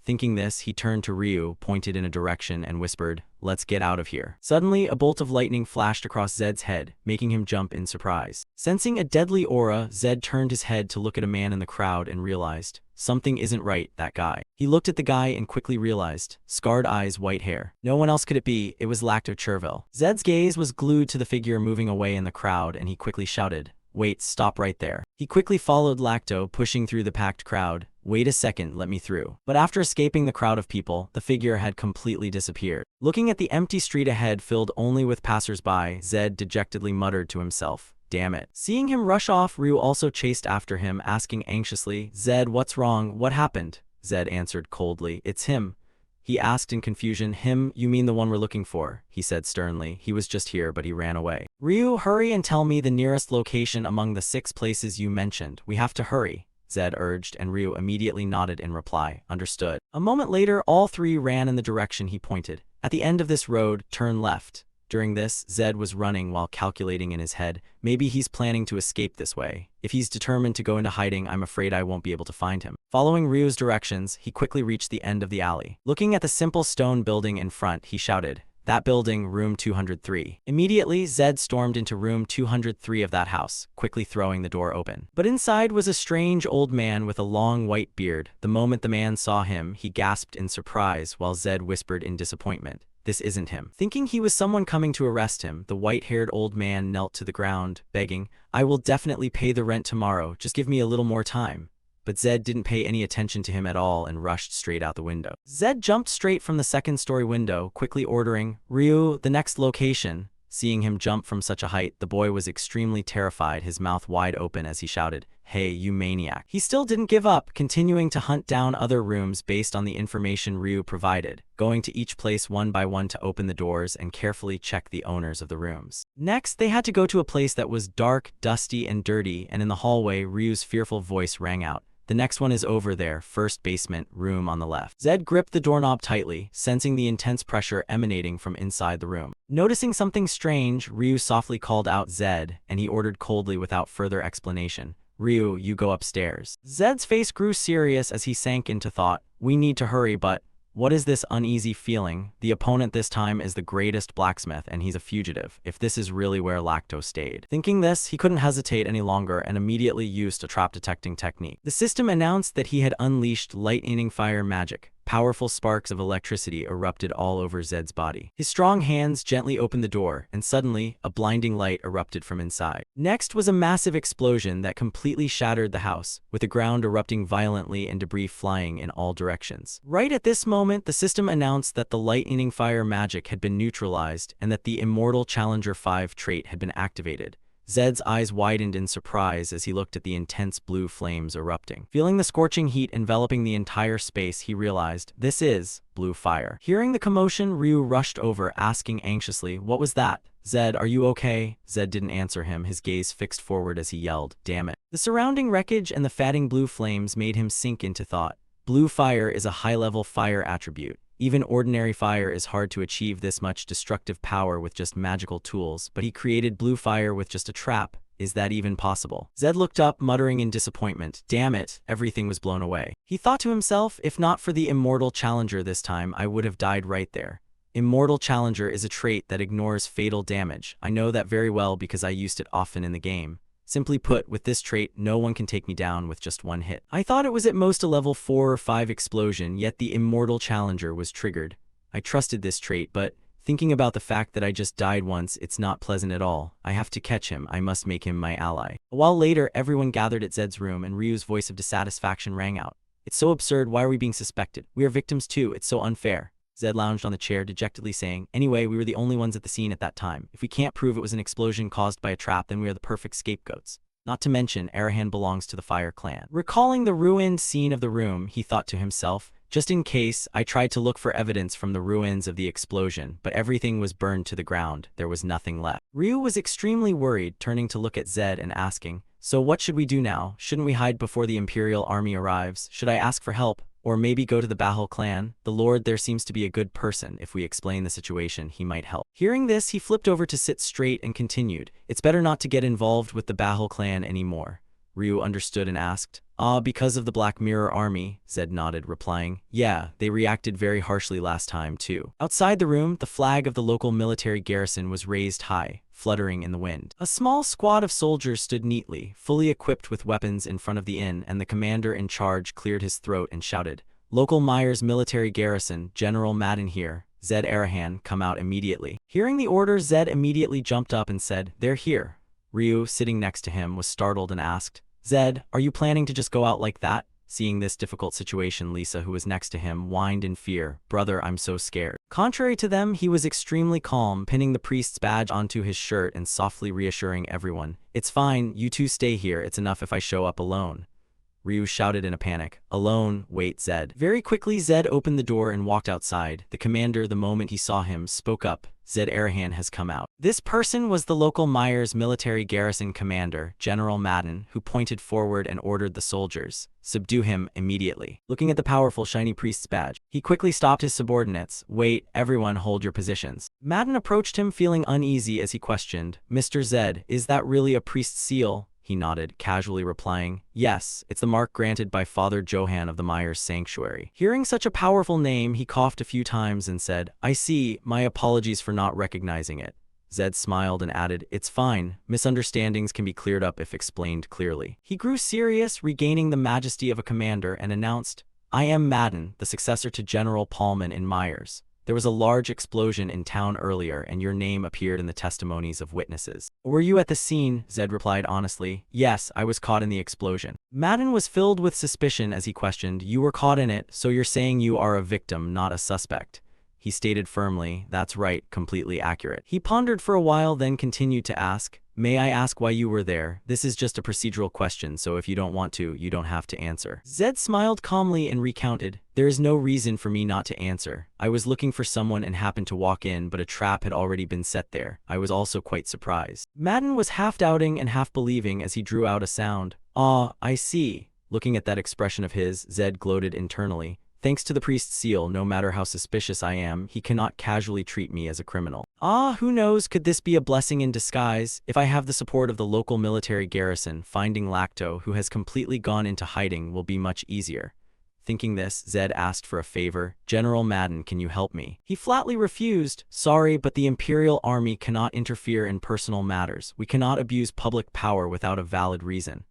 Thinking this, he turned to Ryu, pointed in a direction, and whispered, let's get out of here. Suddenly, a bolt of lightning flashed across Zed's head, making him jump in surprise. Sensing a deadly aura, Zed turned his head to look at a man in the crowd and realized, something isn't right, that guy. He looked at the guy and quickly realized, scarred eyes, white hair. No one else could it be, it was Lacto Chervil. Zed's gaze was glued to the figure moving away in the crowd, and he quickly shouted, wait, stop right there. He quickly followed Lacto, pushing through the packed crowd. Wait a second, let me through. But after escaping the crowd of people, the figure had completely disappeared. Looking at the empty street ahead filled only with passers-by, Zed dejectedly muttered to himself, damn it. Seeing him rush off, Ryu also chased after him, asking anxiously, Zed, what's wrong? What happened? Zed answered coldly, it's him. He asked in confusion, him, you mean the one we're looking for? He said sternly, he was just here but he ran away. Ryu, hurry and tell me the nearest location among the 6 places you mentioned. We have to hurry. Zed urged, and Ryu immediately nodded in reply, understood. A moment later, all 3 ran in the direction he pointed. At the end of this road, turn left. During this, Zed was running while calculating in his head, maybe he's planning to escape this way. If he's determined to go into hiding, I'm afraid I won't be able to find him. Following Ryu's directions, he quickly reached the end of the alley. Looking at the simple stone building in front, he shouted, that building, room 203. Immediately, Zed stormed into room 203 of that house, quickly throwing the door open. But inside was a strange old man with a long white beard. The moment the man saw him, he gasped in surprise while Zed whispered in disappointment, this isn't him. Thinking he was someone coming to arrest him, the white-haired old man knelt to the ground, begging, I will definitely pay the rent tomorrow, just give me a little more time. But Zed didn't pay any attention to him at all and rushed straight out the window. Zed jumped straight from the second-story window, quickly ordering, Ryu, the next location. Seeing him jump from such a height, the boy was extremely terrified, his mouth wide open as he shouted, hey, you maniac. He still didn't give up, continuing to hunt down other rooms based on the information Ryu provided, going to each place one by one to open the doors and carefully check the owners of the rooms. Next, they had to go to a place that was dark, dusty, and dirty, and in the hallway, Ryu's fearful voice rang out. The next one is over there, first basement, room on the left. Zed gripped the doorknob tightly, sensing the intense pressure emanating from inside the room. Noticing something strange, Ryu softly called out Zed, and he ordered coldly without further explanation, Ryu, you go upstairs. Zed's face grew serious as he sank into thought, we need to hurry, but What is this uneasy feeling? The opponent this time is the greatest blacksmith, and he's a fugitive, if this is really where Lacto stayed. Thinking this, he couldn't hesitate any longer and immediately used a trap-detecting technique. The system announced that he had unleashed lightning fire magic. Powerful sparks of electricity erupted all over Zed's body. His strong hands gently opened the door, and suddenly, a blinding light erupted from inside. Next was a massive explosion that completely shattered the house, with the ground erupting violently and debris flying in all directions. Right at this moment, the system announced that the lightning fire magic had been neutralized and that the Immortal Challenger 5 trait had been activated. Zed's eyes widened in surprise as he looked at the intense blue flames erupting. Feeling the scorching heat enveloping the entire space, he realized, this is blue fire. Hearing the commotion, Ryu rushed over, asking anxiously, what was that? Zed, are you okay? Zed didn't answer him, his gaze fixed forward as he yelled, damn it. The surrounding wreckage and the fatting blue flames made him sink into thought. Blue fire is a high-level fire attribute. Even ordinary fire is hard to achieve this much destructive power with just magical tools, but he created blue fire with just a trap. Is that even possible? Zed looked up, muttering in disappointment. Damn it, everything was blown away. He thought to himself, if not for the Immortal Challenger this time, I would have died right there. Immortal Challenger is a trait that ignores fatal damage. I know that very well because I used it often in the game. Simply put, with this trait, no one can take me down with just one hit. I thought it was at most a level 4 or 5 explosion, yet the Immortal Challenger was triggered. I trusted this trait, but thinking about the fact that I just died once, it's not pleasant at all. I have to catch him. I must make him my ally. A while later, everyone gathered at Zed's room, and Ryu's voice of dissatisfaction rang out. It's so absurd. Why are we being suspected? We are victims too. It's so unfair. Zed lounged on the chair, dejectedly saying, anyway, we were the only ones at the scene at that time. If we can't prove it was an explosion caused by a trap, then we are the perfect scapegoats. Not to mention, Arahan belongs to the Fire Clan. Recalling the ruined scene of the room, he thought to himself, just in case, I tried to look for evidence from the ruins of the explosion, but everything was burned to the ground. There was nothing left. Ryu was extremely worried, turning to look at Zed and asking, so what should we do now? Shouldn't we hide before the Imperial Army arrives? Should I ask for help? Or maybe go to the Bahal clan? The Lord there seems to be a good person. If we explain the situation, he might help. Hearing this, he flipped over to sit straight and continued, it's better not to get involved with the Bahal clan anymore. Ryu understood and asked, because of the Black Mirror Army? Zed nodded, replying, yeah, they reacted very harshly last time too. Outside the room, the flag of the local military garrison was raised high, fluttering in the wind. A small squad of soldiers stood neatly, fully equipped with weapons in front of the inn, and the commander in charge cleared his throat and shouted, local Myers military garrison, General Madden here. Zed Arahan, come out immediately. Hearing the order, Zed immediately jumped up and said, they're here. Ryu, sitting next to him, was startled and asked, Zed, are you planning to just go out like that? Seeing this difficult situation, Lisa, who was next to him, whined in fear, brother, I'm so scared. Contrary to them, he was extremely calm, pinning the priest's badge onto his shirt and softly reassuring everyone, it's fine, you two stay here, it's enough if I show up alone. Ryu shouted in a panic, alone, wait, Zed. Very quickly, Zed opened the door and walked outside. The commander, the moment he saw him, spoke up, Zed Arahan has come out. This person was the local Myers military garrison commander, General Madden, who pointed forward and ordered the soldiers, subdue him immediately. Looking at the powerful shiny priest's badge, he quickly stopped his subordinates, wait, everyone hold your positions. Madden approached him feeling uneasy as he questioned, Mr. Zed, is that really a priest's seal? He nodded, casually replying, yes, it's the mark granted by Father Johann of the Myers Sanctuary. Hearing such a powerful name, he coughed a few times and said, I see, my apologies for not recognizing it. Zed smiled and added, it's fine, misunderstandings can be cleared up if explained clearly. He grew serious, regaining the majesty of a commander, and announced, I am Madden, the successor to General Paulman in Myers. There was a large explosion in town earlier, and your name appeared in the testimonies of witnesses. Were you at the scene? Zed replied honestly. Yes, I was caught in the explosion. Madden was filled with suspicion as he questioned, you were caught in it, so you're saying you are a victim, not a suspect. He stated firmly, that's right, completely accurate. He pondered for a while, then continued to ask, may I ask why you were there? This is just a procedural question, so if you don't want to, you don't have to answer. Zed smiled calmly and recounted, there is no reason for me not to answer. I was looking for someone and happened to walk in, but a trap had already been set there. I was also quite surprised. Madden was half doubting and half believing as he drew out a sound. I see. Looking at that expression of his, Zed gloated internally. Thanks to the priest's seal, no matter how suspicious I am, he cannot casually treat me as a criminal. Who knows, could this be a blessing in disguise? If I have the support of the local military garrison, finding Lacto, who has completely gone into hiding, will be much easier. Thinking this, Zed asked for a favor. General Madden, can you help me? He flatly refused. Sorry, but the Imperial Army cannot interfere in personal matters. We cannot abuse public power without a valid reason.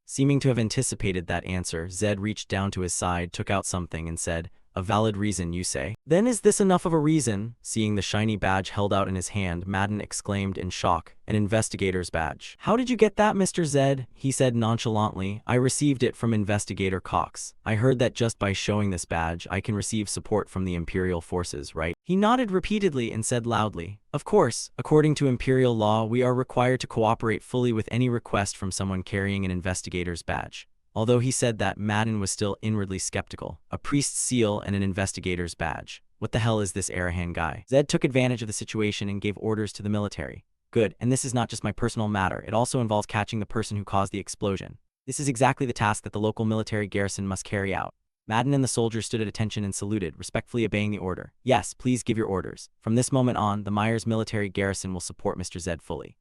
Seeming to have anticipated that answer, Zed reached down to his side, took out something, and said, "A valid reason, you say? Then is this enough of a reason?" Seeing the shiny badge held out in his hand, Madden exclaimed in shock, "An investigator's badge. How did you get that, Mr. Zed?" He said nonchalantly, "I received it from Investigator Cox. I heard that just by showing this badge, I can receive support from the Imperial forces, right?" He nodded repeatedly and said loudly, "Of course, according to Imperial law, we are required to cooperate fully with any request from someone carrying an investigator's badge." Although he said that, Madden was still inwardly skeptical. A priest's seal and an investigator's badge. What the hell is this Arahan guy? Zed took advantage of the situation and gave orders to the military. Good, and this is not just my personal matter, it also involves catching the person who caused the explosion. This is exactly the task that the local military garrison must carry out. Madden and the soldiers stood at attention and saluted, respectfully obeying the order. "Yes, please give your orders. From this moment on, the Myers military garrison will support Mr. Zed fully."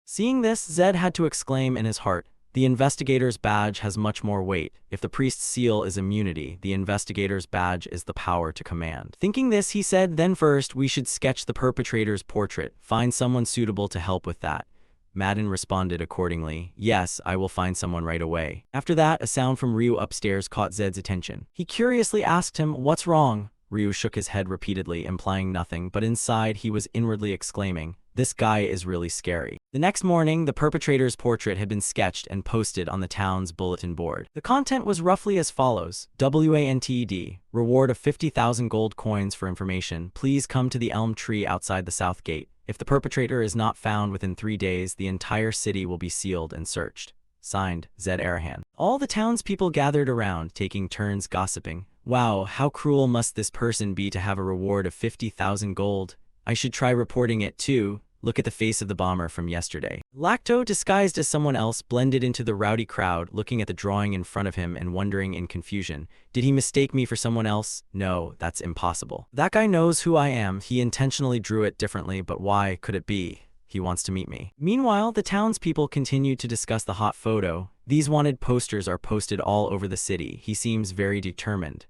Seeing this, Zed had to exclaim in his heart, "The investigator's badge has much more weight. If the priest's seal is immunity, the investigator's badge is the power to command." Thinking this, he said, "Then first, we should sketch the perpetrator's portrait. Find someone suitable to help with that." Madden responded accordingly, "Yes, I will find someone right away." After that, a sound from Ryu upstairs caught Zed's attention. He curiously asked him, "What's wrong?" Ryu shook his head repeatedly, implying nothing, but inside he was inwardly exclaiming, "This guy is really scary." The next morning, the perpetrator's portrait had been sketched and posted on the town's bulletin board. The content was roughly as follows: WANTED, reward of 50,000 gold coins for information. Please come to the elm tree outside the south gate. If the perpetrator is not found within 3 days, the entire city will be sealed and searched. Signed, Zed Arahan. All the townspeople gathered around, taking turns gossiping. Wow, how cruel must this person be to have a reward of 50,000 gold? I should try reporting it too. Look at the face of the bomber from yesterday. Lacto, disguised as someone else, blended into the rowdy crowd, looking at the drawing in front of him and wondering in confusion, did he mistake me for someone else? No, that's impossible. That guy knows who I am. He intentionally drew it differently, but why could it be? He wants to meet me. Meanwhile, the townspeople continued to discuss the hot photo. These wanted posters are posted all over the city. He seems very determined.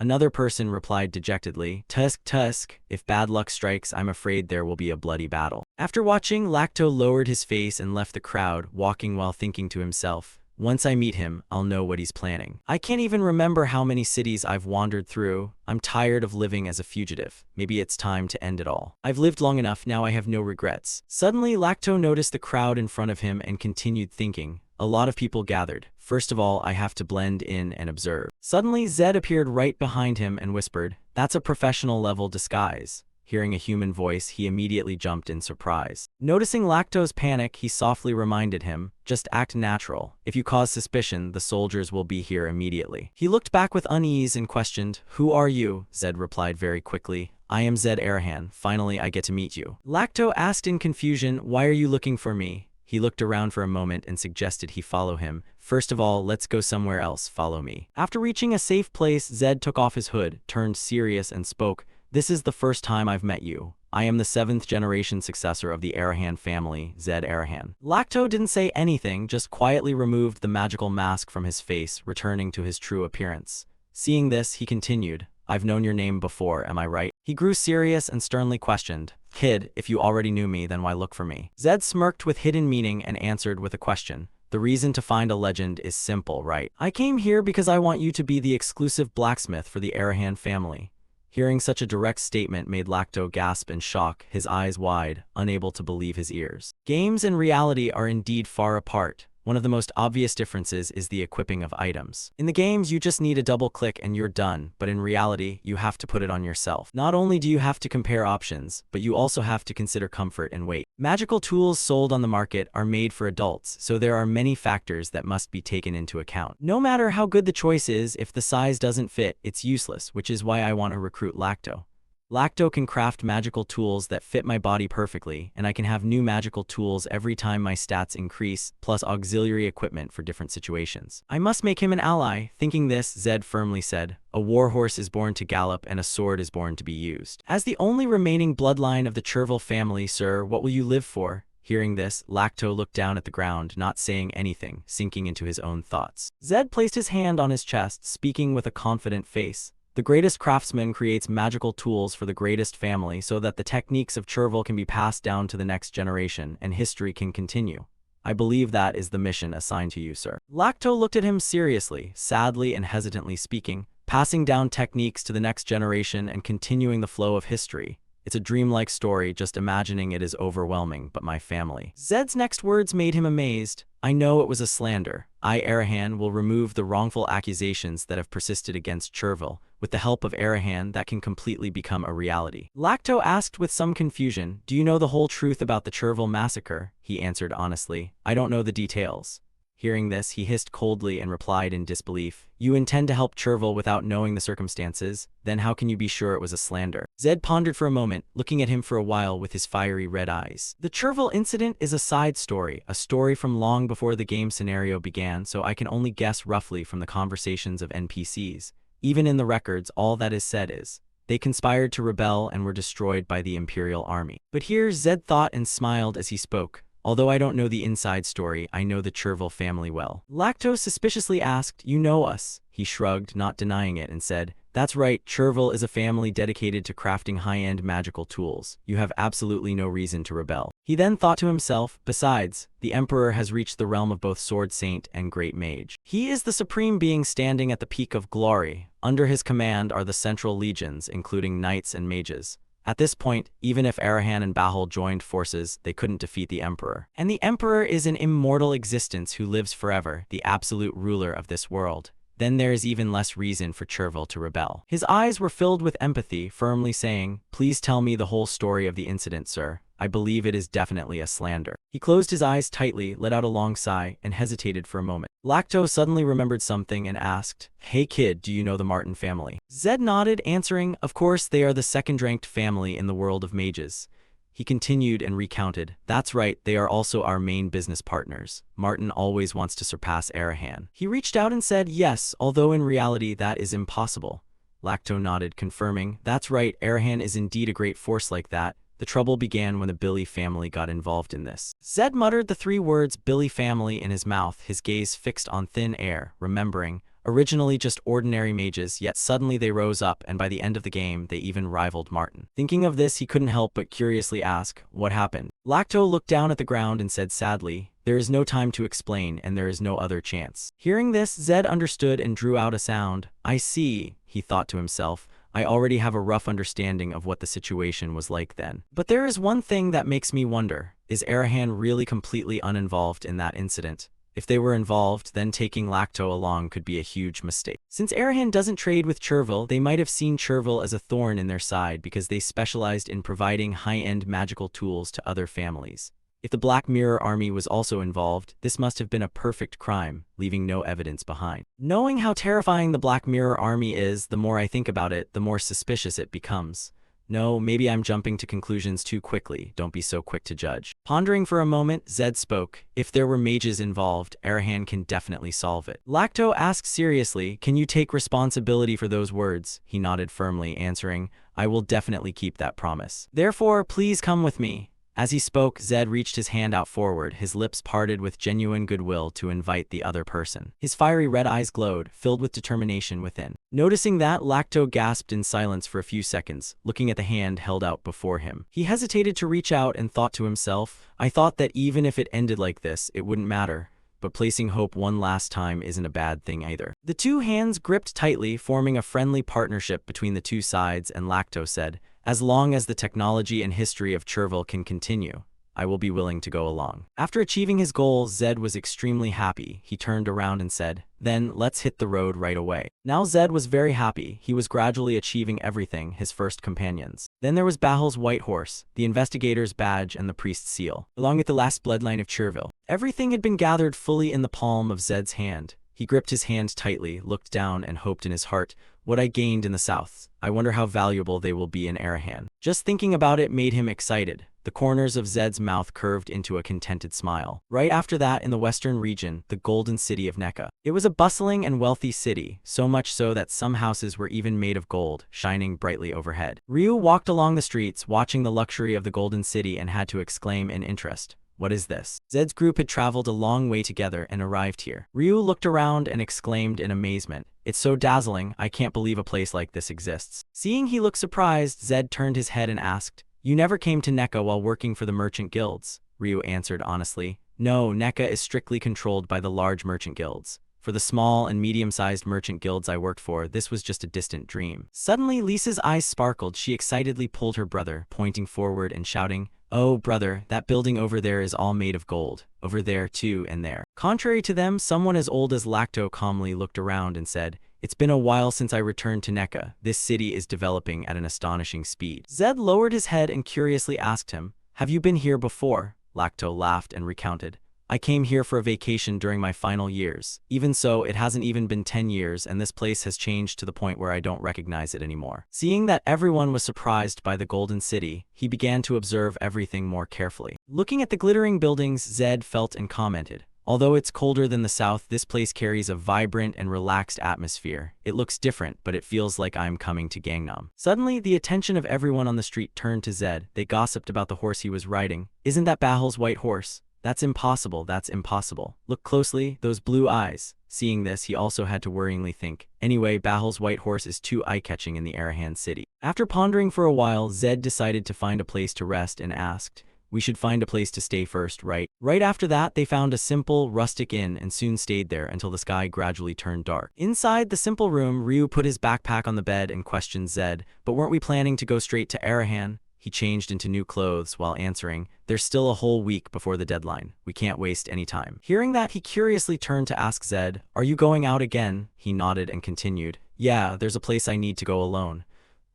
Another person replied dejectedly, Tusk, if bad luck strikes, I'm afraid there will be a bloody battle." After watching, Lacto lowered his face and left the crowd, walking while thinking to himself, "Once I meet him, I'll know what he's planning. I can't even remember how many cities I've wandered through. I'm tired of living as a fugitive. Maybe it's time to end it all. I've lived long enough, now I have no regrets." Suddenly, Lacto noticed the crowd in front of him and continued thinking. A lot of people gathered. First of all, I have to blend in and observe. Suddenly, Zed appeared right behind him and whispered, "That's a professional-level disguise." Hearing a human voice, he immediately jumped in surprise. Noticing Lacto's panic, he softly reminded him, "Just act natural. If you cause suspicion, the soldiers will be here immediately." He looked back with unease and questioned, "Who are you?" Zed replied very quickly, "I am Zed Arahan. Finally, I get to meet you." Lacto asked in confusion, "Why are you looking for me?" He looked around for a moment and suggested he follow him. "First of all, let's go somewhere else. Follow me." After reaching a safe place, Zed took off his hood, turned serious, and spoke, "This is the first time I've met you. I am the 7th generation successor of the Arahan family, Zed Arahan." Lacto didn't say anything, just quietly removed the magical mask from his face, returning to his true appearance. Seeing this, he continued, "I've known your name before, am I right?" He grew serious and sternly questioned, "Kid, if you already knew me, then why look for me?" Zed smirked with hidden meaning and answered with a question. "The reason to find a legend is simple, right? I came here because I want you to be the exclusive blacksmith for the Arahan family." Hearing such a direct statement made Lacto gasp in shock, his eyes wide, unable to believe his ears. Games and reality are indeed far apart. One of the most obvious differences is the equipping of items. In the games, you just need a double click and you're done, but in reality, you have to put it on yourself. Not only do you have to compare options, but you also have to consider comfort and weight. Magical tools sold on the market are made for adults, so there are many factors that must be taken into account. No matter how good the choice is, if the size doesn't fit, it's useless, which is why I want to recruit Lacto. Lacto can craft magical tools that fit my body perfectly, and I can have new magical tools every time my stats increase, plus auxiliary equipment for different situations. I must make him an ally. Thinking this, Zed firmly said, "A warhorse is born to gallop and a sword is born to be used." As the only remaining bloodline of the Chervil family, sir, what will you live for? Hearing this, Lacto looked down at the ground, not saying anything, sinking into his own thoughts. Zed placed his hand on his chest, speaking with a confident face. The greatest craftsman creates magical tools for the greatest family so that the techniques of Chervil can be passed down to the next generation and history can continue. I believe that is the mission assigned to you, sir. Lacto looked at him seriously, sadly and hesitantly speaking, passing down techniques to the next generation and continuing the flow of history. It's a dreamlike story, just imagining it is overwhelming, but my family. Zed's next words made him amazed. I know it was a slander. I, Arahan, will remove the wrongful accusations that have persisted against Chervil. With the help of Arahan, that can completely become a reality. Lacto asked with some confusion, do you know the whole truth about the Chervil massacre? He answered honestly, I don't know the details. Hearing this, he hissed coldly and replied in disbelief, you intend to help Chervil without knowing the circumstances? Then how can you be sure it was a slander? Zed pondered for a moment, looking at him for a while with his fiery red eyes. The Chervil incident is a side story, a story from long before the game scenario began, so I can only guess roughly from the conversations of NPCs. Even in the records, all that is said is, they conspired to rebel and were destroyed by the Imperial Army. But here Zed thought and smiled as he spoke. Although I don't know the inside story, I know the Chervil family well. Lacto suspiciously asked, you know us? He shrugged, not denying it, and said, that's right, Chervil is a family dedicated to crafting high-end magical tools. You have absolutely no reason to rebel. He then thought to himself, besides, the Emperor has reached the realm of both Sword Saint and Great Mage. He is the supreme being standing at the peak of glory. Under his command are the central legions, including knights and mages. At this point, even if Arahan and Bahul joined forces, they couldn't defeat the Emperor. And the Emperor is an immortal existence who lives forever, the absolute ruler of this world. Then there is even less reason for Chervil to rebel. His eyes were filled with empathy, firmly saying, please tell me the whole story of the incident, sir. I believe it is definitely a slander. He closed his eyes tightly, let out a long sigh, and hesitated for a moment. Lacto suddenly remembered something and asked, hey kid, do you know the Martin family? Zed nodded, answering, of course they are the second-ranked family in the world of mages. He continued and recounted, that's right, they are also our main business partners. Martin always wants to surpass Arahan. He reached out and said, yes, although in reality that is impossible. Lacto nodded, confirming, that's right, Arahan is indeed a great force like that. The trouble began when the Billy family got involved in this. Zed muttered the three words Billy family in his mouth, his gaze fixed on thin air, remembering, originally just ordinary mages, yet suddenly they rose up and by the end of the game they even rivaled Martin. Thinking of this, he couldn't help but curiously ask, what happened? Lacto looked down at the ground and said sadly, there is no time to explain and there is no other chance. Hearing this, Zed understood and drew out a sound. I see, he thought to himself. I already have a rough understanding of what the situation was like then. But there is one thing that makes me wonder. Is Arahan really completely uninvolved in that incident? If they were involved, then taking Lacto along could be a huge mistake. Since Arahan doesn't trade with Chervil, they might have seen Chervil as a thorn in their side because they specialized in providing high-end magical tools to other families. If the Black Mirror army was also involved, this must have been a perfect crime, leaving no evidence behind. Knowing how terrifying the Black Mirror army is, the more I think about it, the more suspicious it becomes. No, maybe I'm jumping to conclusions too quickly. Don't be so quick to judge. Pondering for a moment, Zed spoke. If there were mages involved, Arahan can definitely solve it. Lacto asked seriously, can you take responsibility for those words? He nodded firmly, answering, I will definitely keep that promise. Therefore, please come with me. As he spoke, Zed reached his hand out forward, his lips parted with genuine goodwill to invite the other person. His fiery red eyes glowed, filled with determination within. Noticing that, Lacto gasped in silence for a few seconds, looking at the hand held out before him. He hesitated to reach out and thought to himself, I thought that even if it ended like this, it wouldn't matter. But placing hope one last time isn't a bad thing either. The two hands gripped tightly, forming a friendly partnership between the two sides, and Lacto said, as long as the technology and history of Chervil can continue, I will be willing to go along. After achieving his goal, Zed was extremely happy. He turned around and said, then let's hit the road right away. Now Zed was very happy. He was gradually achieving everything, his first companions. Then there was Bahul's white horse, the investigator's badge, and the priest's seal, along with the last bloodline of Chervil. Everything had been gathered fully in the palm of Zed's hand. He gripped his hand tightly, looked down, and hoped in his heart, what I gained in the south, I wonder how valuable they will be in Arahan. Just thinking about it made him excited. The corners of Zed's mouth curved into a contented smile. Right after that, in the western region, the golden city of Nekka. It was a bustling and wealthy city, so much so that some houses were even made of gold, shining brightly overhead. Ryu walked along the streets, watching the luxury of the golden city and had to exclaim in interest. What is this? Zed's group had traveled a long way together and arrived here. Ryu looked around and exclaimed in amazement, "It's so dazzling, I can't believe a place like this exists." Seeing he looked surprised, Zed turned his head and asked, "You never came to NECA while working for the merchant guilds?" Ryu answered honestly, "No, NECA is strictly controlled by the large merchant guilds. For the small and medium-sized merchant guilds I worked for, this was just a distant dream." Suddenly, Lisa's eyes sparkled. She excitedly pulled her brother, pointing forward and shouting, "Oh, brother, that building over there is all made of gold. Over there, too, and there." Contrary to them, someone as old as Lacto calmly looked around and said, "It's been a while since I returned to NECA. This city is developing at an astonishing speed." Zed lowered his head and curiously asked him, "Have you been here before?" Lacto laughed and recounted, "I came here for a vacation during my final years. Even so, it hasn't even been 10 years and this place has changed to the point where I don't recognize it anymore." Seeing that everyone was surprised by the Golden City, he began to observe everything more carefully. Looking at the glittering buildings, Zed felt and commented, "Although it's colder than the south, this place carries a vibrant and relaxed atmosphere. It looks different, but it feels like I'm coming to Gangnam." Suddenly, the attention of everyone on the street turned to Zed. They gossiped about the horse he was riding. "Isn't that Bahal's white horse? That's impossible, that's impossible. Look closely, those blue eyes." Seeing this, he also had to worryingly think, "Anyway, Bahal's white horse is too eye-catching in the Arahan city." After pondering for a while, Zed decided to find a place to rest and asked, "We should find a place to stay first, right?" Right after that, they found a simple, rustic inn and soon stayed there until the sky gradually turned dark. Inside the simple room, Ryu put his backpack on the bed and questioned Zed, "But weren't we planning to go straight to Arahan?" He changed into new clothes while answering, "There's still a whole week before the deadline. We can't waste any time." Hearing that, he curiously turned to ask Zed, "Are you going out again?" He nodded and continued, "Yeah, there's a place I need to go alone."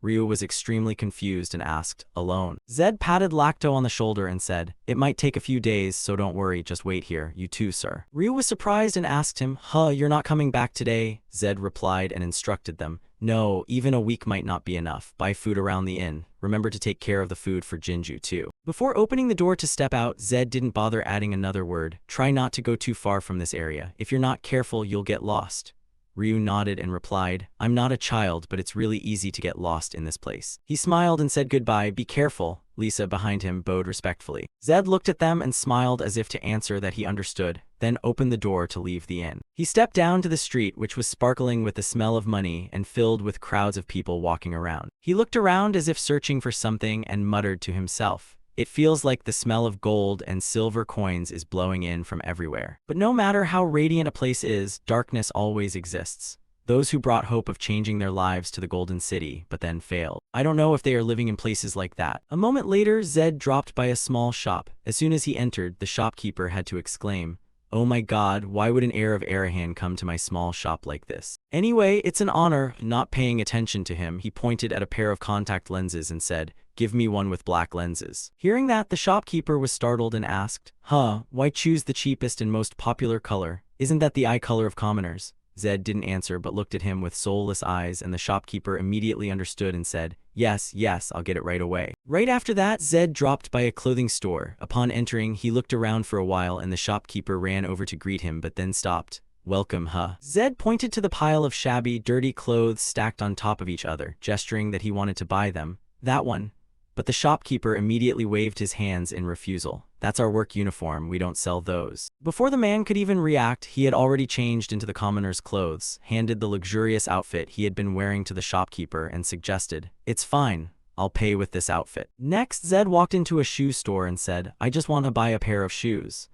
Ryu was extremely confused and asked, "Alone?" Zed patted Lacto on the shoulder and said, "It might take a few days, so don't worry, just wait here. You too, sir." Ryu was surprised and asked him, You're not coming back today?" Zed replied and instructed them, "No, even a week might not be enough. Buy food around the inn. Remember to take care of the food for Jinju too." Before opening the door to step out, Zed didn't bother adding another word. "Try not to go too far from this area. If you're not careful, you'll get lost." Ryu nodded and replied, "I'm not a child, but it's really easy to get lost in this place." He smiled and said goodbye. "Be careful." Lisa behind him bowed respectfully. Zed looked at them and smiled as if to answer that he understood, then opened the door to leave the inn. He stepped down to the street, which was sparkling with the smell of money and filled with crowds of people walking around. He looked around as if searching for something and muttered to himself, "It feels like the smell of gold and silver coins is blowing in from everywhere." But no matter how radiant a place is, darkness always exists. Those who brought hope of changing their lives to the Golden City, but then failed. I don't know if they are living in places like that. A moment later, Zed dropped by a small shop. As soon as he entered, the shopkeeper had to exclaim, "Oh my god, why would an heir of Arahan come to my small shop like this? Anyway, it's an honor." Not paying attention to him, he pointed at a pair of contact lenses and said, "Give me one with black lenses." Hearing that, the shopkeeper was startled and asked, Why choose the cheapest and most popular color? Isn't that the eye color of commoners?" Zed didn't answer but looked at him with soulless eyes, and the shopkeeper immediately understood and said, Yes, I'll get it right away." Right after that, Zed dropped by a clothing store. Upon entering, he looked around for a while and the shopkeeper ran over to greet him but then stopped. "Welcome, Zed pointed to the pile of shabby, dirty clothes stacked on top of each other, gesturing that he wanted to buy them. "That one." But the shopkeeper immediately waved his hands in refusal. "That's our work uniform, we don't sell those." Before the man could even react, he had already changed into the commoner's clothes, handed the luxurious outfit he had been wearing to the shopkeeper, and suggested, "It's fine, I'll pay with this outfit." Next, Zed walked into a shoe store and said, "I just want to buy a pair of shoes."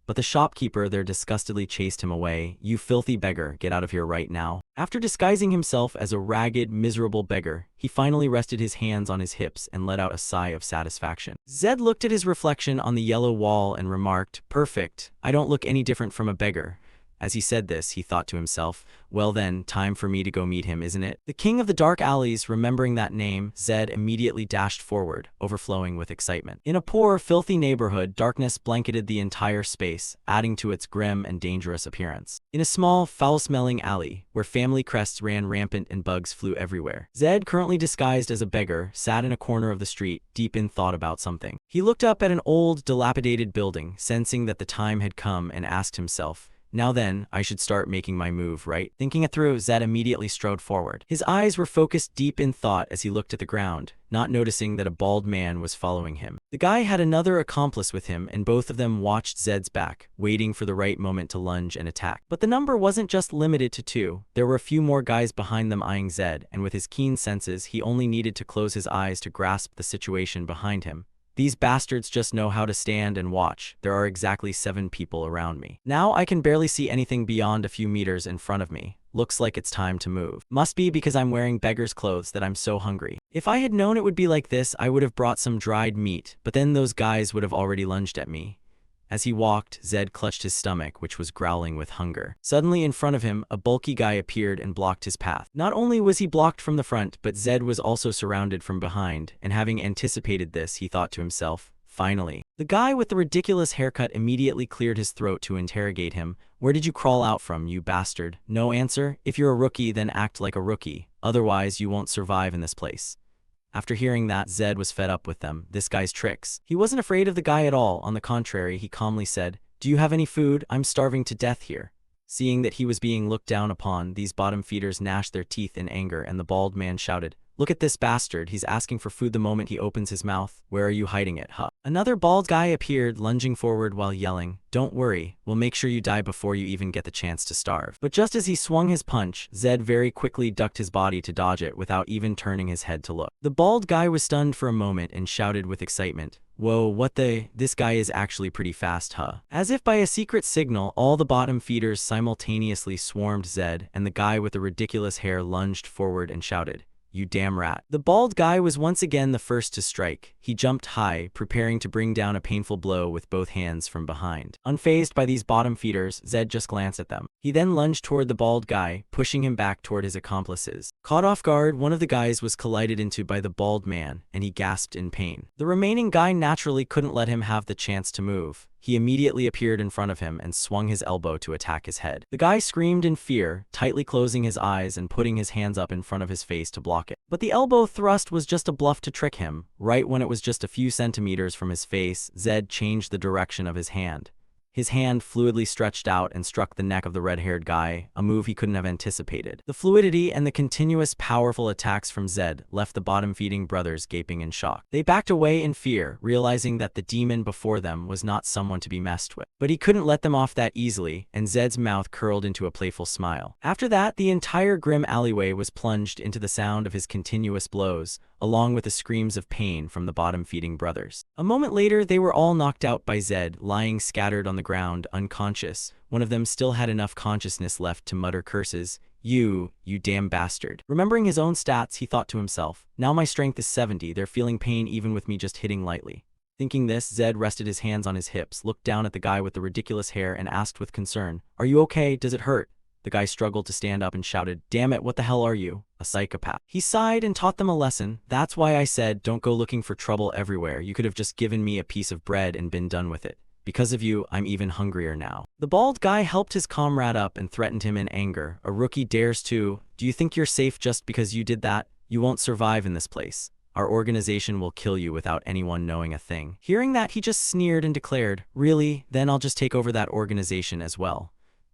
But the shopkeeper there disgustedly chased him away. "You filthy beggar, get out of here right now." After disguising himself as a ragged, miserable beggar, he finally rested his hands on his hips and let out a sigh of satisfaction. Zed looked at his reflection on the yellow wall and remarked, "Perfect, I don't look any different from a beggar." As he said this, he thought to himself, "Well then, time for me to go meet him, isn't it?" The king of the dark alleys, remembering that name, Zed immediately dashed forward, overflowing with excitement. In a poor, filthy neighborhood, darkness blanketed the entire space, adding to its grim and dangerous appearance. In a small, foul-smelling alley, where family crests ran rampant and bugs flew everywhere, Zed, currently disguised as a beggar, sat in a corner of the street, deep in thought about something. He looked up at an old, dilapidated building, sensing that the time had come, and asked himself, Now then, I should start making my move, right? Thinking it through, Zed immediately strode forward. His eyes were focused deep in thought as he looked at the ground, not noticing that a bald man was following him. The guy had another accomplice with him, and both of them watched Zed's back, waiting for the right moment to lunge and attack. But the number wasn't just limited to 2. There were a few more guys behind them eyeing Zed, and with his keen senses, he only needed to close his eyes to grasp the situation behind him. These bastards just know how to stand and watch. There are exactly 7 people around me. Now I can barely see anything beyond a few meters in front of me. Looks like it's time to move. Must be because I'm wearing beggar's clothes that I'm so hungry. If I had known it would be like this, I would have brought some dried meat, but then those guys would have already lunged at me. As he walked, Zed clutched his stomach, which was growling with hunger. Suddenly in front of him, a bulky guy appeared and blocked his path. Not only was he blocked from the front, but Zed was also surrounded from behind, and having anticipated this, he thought to himself, finally. The guy with the ridiculous haircut immediately cleared his throat to interrogate him. Where did you crawl out from, you bastard? No answer? If you're a rookie, then act like a rookie. Otherwise, you won't survive in this place. After hearing that, Zed was fed up with them, this guy's tricks. He wasn't afraid of the guy at all. On the contrary, he calmly said, "Do you have any food? I'm starving to death here." Seeing that he was being looked down upon, these bottom feeders gnashed their teeth in anger, and the bald man shouted, "Look at this bastard, he's asking for food the moment he opens his mouth. Where are you hiding it, huh?" Another bald guy appeared, lunging forward while yelling, "Don't worry, we'll make sure you die before you even get the chance to starve." But just as he swung his punch, Zed very quickly ducked his body to dodge it without even turning his head to look. The bald guy was stunned for a moment and shouted with excitement, "Whoa, this guy is actually pretty fast, huh?" As if by a secret signal, all the bottom feeders simultaneously swarmed Zed, and the guy with the ridiculous hair lunged forward and shouted, "You damn rat." The bald guy was once again the first to strike. He jumped high, preparing to bring down a painful blow with both hands from behind. Unfazed by these bottom feeders, Zed just glanced at them. He then lunged toward the bald guy, pushing him back toward his accomplices. Caught off guard, one of the guys was collided into by the bald man, and he gasped in pain. The remaining guy naturally couldn't let him have the chance to move. He immediately appeared in front of him and swung his elbow to attack his head. The guy screamed in fear, tightly closing his eyes and putting his hands up in front of his face to block it. But the elbow thrust was just a bluff to trick him. Right when it was just a few centimeters from his face, Zed changed the direction of his hand. His hand fluidly stretched out and struck the neck of the red-haired guy, a move he couldn't have anticipated. The fluidity and the continuous powerful attacks from Zed left the bottom-feeding brothers gaping in shock. They backed away in fear, realizing that the demon before them was not someone to be messed with. But he couldn't let them off that easily, and Zed's mouth curled into a playful smile. After that, the entire grim alleyway was plunged into the sound of his continuous blows, along with the screams of pain from the bottom-feeding brothers. A moment later, they were all knocked out by Zed, lying scattered on the ground, unconscious. One of them still had enough consciousness left to mutter curses. You damn bastard." Remembering his own stats, he thought to himself, "Now my strength is 70, they're feeling pain even with me just hitting lightly." Thinking this, Zed rested his hands on his hips, looked down at the guy with the ridiculous hair, and asked with concern, "Are you okay? Does it hurt?" The guy struggled to stand up and shouted, "Damn it, what the hell are you? A psychopath." He sighed and taught them a lesson. "That's why I said, don't go looking for trouble everywhere. You could have just given me a piece of bread and been done with it. Because of you, I'm even hungrier now." The bald guy helped his comrade up and threatened him in anger. "A rookie dares to. Do you think you're safe just because you did that? You won't survive in this place. Our organization will kill you without anyone knowing a thing." Hearing that, he just sneered and declared, "Really? Then I'll just take over that organization as well."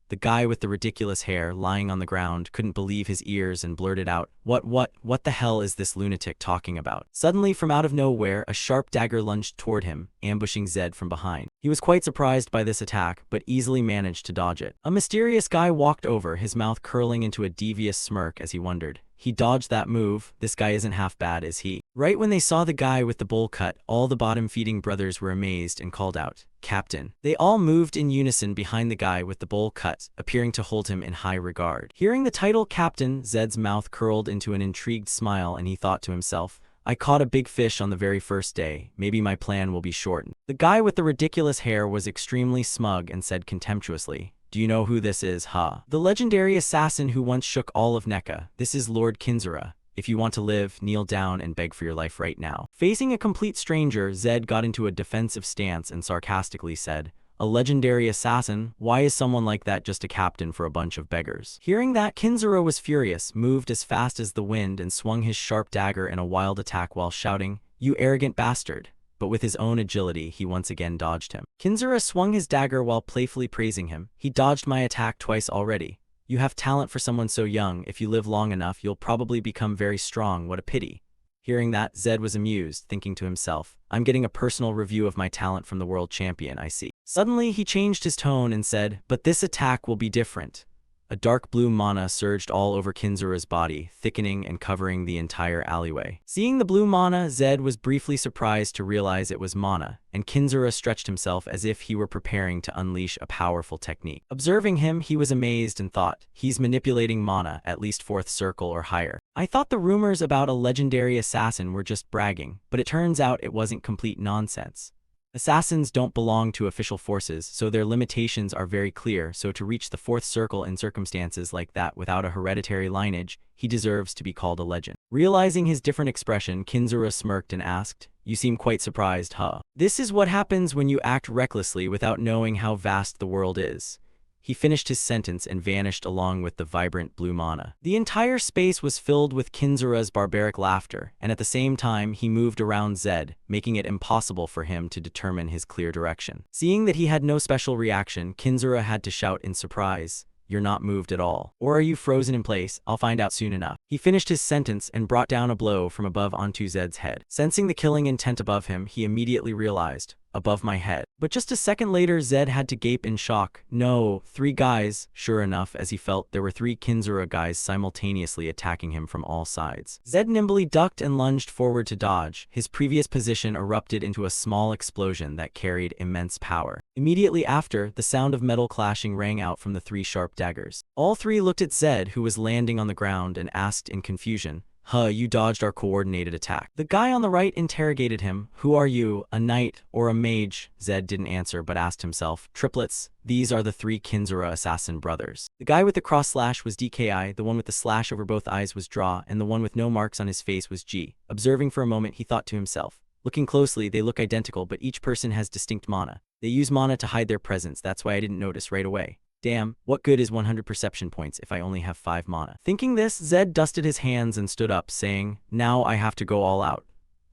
The guy with the ridiculous hair, lying on the ground, couldn't believe his ears and blurted out, What the hell is this lunatic talking about?" Suddenly, from out of nowhere, a sharp dagger lunged toward him, ambushing Zed from behind. He was quite surprised by this attack, but easily managed to dodge it. A mysterious guy walked over, his mouth curling into a devious smirk as he wondered, "He dodged that move. This guy isn't half bad, is he?" Right when they saw the guy with the bowl cut, all the bottom-feeding brothers were amazed and called out, "Captain." They all moved in unison behind the guy with the bowl cut, appearing to hold him in high regard. Hearing the title Captain, Zed's mouth curled into an intrigued smile, and he thought to himself, "I caught a big fish on the very first day. Maybe my plan will be shortened." The guy with the ridiculous hair was extremely smug and said contemptuously, "Do you know who this is, huh? The legendary assassin who once shook all of Nekka. This is Lord Kinzura. If you want to live, kneel down and beg for your life right now." Facing a complete stranger, Zed got into a defensive stance and sarcastically said, "A legendary assassin? Why is someone like that just a captain for a bunch of beggars?" Hearing that, Kinzura was furious, moved as fast as the wind, and swung his sharp dagger in a wild attack while shouting, "You arrogant bastard. but with his own agility, he once again dodged him. Kinzura swung his dagger while playfully praising him. "He dodged my attack twice already. You have talent for someone so young. If you live long enough, you'll probably become very strong. What a pity." Hearing that, Zed was amused, thinking to himself, "I'm getting a personal review of my talent from the world champion, I see." Suddenly, he changed his tone and said, "But this attack will be different." A dark blue mana surged all over Kinzura's body, thickening and covering the entire alleyway. Seeing the blue mana, Zed was briefly surprised to realize it was mana, and Kinzura stretched himself as if he were preparing to unleash a powerful technique. Observing him, he was amazed and thought, "He's manipulating mana, at least 4th circle or higher. I thought the rumors about a legendary assassin were just bragging, but it turns out it wasn't complete nonsense." Assassins don't belong to official forces, so their limitations are very clear, so to reach the 4th circle in circumstances like that without a hereditary lineage, he deserves to be called a legend. Realizing his different expression, Kinzura smirked and asked, "You seem quite surprised, huh?" This is what happens when you act recklessly without knowing how vast the world is. He finished his sentence and vanished along with the vibrant blue mana. The entire space was filled with Kinzura's barbaric laughter, and at the same time he moved around Zed, making it impossible for him to determine his clear direction. Seeing that he had no special reaction, Kinzura had to shout in surprise, "You're not moved at all. Or are you frozen in place? I'll find out soon enough." He finished his sentence and brought down a blow from above onto Zed's head. Sensing the killing intent above him, he immediately realized, "Above my head." But just a second later, Zed had to gape in shock. No, 3 guys. Sure enough, as he felt, there were 3 Kinzura guys simultaneously attacking him from all sides. Zed nimbly ducked and lunged forward to dodge. His previous position erupted into a small explosion that carried immense power. Immediately after, the sound of metal clashing rang out from the 3 sharp daggers. All 3 looked at Zed, who was landing on the ground, and asked in confusion, "Huh, you dodged our coordinated attack." The guy on the right interrogated him, "Who are you, a knight or a mage?" Zed didn't answer but asked himself, "Triplets, these are the 3 Kinzura assassin brothers." The guy with the cross slash was DKI, the one with the slash over both eyes was Draw, and the one with no marks on his face was G. Observing for a moment, he thought to himself, "Looking closely, they look identical, but each person has distinct mana. They use mana to hide their presence, that's why I didn't notice right away. Damn, what good is 100 perception points if I only have 5 mana?" Thinking this, Zed dusted his hands and stood up, saying, "Now I have to go all out."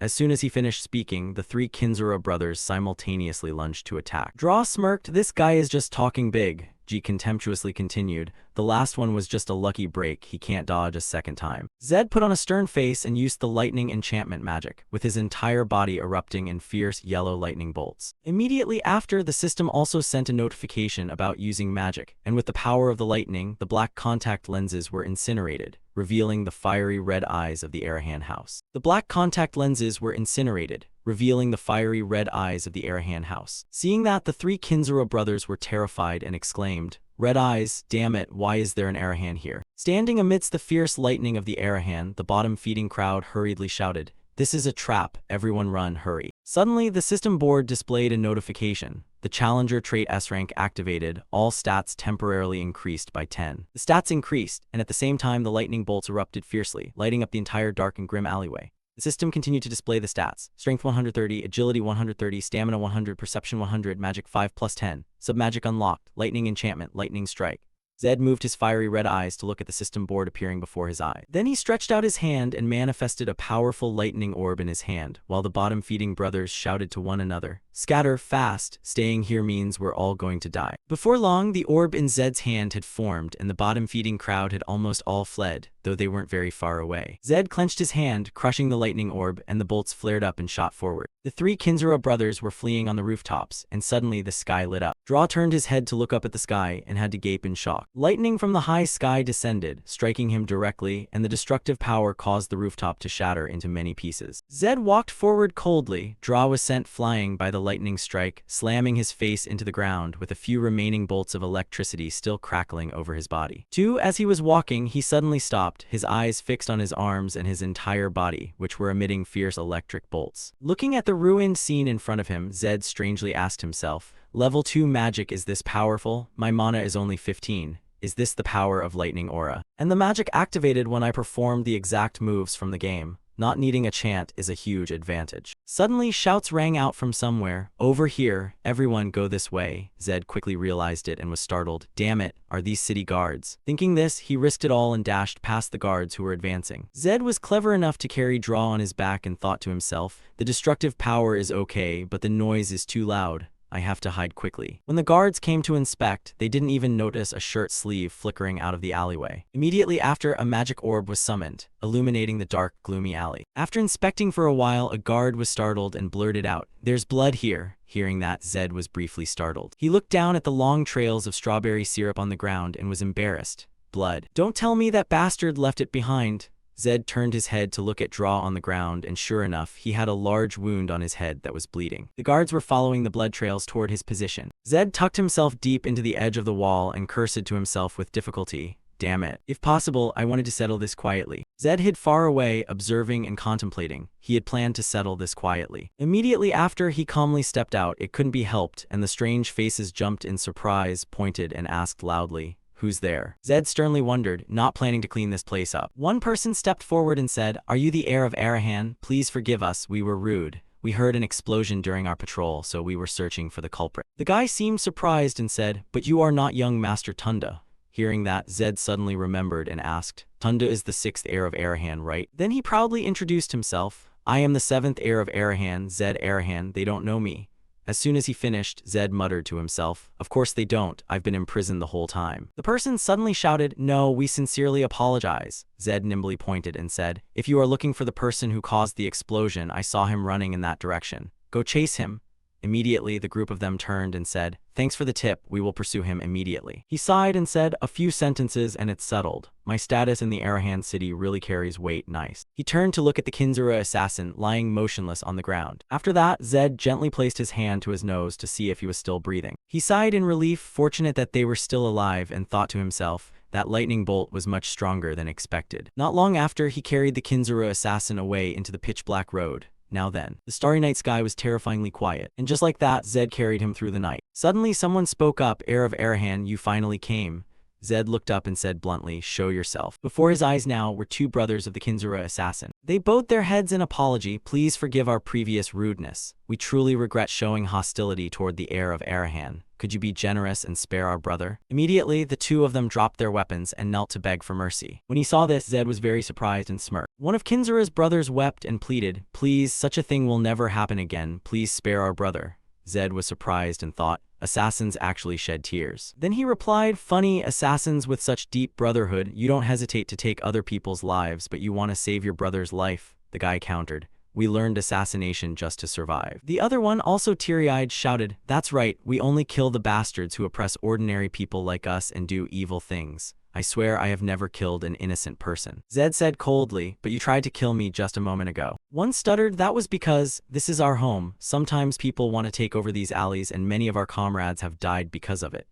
As soon as he finished speaking, the 3 Kinzura brothers simultaneously lunged to attack. Draw smirked, "This guy is just talking big." G contemptuously continued, "The last one was just a lucky break, he can't dodge a second time." Zed put on a stern face and used the lightning enchantment magic, with his entire body erupting in fierce yellow lightning bolts. Immediately after, the system also sent a notification about using magic, and with the power of the lightning, the black contact lenses were incinerated, revealing the fiery red eyes of the Arahan house. The black contact lenses were incinerated, revealing the fiery red eyes of the Arahan house. Seeing that, the 3 Kinzura brothers were terrified and exclaimed, "Red eyes, damn it, why is there an Arahan here?" Standing amidst the fierce lightning of the Arahan, the bottom-feeding crowd hurriedly shouted, "This is a trap, everyone run, hurry." Suddenly, the system board displayed a notification. The Challenger trait S-rank activated, all stats temporarily increased by 10. The stats increased, and at the same time the lightning bolts erupted fiercely, lighting up the entire dark and grim alleyway. The system continued to display the stats: Strength 130, Agility 130, Stamina 100, Perception 100, Magic 5 plus 10, Submagic unlocked, Lightning enchantment, Lightning strike. Zed moved his fiery red eyes to look at the system board appearing before his eye. Then he stretched out his hand and manifested a powerful lightning orb in his hand, while the bottom-feeding brothers shouted to one another, "Scatter fast, staying here means we're all going to die." Before long, the orb in Zed's hand had formed, and the bottom-feeding crowd had almost all fled, though they weren't very far away. Zed clenched his hand, crushing the lightning orb, and the bolts flared up and shot forward. The 3 Kinzura brothers were fleeing on the rooftops, and suddenly the sky lit up. Draw turned his head to look up at the sky and had to gape in shock. Lightning from the high sky descended, striking him directly, and the destructive power caused the rooftop to shatter into many pieces. Zed walked forward coldly. Draw was sent flying by the lightning strike, slamming his face into the ground with a few remaining bolts of electricity still crackling over his body. 2. As he was walking, he suddenly stopped, his eyes fixed on his arms and his entire body, which were emitting fierce electric bolts. Looking at the ruined scene in front of him, Zed strangely asked himself, "Level 2 magic is this powerful? My mana is only 15. Is this the power of lightning aura? And the magic activated when I performed the exact moves from the game. Not needing a chant is a huge advantage. Suddenly, shouts rang out from somewhere. Over here, everyone go this way. Zed quickly realized it and was startled. Damn it, are these city guards? Thinking this, he risked it all and dashed past the guards who were advancing. Zed was clever enough to carry Draw on his back and thought to himself, the destructive power is okay, but the noise is too loud. I have to hide quickly. When the guards came to inspect, they didn't even notice a shirt sleeve flickering out of the alleyway. Immediately after, a magic orb was summoned, illuminating the dark, gloomy alley. After inspecting for a while, a guard was startled and blurted out, "There's blood here." Hearing that, Zed was briefly startled. He looked down at the long trails of strawberry syrup on the ground and was embarrassed. Blood. Don't tell me that bastard left it behind. Zed turned his head to look at Draw on the ground, and sure enough, he had a large wound on his head that was bleeding. The guards were following the blood trails toward his position. Zed tucked himself deep into the edge of the wall and cursed to himself with difficulty. Damn it. If possible, I wanted to settle this quietly. Zed hid far away, observing and contemplating. He had planned to settle this quietly. Immediately after, he calmly stepped out. It couldn't be helped, and the strange faces jumped in surprise, pointed, and asked loudly, "Who's there?" Zed sternly wondered, not planning to clean this place up. One person stepped forward and said, "Are you the heir of Arahan? Please forgive us, we were rude. We heard an explosion during our patrol, so we were searching for the culprit." The guy seemed surprised and said, "But you are not young Master Tunda." Hearing that, Zed suddenly remembered and asked, "Tunda is the 6th heir of Arahan, right?" Then he proudly introduced himself. "I am the 7th heir of Arahan, Zed Arahan, they don't know me." As soon as he finished, Zed muttered to himself, "Of course they don't, I've been imprisoned the whole time." The person suddenly shouted, "No, we sincerely apologize." Zed nimbly pointed and said, "If you are looking for the person who caused the explosion, I saw him running in that direction. Go chase him." Immediately, the group of them turned and said, "Thanks for the tip, we will pursue him immediately." He sighed and said, "A few sentences and it's settled. My status in the Arahan city really carries weight, nice." He turned to look at the Kinzura assassin lying motionless on the ground. After that, Zed gently placed his hand to his nose to see if he was still breathing. He sighed in relief, fortunate that they were still alive, and thought to himself, that lightning bolt was much stronger than expected. Not long after, he carried the Kinzura assassin away into the pitch-black road. Now then, the starry night sky was terrifyingly quiet, and just like that, Zed carried him through the night. Suddenly, someone spoke up, "Heir of Arahan, you finally came." Zed looked up and said bluntly, "Show yourself." Before his eyes now were 2 brothers of the Kinzura assassin. They bowed their heads in apology. "Please forgive our previous rudeness. We truly regret showing hostility toward the heir of Arahan. Could you be generous and spare our brother?" Immediately, the 2 of them dropped their weapons and knelt to beg for mercy. When he saw this, Zed was very surprised and smirked. One of Kinzura's brothers wept and pleaded, "Please, such a thing will never happen again. Please spare our brother." Zed was surprised and thought, assassins actually shed tears. Then he replied, "Funny, assassins with such deep brotherhood, you don't hesitate to take other people's lives, but you want to save your brother's life." The guy countered, "We learned assassination just to survive." The other one, also teary-eyed, shouted, "That's right, we only kill the bastards who oppress ordinary people like us and do evil things. I swear I have never killed an innocent person." Zed said coldly, "But you tried to kill me just a moment ago." One stuttered, "That was because this is our home. Sometimes people want to take over these alleys and many of our comrades have died because of it."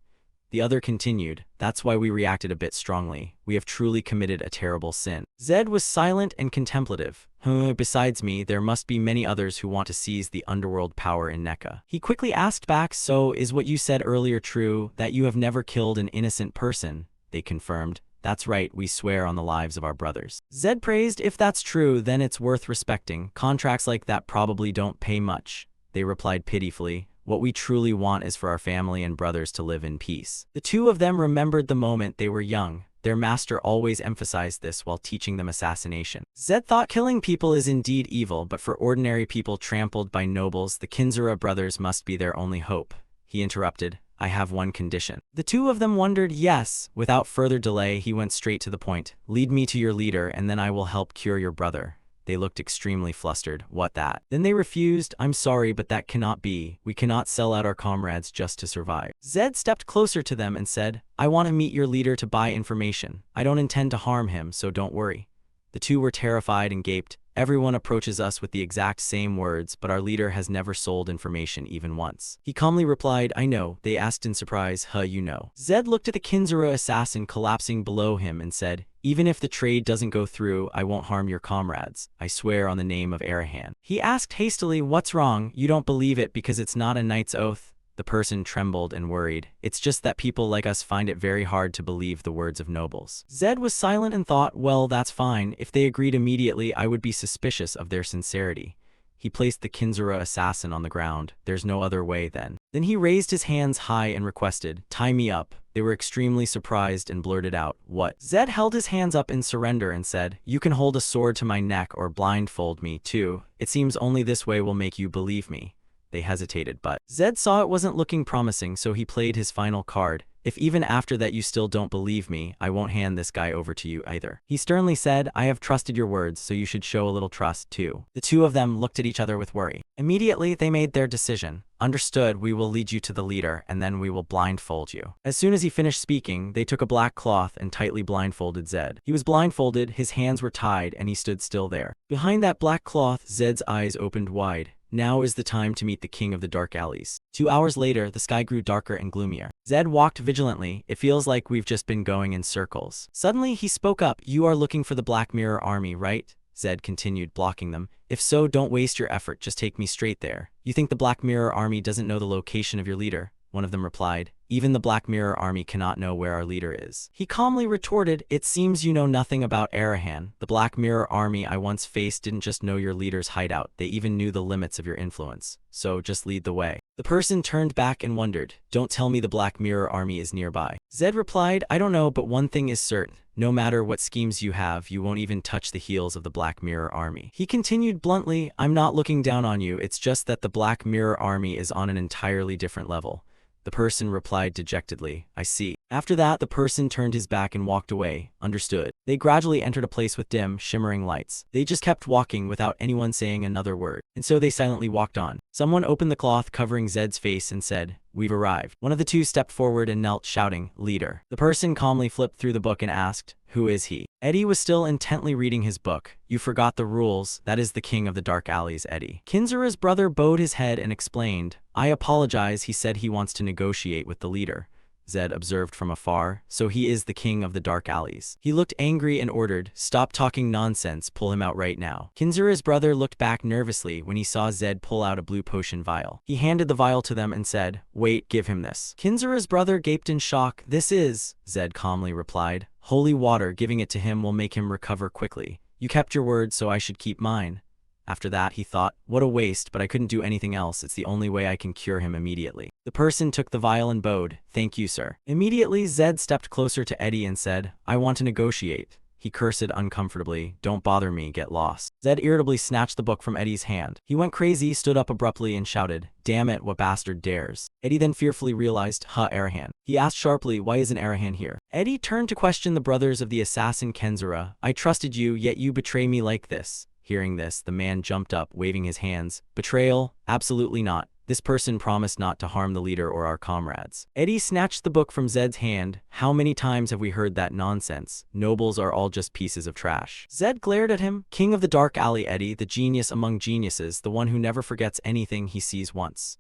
The other continued, "That's why we reacted a bit strongly. We have truly committed a terrible sin." Zed was silent and contemplative. Besides me, there must be many others who want to seize the underworld power in Nekka." He quickly asked back, "So, is what you said earlier true, that you have never killed an innocent person?" They confirmed, "That's right, we swear on the lives of our brothers." Zed praised, "If that's true, then it's worth respecting. Contracts like that probably don't pay much." They replied pitifully, "What we truly want is for our family and brothers to live in peace." The 2 of them remembered the moment they were young. Their master always emphasized this while teaching them assassination. Zed thought killing people is indeed evil, but for ordinary people trampled by nobles, the Kinzura brothers must be their only hope. He interrupted, "I have one condition." The 2 of them wondered, "Yes." Without further delay, he went straight to the point. "Lead me to your leader, and then I will help cure your brother." They looked extremely flustered. "What that?" Then they refused, "I'm sorry, but that cannot be. We cannot sell out our comrades just to survive." Zed stepped closer to them and said, "I want to meet your leader to buy information. I don't intend to harm him, so don't worry." The 2 were terrified and gaped. "Everyone approaches us with the exact same words, but our leader has never sold information even once." He calmly replied, "I know." They asked in surprise, you know?" Zed looked at the Kinzura assassin collapsing below him and said, "Even if the trade doesn't go through, I won't harm your comrades. I swear on the name of Arahan." He asked hastily, "What's wrong? You don't believe it because it's not a knight's oath?" The person trembled and worried. It's just that people like us find it very hard to believe the words of nobles. Zed was silent and thought, well, that's fine. If they agreed immediately, I would be suspicious of their sincerity. He placed the Kinzura assassin on the ground. There's no other way then. Then he raised his hands high and requested, tie me up. They were extremely surprised and blurted out, what? Zed held his hands up in surrender and said, you can hold a sword to my neck or blindfold me too. It seems only this way will make you believe me. They hesitated, but Zed saw it wasn't looking promising, so he played his final card. If even after that you still don't believe me, I won't hand this guy over to you either. He sternly said, I have trusted your words, so you should show a little trust too. The two of them looked at each other with worry. Immediately, they made their decision. Understood, we will lead you to the leader, and then we will blindfold you. As soon as he finished speaking, they took a black cloth and tightly blindfolded Zed. He was blindfolded, his hands were tied, and he stood still there. Behind that black cloth, Zed's eyes opened wide. Now is the time to meet the king of the dark alleys. 2 hours later, the sky grew darker and gloomier. Zed walked vigilantly. It feels like we've just been going in circles. Suddenly, he spoke up. You are looking for the Black Mirror Army, right? Zed continued, blocking them. If so, don't waste your effort. Just take me straight there. You think the Black Mirror Army doesn't know the location of your leader? One of them replied. Even the Black Mirror Army cannot know where our leader is. He calmly retorted, it seems you know nothing about Arahan. The Black Mirror Army I once faced didn't just know your leader's hideout, they even knew the limits of your influence. So just lead the way. The person turned back and wondered, don't tell me the Black Mirror Army is nearby. Zed replied, I don't know, but one thing is certain. No matter what schemes you have, you won't even touch the heels of the Black Mirror Army. He continued bluntly, I'm not looking down on you, it's just that the Black Mirror Army is on an entirely different level. The person replied dejectedly, I see. After that, the person turned his back and walked away. Understood. They gradually entered a place with dim, shimmering lights. They just kept walking without anyone saying another word. And so they silently walked on. Someone opened the cloth covering Zed's face and said, we've arrived. One of the two stepped forward and knelt, shouting, leader. The person calmly flipped through the book and asked, who is he? Eddie was still intently reading his book. You forgot the rules. That is the king of the dark alleys, Eddie. Kinzura's brother bowed his head and explained, I apologize. He said he wants to negotiate with the leader. Zed observed from afar, so he is the king of the dark alleys. He looked angry and ordered, stop talking nonsense, pull him out right now. Kinzura's brother looked back nervously when he saw Zed pull out a blue potion vial. He handed the vial to them and said, wait, give him this. Kinzura's brother gaped in shock. This is, Zed calmly replied, holy water. Giving it to him will make him recover quickly. You kept your word, so I should keep mine. After that, he thought, what a waste, but I couldn't do anything else. It's the only way I can cure him immediately. The person took the vial and bowed. Thank you, sir. Immediately, Zed stepped closer to Eddie and said, I want to negotiate. He cursed uncomfortably. Don't bother me, get lost. Zed irritably snatched the book from Eddie's hand. He went crazy, stood up abruptly and shouted, damn it, what bastard dares? Eddie then fearfully realized, Arahan. He asked sharply, why isn't Arahan here? Eddie turned to question the brothers of the assassin Kinzura. I trusted you, yet you betray me like this. Hearing this, the man jumped up, waving his hands. Betrayal? Absolutely not. This person promised not to harm the leader or our comrades. Eddie snatched the book from Zed's hand. How many times have we heard that nonsense? Nobles are all just pieces of trash. Zed glared at him. King of the dark alley, Eddie, the genius among geniuses, the one who never forgets anything he sees once.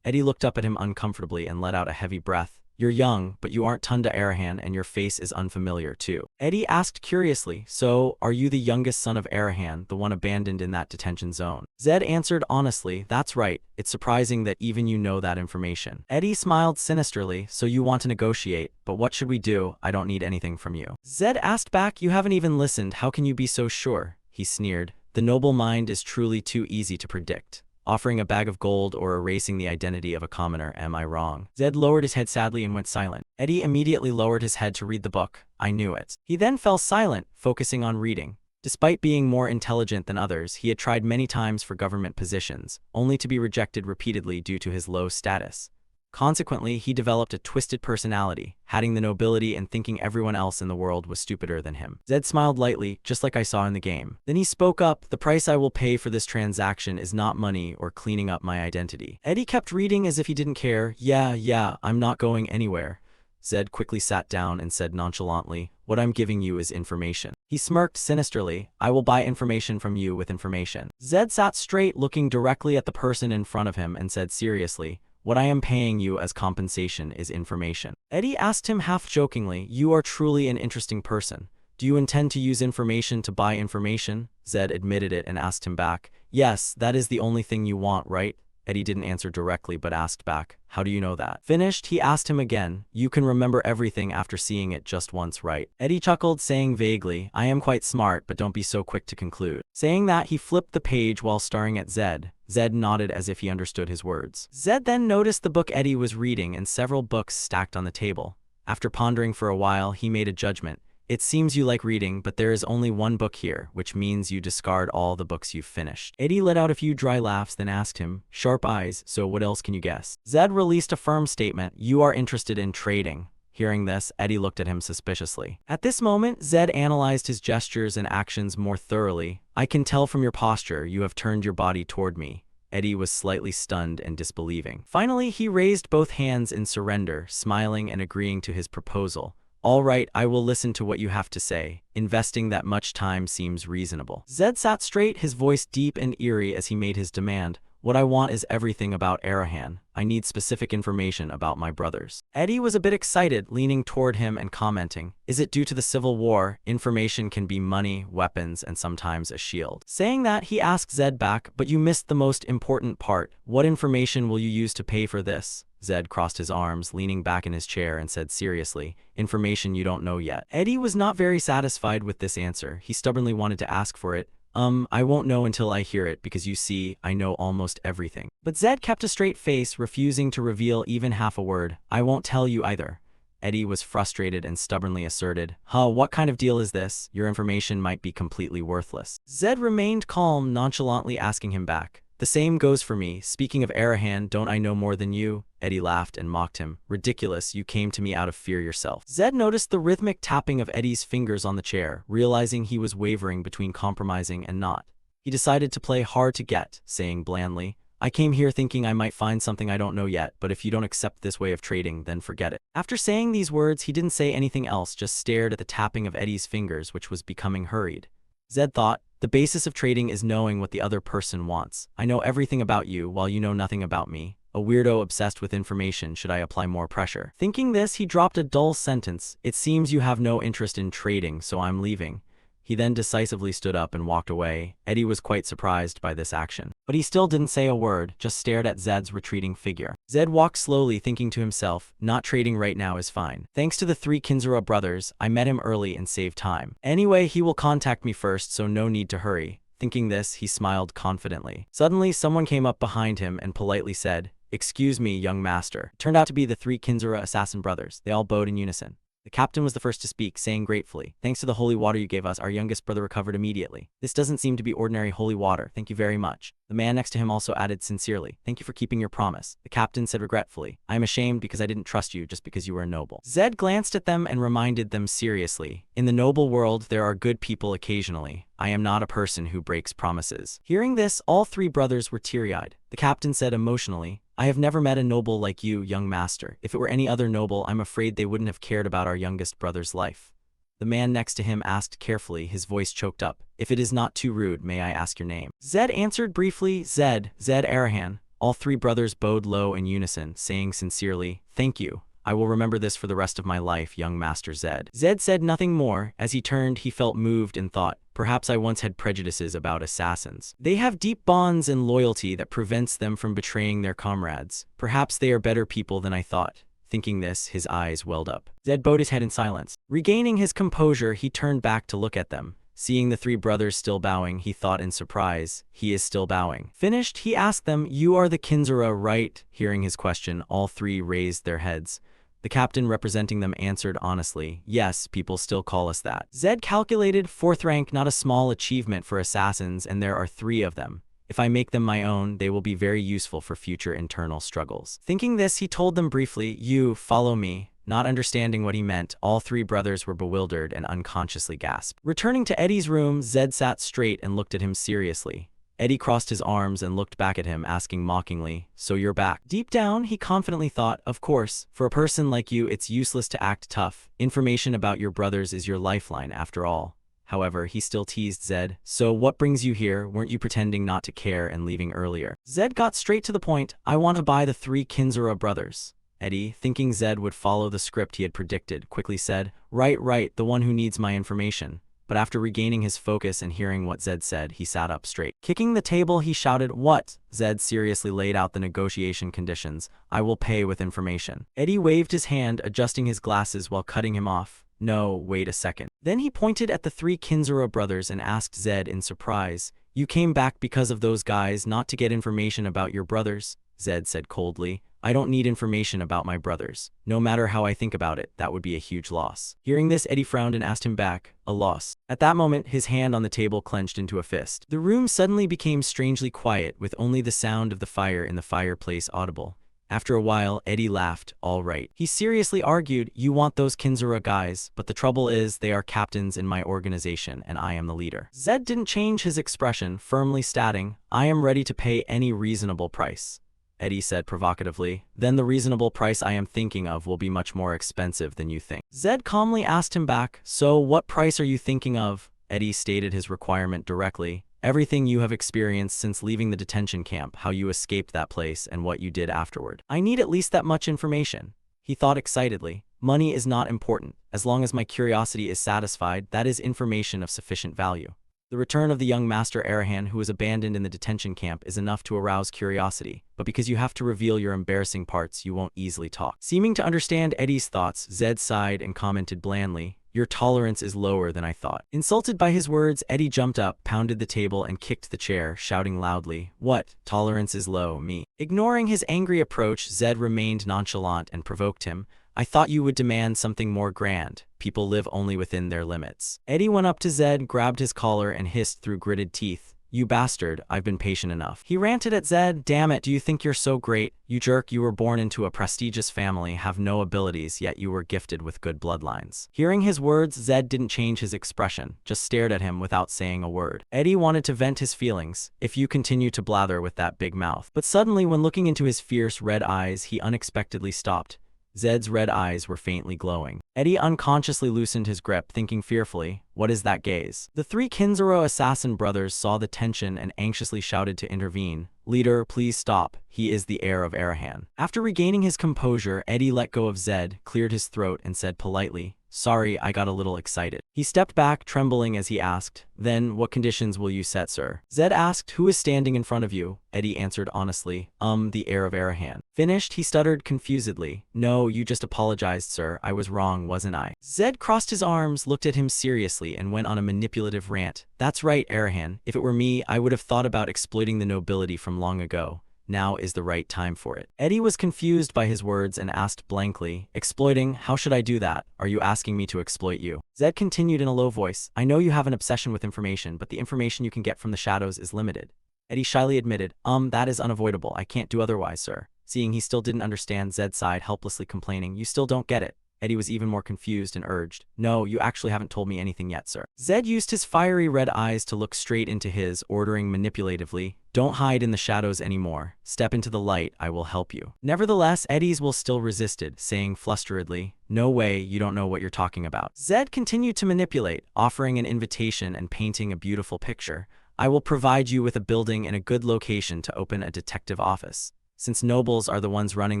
Eddie looked up at him uncomfortably and let out a heavy breath. You're young, but you aren't Tunda Arahan, and your face is unfamiliar too. Eddie asked curiously, so, are you the youngest son of Arahan, the one abandoned in that detention zone? Zed answered honestly, that's right. It's surprising that even you know that information. Eddie smiled sinisterly, so you want to negotiate, but what should we do? I don't need anything from you. Zed asked back, you haven't even listened, how can you be so sure? He sneered. The noble mind is truly too easy to predict. Offering a bag of gold or erasing the identity of a commoner, am I wrong? Zed lowered his head sadly and went silent. Eddie immediately lowered his head to read the book. I knew it. He then fell silent, focusing on reading. Despite being more intelligent than others, he had tried many times for government positions, only to be rejected repeatedly due to his low status. Consequently, he developed a twisted personality, hating the nobility and thinking everyone else in the world was stupider than him. Zed smiled lightly, just like I saw in the game. Then he spoke up, the price I will pay for this transaction is not money or cleaning up my identity. Eddie kept reading as if he didn't care. Yeah, I'm not going anywhere. Zed quickly sat down and said nonchalantly, what I'm giving you is information. He smirked sinisterly, I will buy information from you with information. Zed sat straight, looking directly at the person in front of him and said seriously, what I am paying you as compensation is information. Eddie asked him half-jokingly, you are truly an interesting person. Do you intend to use information to buy information? Zed admitted it and asked him back, yes, that is the only thing you want, right? Eddie didn't answer directly but asked back, how do you know that? Finished, he asked him again, you can remember everything after seeing it just once, right? Eddie chuckled, saying vaguely, I am quite smart, but don't be so quick to conclude. Saying that, he flipped the page while staring at Zed. Zed nodded as if he understood his words. Zed then noticed the book Eddie was reading and several books stacked on the table. After pondering for a while, he made a judgment. It seems you like reading, but there is only one book here, which means you discard all the books you've finished. Eddie let out a few dry laughs, then asked him, sharp eyes, so what else can you guess? Zed released a firm statement, you are interested in trading. Hearing this, Eddie looked at him suspiciously. At this moment, Zed analyzed his gestures and actions more thoroughly. I can tell from your posture you have turned your body toward me. Eddie was slightly stunned and disbelieving. Finally, he raised both hands in surrender, smiling and agreeing to his proposal. All right, I will listen to what you have to say. Investing that much time seems reasonable. Zed sat straight, his voice deep and eerie as he made his demand. What I want is everything about Arahan. I need specific information about my brothers. Eddie was a bit excited, leaning toward him and commenting, is it due to the Civil War? Information can be money, weapons, and sometimes a shield. Saying that, he asked Zed back, but you missed the most important part. What information will you use to pay for this? Zed crossed his arms, leaning back in his chair and said seriously, information you don't know yet. Eddie was not very satisfied with this answer. He stubbornly wanted to ask for it. I won't know until I hear it because you see, I know almost everything. But Zed kept a straight face, refusing to reveal even half a word. I won't tell you either. Eddie was frustrated and stubbornly asserted, what kind of deal is this? Your information might be completely worthless. Zed remained calm, nonchalantly asking him back. The same goes for me. Speaking of Arahan, don't I know more than you? Eddie laughed and mocked him. Ridiculous, you came to me out of fear yourself. Zed noticed the rhythmic tapping of Eddie's fingers on the chair, realizing he was wavering between compromising and not. He decided to play hard to get, saying blandly, I came here thinking I might find something I don't know yet, but if you don't accept this way of trading, then forget it. After saying these words, he didn't say anything else, just stared at the tapping of Eddie's fingers, which was becoming hurried. Zed thought, the basis of trading is knowing what the other person wants. I know everything about you, while you know nothing about me. A weirdo obsessed with information, should I apply more pressure? Thinking this, he dropped a dull sentence. It seems you have no interest in trading, so I'm leaving. He then decisively stood up and walked away. Eddie was quite surprised by this action. But he still didn't say a word, just stared at Zed's retreating figure. Zed walked slowly, thinking to himself, not trading right now is fine. Thanks to the three Kinzura brothers, I met him early and saved time. Anyway, he will contact me first, so no need to hurry. Thinking this, he smiled confidently. Suddenly, someone came up behind him and politely said, excuse me, young master. It turned out to be the three Kinzura assassin brothers. They all bowed in unison. The captain was the first to speak, saying gratefully, thanks to the holy water you gave us, our youngest brother recovered immediately. This doesn't seem to be ordinary holy water, thank you very much. The man next to him also added sincerely, thank you for keeping your promise. The captain said regretfully, I am ashamed because I didn't trust you just because you were a noble. Zed glanced at them and reminded them seriously, in the noble world there are good people occasionally. I am not a person who breaks promises. Hearing this, all three brothers were teary-eyed. The captain said emotionally, I have never met a noble like you, young master. If it were any other noble, I'm afraid they wouldn't have cared about our youngest brother's life. The man next to him asked carefully, his voice choked up, if it is not too rude, may I ask your name? Zed answered briefly, Zed Arahan. All three brothers bowed low in unison, saying sincerely, thank you. I will remember this for the rest of my life, young Master Zed. Zed said nothing more. As he turned, he felt moved and thought, perhaps I once had prejudices about assassins. They have deep bonds and loyalty that prevents them from betraying their comrades. Perhaps they are better people than I thought. Thinking this, his eyes welled up. Zed bowed his head in silence. Regaining his composure, he turned back to look at them. Seeing the three brothers still bowing, he thought in surprise, he is still bowing. Finished, he asked them, you are the Kinzura, right? Hearing his question, all three raised their heads. The captain representing them answered honestly, yes, people still call us that. Zed calculated, 4th rank, not a small achievement for assassins, and there are 3 of them. If I make them my own, they will be very useful for future internal struggles. Thinking this, he told them briefly, you, follow me. Not understanding what he meant, all 3 brothers were bewildered and unconsciously gasped. Returning to Eddie's room, Zed sat straight and looked at him seriously. Eddie crossed his arms and looked back at him, asking mockingly, so you're back. Deep down, he confidently thought, of course, for a person like you, it's useless to act tough. Information about your brothers is your lifeline, after all. However, he still teased Zed, so what brings you here? Weren't you pretending not to care and leaving earlier? Zed got straight to the point, I want to buy the 3 Kinzura brothers. Eddie, thinking Zed would follow the script he had predicted, quickly said, right, the one who needs my information. but after regaining his focus and hearing what Zed said, he sat up straight. Kicking the table, he shouted, "What?" Zed seriously laid out the negotiation conditions. "I will pay with information." Eddie waved his hand, adjusting his glasses while cutting him off. "No, wait a second." Then he pointed at the three Kinzura brothers and asked Zed in surprise, "You came back because of those guys, not to get information about your brothers?" Zed said coldly, "I don't need information about my brothers. No matter how I think about it, that would be a huge loss." Hearing this, Eddie frowned and asked him back, "A loss?" At that moment, his hand on the table clenched into a fist. The room suddenly became strangely quiet, with only the sound of the fire in the fireplace audible. After a while, Eddie laughed. "All right." He seriously argued, "You want those Kinzura guys, but the trouble is they are captains in my organization and I am the leader." Zed didn't change his expression, firmly stating, "I am ready to pay any reasonable price." Eddie said provocatively, "Then the reasonable price I am thinking of will be much more expensive than you think." Zed calmly asked him back, "So what price are you thinking of?" Eddie stated his requirement directly. "Everything you have experienced since leaving the detention camp, how you escaped that place, and what you did afterward. I need at least that much information." He thought excitedly. "Money is not important. As long as my curiosity is satisfied, that is information of sufficient value. The return of the young Master Arahan, who was abandoned in the detention camp, is enough to arouse curiosity, but because you have to reveal your embarrassing parts, you won't easily talk." Seeming to understand Eddie's thoughts, Zed sighed and commented blandly, "Your tolerance is lower than I thought." Insulted by his words, Eddie jumped up, pounded the table, and kicked the chair, shouting loudly, "What? Tolerance is low, me?" Ignoring his angry approach, Zed remained nonchalant and provoked him. "I thought you would demand something more grand. People live only within their limits." Eddie went up to Zed, grabbed his collar, and hissed through gritted teeth, "You bastard, I've been patient enough." He ranted at Zed, "Damn it, do you think you're so great? You jerk, you were born into a prestigious family, have no abilities, yet you were gifted with good bloodlines." Hearing his words, Zed didn't change his expression, just stared at him without saying a word. Eddie wanted to vent his feelings. "If you continue to blather with that big mouth." But suddenly, when looking into his fierce red eyes, he unexpectedly stopped. Zed's red eyes were faintly glowing. Eddie unconsciously loosened his grip, thinking fearfully, "What is that gaze?" The three Kinzura assassin brothers saw the tension and anxiously shouted to intervene. "Leader, please stop. He is the heir of Arahan." After regaining his composure, Eddie let go of Zed, cleared his throat, and said politely, "Sorry, I got a little excited." He stepped back, trembling as he asked, "Then, what conditions will you set, sir?" Zed asked, "Who is standing in front of you?" Eddie answered honestly, The heir of Arahan." Finished, he stuttered confusedly, "No, you just apologized, sir. I was wrong, wasn't I?" Zed crossed his arms, looked at him seriously, and went on a manipulative rant. "That's right, Arahan. If it were me, I would have thought about exploiting the nobility from long ago. Now is the right time for it." Eddie was confused by his words and asked blankly, "Exploiting? How should I do that? Are you asking me to exploit you?" Zed continued in a low voice, "I know you have an obsession with information, but the information you can get from the shadows is limited." Eddie shyly admitted, That is unavoidable. I can't do otherwise, sir." Seeing he still didn't understand, Zed sighed, helplessly complaining, "You still don't get it." Eddie was even more confused and urged, "No, you actually haven't told me anything yet, sir." Zed used his fiery red eyes to look straight into his, ordering manipulatively, "Don't hide in the shadows anymore. Step into the light, I will help you." Nevertheless, Eddie's will still resisted, saying flusteredly, "No way, you don't know what you're talking about." Zed continued to manipulate, offering an invitation and painting a beautiful picture. "I will provide you with a building in a good location to open a detective office. Since nobles are the ones running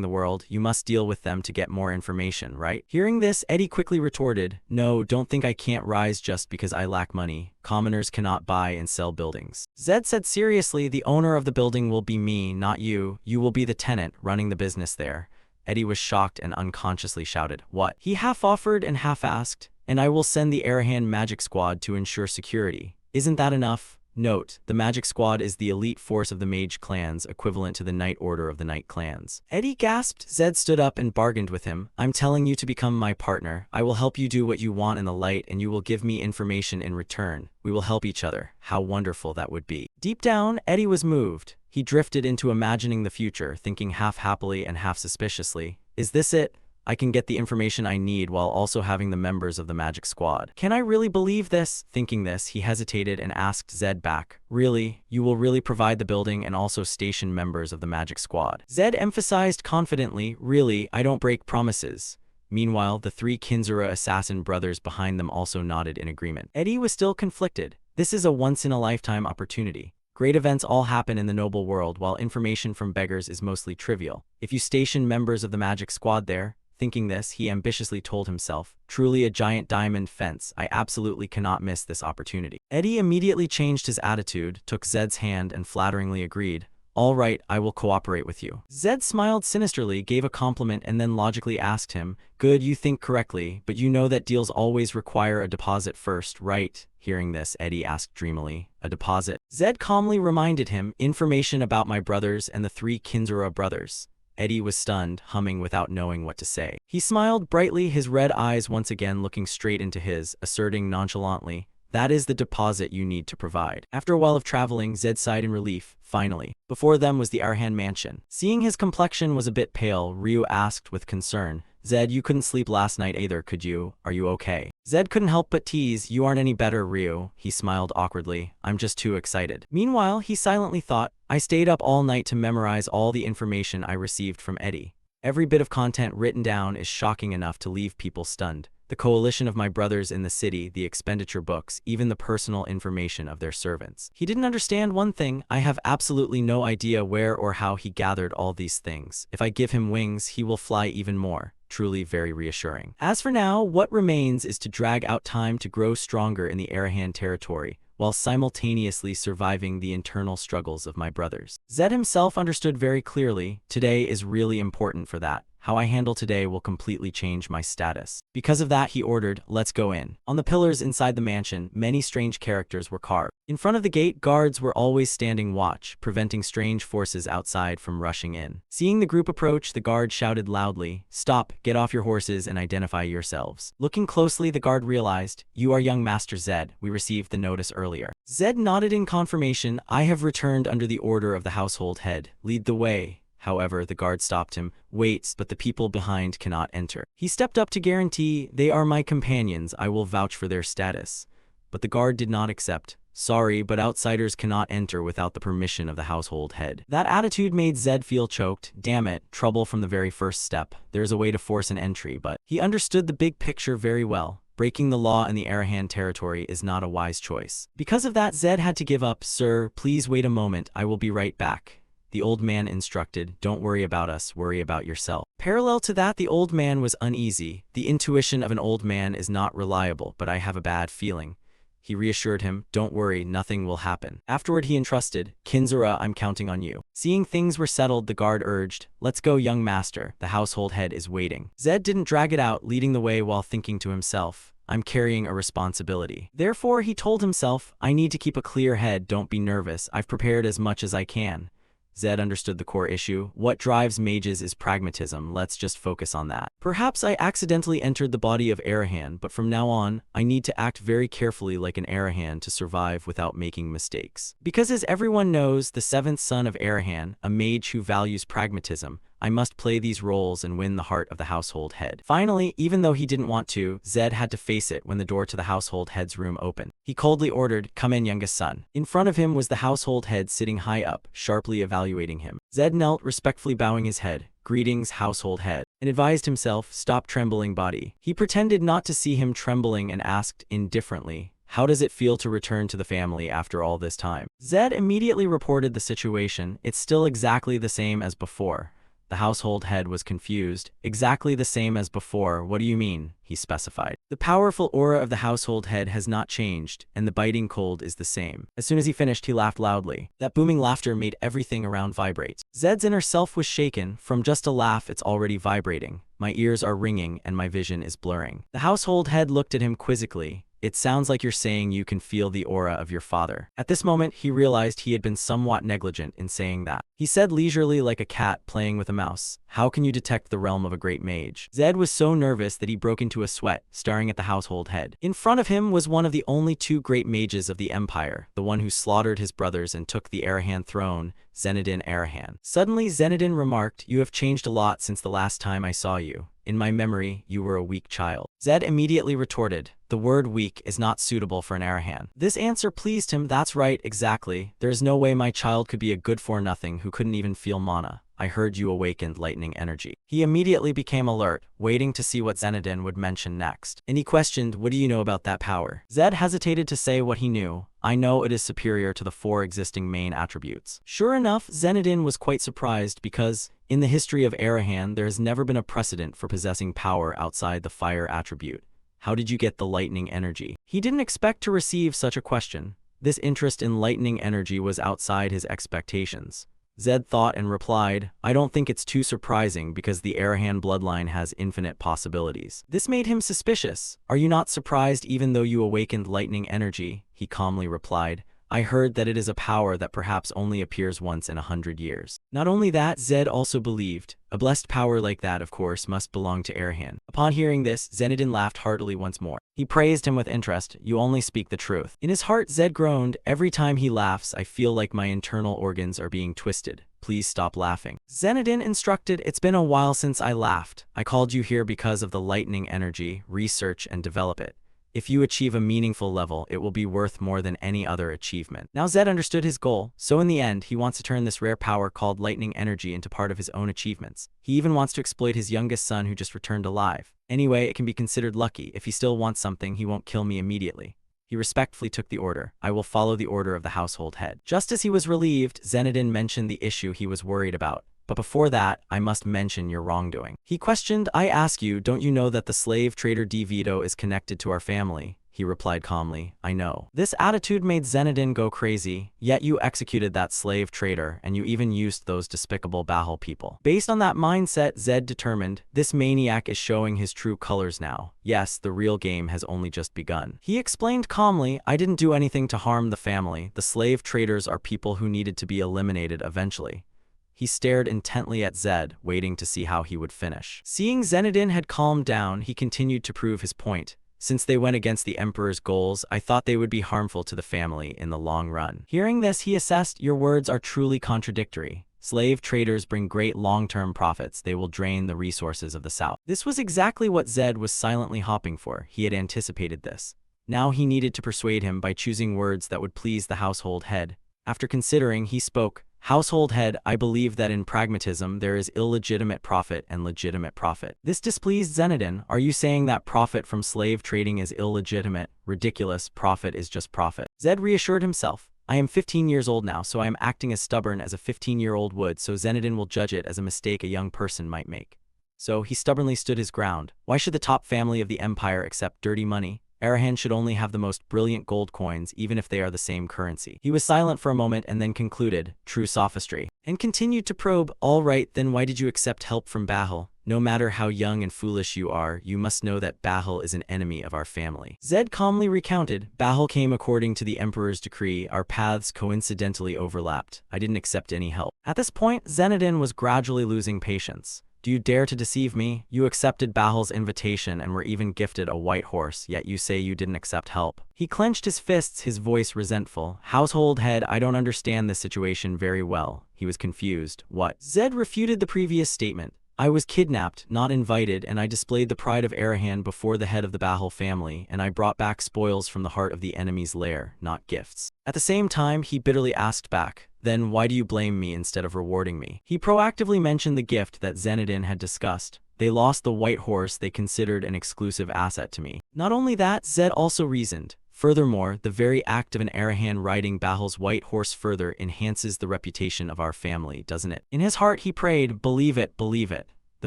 the world, you must deal with them to get more information, right?" Hearing this, Eddie quickly retorted, "No, don't think I can't rise just because I lack money. Commoners cannot buy and sell buildings." Zed said seriously, "The owner of the building will be me, not you. You will be the tenant, running the business there." Eddie was shocked and unconsciously shouted, "What?" He half offered and half asked, "And I will send the Arahan magic squad to ensure security. Isn't that enough?" Note, the Magic Squad is the elite force of the Mage clans, equivalent to the Night Order of the Night clans. Eddie gasped. Zed stood up and bargained with him. "I'm telling you to become my partner. I will help you do what you want in the light, and you will give me information in return. We will help each other. How wonderful that would be." Deep down, Eddie was moved. He drifted into imagining the future, thinking half happily and half suspiciously, "Is this it? I can get the information I need while also having the members of the Magic Squad. Can I really believe this?" Thinking this, he hesitated and asked Zed back, "Really? You will really provide the building and also station members of the Magic Squad?" Zed emphasized confidently, "Really, I don't break promises." Meanwhile, the three Kinzura assassin brothers behind them also nodded in agreement. Eddie was still conflicted. This is a once-in-a-lifetime opportunity. Great events all happen in the noble world, while information from beggars is mostly trivial. If you station members of the Magic Squad there, Thinking this, he ambitiously told himself, truly a giant diamond fence, I absolutely cannot miss this opportunity. Eddie immediately changed his attitude, took Zed's hand and flatteringly agreed, all right, I will cooperate with you. Zed smiled sinisterly, gave a compliment and then logically asked him, good, you think correctly, but you know that deals always require a deposit first, right? Hearing this, Eddie asked dreamily, a deposit? Zed calmly reminded him, information about my brothers and the 3 Kinzura brothers. Eddie was stunned, humming without knowing what to say. He smiled brightly, his red eyes once again looking straight into his, asserting nonchalantly, that is the deposit you need to provide. After a while of traveling, Zed sighed in relief. Finally, before them was the Arahan mansion. Seeing his complexion was a bit pale, Ryu asked with concern, Zed, you couldn't sleep last night either, could you? Are you okay? Zed couldn't help but tease, you aren't any better, Ryu. He smiled awkwardly, I'm just too excited. Meanwhile, he silently thought, I stayed up all night to memorize all the information I received from Eddie. Every bit of content written down is shocking enough to leave people stunned. The coalition of my brothers in the city, the expenditure books, even the personal information of their servants. He didn't understand one thing, I have absolutely no idea where or how he gathered all these things. If I give him wings, he will fly even more. Truly very reassuring. As for now, what remains is to drag out time to grow stronger in the Arahan territory, while simultaneously surviving the internal struggles of my brothers. Zed himself understood very clearly, today is really important for that. How I handle today will completely change my status. Because of that, he ordered, let's go in. On the pillars inside the mansion, many strange characters were carved. In front of the gate, guards were always standing watch, preventing strange forces outside from rushing in. Seeing the group approach, the guard shouted loudly, stop, get off your horses and identify yourselves. Looking closely, the guard realized, you are young Master Zed, we received the notice earlier. Zed nodded in confirmation, I have returned under the order of the household head. Lead the way. However, the guard stopped him. Wait, but the people behind cannot enter. He stepped up to guarantee, they are my companions, I will vouch for their status. But the guard did not accept. Sorry, but outsiders cannot enter without the permission of the household head. That attitude made Zed feel choked. Damn it, trouble from the very first step. There's a way to force an entry, but he understood the big picture very well. Breaking the law in the Arahan territory is not a wise choice. Because of that, Zed had to give up. Sir, please wait a moment, I will be right back. The old man instructed, don't worry about us, worry about yourself. Parallel to that, the old man was uneasy. The intuition of an old man is not reliable, but I have a bad feeling. He reassured him, don't worry, nothing will happen. Afterward he entrusted, Kinzura, I'm counting on you. Seeing things were settled, the guard urged, let's go young master, the household head is waiting. Zed didn't drag it out, leading the way while thinking to himself, I'm carrying a responsibility. Therefore he told himself, I need to keep a clear head, don't be nervous, I've prepared as much as I can. Zed understood the core issue. What drives mages is pragmatism, let's just focus on that. Perhaps I accidentally entered the body of Arahan, but from now on, I need to act very carefully like an Arahan to survive without making mistakes. Because as everyone knows, the 7th son of Arahan, a mage who values pragmatism, I must play these roles and win the heart of the household head. Finally, even though he didn't want to, Zed had to face it when the door to the household head's room opened. He coldly ordered, come in, youngest son. In front of him was the household head sitting high up, sharply evaluating him. Zed knelt, respectfully bowing his head. Greetings, household head, and advised himself, stop trembling body. He pretended not to see him trembling and asked, indifferently, how does it feel to return to the family after all this time? Zed immediately reported the situation. It's still exactly the same as before. The household head was confused. Exactly the same as before, what do you mean? He specified. The powerful aura of the household head has not changed, and the biting cold is the same. As soon as he finished, he laughed loudly. That booming laughter made everything around vibrate. Zed's inner self was shaken. From just a laugh, it's already vibrating. My ears are ringing and my vision is blurring. The household head looked at him quizzically. It sounds like you're saying you can feel the aura of your father. At this moment, he realized he had been somewhat negligent in saying that. He said leisurely, like a cat playing with a mouse, how can you detect the realm of a great mage? Zed was so nervous that he broke into a sweat, staring at the household head. In front of him was one of the only 2 great mages of the empire, the one who slaughtered his brothers and took the Arahan throne, Zenedin Arahan. Suddenly, Zenedin remarked, you have changed a lot since the last time I saw you. In my memory, you were a weak child. Zed immediately retorted, the word weak is not suitable for an Arahan. This answer pleased him. That's right, exactly. There is no way my child could be a good-for-nothing who couldn't even feel mana. I heard you awakened lightning energy. He immediately became alert, waiting to see what Zenodin would mention next. And he questioned, what do you know about that power? Zed hesitated to say what he knew. I know it is superior to the 4 existing main attributes. Sure enough, Zenodin was quite surprised because, in the history of Arahan, there has never been a precedent for possessing power outside the fire attribute. How did you get the lightning energy? He didn't expect to receive such a question. This interest in lightning energy was outside his expectations. Zed thought and replied, I don't think it's too surprising because the Arahan bloodline has infinite possibilities. This made him suspicious. Are you not surprised even though you awakened lightning energy? He calmly replied, I heard that it is a power that perhaps only appears once in 100 years. Not only that, Zed also believed, a blessed power like that of course must belong to Arahan. Upon hearing this, Zenodin laughed heartily once more. He praised him with interest, you only speak the truth. In his heart, Zed groaned, every time he laughs I feel like my internal organs are being twisted. Please stop laughing. Zenodin instructed, it's been a while since I laughed. I called you here because of the lightning energy, research and develop it. If you achieve a meaningful level, it will be worth more than any other achievement. Now Zed understood his goal, so in the end, he wants to turn this rare power called lightning energy into part of his own achievements. He even wants to exploit his youngest son who just returned alive. Anyway, it can be considered lucky. If he still wants something, he won't kill me immediately. He respectfully took the order. I will follow the order of the household head. Just as he was relieved, Zenodin mentioned the issue he was worried about. But before that, I must mention your wrongdoing. He questioned, I ask you, don't you know that the slave trader DeVito is connected to our family? He replied calmly, I know. This attitude made Zenodin go crazy, yet you executed that slave trader and you even used those despicable Bahal people. Based on that mindset, Zed determined, this maniac is showing his true colors now. Yes, the real game has only just begun. He explained calmly, I didn't do anything to harm the family. The slave traders are people who needed to be eliminated eventually. He stared intently at Zed, waiting to see how he would finish. Seeing Zenodin had calmed down, he continued to prove his point. Since they went against the Emperor's goals, I thought they would be harmful to the family in the long run. Hearing this, he assessed, your words are truly contradictory. Slave traders bring great long-term profits. They will drain the resources of the South. This was exactly what Zed was silently hoping for. He had anticipated this. Now he needed to persuade him by choosing words that would please the household head. After considering, he spoke, Household head, I believe that in pragmatism there is illegitimate profit and legitimate profit. This displeased Zenodin. Are you saying that profit from slave trading is illegitimate? Ridiculous, profit is just profit. Zed reassured himself. I am 15 years old now, so I am acting as stubborn as a 15-year-old would, so Zenodin will judge it as a mistake a young person might make. So he stubbornly stood his ground. Why should the top family of the empire accept dirty money? Arahan should only have the most brilliant gold coins, even if they are the same currency. He was silent for a moment and then concluded, true sophistry, and continued to probe, all right, then why did you accept help from Bahal? No matter how young and foolish you are, you must know that Bahal is an enemy of our family. Zed calmly recounted, Bahal came according to the Emperor's decree, our paths coincidentally overlapped. I didn't accept any help. At this point, Zenodin was gradually losing patience. Do you dare to deceive me? You accepted Bahal's invitation and were even gifted a white horse, yet you say you didn't accept help. He clenched his fists, his voice resentful. Household head, I don't understand this situation very well. He was confused. What? Zed refuted the previous statement. I was kidnapped, not invited, and I displayed the pride of Arahan before the head of the Bahal family, and I brought back spoils from the heart of the enemy's lair, not gifts. At the same time, he bitterly asked back, then why do you blame me instead of rewarding me? He proactively mentioned the gift that Zenodin had discussed. They lost the white horse they considered an exclusive asset to me. Not only that, Zed also reasoned. Furthermore, the very act of an Arahan riding Bahal's white horse further enhances the reputation of our family, doesn't it? In his heart he prayed, believe it, believe it. The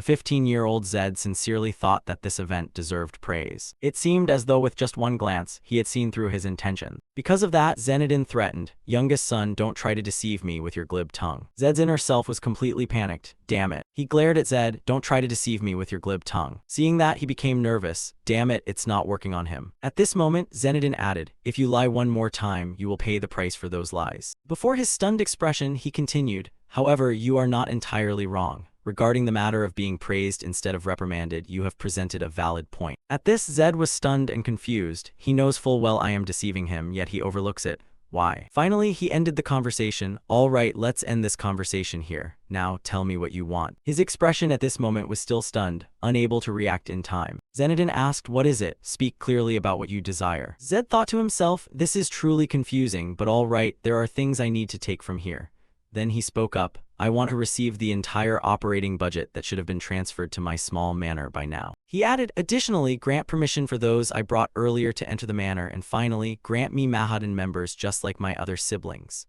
15-year-old Zed sincerely thought that this event deserved praise. It seemed as though with just one glance, he had seen through his intention. Because of that, Zenodin threatened, youngest son, don't try to deceive me with your glib tongue. Zed's inner self was completely panicked. Damn it. He glared at Zed, don't try to deceive me with your glib tongue. Seeing that, he became nervous. Damn it, it's not working on him. At this moment, Zenodin added, if you lie one more time, you will pay the price for those lies. Before his stunned expression, he continued, however, you are not entirely wrong. Regarding the matter of being praised instead of reprimanded, you have presented a valid point. At this, Zed was stunned and confused. He knows full well I am deceiving him, yet he overlooks it. Why? Finally, he ended the conversation. All right, let's end this conversation here. Now, tell me what you want. His expression at this moment was still stunned, unable to react in time. Zenodin asked, what is it? Speak clearly about what you desire. Zed thought to himself, this is truly confusing, but all right, there are things I need to take from here. Then he spoke up, I want to receive the entire operating budget that should have been transferred to my small manor by now. He added, additionally, grant permission for those I brought earlier to enter the manor, and finally, grant me manhwa members just like my other siblings.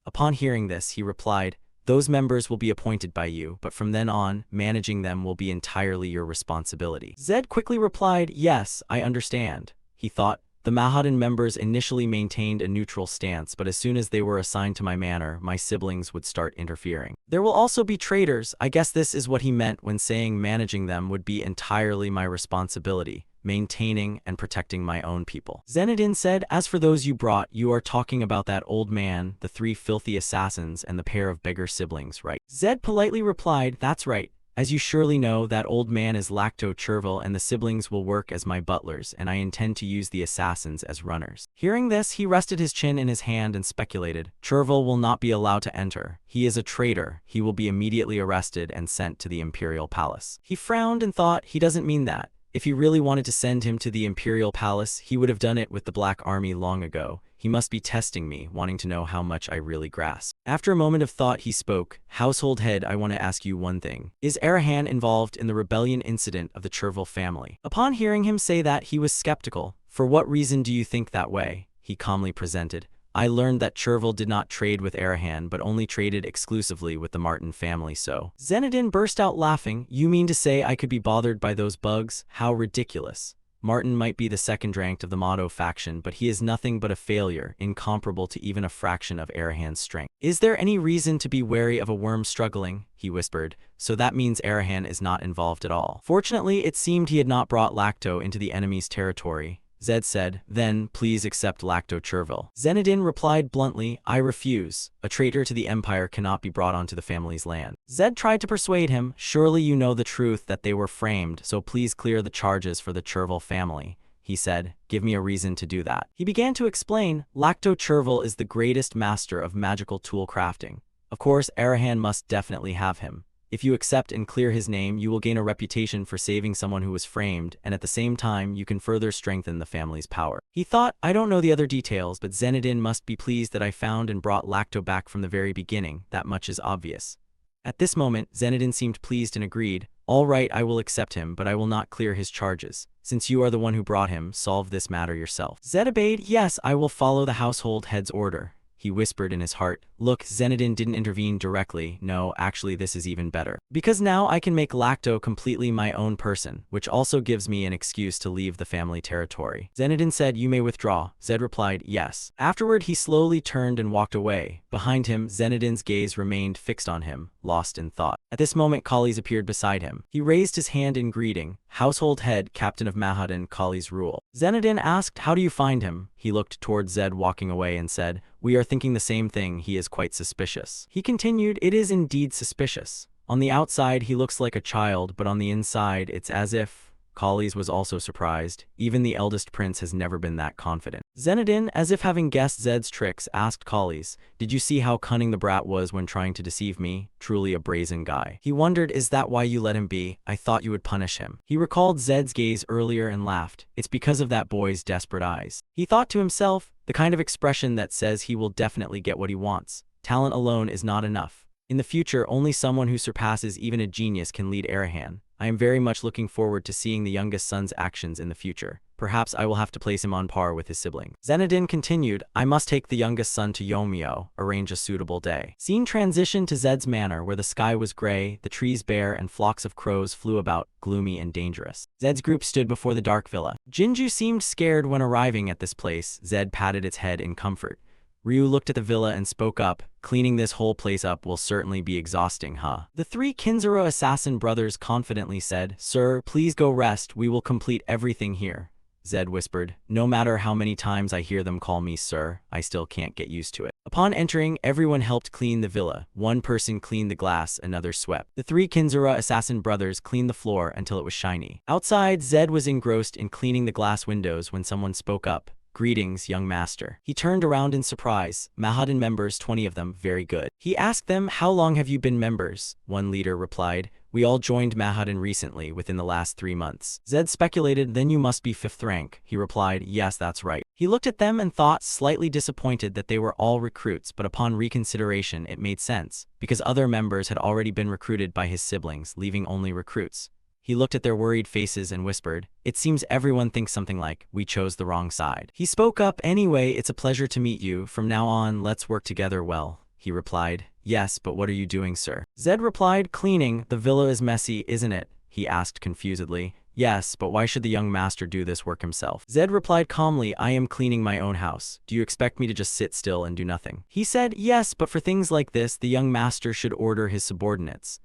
Upon hearing this, he replied, those members will be appointed by you, but from then on, managing them will be entirely your responsibility. Zed quickly replied, yes, I understand. He thought, the manhwa members initially maintained a neutral stance, but as soon as they were assigned to my manor, my siblings would start interfering. There will also be traitors. I guess this is what he meant when saying managing them would be entirely my responsibility, maintaining and protecting my own people. Zenedin said, as for those you brought, you are talking about that old man, the 3 filthy assassins, and the pair of beggar siblings, right? Zed politely replied, that's right. As you surely know, that old man is Lacto Chervil, and the siblings will work as my butlers, and I intend to use the assassins as runners. Hearing this, he rested his chin in his hand and speculated, Chervil will not be allowed to enter. He is a traitor. He will be immediately arrested and sent to the Imperial Palace. He frowned and thought, he doesn't mean that. If he really wanted to send him to the Imperial Palace, he would have done it with the Black Army long ago. He must be testing me, wanting to know how much I really grasp. After a moment of thought, he spoke, Household head, I want to ask you one thing. Is Arahan involved in the rebellion incident of the Chervil family? Upon hearing him say that, he was skeptical. For what reason do you think that way? He calmly presented. I learned that Chervil did not trade with Arahan, but only traded exclusively with the Martin family, so. Zenedin burst out laughing. You mean to say I could be bothered by those bugs? How ridiculous. Martin might be the second ranked of the Motto faction, but he is nothing but a failure, incomparable to even a fraction of Arahan's strength. Is there any reason to be wary of a worm struggling? He whispered. So that means Arahan is not involved at all. Fortunately, it seemed he had not brought Lacto into the enemy's territory. Zed said, then, please accept Lacto Chervil. Zenedin replied bluntly, I refuse. A traitor to the Empire cannot be brought onto the family's land. Zed tried to persuade him, surely you know the truth that they were framed, so please clear the charges for the Chervil family. He said, give me a reason to do that. He began to explain, Lacto Chervil is the greatest master of magical tool crafting. Of course, Arahan must definitely have him. If you accept and clear his name, you will gain a reputation for saving someone who was framed, and at the same time, you can further strengthen the family's power. He thought, I don't know the other details, but Zenedin must be pleased that I found and brought Lacto back from the very beginning. That much is obvious. At this moment, Zenedin seemed pleased and agreed, all right, I will accept him, but I will not clear his charges. Since you are the one who brought him, solve this matter yourself. Zed obeyed, yes, I will follow the household head's order. He whispered in his heart, look, Zenedin didn't intervene directly. No, actually this is even better. Because now I can make Lacto completely my own person, which also gives me an excuse to leave the family territory. Zenedin said, you may withdraw. Zed replied, yes. Afterward, he slowly turned and walked away. Behind him, Zenedin's gaze remained fixed on him, lost in thought. At this moment, Kali's appeared beside him. He raised his hand in greeting. Household head, captain of Manhwa, Kali's rule. Zenedin asked, how do you find him? He looked toward Zed walking away and said, we are thinking the same thing. He is quite suspicious. He continued, it is indeed suspicious. On the outside, he looks like a child, but on the inside, it's as if... Kali's was also surprised. Even the eldest prince has never been that confident. Zenedin, as if having guessed Zed's tricks, asked Kali's, did you see how cunning the brat was when trying to deceive me? Truly a brazen guy. He wondered, is that why you let him be? I thought you would punish him. He recalled Zed's gaze earlier and laughed. It's because of that boy's desperate eyes. He thought to himself, the kind of expression that says he will definitely get what he wants. Talent alone is not enough. In the future, only someone who surpasses even a genius can lead Arahan. I am very much looking forward to seeing the youngest son's actions in the future. Perhaps I will have to place him on par with his sibling. Zenedin continued, I must take the youngest son to Yomio, arrange a suitable day. Scene transitioned to Zed's manor, where the sky was gray, the trees bare, and flocks of crows flew about, gloomy and dangerous. Zed's group stood before the dark villa. Jinju seemed scared when arriving at this place. Zed patted its head in comfort. Ryu looked at the villa and spoke up, cleaning this whole place up will certainly be exhausting, huh? The 3 Kinzuro assassin brothers confidently said, Sir, please go rest, we will complete everything here. Zed whispered, no matter how many times I hear them call me sir, I still can't get used to it. Upon entering, everyone helped clean the villa. One person cleaned the glass, another swept. The 3 Kinzura assassin brothers cleaned the floor until it was shiny. Outside, Zed was engrossed in cleaning the glass windows when someone spoke up. Greetings, young master. He turned around in surprise. Manhwa members, 20 of them, very good. He asked them, how long have you been members? One leader replied, We all joined Manhwafan recently, within the last 3 months. Zed speculated, then you must be 5th rank. He replied, yes, that's right. He looked at them and thought, slightly disappointed that they were all recruits, but upon reconsideration it made sense, because other members had already been recruited by his siblings, leaving only recruits. He looked at their worried faces and whispered, it seems everyone thinks something like, we chose the wrong side. He spoke up, anyway, it's a pleasure to meet you. From now on, let's work together well. He replied, yes, but what are you doing, sir? Zed replied, cleaning. The villa is messy, isn't it? He asked confusedly. Yes, but why should the young master do this work himself? Zed replied calmly, I am cleaning my own house. Do you expect me to just sit still and do nothing? He said, yes, but for things like this, the young master should order his subordinates.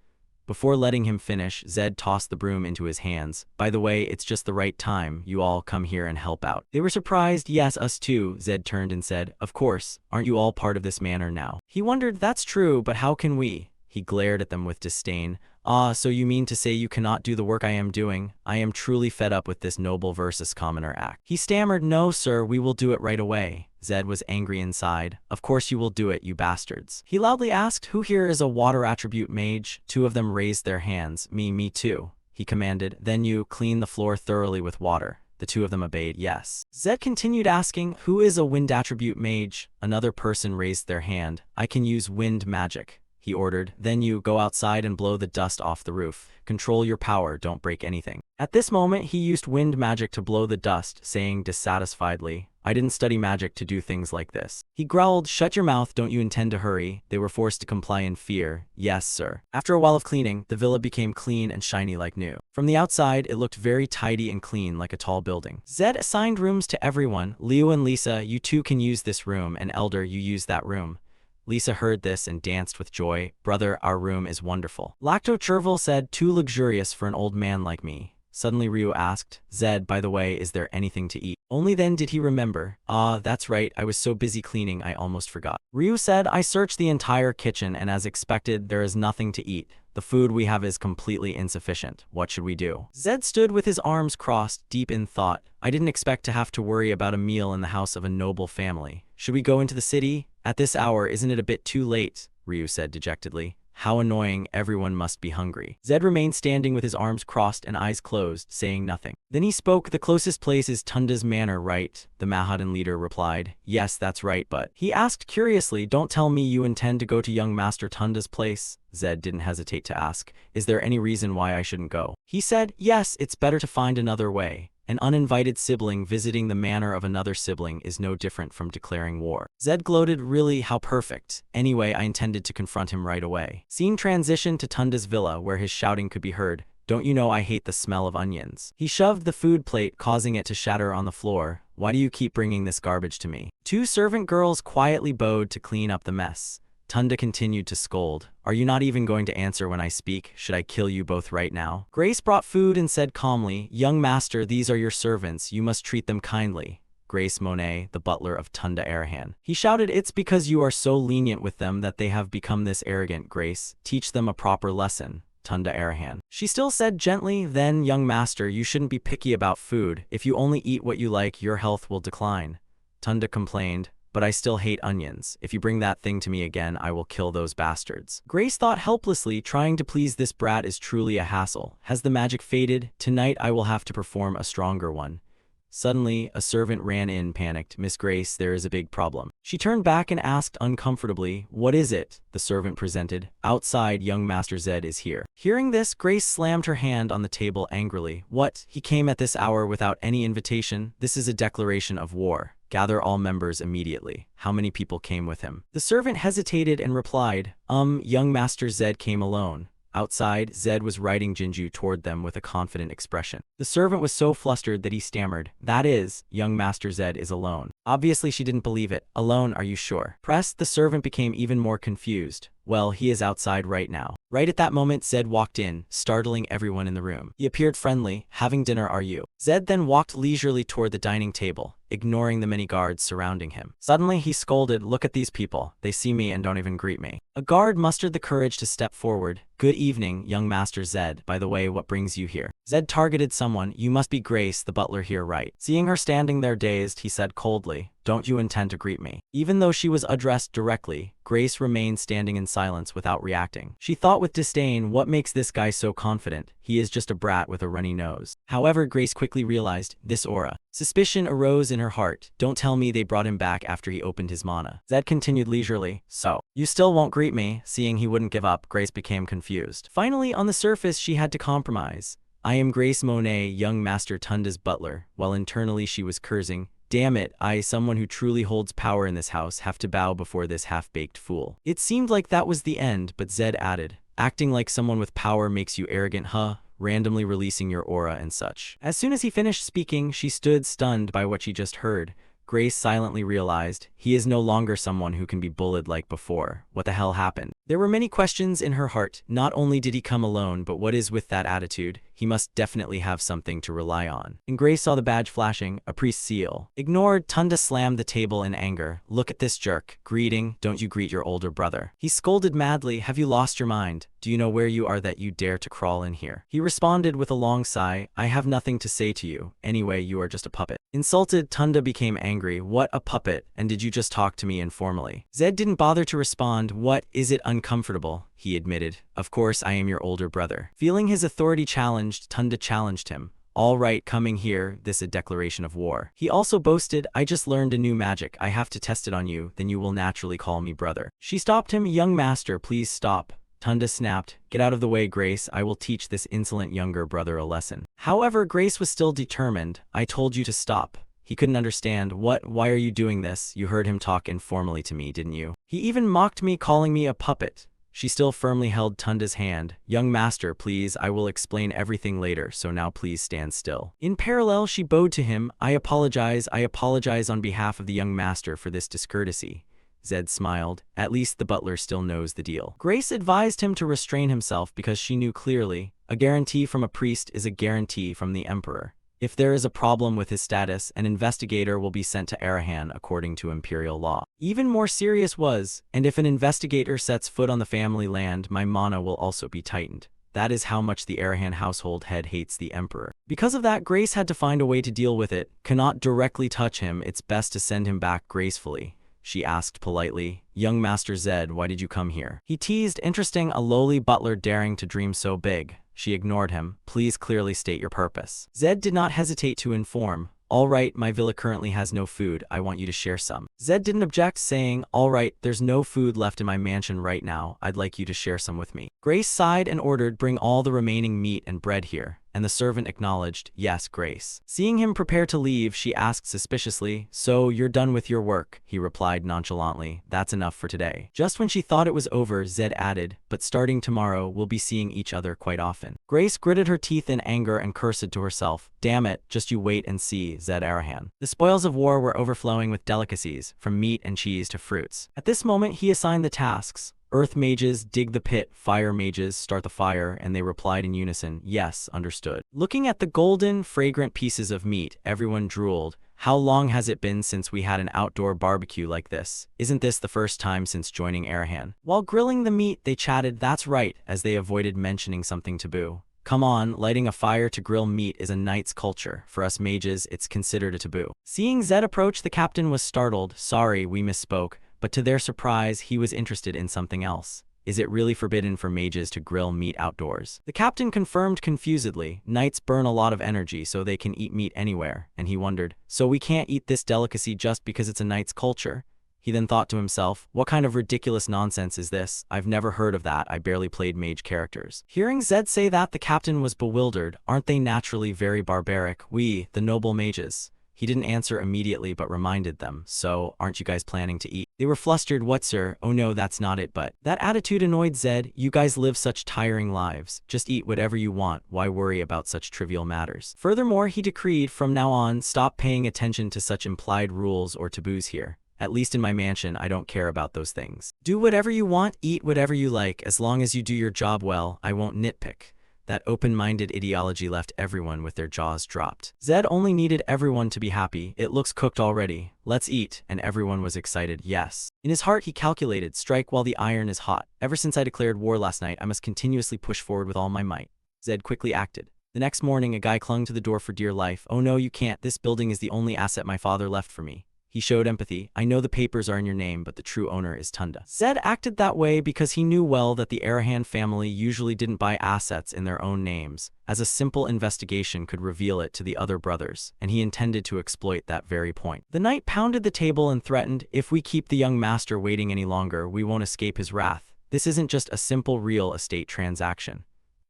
Before letting him finish, Zed tossed the broom into his hands. By the way, it's just the right time. You all come here and help out. They were surprised. Yes, us too. Zed turned and said, of course. Aren't you all part of this manor now? He wondered, that's true, but how can we? He glared at them with disdain. Ah, so you mean to say you cannot do the work I am doing? I am truly fed up with this noble versus commoner act. He stammered, no sir, we will do it right away. Zed was angry inside. Of course you will do it, you bastards. He loudly asked, who here is a water attribute mage? 2 of them raised their hands. Me too. He commanded, then you clean the floor thoroughly with water. The 2 of them obeyed, yes. Zed continued asking, who is a wind attribute mage? Another person raised their hand. I can use wind magic. He ordered, then you go outside and blow the dust off the roof. Control your power, don't break anything. At this moment, he used wind magic to blow the dust, saying dissatisfiedly, I didn't study magic to do things like this. He growled, shut your mouth, don't you intend to hurry? They were forced to comply in fear. Yes, sir. After a while of cleaning, the villa became clean and shiny like new. From the outside, it looked very tidy and clean like a tall building. Zed assigned rooms to everyone. Leo and Lisa, you 2 can use this room, and Elder, you use that room. Lisa heard this and danced with joy. Brother, our room is wonderful. Lacto Chervil said, too luxurious for an old man like me. Suddenly Ryu asked, Zed, by the way, is there anything to eat? Only then did he remember. Ah, that's right, I was so busy cleaning I almost forgot. Ryu said, I searched the entire kitchen and as expected, there is nothing to eat. The food we have is completely insufficient. What should we do? Zed stood with his arms crossed, deep in thought. I didn't expect to have to worry about a meal in the house of a noble family. Should we go into the city? At this hour, isn't it a bit too late? Ryu said dejectedly. How annoying, everyone must be hungry. Zed remained standing with his arms crossed and eyes closed, saying nothing. Then he spoke, the closest place is Tunda's manor, right? The Manhwafan leader replied, yes, that's right, but... He asked curiously, don't tell me you intend to go to young Master Tunda's place? Zed didn't hesitate to ask, is there any reason why I shouldn't go? He said, yes, it's better to find another way. An uninvited sibling visiting the manor of another sibling is no different from declaring war. Zed gloated, really, how perfect. Anyway, I intended to confront him right away. Scene transition to Tunda's villa where his shouting could be heard. Don't you know I hate the smell of onions? He shoved the food plate, causing it to shatter on the floor. Why do you keep bringing this garbage to me? 2 servant girls quietly bowed to clean up the mess. Tunda continued to scold. Are you not even going to answer when I speak? Should I kill you both right now? Grace brought food and said calmly, young master, these are your servants. You must treat them kindly. Grace Monet, the butler of Tunda Arahan. He shouted, it's because you are so lenient with them that they have become this arrogant. Grace, teach them a proper lesson. Tunda Arahan. She still said gently, then, young master, you shouldn't be picky about food. If you only eat what you like, your health will decline. Tunda complained, but I still hate onions. If you bring that thing to me again, I will kill those bastards. Grace thought helplessly, trying to please this brat is truly a hassle. Has the magic faded? Tonight I will have to perform a stronger one. Suddenly, a servant ran in, panicked. Miss Grace, there is a big problem. She turned back and asked uncomfortably, what is it? The servant presented. Outside, young Master Zed is here. Hearing this, Grace slammed her hand on the table angrily. What? He came at this hour without any invitation? This is a declaration of war. Gather all members immediately. How many people came with him? The servant hesitated and replied, young Master Zed came alone. Outside, Zed was riding Jinju toward them with a confident expression. The servant was so flustered that he stammered, that is, young Master Zed is alone. Obviously she didn't believe it. Alone, are you sure? Pressed, the servant became even more confused. Well, he is outside right now. Right at that moment, Zed walked in, startling everyone in the room. He appeared friendly. Having dinner, are you? Zed then walked leisurely toward the dining table, ignoring the many guards surrounding him. Suddenly, he scolded, look at these people. They see me and don't even greet me. A guard mustered the courage to step forward. Good evening, young Master Zed. By the way, what brings you here? Zed targeted someone. You must be Grace, the butler here, right? Seeing her standing there dazed, he said coldly, don't you intend to greet me? Even though she was addressed directly, Grace remained standing in silence without reacting. She thought with disdain, what makes this guy so confident? He is just a brat with a runny nose. However, Grace quickly realized this aura. Suspicion arose in her heart. Don't tell me they brought him back after he opened his mana. Zed continued leisurely. So, you still won't greet me? Seeing he wouldn't give up, Grace became confused. Finally, on the surface, she had to compromise. I am Grace Monet, young Master Tunda's butler, while internally she was cursing. Damn it, I, someone who truly holds power in this house, have to bow before this half-baked fool. It seemed like that was the end, but Zed added, acting like someone with power makes you arrogant, huh? Randomly releasing your aura and such. As soon as he finished speaking, she stood stunned by what she just heard. Grace silently realized, he is no longer someone who can be bullied like before. What the hell happened? There were many questions in her heart. Not only did he come alone, but what is with that attitude? He must definitely have something to rely on. And Grace saw the badge flashing, a priest's seal. Ignored, Tunda slammed the table in anger. Look at this jerk. Greeting, don't you greet your older brother. He scolded madly, have you lost your mind? Do you know where you are that you dare to crawl in here? He responded with a long sigh, I have nothing to say to you. Anyway, you are just a puppet. Insulted, Tunda became angry. What, a puppet? And did you just talk to me informally? Zed didn't bother to respond. What, is it uncomfortable? He admitted. Of course, I am your older brother. Feeling his authority challenged, Tunda challenged him. All right, coming here, this a declaration of war. He also boasted, I just learned a new magic. I have to test it on you, then you will naturally call me brother. She stopped him. Young master, please stop. Tunda snapped, get out of the way, Grace. I will teach this insolent younger brother a lesson. However, Grace was still determined. I told you to stop. He couldn't understand. What? Why are you doing this? You heard him talk informally to me, didn't you? He even mocked me, calling me a puppet. She still firmly held Tunda's hand. Young master, please, I will explain everything later, so now please stand still. In parallel, she bowed to him. I apologize on behalf of the young master for this discourtesy. Zed smiled. At least the butler still knows the deal. Grace advised him to restrain himself because she knew clearly, a guarantee from a priest is a guarantee from the emperor. If there is a problem with his status, an investigator will be sent to Arahan according to imperial law. Even more serious was, and if an investigator sets foot on the family land, my mana will also be tightened. That is how much the Arahan household head hates the emperor. Because of that, Grace had to find a way to deal with it. Cannot directly touch him, it's best to send him back gracefully. She asked politely, young Master Zed, why did you come here? He teased, interesting, a lowly butler daring to dream so big. She ignored him. Please clearly state your purpose. Zed did not hesitate to inform. All right, my villa currently has no food. I want you to share some. Zed didn't object, saying, all right, there's no food left in my mansion right now. I'd like you to share some with me. Grace sighed and ordered, bring all the remaining meat and bread here. And the servant acknowledged, yes, Grace. Seeing him prepare to leave, she asked suspiciously, so you're done with your work? He replied nonchalantly, that's enough for today. Just when she thought it was over, Zed added, but starting tomorrow, we'll be seeing each other quite often. Grace gritted her teeth in anger and cursed to herself, damn it, just you wait and see, Zed Arahan. The spoils of war were overflowing with delicacies, from meat and cheese to fruits. At this moment, he assigned the tasks. Earth mages, dig the pit, fire mages, start the fire, and they replied in unison, yes, understood. Looking at the golden, fragrant pieces of meat, everyone drooled. How long has it been since we had an outdoor barbecue like this? Isn't this the first time since joining Arahan? While grilling the meat, they chatted, that's right, as they avoided mentioning something taboo. Come on, lighting a fire to grill meat is a knight's culture. For us mages, it's considered a taboo. Seeing Zed approach, the captain was startled. Sorry, we misspoke. But to their surprise, he was interested in something else. Is it really forbidden for mages to grill meat outdoors? The captain confirmed confusedly. Knights burn a lot of energy so they can eat meat anywhere, and he wondered, so we can't eat this delicacy just because it's a knight's culture? He then thought to himself, what kind of ridiculous nonsense is this? I've never heard of that. I barely played mage characters. Hearing Zed say that, the captain was bewildered. Aren't they naturally very barbaric? We, the noble mages. He didn't answer immediately but reminded them, so, aren't you guys planning to eat? They were flustered, what sir? Oh no, that's not it, but that attitude annoyed Zed. You guys live such tiring lives. Just eat whatever you want, why worry about such trivial matters? Furthermore, he decreed, from now on, stop paying attention to such implied rules or taboos here. At least in my mansion, I don't care about those things. Do whatever you want, eat whatever you like, as long as you do your job well, I won't nitpick. That open-minded ideology left everyone with their jaws dropped. Zed only needed everyone to be happy. It looks cooked already. Let's eat. And everyone was excited, yes. In his heart, he calculated, strike while the iron is hot. Ever since I declared war last night, I must continuously push forward with all my might. Zed quickly acted. The next morning, a guy clung to the door for dear life. Oh no, you can't. This building is the only asset my father left for me. He showed empathy. I know the papers are in your name, but the true owner is Tunda. Zed acted that way because he knew well that the Arahan family usually didn't buy assets in their own names, as a simple investigation could reveal it to the other brothers, and he intended to exploit that very point. The knight pounded the table and threatened, if we keep the young master waiting any longer, we won't escape his wrath. This isn't just a simple real estate transaction.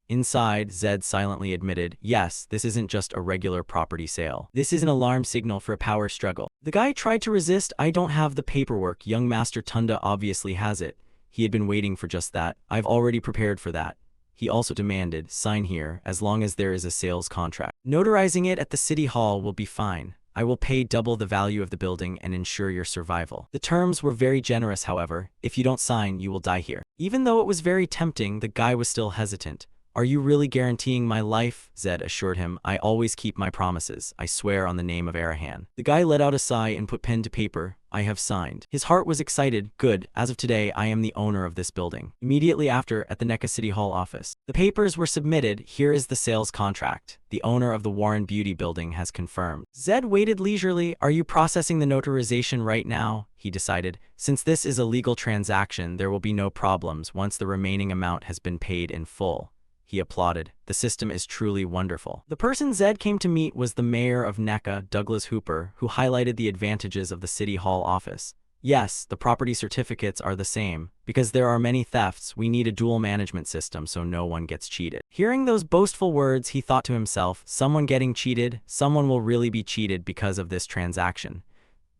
Inside, Zed silently admitted, yes, this isn't just a regular property sale. This is an alarm signal for a power struggle. The guy tried to resist. I don't have the paperwork. Young Master Tunda obviously has it. He had been waiting for just that. I've already prepared for that. He also demanded, sign here, as long as there is a sales contract. Notarizing it at the city hall will be fine. I will pay double the value of the building and ensure your survival. The terms were very generous, however. If you don't sign, you will die here. Even though it was very tempting, the guy was still hesitant. Are you really guaranteeing my life? Zed assured him. I always keep my promises. I swear on the name of Arahan. The guy let out a sigh and put pen to paper. I have signed. His heart was excited. Good. As of today, I am the owner of this building. Immediately after, at the NECA City Hall office, the papers were submitted. Here is the sales contract. The owner of the Warren Beauty building has confirmed. Zed waited leisurely. Are you processing the notarization right now? He decided. Since this is a legal transaction, there will be no problems once the remaining amount has been paid in full. He applauded. The system is truly wonderful. The person Zed came to meet was the mayor of NECA, Douglas Hooper, who highlighted the advantages of the City Hall office. Yes, the property certificates are the same. Because there are many thefts, we need a dual management system so no one gets cheated. Hearing those boastful words, he thought to himself, someone getting cheated, someone will really be cheated because of this transaction.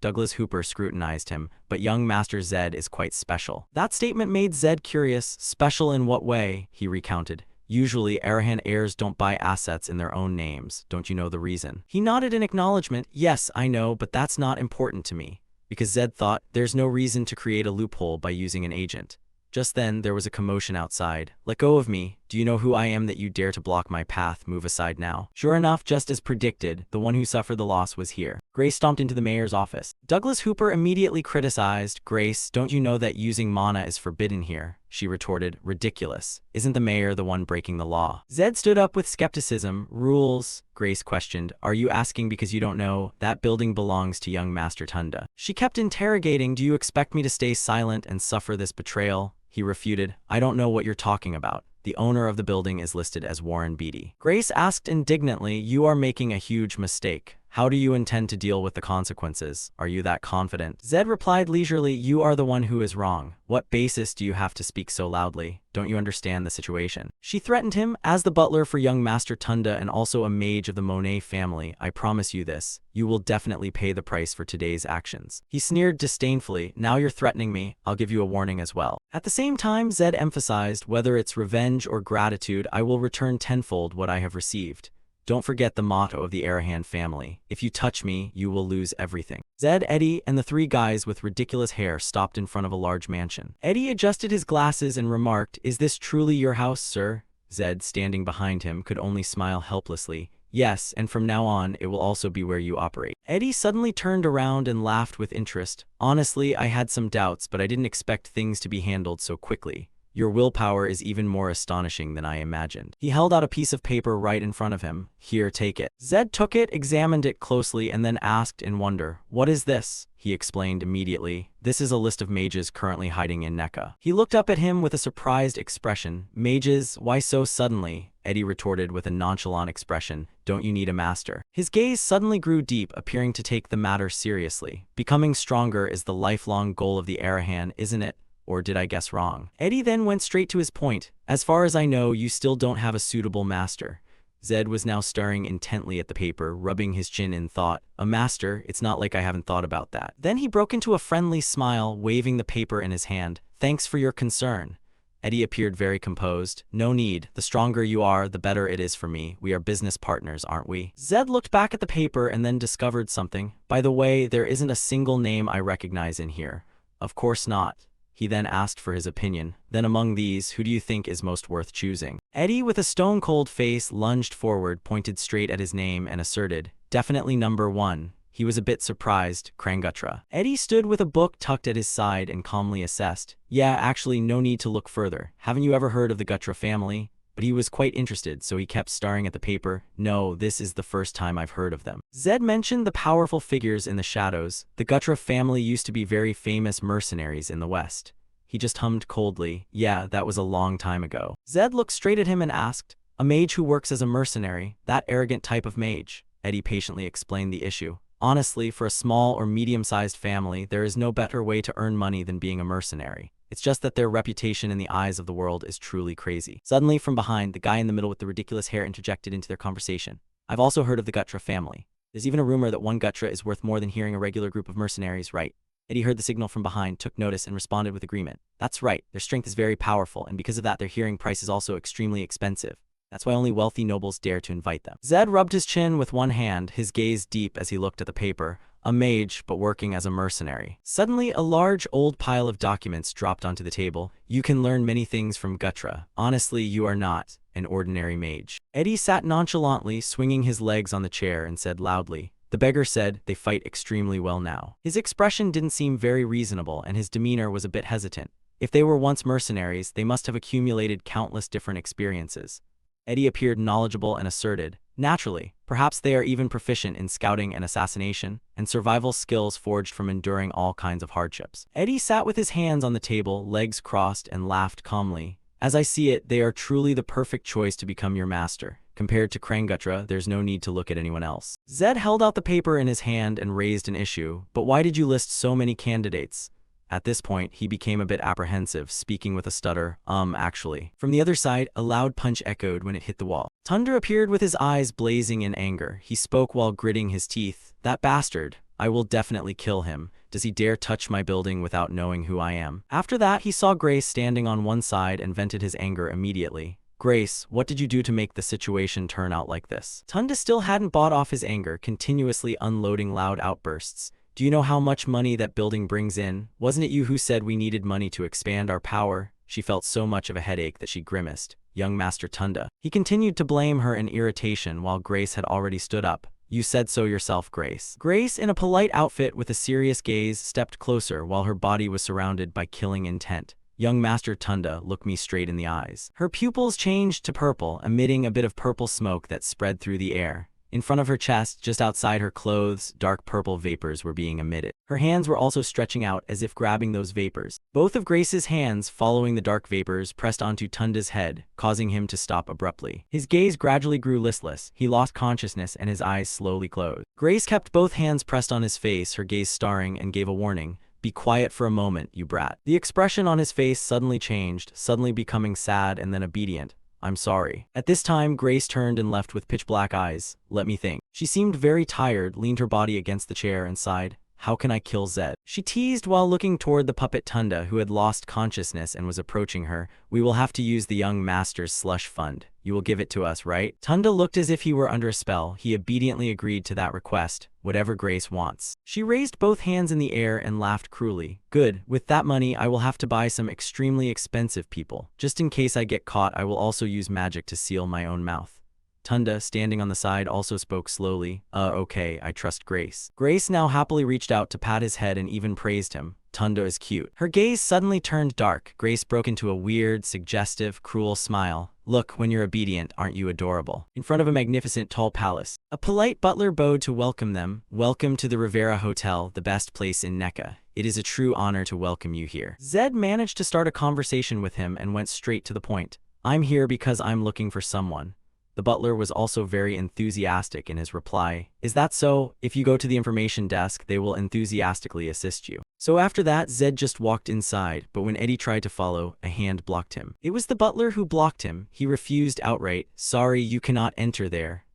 Douglas Hooper scrutinized him, but young Master Zed is quite special. That statement made Zed curious. Special in what way? He recounted. Usually, Arahan heirs don't buy assets in their own names. Don't you know the reason? He nodded in acknowledgement. Yes, I know, but that's not important to me. Because Zed thought, there's no reason to create a loophole by using an agent. Just then, there was a commotion outside. Let go of me. Do you know who I am that you dare to block my path? Move aside now. Sure enough, just as predicted, the one who suffered the loss was here. Grace stomped into the mayor's office. Douglas Hooper immediately criticized. Grace, don't you know that using mana is forbidden here? She retorted. Ridiculous. Isn't the mayor the one breaking the law? Zed stood up with skepticism. Rules? Grace questioned. Are you asking because you don't know? That building belongs to young Master Tunda. She kept interrogating. Do you expect me to stay silent and suffer this betrayal? He refuted. I don't know what you're talking about. The owner of the building is listed as Warren Beatty. Grace asked indignantly, you are making a huge mistake. How do you intend to deal with the consequences? Are you that confident? Zed replied leisurely, you are the one who is wrong. What basis do you have to speak so loudly? Don't you understand the situation? She threatened him. As the butler for young Master Tunda and also a mage of the Monet family, I promise you this. You will definitely pay the price for today's actions. He sneered disdainfully. Now you're threatening me. I'll give you a warning as well. At the same time, Zed emphasized, whether it's revenge or gratitude, I will return tenfold what I have received. Don't forget the motto of the Arahan family. If you touch me, you will lose everything. Zed, Eddie, and the three guys with ridiculous hair stopped in front of a large mansion. Eddie adjusted his glasses and remarked, is this truly your house, sir? Zed, standing behind him, could only smile helplessly. Yes, and from now on, it will also be where you operate. Eddie suddenly turned around and laughed with interest. Honestly, I had some doubts, but I didn't expect things to be handled so quickly. Your willpower is even more astonishing than I imagined. He held out a piece of paper right in front of him. Here, take it. Zed took it, examined it closely, and then asked in wonder, what is this? He explained immediately. This is a list of mages currently hiding in NECA. He looked up at him with a surprised expression. Mages? Why so suddenly? Eddie retorted with a nonchalant expression. Don't you need a master? His gaze suddenly grew deep, appearing to take the matter seriously. Becoming stronger is the lifelong goal of the Arahan, isn't it? Or did I guess wrong? Eddie then went straight to his point. As far as I know, you still don't have a suitable master. Zed was now staring intently at the paper, rubbing his chin in thought. A master? It's not like I haven't thought about that. Then he broke into a friendly smile, waving the paper in his hand. Thanks for your concern. Eddie appeared very composed. No need. The stronger you are, the better it is for me. We are business partners, aren't we? Zed looked back at the paper and then discovered something. By the way, there isn't a single name I recognize in here. Of course not. He then asked for his opinion. Then among these, who do you think is most worth choosing? Eddie, with a stone-cold face, lunged forward, pointed straight at his name, and asserted, definitely number 1. He was a bit surprised. Krangutra. Eddie stood with a book tucked at his side and calmly assessed. Yeah, actually, no need to look further. Haven't you ever heard of the Gutra family? but he was quite interested, so he kept staring at the paper. No, this is the first time I've heard of them. Zed mentioned the powerful figures in the shadows. The Gutra family used to be very famous mercenaries in the West. He just hummed coldly. Yeah, that was a long time ago. Zed looked straight at him and asked, a mage who works as a mercenary, that arrogant type of mage. Eddie patiently explained the issue. Honestly, for a small or medium-sized family, there is no better way to earn money than being a mercenary. It's just that their reputation in the eyes of the world is truly crazy. Suddenly, from behind, the guy in the middle with the ridiculous hair interjected into their conversation. I've also heard of the Gutra family. There's even a rumor that one Gutra is worth more than hearing a regular group of mercenaries, right? Eddie heard the signal from behind, took notice, and responded with agreement. That's right, their strength is very powerful, and because of that, their hearing price is also extremely expensive. That's why only wealthy nobles dare to invite them. Zed rubbed his chin with one hand, his gaze deep as he looked at the paper. A mage, but working as a mercenary. Suddenly, a large old pile of documents dropped onto the table. You can learn many things from Gutra. Honestly, you are not an ordinary mage. Eddie sat nonchalantly, swinging his legs on the chair, and said loudly, the beggar said, they fight extremely well now. His expression didn't seem very reasonable, and his demeanor was a bit hesitant. If they were once mercenaries, they must have accumulated countless different experiences. Eddie appeared knowledgeable and asserted, naturally, perhaps they are even proficient in scouting and assassination, and survival skills forged from enduring all kinds of hardships. Eddie sat with his hands on the table, legs crossed, and laughed calmly. As I see it, they are truly the perfect choice to become your master. Compared to Kranggutra, there's no need to look at anyone else. Zed held out the paper in his hand and raised an issue. But why did you list so many candidates? At this point, he became a bit apprehensive, speaking with a stutter, actually. From the other side, a loud punch echoed when it hit the wall. Tundra appeared with his eyes blazing in anger. He spoke while gritting his teeth. That bastard. I will definitely kill him. Does he dare touch my building without knowing who I am? After that, he saw Grace standing on one side and vented his anger immediately. Grace, what did you do to make the situation turn out like this? Tunda still hadn't bought off his anger, continuously unloading loud outbursts. Do you know how much money that building brings in? Wasn't it you who said we needed money to expand our power? She felt so much of a headache that she grimaced. Young Master Tunda. He continued to blame her in irritation while Grace had already stood up. You said so yourself, Grace. Grace, in a polite outfit with a serious gaze, stepped closer while her body was surrounded by killing intent. Young Master Tunda looked me straight in the eyes. Her pupils changed to purple, emitting a bit of purple smoke that spread through the air. In front of her chest, just outside her clothes, dark purple vapors were being emitted. Her hands were also stretching out as if grabbing those vapors. Both of Grace's hands, following the dark vapors, pressed onto Tunda's head, causing him to stop abruptly. His gaze gradually grew listless. He lost consciousness and his eyes slowly closed. Grace kept both hands pressed on his face, her gaze starring, and gave a warning. Be quiet for a moment, you brat. The expression on his face suddenly changed, suddenly becoming sad and then obedient. I'm sorry. At this time, Grace turned and left with pitch-black eyes. Let me think. She seemed very tired, leaned her body against the chair and sighed. How can I kill Zed? She teased while looking toward the puppet Tunda, who had lost consciousness and was approaching her. We will have to use the young master's slush fund. You will give it to us, right? Tunda looked as if he were under a spell. He obediently agreed to that request. Whatever Grace wants. She raised both hands in the air and laughed cruelly. Good. With that money, I will have to buy some extremely expensive people. Just in case I get caught, I will also use magic to seal my own mouth. Tunda, standing on the side, also spoke slowly. Okay, I trust Grace. Grace now happily reached out to pat his head and even praised him. Tunda is cute. Her gaze suddenly turned dark. Grace broke into a weird, suggestive, cruel smile. Look, when you're obedient, aren't you adorable? In front of a magnificent tall palace. A polite butler bowed to welcome them. Welcome to the Rivera Hotel, the best place in Nekka. It is a true honor to welcome you here. Zed managed to start a conversation with him and went straight to the point. I'm here because I'm looking for someone. The butler was also very enthusiastic in his reply. Is that so? If you go to the information desk, they will enthusiastically assist you. So after that, Zed just walked inside, but when Eddie tried to follow, a hand blocked him. It was the butler who blocked him. He refused outright. Sorry, you cannot enter there.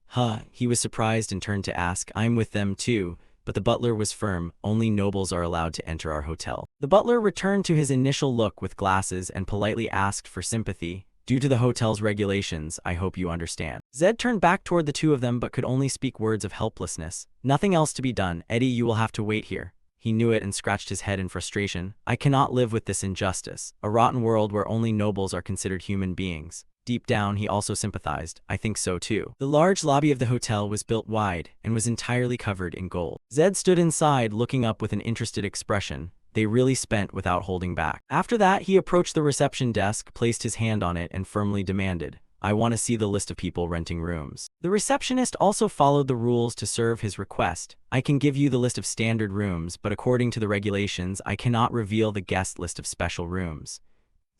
He was surprised and turned to ask, I'm with them too. But the butler was firm. Only nobles are allowed to enter our hotel. The butler returned to his initial look with glasses and politely asked for sympathy. Due to the hotel's regulations, I hope you understand. Zed turned back toward the two of them but could only speak words of helplessness. Nothing else to be done. Eddie, you will have to wait here. He knew it and scratched his head in frustration. I cannot live with this injustice. A rotten world where only nobles are considered human beings. Deep down, he also sympathized. I think so too. The large lobby of the hotel was built wide and was entirely covered in gold. Zed stood inside, looking up with an interested expression. They really spent without holding back. After that, he approached the reception desk, placed his hand on it, and firmly demanded, I want to see the list of people renting rooms. The receptionist also followed the rules to serve his request. I can give you the list of standard rooms, but according to the regulations, I cannot reveal the guest list of special rooms.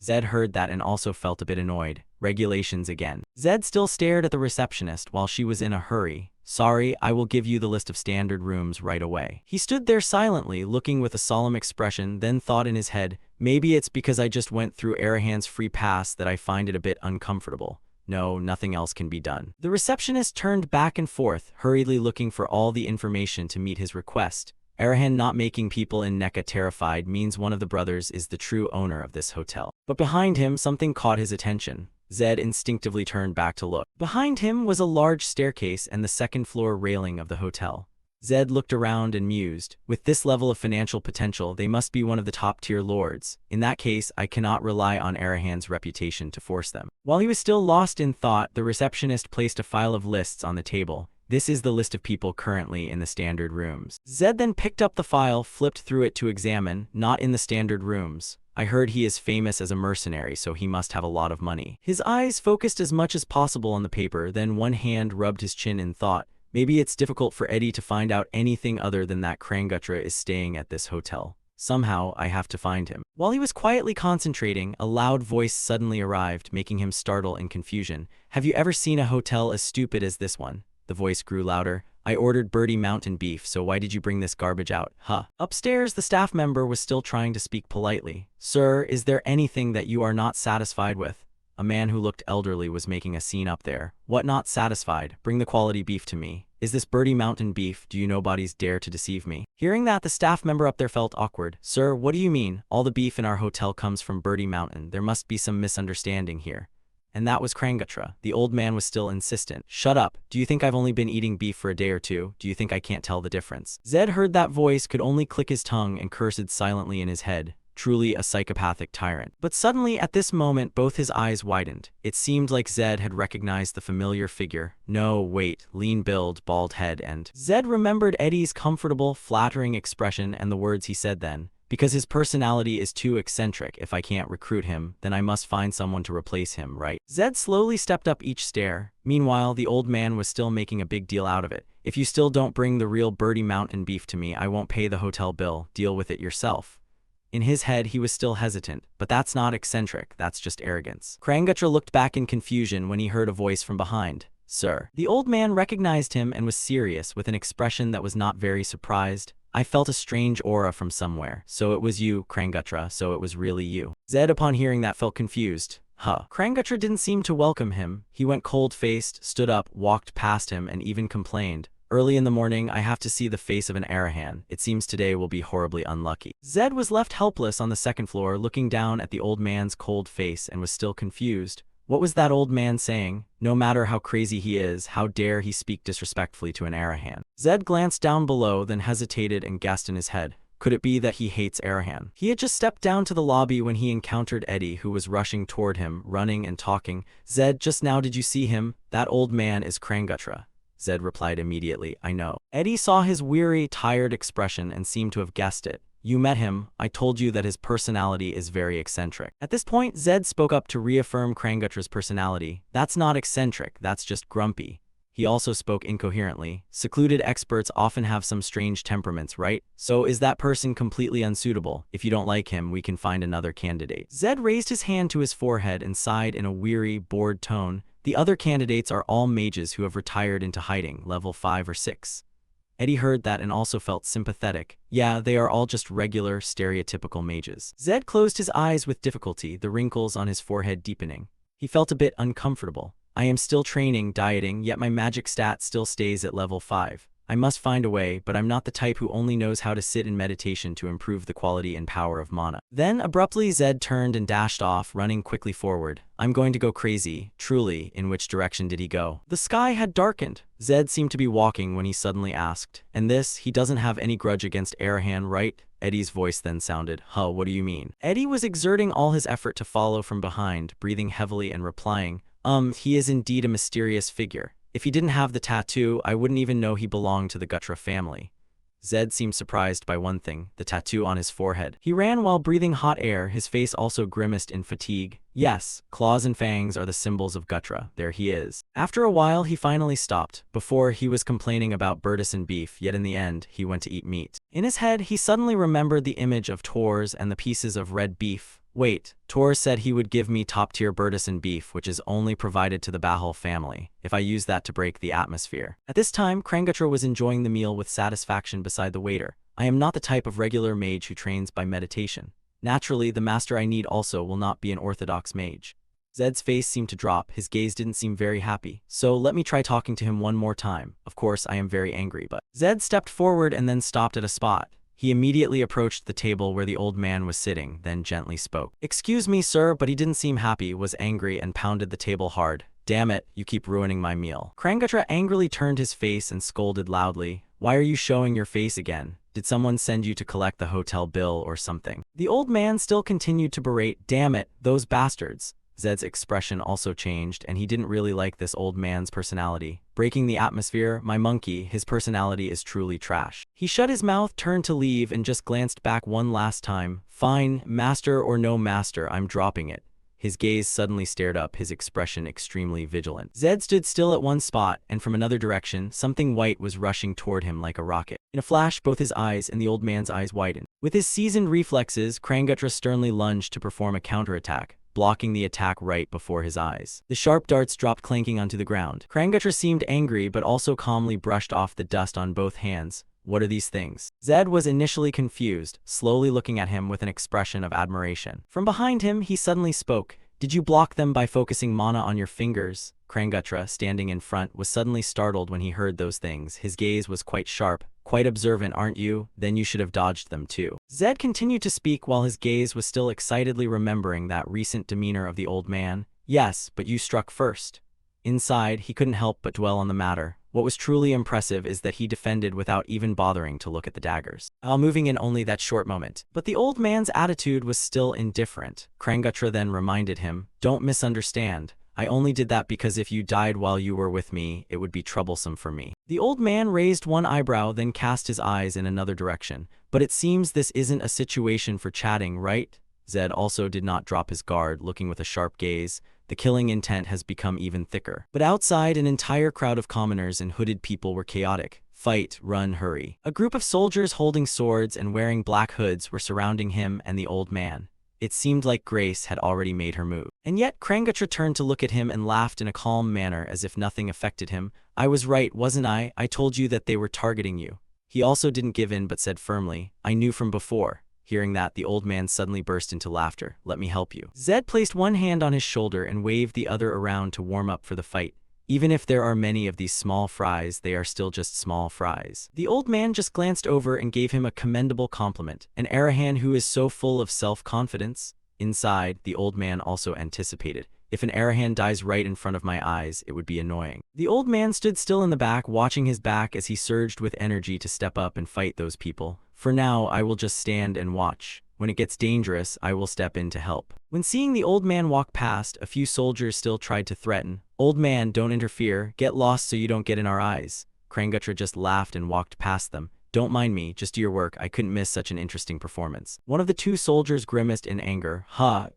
Zed heard that and also felt a bit annoyed. Regulations again. Zed still stared at the receptionist while she was in a hurry. Sorry, I will give you the list of standard rooms right away. He stood there silently, looking with a solemn expression, then thought in his head, maybe it's because I just went through Arahan's free pass that I find it a bit uncomfortable. No, nothing else can be done. The receptionist turned back and forth, hurriedly looking for all the information to meet his request. Arahan not making people in Nekka terrified means one of the brothers is the true owner of this hotel. But behind him, something caught his attention. Zed instinctively turned back to look. Behind him was a large staircase and the second-floor railing of the hotel. Zed looked around and mused. With this level of financial potential, they must be one of the top-tier lords. In that case, I cannot rely on Arahan's reputation to force them. While he was still lost in thought, the receptionist placed a file of lists on the table. This is the list of people currently in the standard rooms. Zed then picked up the file, flipped through it to examine. Not in the standard rooms. I heard he is famous as a mercenary, so he must have a lot of money. His eyes focused as much as possible on the paper, then one hand rubbed his chin in thought. Maybe it's difficult for Eddie to find out anything other than that Krangutra is staying at this hotel. Somehow, I have to find him. While he was quietly concentrating, a loud voice suddenly arrived, making him startle in confusion. Have you ever seen a hotel as stupid as this one? The voice grew louder. I ordered Birdie Mountain beef, so why did you bring this garbage out? Huh. Upstairs, the staff member was still trying to speak politely. Sir, is there anything that you are not satisfied with? A man who looked elderly was making a scene up there. What not satisfied? Bring the quality beef to me. Is this Birdie Mountain beef? Do you nobodies dare to deceive me? Hearing that, the staff member up there felt awkward. Sir, what do you mean? All the beef in our hotel comes from Birdie Mountain. There must be some misunderstanding here. And that was Krangutra. The old man was still insistent. Shut up. Do you think I've only been eating beef for a day or two? Do you think I can't tell the difference? Zed heard that voice, could only click his tongue and cursed silently in his head. Truly a psychopathic tyrant. But suddenly, at this moment, both his eyes widened. It seemed like Zed had recognized the familiar figure. No, wait, lean build, bald head, and Zed remembered Eddie's comfortable, flattering expression and the words he said then. Because his personality is too eccentric, if I can't recruit him, then I must find someone to replace him, right? Zed slowly stepped up each stair. Meanwhile, the old man was still making a big deal out of it. If you still don't bring the real Birdie Mountain beef to me, I won't pay the hotel bill. Deal with it yourself. In his head, he was still hesitant, but that's not eccentric, that's just arrogance. Krangutra looked back in confusion when he heard a voice from behind. Sir. The old man recognized him and was serious, with an expression that was not very surprised. I felt a strange aura from somewhere. So it was you, Krangutra, so it was really you. Zed, upon hearing that, felt confused. Huh. Krangutra didn't seem to welcome him. He went cold-faced, stood up, walked past him, and even complained. Early in the morning, I have to see the face of an Arahan. It seems today will be horribly unlucky. Zed was left helpless on the second floor, looking down at the old man's cold face and was still confused. What was that old man saying? No matter how crazy he is, how dare he speak disrespectfully to an Arahan? Zed glanced down below, then hesitated and guessed in his head. Could it be that he hates Arahan? He had just stepped down to the lobby when he encountered Eddie, who was rushing toward him, running and talking. Zed, just now did you see him? That old man is Krangutra. Zed replied immediately, I know. Eddie saw his weary, tired expression and seemed to have guessed it. You met him. I told you that his personality is very eccentric. At this point, Zed spoke up to reaffirm Krangutra's personality. That's not eccentric, that's just grumpy. He also spoke incoherently. Secluded experts often have some strange temperaments, right? So is that person completely unsuitable? If you don't like him, we can find another candidate. Zed raised his hand to his forehead and sighed in a weary, bored tone. The other candidates are all mages who have retired into hiding, level 5 or 6. Eddie heard that and also felt sympathetic. Yeah, they are all just regular, stereotypical mages. Zed closed his eyes with difficulty, the wrinkles on his forehead deepening. He felt a bit uncomfortable. I am still training, dieting, yet my magic stat still stays at level 5. I must find a way, but I'm not the type who only knows how to sit in meditation to improve the quality and power of mana. Then, abruptly, Zed turned and dashed off, running quickly forward. I'm going to go crazy. Truly, in which direction did he go? The sky had darkened. Zed seemed to be walking when he suddenly asked. And this, he doesn't have any grudge against Arahan, right? Eddie's voice then sounded. Huh, what do you mean? Eddie was exerting all his effort to follow from behind, breathing heavily and replying, he is indeed a mysterious figure. If he didn't have the tattoo, I wouldn't even know he belonged to the Gutra family. Zed seemed surprised by one thing, the tattoo on his forehead. He ran while breathing hot air, his face also grimaced in fatigue. Yes, claws and fangs are the symbols of Gutra. There he is. After a while, he finally stopped. Before, he was complaining about Bertus and beef, yet in the end, he went to eat meat. In his head, he suddenly remembered the image of Tors and the pieces of red beef. Wait, Tor said he would give me top-tier Bertus and beef, which is only provided to the Bahal family, if I use that to break the atmosphere. At this time, Krangutra was enjoying the meal with satisfaction beside the waiter. I am not the type of regular mage who trains by meditation. Naturally, the master I need also will not be an orthodox mage. Zed's face seemed to drop, his gaze didn't seem very happy. So let me try talking to him one more time. Of course, I am very angry, but... Zed stepped forward and then stopped at a spot. He immediately approached the table where the old man was sitting, then gently spoke. "Excuse me, sir," but he didn't seem happy, was angry, and pounded the table hard. "Damn it, you keep ruining my meal." Krangutra angrily turned his face and scolded loudly. "Why are you showing your face again? Did someone send you to collect the hotel bill or something?" The old man still continued to berate. "Damn it, those bastards." Zed's expression also changed, and he didn't really like this old man's personality. Breaking the atmosphere, my monkey, his personality is truly trash. He shut his mouth, turned to leave, and just glanced back one last time. "Fine, master or no master, I'm dropping it." His gaze suddenly stared up, his expression extremely vigilant. Zed stood still at one spot, and from another direction, something white was rushing toward him like a rocket. In a flash, both his eyes and the old man's eyes widened. With his seasoned reflexes, Krangutra sternly lunged to perform a counterattack, blocking the attack right before his eyes. The sharp darts dropped clanking onto the ground. Krangutra seemed angry but also calmly brushed off the dust on both hands. "What are these things?" Zed was initially confused, slowly looking at him with an expression of admiration. From behind him, he suddenly spoke. "Did you block them by focusing mana on your fingers?" Krangutra, standing in front, was suddenly startled when he heard those things. His gaze was quite sharp. "Quite observant, aren't you? Then you should have dodged them too." Zed continued to speak while his gaze was still excitedly remembering that recent demeanor of the old man. "Yes, but you struck first." Inside, he couldn't help but dwell on the matter. What was truly impressive is that he defended without even bothering to look at the daggers, moving in only that short moment. But the old man's attitude was still indifferent. Krangutra then reminded him, "Don't misunderstand. I only did that because if you died while you were with me, it would be troublesome for me." The old man raised one eyebrow, then cast his eyes in another direction. "But it seems this isn't a situation for chatting, right?" Zed also did not drop his guard, looking with a sharp gaze. The killing intent has become even thicker. But outside, an entire crowd of commoners and hooded people were chaotic. Fight, run, hurry. A group of soldiers holding swords and wearing black hoods were surrounding him and the old man. It seemed like Grace had already made her move. And yet Krangutra turned to look at him and laughed in a calm manner as if nothing affected him. "I was right, wasn't I? I told you that they were targeting you." He also didn't give in but said firmly, "I knew from before." Hearing that, the old man suddenly burst into laughter. "Let me help you." Zed placed one hand on his shoulder and waved the other around to warm up for the fight. Even if there are many of these small fries, they are still just small fries. The old man just glanced over and gave him a commendable compliment. An Arahan who is so full of self-confidence? Inside, the old man also anticipated. If an Arahan dies right in front of my eyes, it would be annoying. The old man stood still in the back, watching his back as he surged with energy to step up and fight those people. "For now, I will just stand and watch. When it gets dangerous, I will step in to help." When seeing the old man walk past, a few soldiers still tried to threaten. "Old man, don't interfere. Get lost so you don't get in our eyes." Krangutra just laughed and walked past them. "Don't mind me, just do your work. I couldn't miss such an interesting performance." One of the two soldiers grimaced in anger.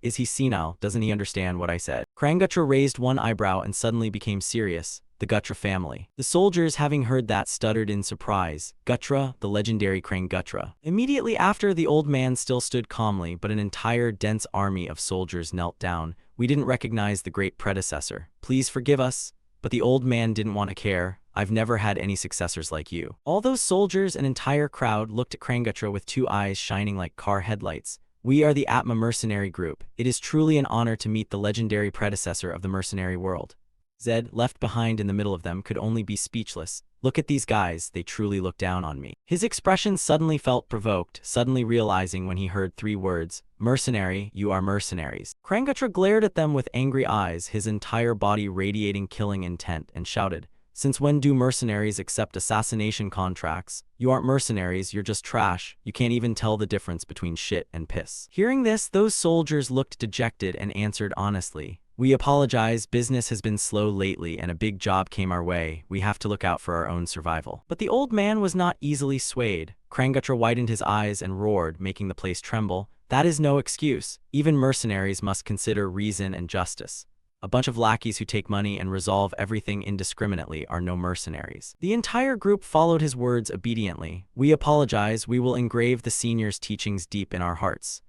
Is he senile? Doesn't he understand what I said?" Krangutra raised one eyebrow and suddenly became serious. "The Gutra family." The soldiers, having heard that, stuttered in surprise. "Gutra, the legendary Krangutra." Immediately after, the old man still stood calmly, but an entire dense army of soldiers knelt down. "We didn't recognize the great predecessor. Please forgive us." But the old man didn't want to care. "I've never had any successors like you." All those soldiers, an entire crowd, looked at Krangutra with two eyes shining like car headlights. "We are the Atma mercenary group. It is truly an honor to meet the legendary predecessor of the mercenary world." Zed, left behind in the middle of them, could only be speechless. "Look at these guys, they truly look down on me." His expression suddenly felt provoked, suddenly realizing when he heard three words, "Mercenary, you are mercenaries." Krangutra glared at them with angry eyes, his entire body radiating killing intent, and shouted, "Since when do mercenaries accept assassination contracts? You aren't mercenaries, you're just trash. You can't even tell the difference between shit and piss." Hearing this, those soldiers looked dejected and answered honestly, "We apologize, business has been slow lately and a big job came our way. We have to look out for our own survival." But the old man was not easily swayed. Krangutra widened his eyes and roared, making the place tremble. "That is no excuse. Even mercenaries must consider reason and justice. A bunch of lackeys who take money and resolve everything indiscriminately are no mercenaries." The entire group followed his words obediently. "We apologize. We will engrave the senior's teachings deep in our hearts."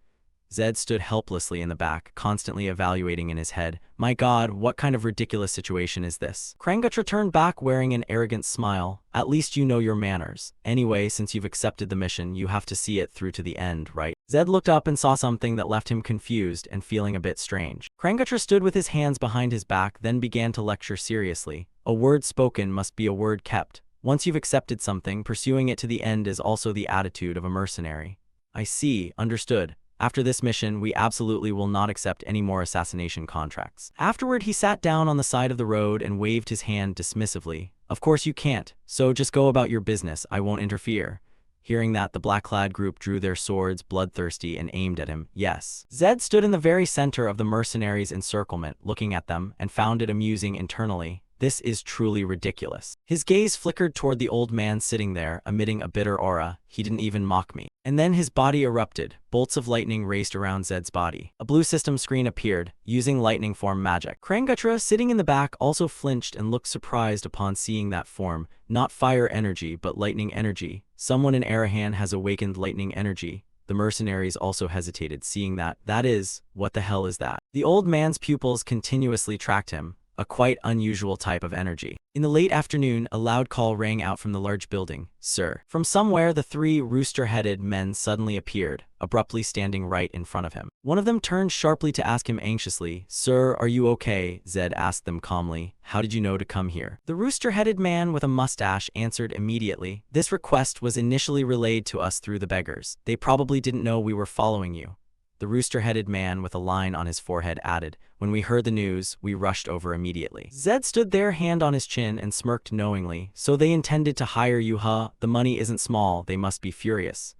Zed stood helplessly in the back, constantly evaluating in his head. "My God, what kind of ridiculous situation is this?" Krangutra turned back wearing an arrogant smile. "At least you know your manners. Anyway, since you've accepted the mission, you have to see it through to the end, right?" Zed looked up and saw something that left him confused and feeling a bit strange. Krangutra stood with his hands behind his back, then began to lecture seriously. "A word spoken must be a word kept. Once you've accepted something, pursuing it to the end is also the attitude of a mercenary." "I see, understood. After this mission, we absolutely will not accept any more assassination contracts." Afterward, he sat down on the side of the road and waved his hand dismissively. "Of course you can't, so just go about your business, I won't interfere." Hearing that, the black-clad group drew their swords, bloodthirsty, and aimed at him. "Yes." Zed stood in the very center of the mercenaries' encirclement, looking at them, and found it amusing internally. "This is truly ridiculous." His gaze flickered toward the old man sitting there, emitting a bitter aura. "He didn't even mock me." And then his body erupted. Bolts of lightning raced around Zed's body. A blue system screen appeared, using lightning form magic. Krangutra, sitting in the back, also flinched and looked surprised upon seeing that form. Not fire energy, but lightning energy. Someone in Arahan has awakened lightning energy. The mercenaries also hesitated, seeing that. "That is, what the hell is that?" The old man's pupils continuously tracked him. A quite unusual type of energy. In the late afternoon, a loud call rang out from the large building. "Sir." From somewhere, the three rooster-headed men suddenly appeared, abruptly standing right in front of him. One of them turned sharply to ask him anxiously, "Sir, are you okay?" Zed asked them calmly, "How did you know to come here?" The rooster-headed man with a mustache answered immediately, "This request was initially relayed to us through the beggars. They probably didn't know we were following you." The rooster-headed man with a line on his forehead added, "When we heard the news, we rushed over immediately." Zed stood there, hand on his chin, and smirked knowingly. "So they intended to hire you, huh? The money isn't small, they must be furious."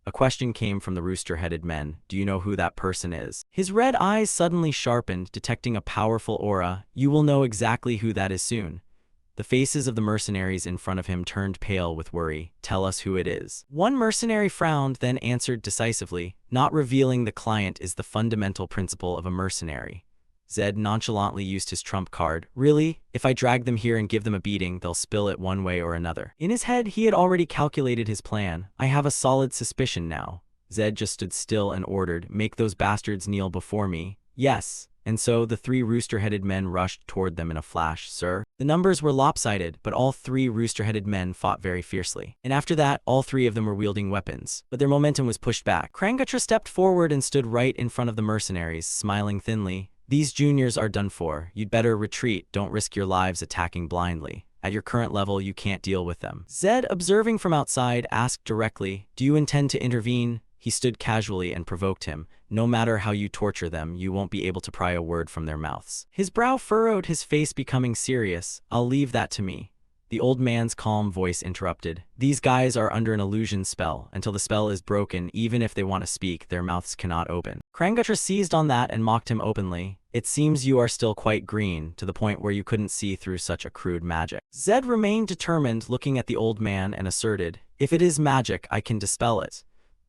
A question came from the rooster-headed men. "Do you know who that person is?" His red eyes suddenly sharpened, detecting a powerful aura. "You will know exactly who that is soon." The faces of the mercenaries in front of him turned pale with worry. "Tell us who it is." One mercenary frowned, then answered decisively, "Not revealing the client is the fundamental principle of a mercenary." Zed nonchalantly used his trump card. "Really? If I drag them here and give them a beating, they'll spill it one way or another." In his head, he had already calculated his plan. "I have a solid suspicion now." Zed just stood still and ordered, "Make those bastards kneel before me." "Yes." And so the three rooster-headed men rushed toward them in a flash. "Sir." The numbers were lopsided, but all three rooster-headed men fought very fiercely. And after that, all three of them were wielding weapons. But their momentum was pushed back. Krangutra stepped forward and stood right in front of the mercenaries, smiling thinly. "These juniors are done for. You'd better retreat. Don't risk your lives attacking blindly. At your current level, you can't deal with them." Zed, observing from outside, asked directly, "Do you intend to intervene?" He stood casually and provoked him. "No matter how you torture them, you won't be able to pry a word from their mouths." His brow furrowed, his face becoming serious. "I'll leave that to me." The old man's calm voice interrupted. "These guys are under an illusion spell. Until the spell is broken, even if they want to speak, their mouths cannot open." Krangutra seized on that and mocked him openly. "It seems you are still quite green, to the point where you couldn't see through such a crude magic." Zed remained determined, looking at the old man, and asserted, "If it is magic, I can dispel it."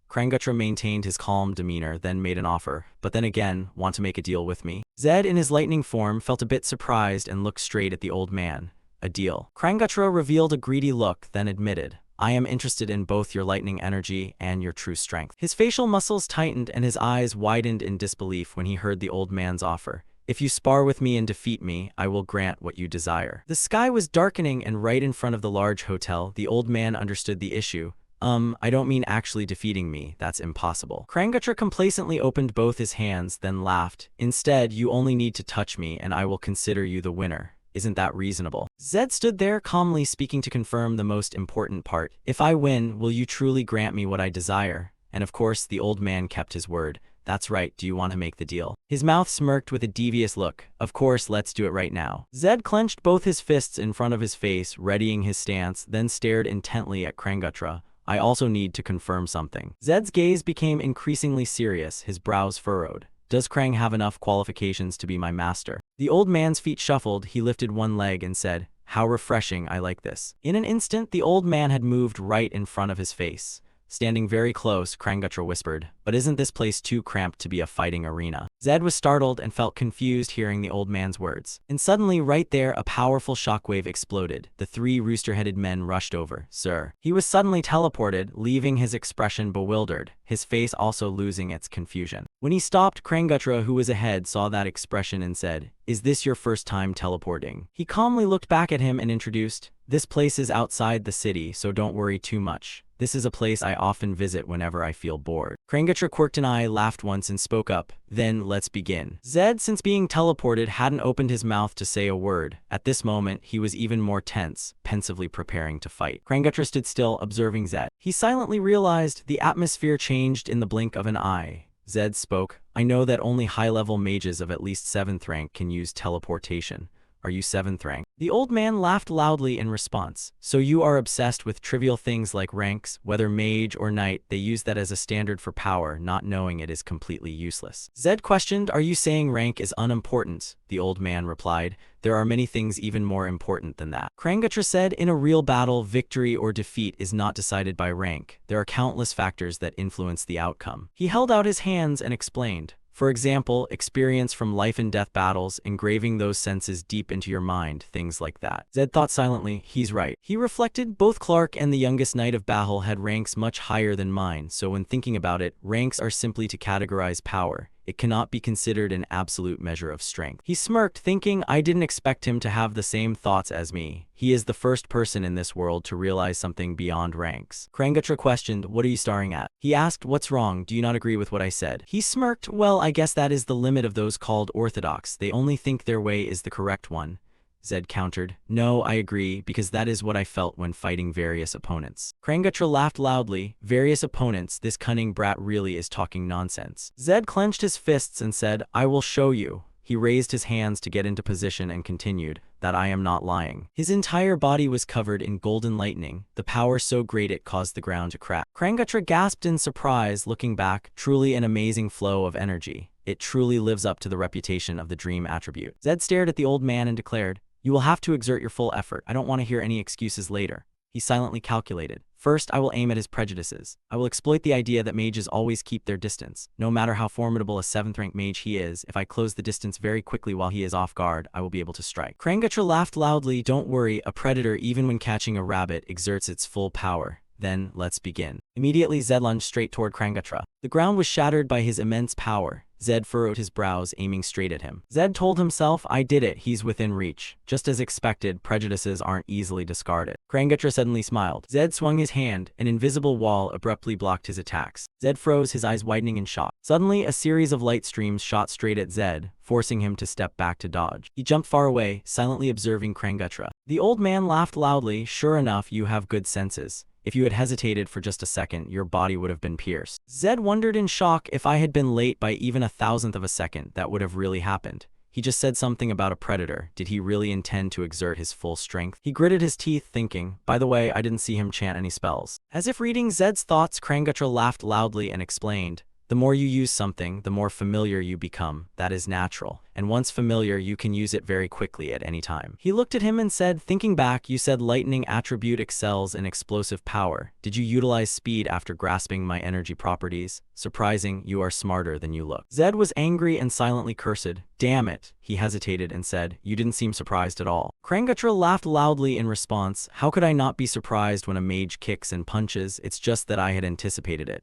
Krangutra maintained his calm demeanor, then made an offer. "But then again, want to make a deal with me?" Zed, in his lightning form, felt a bit surprised and looked straight at the old man. "A deal?" Krangutra revealed a greedy look, then admitted, "I am interested in both your lightning energy and your true strength." His facial muscles tightened and his eyes widened in disbelief when he heard the old man's offer. "If you spar with me and defeat me, I will grant what you desire." The sky was darkening, and right in front of the large hotel, the old man understood the issue. I don't mean actually defeating me, that's impossible." Krangutra complacently opened both his hands, then laughed. "Instead, you only need to touch me and I will consider you the winner. Isn't that reasonable?" Zed stood there calmly, speaking to confirm the most important part. "If I win, will you truly grant me what I desire?" And of course, the old man kept his word. "That's right, do you want to make the deal?" His mouth smirked with a devious look. "Of course, let's do it right now." Zed clenched both his fists in front of his face, readying his stance, then stared intently at Krangutra. "I also need to confirm something." Zed's gaze became increasingly serious, his brows furrowed. Does Krang have enough qualifications to be my master? The old man's feet shuffled, he lifted one leg and said, "How refreshing, I like this." In an instant, the old man had moved right in front of his face. Standing very close, Krangutra whispered, "But isn't this place too cramped to be a fighting arena?" Zed was startled and felt confused hearing the old man's words. And suddenly, right there, a powerful shockwave exploded. The three rooster-headed men rushed over. "Sir." He was suddenly teleported, leaving his expression bewildered, his face also losing its confusion. When he stopped, Krangutra, who was ahead, saw that expression and said, "Is this your first time teleporting?" He calmly looked back at him and introduced, "This place is outside the city, so don't worry too much. This is a place I often visit whenever I feel bored." Krangutra quirked an eye, laughed once, and spoke up, "Then let's begin." Zed, since being teleported, hadn't opened his mouth to say a word. At this moment, he was even more tense, pensively preparing to fight. Krangutra stood still, observing Zed. He silently realized the atmosphere changed in the blink of an eye. Zed spoke, "I know that only high-level mages of at least 7th rank can use teleportation. Are you 7th rank?" The old man laughed loudly in response. "So you are obsessed with trivial things like ranks, whether mage or knight. They use that as a standard for power, not knowing it is completely useless." Zed questioned, "Are you saying rank is unimportant?" The old man replied, "There are many things even more important than that." Krangutra said, "In a real battle, victory or defeat is not decided by rank. There are countless factors that influence the outcome." He held out his hands and explained, "For example, experience from life and death battles, engraving those senses deep into your mind, things like that." Zed thought silently, "He's right." He reflected, both Clark and the youngest knight of Bahal had ranks much higher than mine, so when thinking about it, ranks are simply to categorize power. It cannot be considered an absolute measure of strength. He smirked, thinking, I didn't expect him to have the same thoughts as me. He is the first person in this world to realize something beyond ranks. Krangutra questioned, "What are you staring at?" He asked, "What's wrong? Do you not agree with what I said?" He smirked, "Well, I guess that is the limit of those called orthodox. They only think their way is the correct one." Zed countered, "No, I agree, because that is what I felt when fighting various opponents." Krangutra laughed loudly. "Various opponents, this cunning brat really is talking nonsense." Zed clenched his fists and said, "I will show you." He raised his hands to get into position and continued, "That I am not lying." His entire body was covered in golden lightning, the power so great it caused the ground to crack. Krangutra gasped in surprise, looking back, truly an amazing flow of energy. It truly lives up to the reputation of the dream attribute. Zed stared at the old man and declared, "You will have to exert your full effort. I don't want to hear any excuses later." He silently calculated. "First, I will aim at his prejudices. I will exploit the idea that mages always keep their distance. No matter how formidable a 7th rank mage he is, if I close the distance very quickly while he is off guard, I will be able to strike." Krangutra laughed loudly. "Don't worry, a predator, even when catching a rabbit, exerts its full power. Then, let's begin." Immediately, Zed lunged straight toward Krangutra. The ground was shattered by his immense power. Zed furrowed his brows, aiming straight at him. Zed told himself, "I did it, he's within reach." Just as expected, prejudices aren't easily discarded. Krangutra suddenly smiled. Zed swung his hand, an invisible wall abruptly blocked his attacks. Zed froze, his eyes widening in shock. Suddenly, a series of light streams shot straight at Zed, forcing him to step back to dodge. He jumped far away, silently observing Krangutra. The old man laughed loudly. "Sure enough, you have good senses. If you had hesitated for just a second, your body would have been pierced." Zed wondered in shock, if I had been late by even a thousandth of a second, that would have really happened. He just said something about a predator. Did he really intend to exert his full strength? He gritted his teeth, thinking, by the way, I didn't see him chant any spells. As if reading Zed's thoughts, Krangutra laughed loudly and explained, "The more you use something, the more familiar you become. That is natural. And once familiar, you can use it very quickly at any time." He looked at him and said, "Thinking back, you said lightning attribute excels in explosive power. Did you utilize speed after grasping my energy properties? Surprising, you are smarter than you look." Zed was angry and silently cursed. "Damn it." He hesitated and said, "You didn't seem surprised at all." Krangutra laughed loudly in response. "How could I not be surprised when a mage kicks and punches? It's just that I had anticipated it."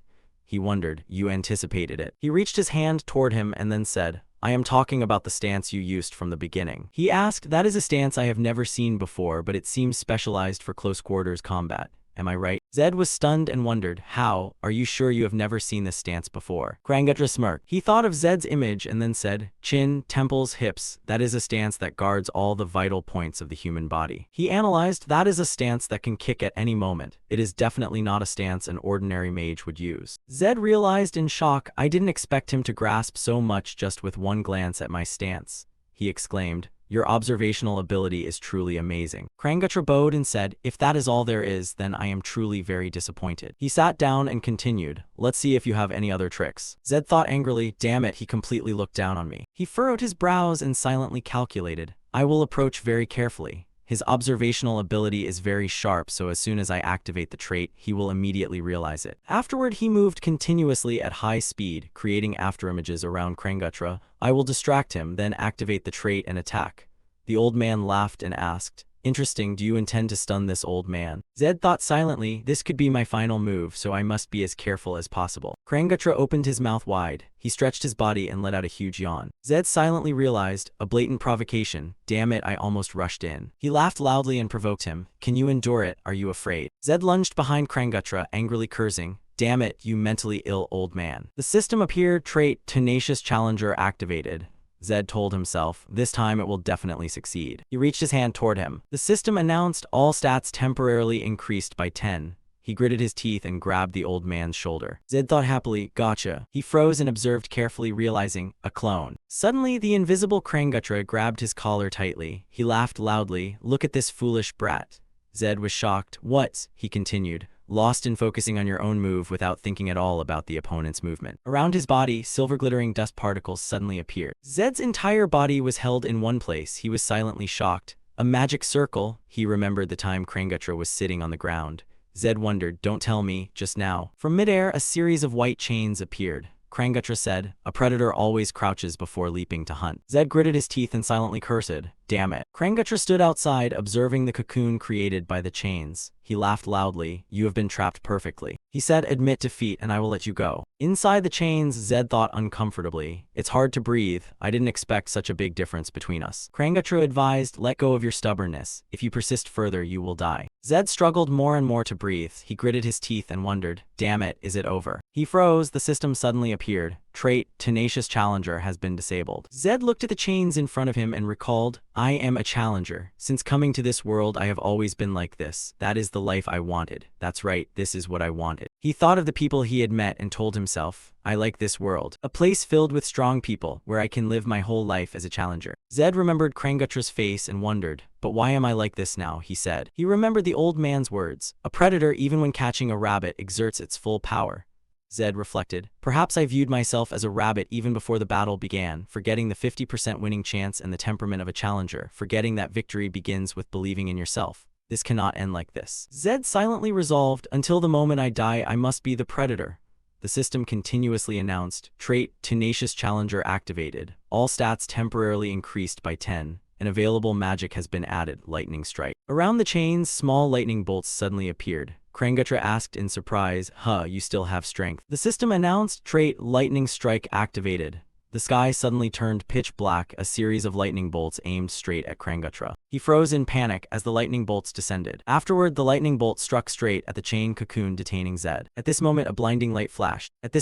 He wondered, "You anticipated it?" He reached his hand toward him and then said, "I am talking about the stance you used from the beginning." He asked, "That is a stance I have never seen before, but it seems specialized for close quarters combat. Am I right?" Zed was stunned and wondered, "How? Are you sure you have never seen this stance before?" Krangutra smirked. He thought of Zed's image and then said, "Chin, temples, hips, that is a stance that guards all the vital points of the human body." He analyzed, "That is a stance that can kick at any moment. It is definitely not a stance an ordinary mage would use." Zed realized in shock, I didn't expect him to grasp so much just with one glance at my stance. He exclaimed, Your observational ability is truly amazing. Krangutra bowed and said, if that is all there is, then I am truly very disappointed. He sat down and continued, let's see if you have any other tricks. Zed thought angrily, damn it, he completely looked down on me. He furrowed his brows and silently calculated, I will approach very carefully. His observational ability is very sharp, so as soon as I activate the trait, he will immediately realize it. Afterward, he moved continuously at high speed, creating afterimages around Krangutra. I will distract him, then activate the trait and attack. The old man laughed and asked, interesting, do you intend to stun this old man? Zed thought silently, this could be my final move, so I must be as careful as possible. Krangutra opened his mouth wide. He stretched his body and let out a huge yawn. Zed silently realized, a blatant provocation. Damn it, I almost rushed in. He laughed loudly and provoked him. Can you endure it? Are you afraid? Zed lunged behind Krangutra, angrily cursing. Damn it, you mentally ill old man. The system appeared, trait, tenacious challenger activated. Zed told himself, this time it will definitely succeed. He reached his hand toward him. The system announced all stats temporarily increased by 10. He gritted his teeth and grabbed the old man's shoulder. Zed thought happily, gotcha. He froze and observed carefully, realizing, a clone. Suddenly, the invisible Krangutra grabbed his collar tightly. He laughed loudly, look at this foolish brat. Zed was shocked. What? He continued, lost in focusing on your own move without thinking at all about the opponent's movement. Around his body, silver glittering dust particles suddenly appeared. Zed's entire body was held in one place. He was silently shocked. A magic circle. He remembered the time Krangutra was sitting on the ground. Zed wondered, don't tell me, just now. From midair, a series of white chains appeared. Krangutra said, a predator always crouches before leaping to hunt. Zed gritted his teeth and silently cursed, damn it. Krangutra stood outside, observing the cocoon created by the chains. He laughed loudly, you have been trapped perfectly. He said, admit defeat and I will let you go. Inside the chains, Zed thought uncomfortably, it's hard to breathe. I didn't expect such a big difference between us. Krangutra advised, let go of your stubbornness. If you persist further, you will die. Zed struggled more and more to breathe. He gritted his teeth and wondered, damn it, is it over? He froze. The system suddenly appeared. Trait, tenacious challenger has been disabled. Zed looked at the chains in front of him and recalled, I am a challenger. Since coming to this world, I have always been like this. That is the life I wanted. That's right, this is what I wanted. He thought of the people he had met and told himself, I like this world. A place filled with strong people, where I can live my whole life as a challenger. Zed remembered Krangutra's face and wondered, but why am I like this now, he said. He remembered the old man's words. A predator, even when catching a rabbit, exerts its full power. Zed reflected, perhaps I viewed myself as a rabbit even before the battle began, forgetting the 50% winning chance and the temperament of a challenger, forgetting that victory begins with believing in yourself. This cannot end like this. Zed silently resolved, until the moment I die, I must be the predator. The system continuously announced, trait, tenacious challenger activated. All stats temporarily increased by 10. An available magic has been added, lightning strike. Around the chains, small lightning bolts suddenly appeared. Krangutra asked in surprise, you still have strength. The system announced, trait, lightning strike activated. The sky suddenly turned pitch black, a series of lightning bolts aimed straight at Krangutra. He froze in panic as the lightning bolts descended. Afterward, the lightning bolt struck straight at the chain cocoon detaining Zed. At this moment, a blinding light flashed. The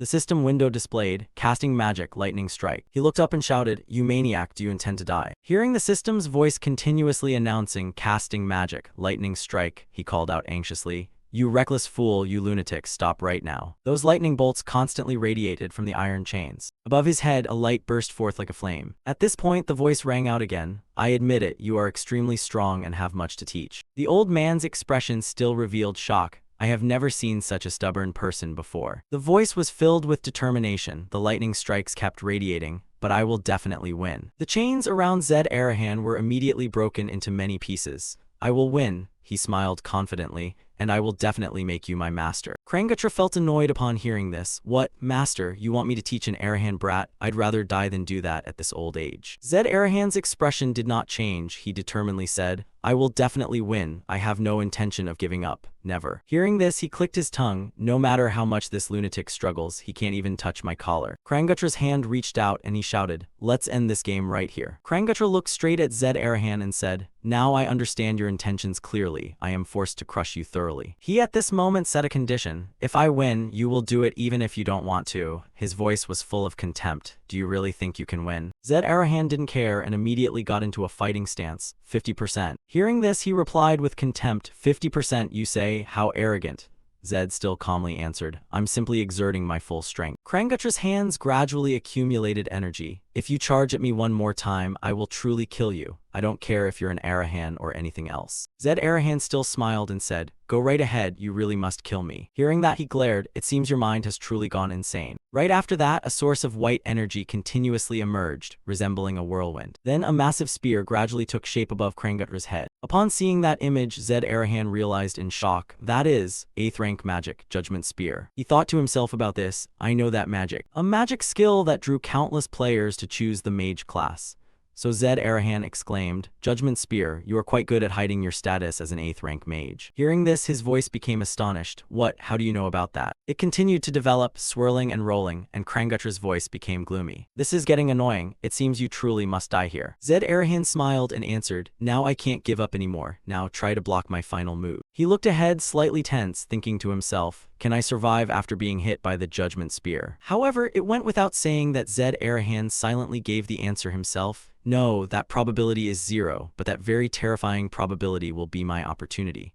system window displayed, casting magic, lightning strike. He looked up and shouted, you maniac, do you intend to die? Hearing the system's voice continuously announcing, casting magic, lightning strike, he called out anxiously, you reckless fool, you lunatic, stop right now. Those lightning bolts constantly radiated from the iron chains. Above his head, a light burst forth like a flame. At this point, the voice rang out again. I admit it, you are extremely strong and have much to teach. The old man's expression still revealed shock. I have never seen such a stubborn person before. The voice was filled with determination. The lightning strikes kept radiating, but I will definitely win. The chains around Zed Arahan were immediately broken into many pieces. I will win, he smiled confidently, and I will definitely make you my master. Krangutra felt annoyed upon hearing this. What, master, you want me to teach an Arahan brat? I'd rather die than do that at this old age. Zed Arahan's expression did not change. He determinedly said, I will definitely win. I have no intention of giving up. Never. Hearing this, he clicked his tongue. No matter how much this lunatic struggles, he can't even touch my collar. Krangutra's hand reached out and he shouted, let's end this game right here. Krangutra looked straight at Zed Arahan and said, now I understand your intentions clearly. I am forced to crush you thoroughly. He at this moment set a condition. If I win, you will do it even if you don't want to. His voice was full of contempt. Do you really think you can win? Zed Arahan didn't care and immediately got into a fighting stance. 50%. Hearing this, he replied with contempt, 50% you say, how arrogant. Zed still calmly answered, I'm simply exerting my full strength. Krangutra's hands gradually accumulated energy. If you charge at me one more time, I will truly kill you. I don't care if you're an Arahan or anything else. Zed Arahan still smiled and said, go right ahead, you really must kill me. Hearing that, he glared. It seems your mind has truly gone insane. Right after that, a source of white energy continuously emerged, resembling a whirlwind. Then a massive spear gradually took shape above Krangutra's head. Upon seeing that image, Zed Arahan realized in shock, that is, 8th rank magic, Judgment Spear. He thought to himself about this, I know that magic. A magic skill that drew countless players to choose the Mage class. So Zed Arahan exclaimed, Judgment Spear, you are quite good at hiding your status as an 8th rank mage. Hearing this, his voice became astonished. What? How do you know about that? It continued to develop, swirling and rolling, and Krangutra's voice became gloomy. This is getting annoying. It seems you truly must die here. Zed Arahan smiled and answered, now I can't give up anymore. Now try to block my final move. He looked ahead, slightly tense, thinking to himself, can I survive after being hit by the Judgment Spear? However, it went without saying that Zed Arahan silently gave the answer himself. No, that probability is 0, but that very terrifying probability will be my opportunity.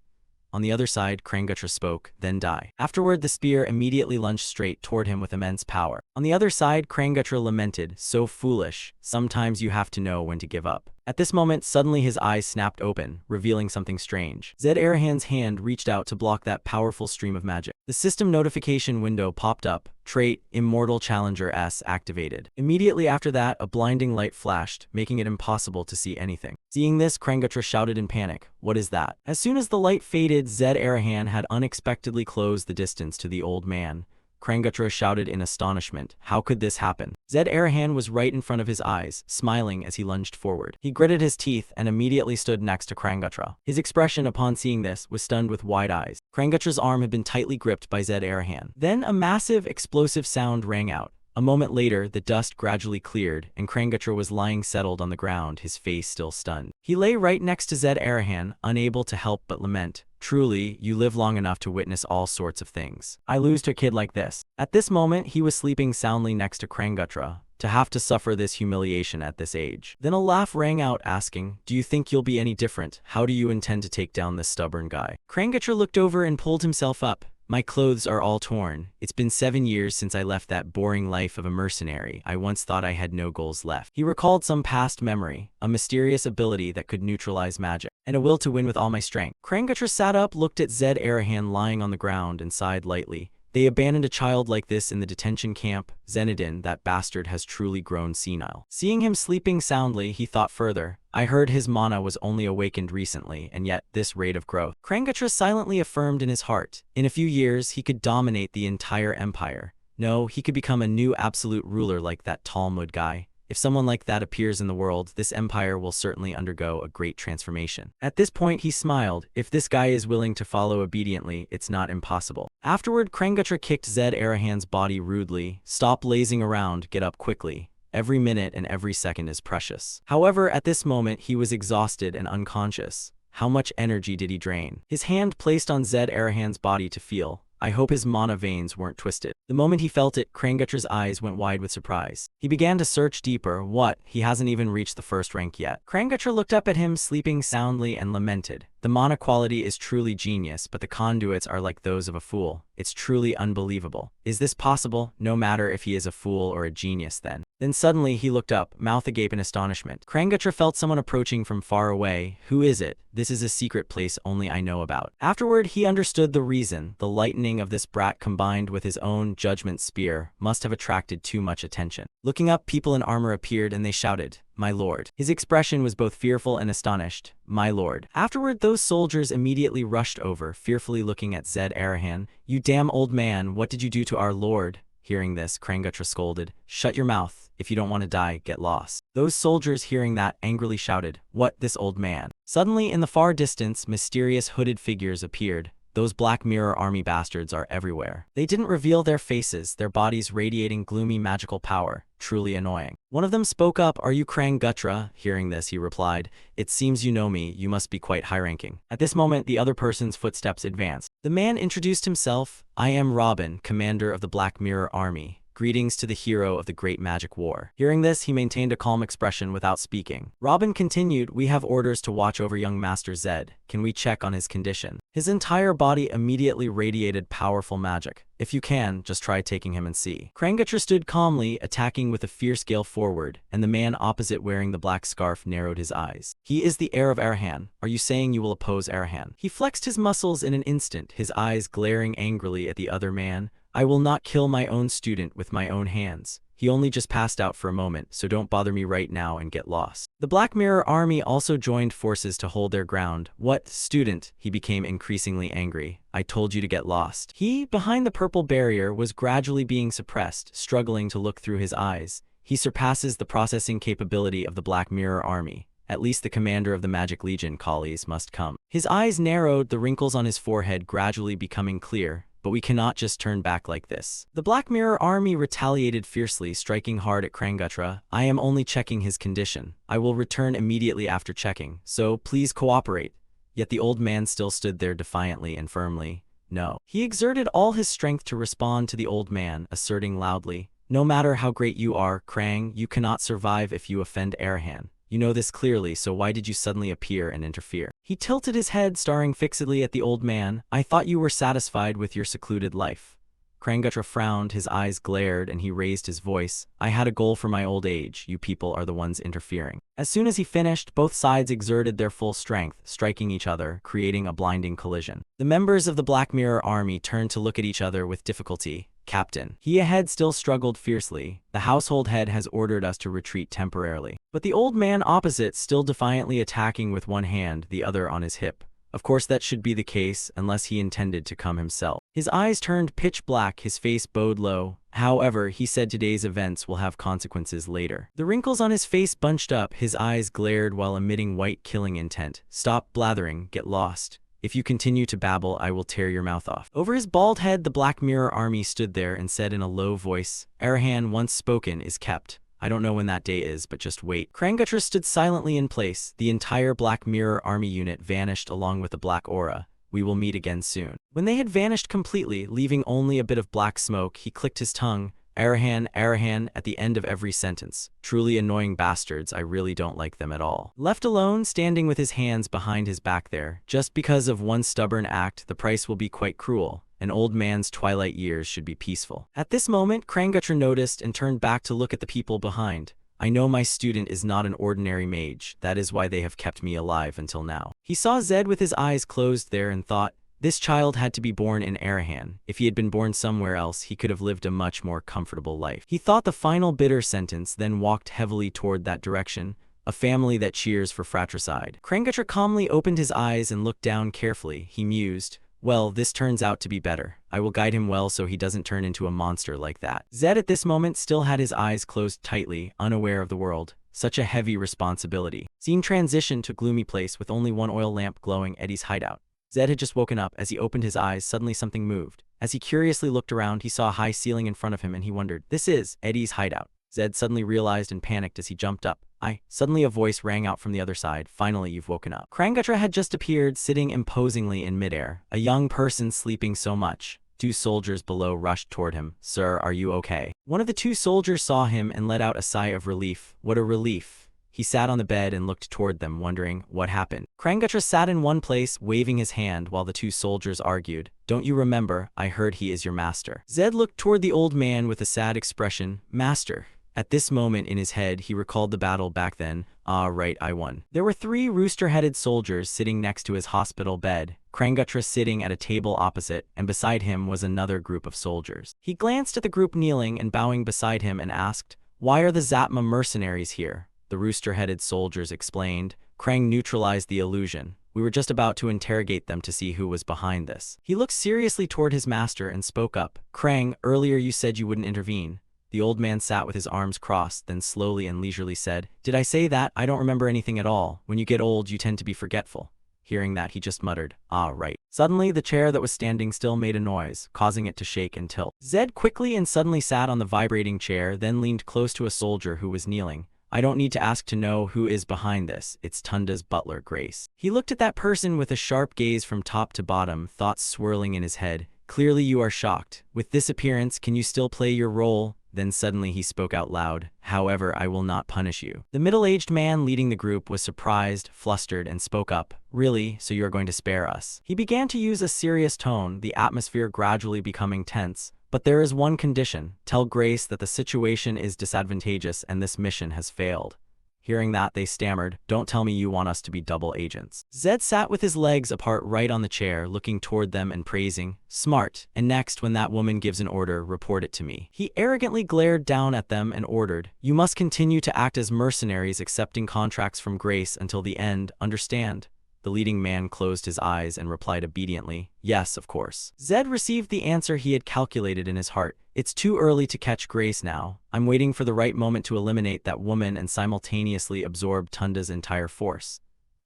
On the other side, Krangutra spoke, then die. Afterward, the spear immediately lunged straight toward him with immense power. On the other side, Krangutra lamented, so foolish, sometimes you have to know when to give up. At this moment, suddenly his eyes snapped open, revealing something strange. Zed Arahan's hand reached out to block that powerful stream of magic. The system notification window popped up, trait, Immortal Challenger S activated. Immediately after that, a blinding light flashed, making it impossible to see anything. Seeing this, Krangutra shouted in panic, what is that? As soon as the light faded, Zed Arahan had unexpectedly closed the distance to the old man. Krangutra shouted in astonishment, how could this happen? Zed Arahan was right in front of his eyes, smiling as he lunged forward. He gritted his teeth and immediately stood next to Krangutra. His expression upon seeing this was stunned with wide eyes. Krangutra's arm had been tightly gripped by Zed Arahan. Then a massive, explosive sound rang out. A moment later, the dust gradually cleared, and Krangutra was lying settled on the ground, his face still stunned. He lay right next to Zed Arahan, unable to help but lament. Truly, you live long enough to witness all sorts of things. I lose to a kid like this. At this moment, he was sleeping soundly next to Krangutra, to have to suffer this humiliation at this age. Then a laugh rang out asking, do you think you'll be any different? How do you intend to take down this stubborn guy? Krangutra looked over and pulled himself up. My clothes are all torn. It's been 7 years since I left that boring life of a mercenary. I once thought I had no goals left. He recalled some past memory, a mysterious ability that could neutralize magic, and a will to win with all my strength. Krangutra sat up, looked at Zed Arahan lying on the ground, and sighed lightly. They abandoned a child like this in the detention camp. Zenodin, that bastard, has truly grown senile. Seeing him sleeping soundly, he thought further. I heard his mana was only awakened recently, and yet this rate of growth. Krangutra silently affirmed in his heart. In a few years, he could dominate the entire empire. No, he could become a new absolute ruler like that Talmud guy. If someone like that appears in the world, this empire will certainly undergo a great transformation. At this point, he smiled. If this guy is willing to follow obediently, it's not impossible. Afterward, Krangutra kicked Zed Arahan's body rudely. Stop lazing around, get up quickly. Every minute and every second is precious. However, at this moment, he was exhausted and unconscious. How much energy did he drain? His hand placed on Zed Arahan's body to feel. I hope his mana veins weren't twisted. The moment he felt it, Krangutra's eyes went wide with surprise. He began to search deeper. What? He hasn't even reached the 1st rank yet. Krangutra looked up at him, sleeping soundly, and lamented. The mana quality is truly genius, but the conduits are like those of a fool. It's truly unbelievable. Is this possible? No matter if he is a fool or a genius then. Then suddenly he looked up, mouth agape in astonishment. Krangutra felt someone approaching from far away. Who is it? This is a secret place only I know about. Afterward, he understood the reason. The lightning of this brat combined with his own Judgment Spear must have attracted too much attention. Looking up, people in armor appeared and they shouted, my lord. His expression was both fearful and astonished. My lord. Afterward, those soldiers immediately rushed over, fearfully looking at Zed Arahan. You damn old man, what did you do to our lord? Hearing this, Krangutra scolded. Shut your mouth. If you don't want to die, get lost. Those soldiers hearing that angrily shouted, what, this old man? Suddenly, in the far distance, mysterious hooded figures appeared. Those Black Mirror army bastards are everywhere. They didn't reveal their faces, their bodies radiating gloomy magical power. Truly annoying. One of them spoke up, are you Krangutra? Hearing this, he replied, it seems you know me, you must be quite high-ranking. At this moment, the other person's footsteps advanced. The man introduced himself, I am Robin, commander of the Black Mirror army. greetings to the hero of the great magic war. Hearing this, he maintained a calm expression without speaking. Robin continued, we have orders to watch over young Master Zed. Can we check on his condition? His entire body immediately radiated powerful magic. If you can, just try taking him and see. Krangatra stood calmly, attacking with a fierce gale forward, and the man opposite wearing the black scarf narrowed his eyes. He is the heir of Arahan. Are you saying you will oppose Arahan? He flexed his muscles in an instant, his eyes glaring angrily at the other man. I will not kill my own student with my own hands. He only just passed out for a moment, so don't bother me right now and get lost. The Black Mirror army also joined forces to hold their ground. What, student? He became increasingly angry. I told you to get lost. He, behind the purple barrier, was gradually being suppressed, struggling to look through his eyes. He surpasses the processing capability of the Black Mirror army. At least the commander of the Magic Legion, Collies, must come. His eyes narrowed, the wrinkles on his forehead gradually becoming clear. But we cannot just turn back like this. The Black Mirror army retaliated fiercely, striking hard at Krangatra. I am only checking his condition. I will return immediately after checking, so please cooperate. Yet the old man still stood there defiantly and firmly. No. He exerted all his strength to respond to the old man, asserting loudly, no matter how great you are, Krang, you cannot survive if you offend Arahan. You know this clearly, so why did you suddenly appear and interfere? He tilted his head, staring fixedly at the old man. I thought you were satisfied with your secluded life. Krangatra frowned, his eyes glared, and he raised his voice. I had a goal for my old age. You people are the ones interfering. As soon as he finished, both sides exerted their full strength, striking each other, creating a blinding collision. The members of the Black Mirror army turned to look at each other with difficulty. Captain. He ahead still struggled fiercely. The household head has ordered us to retreat temporarily. But the old man opposite still defiantly attacking with one hand, the other on his hip. Of course that should be the case, unless he intended to come himself. His eyes turned pitch black, his face bowed low. However, he said today's events will have consequences later. The wrinkles on his face bunched up, his eyes glared while emitting white killing intent. Stop blathering, get lost. If you continue to babble, I will tear your mouth off. Over his bald head, the Black Mirror army stood there and said in a low voice, Arahan once spoken is kept. I don't know when that day is, but just wait. Krangatra stood silently in place. The entire Black Mirror army unit vanished along with the black aura. We will meet again soon. When they had vanished completely, leaving only a bit of black smoke, he clicked his tongue. Arahan, Arahan, at the end of every sentence. Truly annoying bastards, I really don't like them at all. Left alone, standing with his hands behind his back there, just because of one stubborn act, the price will be quite cruel. An old man's twilight years should be peaceful. At this moment, Krangatra noticed and turned back to look at the people behind. I know my student is not an ordinary mage, that is why they have kept me alive until now. He saw Zed with his eyes closed there and thought, this child had to be born in Arahan. If he had been born somewhere else, he could have lived a much more comfortable life. He thought the final bitter sentence, then walked heavily toward that direction. A family that cheers for fratricide. Krangatra calmly opened his eyes and looked down carefully. He mused, well, this turns out to be better. I will guide him well so he doesn't turn into a monster like that. Zed at this moment still had his eyes closed tightly, unaware of the world. Such a heavy responsibility. Scene transition to gloomy place with only one oil lamp glowing Eddie's hideout. Zed had just woken up. As he opened his eyes, suddenly something moved. As he curiously looked around, he saw a high ceiling in front of him and he wondered, this is Eddie's hideout. Zed suddenly realized and panicked as he jumped up. Suddenly a voice rang out from the other side. Finally, you've woken up. Krangatra had just appeared, sitting imposingly in midair. A young person sleeping so much. Two soldiers below rushed toward him. Sir, are you okay? One of the two soldiers saw him and let out a sigh of relief. What a relief. He sat on the bed and looked toward them, wondering what happened. Krangatra sat in one place, waving his hand while the two soldiers argued. Don't you remember? I heard he is your master. Zed looked toward the old man with a sad expression. Master. At this moment in his head, he recalled the battle back then. Ah, right, I won. There were three rooster-headed soldiers sitting next to his hospital bed. Krangatra sitting at a table opposite, and beside him was another group of soldiers. He glanced at the group kneeling and bowing beside him and asked, why are the Zatma mercenaries here? The rooster-headed soldiers explained. Krang neutralized the illusion. We were just about to interrogate them to see who was behind this. He looked seriously toward his master and spoke up. Krang, earlier you said you wouldn't intervene. The old man sat with his arms crossed, then slowly and leisurely said, did I say that? I don't remember anything at all. When you get old, you tend to be forgetful. Hearing that, he just muttered, ah, right. Suddenly, the chair that was standing still made a noise, causing it to shake and tilt. Zed quickly and suddenly sat on the vibrating chair, then leaned close to a soldier who was kneeling. I don't need to ask to know who is behind this. It's Tunda's butler, Grace. He looked at that person with a sharp gaze from top to bottom, thoughts swirling in his head. Clearly you are shocked. With this appearance, can you still play your role? Then suddenly he spoke out loud, "However, I will not punish you." The middle-aged man leading the group was surprised, flustered, and spoke up, "Really? So you are going to spare us?" He began to use a serious tone, the atmosphere gradually becoming tense. "But there is one condition. Tell Grace that the situation is disadvantageous and this mission has failed." Hearing that, they stammered, "Don't tell me you want us to be double agents." Zed sat with his legs apart right on the chair, looking toward them and praising, "Smart. And next, when that woman gives an order, report it to me." He arrogantly glared down at them and ordered, "You must continue to act as mercenaries, accepting contracts from Grace until the end, understand?" The leading man closed his eyes and replied obediently, "Yes, of course." Zed received the answer he had calculated in his heart. "It's too early to catch Grace now. I'm waiting for the right moment to eliminate that woman and simultaneously absorb Tunda's entire force."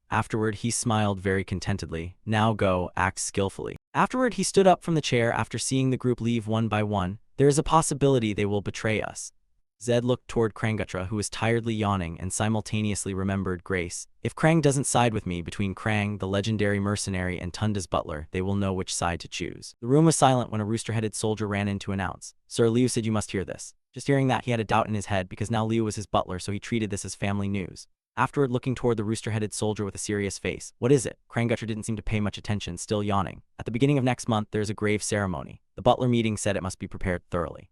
Afterward, he smiled very contentedly. "Now go, act skillfully." Afterward, he stood up from the chair after seeing the group leave one by one. "There is a possibility they will betray us." Zed looked toward Kranggutra, who was tiredly yawning, and simultaneously remembered Grace. "If Krang doesn't side with me, between Krang, the legendary mercenary, and Tunda's butler, they will know which side to choose." The room was silent when a rooster-headed soldier ran in to announce, "Sir, Liu said you must hear this." Just hearing that, he had a doubt in his head because now Liu was his butler, so he treated this as family news. Afterward, looking toward the rooster-headed soldier with a serious face, "What is it?" Kranggutra didn't seem to pay much attention, still yawning. "At the beginning of next month, there is a grave ceremony. The butler meeting said it must be prepared thoroughly."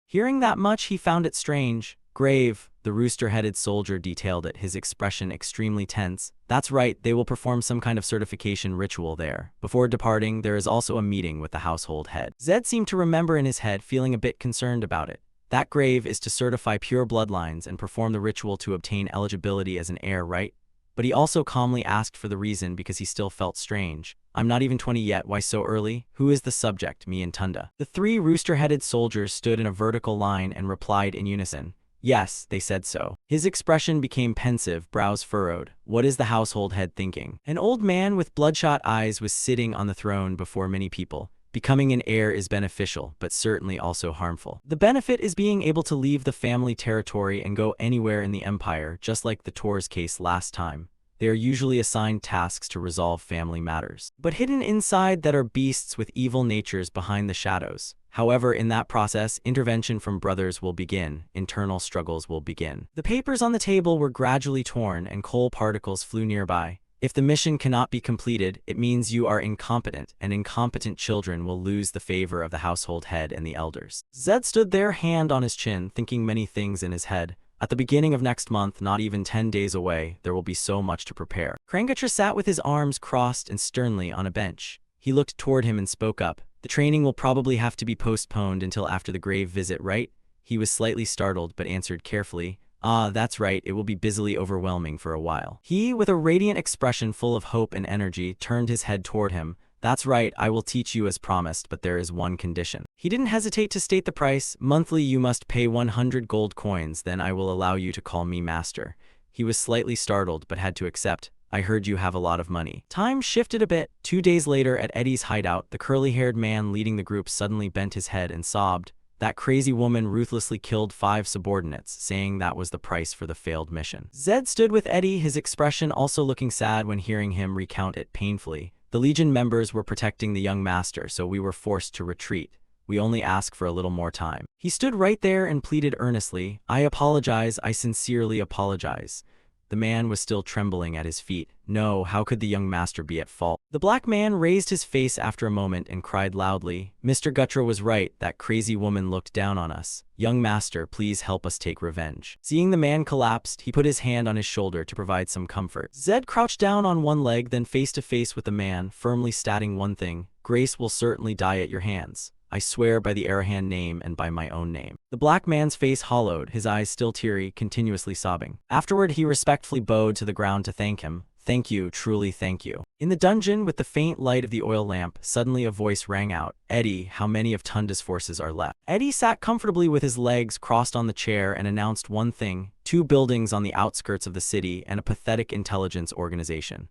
Hearing that much, he found it strange. "Grave," the rooster-headed soldier detailed it, his expression extremely tense. "That's right, they will perform some kind of certification ritual there. Before departing, there is also a meeting with the household head." Zed seemed to remember in his head, feeling a bit concerned about it. That grave is to certify pure bloodlines and perform the ritual to obtain eligibility as an heir, right? But he also calmly asked for the reason because he still felt strange. "I'm not even 20 yet, why so early? Who is the subject, me and Tunda?" The three rooster-headed soldiers stood in a vertical line and replied in unison. "Yes, they said so." His expression became pensive, brows furrowed. "What is the household head thinking?" An old man with bloodshot eyes was sitting on the throne before many people. "Becoming an heir is beneficial, but certainly also harmful. The benefit is being able to leave the family territory and go anywhere in the empire, just like the Tor's case last time. They are usually assigned tasks to resolve family matters. But hidden inside that are beasts with evil natures behind the shadows. However, in that process, intervention from brothers will begin, internal struggles will begin." The papers on the table were gradually torn and coal particles flew nearby. "If the mission cannot be completed, it means you are incompetent, and incompetent children will lose the favor of the household head and the elders." Zed stood there, hand on his chin, thinking many things in his head. At the beginning of next month, not even 10 days away, there will be so much to prepare. Kranggutra sat with his arms crossed and sternly on a bench. He looked toward him and spoke up. "The training will probably have to be postponed until after the grave visit, right?" He was slightly startled, but answered carefully, "Ah, that's right, it will be busily overwhelming for a while." He, with a radiant expression full of hope and energy, turned his head toward him. "That's right, I will teach you as promised, but there is one condition." He didn't hesitate to state the price. "Monthly you must pay 100 gold coins, then I will allow you to call me master." He was slightly startled, but had to accept. "I heard you have a lot of money." Time shifted a bit. 2 days later, at Eddie's hideout, the curly-haired man leading the group suddenly bent his head and sobbed. "That crazy woman ruthlessly killed 5 subordinates, saying that was the price for the failed mission." Zed stood with Eddie, his expression also looking sad when hearing him recount it painfully. "The Legion members were protecting the young master, so we were forced to retreat. We only ask for a little more time." He stood right there and pleaded earnestly, "I apologize, I sincerely apologize." The man was still trembling at his feet. "No, how could the young master be at fault?" The black man raised his face after a moment and cried loudly, "Mr. Gutra was right, that crazy woman looked down on us. Young master, please help us take revenge." Seeing the man collapsed, he put his hand on his shoulder to provide some comfort. Zed crouched down on one leg, then face to face with the man, firmly stating one thing: "Grace will certainly die at your hands. I swear by the Arahan name and by my own name." The black man's face hollowed, his eyes still teary, continuously sobbing. Afterward, he respectfully bowed to the ground to thank him. "Thank you, truly thank you." In the dungeon, with the faint light of the oil lamp, suddenly a voice rang out. "Eddie, how many of Tunda's forces are left?" Eddie sat comfortably with his legs crossed on the chair and announced one thing: 2 buildings on the outskirts of the city and a pathetic intelligence organization.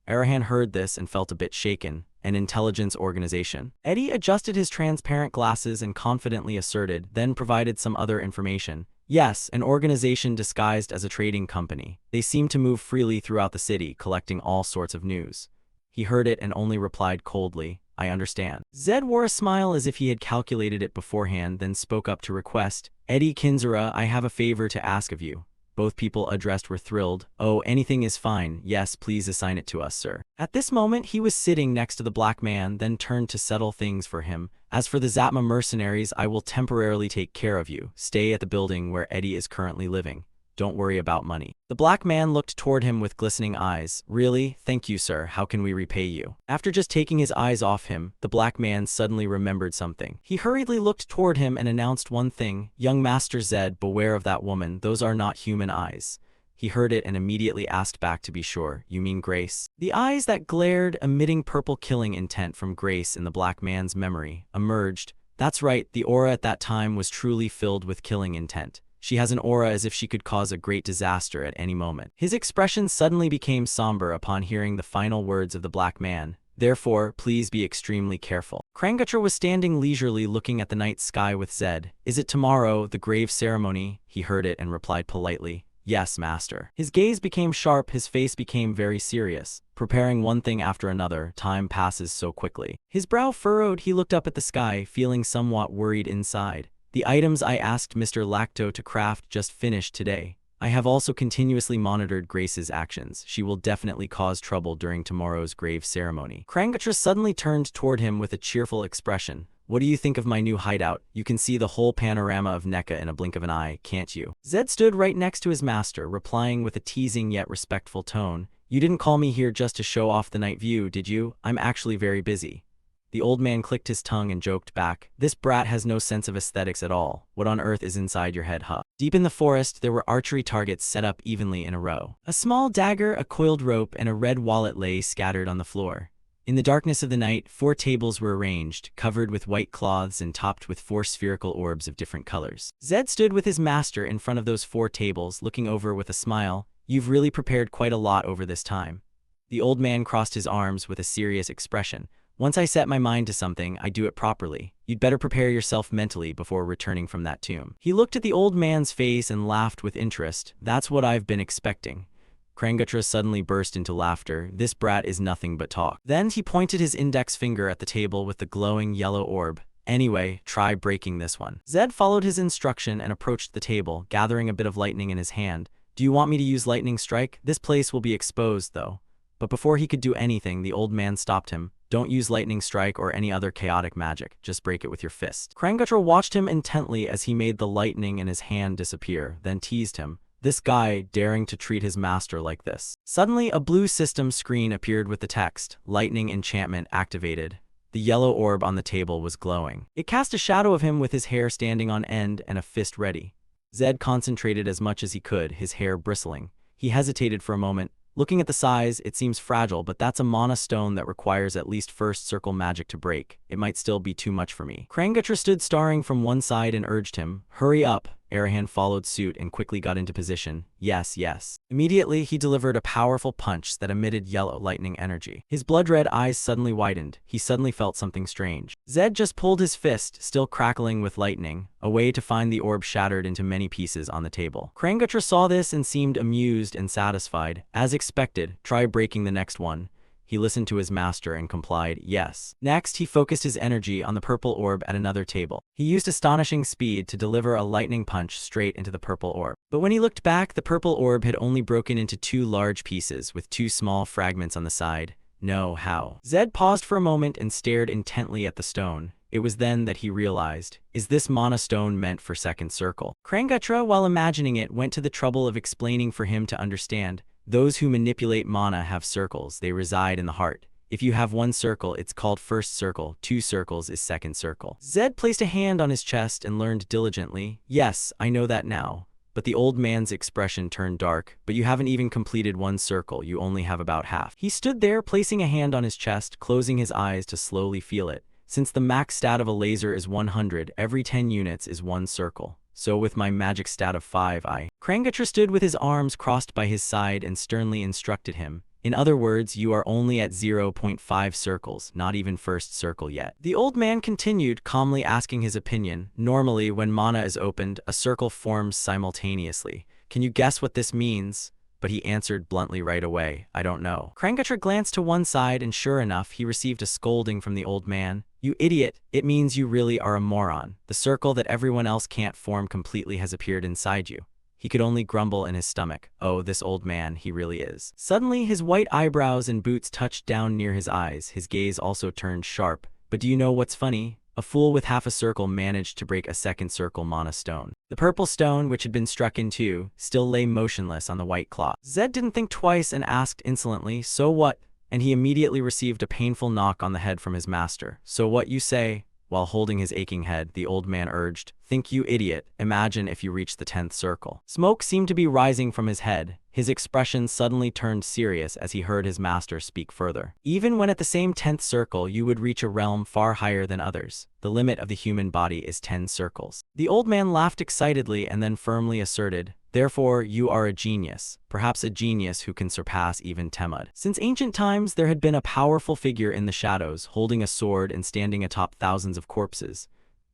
Arahan heard this and felt a bit shaken. "An intelligence organization?" Eddie adjusted his transparent glasses and confidently asserted, then provided some other information. "Yes, an organization disguised as a trading company. They seem to move freely throughout the city, collecting all sorts of news." He heard it and only replied coldly, I understand. Zed wore a smile as if he had calculated it beforehand, then spoke up to request, Eddie Kinzura, I have a favor to ask of you. Both people addressed were thrilled. Oh, anything is fine. Yes, please assign it to us, sir. At this moment, he was sitting next to the black man, then turned to settle things for him. As for the Zatma mercenaries, I will temporarily take care of you. Stay at the building where Eddie is currently living. Don't worry about money. The black man looked toward him with glistening eyes. Really? Thank you, sir. How can we repay you? After just taking his eyes off him, the black man suddenly remembered something. He hurriedly looked toward him and announced one thing. Young Master Zed, beware of that woman. Those are not human eyes. He heard it and immediately asked back to be sure. You mean Grace? The eyes that glared, emitting purple killing intent from Grace in the black man's memory, emerged. That's right, the aura at that time was truly filled with killing intent. She has an aura as if she could cause a great disaster at any moment. His expression suddenly became somber upon hearing the final words of the black man. Therefore, please be extremely careful. Krangutra was standing leisurely looking at the night sky with Zed. Is it tomorrow, the grave ceremony? He heard it and replied politely. Yes, master. His gaze became sharp, his face became very serious. Preparing one thing after another, time passes so quickly. His brow furrowed, he looked up at the sky, feeling somewhat worried inside. The items I asked Mr. Lacto to craft just finished today. I have also continuously monitored Grace's actions. She will definitely cause trouble during tomorrow's grave ceremony. Krangutra suddenly turned toward him with a cheerful expression. What do you think of my new hideout? You can see the whole panorama of Nekka in a blink of an eye, can't you? Zed stood right next to his master, replying with a teasing yet respectful tone. You didn't call me here just to show off the night view, did you? I'm actually very busy. The old man clicked his tongue and joked back. This brat has no sense of aesthetics at all. What on earth is inside your head, huh? Deep in the forest, there were archery targets set up evenly in a row. A small dagger, a coiled rope, and a red wallet lay scattered on the floor. In the darkness of the night, 4 tables were arranged, covered with white cloths and topped with 4 spherical orbs of different colors. Zed stood with his master in front of those 4 tables, looking over with a smile. You've really prepared quite a lot over this time. The old man crossed his arms with a serious expression. Once I set my mind to something, I do it properly. You'd better prepare yourself mentally before returning from that tomb. He looked at the old man's face and laughed with interest. That's what I've been expecting. Krangutra suddenly burst into laughter. This brat is nothing but talk. Then he pointed his index finger at the table with the glowing yellow orb. Anyway, try breaking this one. Zed followed his instruction and approached the table, gathering a bit of lightning in his hand. Do you want me to use lightning strike? This place will be exposed, though. But before he could do anything, the old man stopped him. Don't use lightning strike or any other chaotic magic. Just break it with your fist. Krangutra watched him intently as he made the lightning in his hand disappear, then teased him. This guy daring to treat his master like this. Suddenly, a blue system screen appeared with the text, Lightning Enchantment Activated. The yellow orb on the table was glowing. It cast a shadow of him with his hair standing on end and a fist ready. Zed concentrated as much as he could, his hair bristling. He hesitated for a moment. Looking at the size, it seems fragile, but that's a mana stone that requires at least first circle magic to break. It might still be too much for me. Krangutra stood staring from one side and urged him, hurry up. Arahan followed suit and quickly got into position. Yes, yes. Immediately, he delivered a powerful punch that emitted yellow lightning energy. His blood-red eyes suddenly widened. He suddenly felt something strange. Zed just pulled his fist, still crackling with lightning, away to find the orb shattered into many pieces on the table. Krangutra saw this and seemed amused and satisfied. As expected, try breaking the next one. He listened to his master and complied, yes. Next, he focused his energy on the purple orb at another table. He used astonishing speed to deliver a lightning punch straight into the purple orb. But when he looked back, the purple orb had only broken into 2 large pieces with 2 small fragments on the side. No, how? Zed paused for a moment and stared intently at the stone. It was then that he realized, is this mana stone meant for second circle? Krangutra, while imagining it, went to the trouble of explaining for him to understand. Those who manipulate mana have circles. They reside in the heart. If you have 1 circle, it's called first circle. 2 circles is second circle. Zed placed a hand on his chest and learned diligently. Yes, I know that now. But the old man's expression turned dark. But you haven't even completed 1 circle. You only have about half. He stood there, placing a hand on his chest, closing his eyes to slowly feel it. Since the max stat of a laser is 100, every 10 units is 1 circle. So with my magic stat of 5, Krangutra stood with his arms crossed by his side and sternly instructed him. In other words, you are only at 0.5 circles, not even first circle yet. The old man continued, calmly asking his opinion. Normally, when mana is opened, a circle forms simultaneously. Can you guess what this means? but he answered bluntly right away, I don't know. Krangatra glanced to one side and sure enough, he received a scolding from the old man. You idiot, it means you really are a moron. The circle that everyone else can't form completely has appeared inside you. He could only grumble in his stomach. Oh, this old man, he really is. Suddenly, his white eyebrows and boots touched down near his eyes. His gaze also turned sharp. But do you know what's funny? A fool with half a circle managed to break a second circle mana stone. The purple stone, which had been struck in two, still lay motionless on the white cloth. Zed didn't think twice and asked insolently, so what? And he immediately received a painful knock on the head from his master. So what you say? While holding his aching head, the old man urged, Think you idiot, imagine if you reached the 10th circle. Smoke seemed to be rising from his head. His expression suddenly turned serious as he heard his master speak further. Even when at the same 10th circle you would reach a realm far higher than others. The limit of the human body is 10 circles. The old man laughed excitedly and then firmly asserted, Therefore, you are a genius, perhaps a genius who can surpass even Temud. Since ancient times, there had been a powerful figure in the shadows, holding a sword and standing atop thousands of corpses.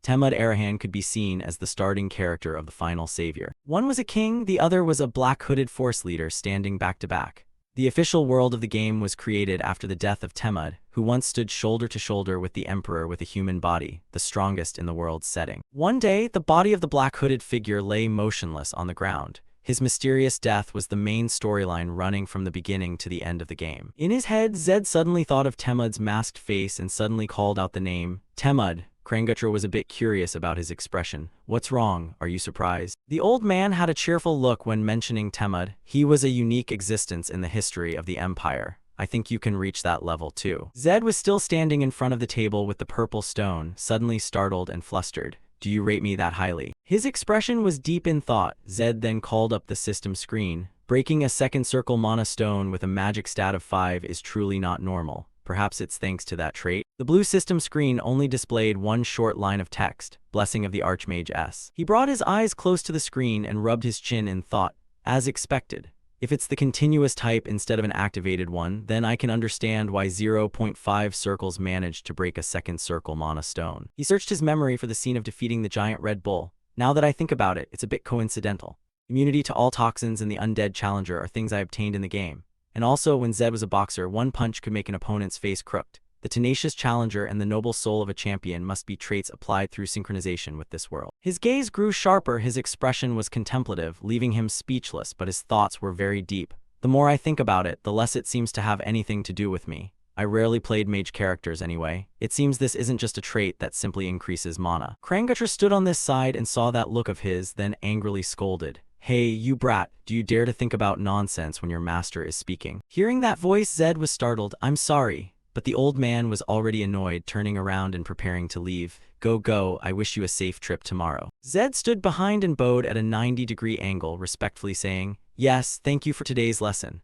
Temud Arahan could be seen as the starting character of the final savior. One was a king, the other was a black-hooded force leader standing back to back. The official world of the game was created after the death of Temud, who once stood shoulder to shoulder with the emperor with a human body, the strongest in the world's setting. One day, the body of the black-hooded figure lay motionless on the ground. His mysterious death was the main storyline running from the beginning to the end of the game. In his head, Zed suddenly thought of Temud's masked face and suddenly called out the name, Temud. Krangatra was a bit curious about his expression. What's wrong? Are you surprised? The old man had a cheerful look when mentioning Temud. He was a unique existence in the history of the Empire. I think you can reach that level too. Zed was still standing in front of the table with the purple stone, suddenly startled and flustered. Do you rate me that highly? His expression was deep in thought. Zed then called up the system screen. Breaking a second circle mana stone with a magic stat of 5 is truly not normal. Perhaps it's thanks to that trait. The blue system screen only displayed one short line of text, Blessing of the Archmage S. He brought his eyes close to the screen and rubbed his chin in thought. As expected. If it's the continuous type instead of an activated one, then I can understand why 0.5 circles managed to break a second circle mana stone. He searched his memory for the scene of defeating the giant Red Bull. Now that I think about it, it's a bit coincidental. Immunity to all toxins and the undead challenger are things I obtained in the game. And also, when Zed was a boxer, one punch could make an opponent's face crooked. The tenacious challenger and the noble soul of a champion must be traits applied through synchronization with this world. His gaze grew sharper, his expression was contemplative, leaving him speechless, but his thoughts were very deep. The more I think about it, the less it seems to have anything to do with me. I rarely played mage characters anyway. It seems this isn't just a trait that simply increases mana. Krangatra stood on this side and saw that look of his, then angrily scolded. Hey, you brat, do you dare to think about nonsense when your master is speaking? Hearing that voice, Zed was startled. I'm sorry. But the old man was already annoyed, turning around and preparing to leave. Go, I wish you a safe trip tomorrow. Zed stood behind and bowed at a 90-degree angle, respectfully saying, Yes, thank you for today's lesson.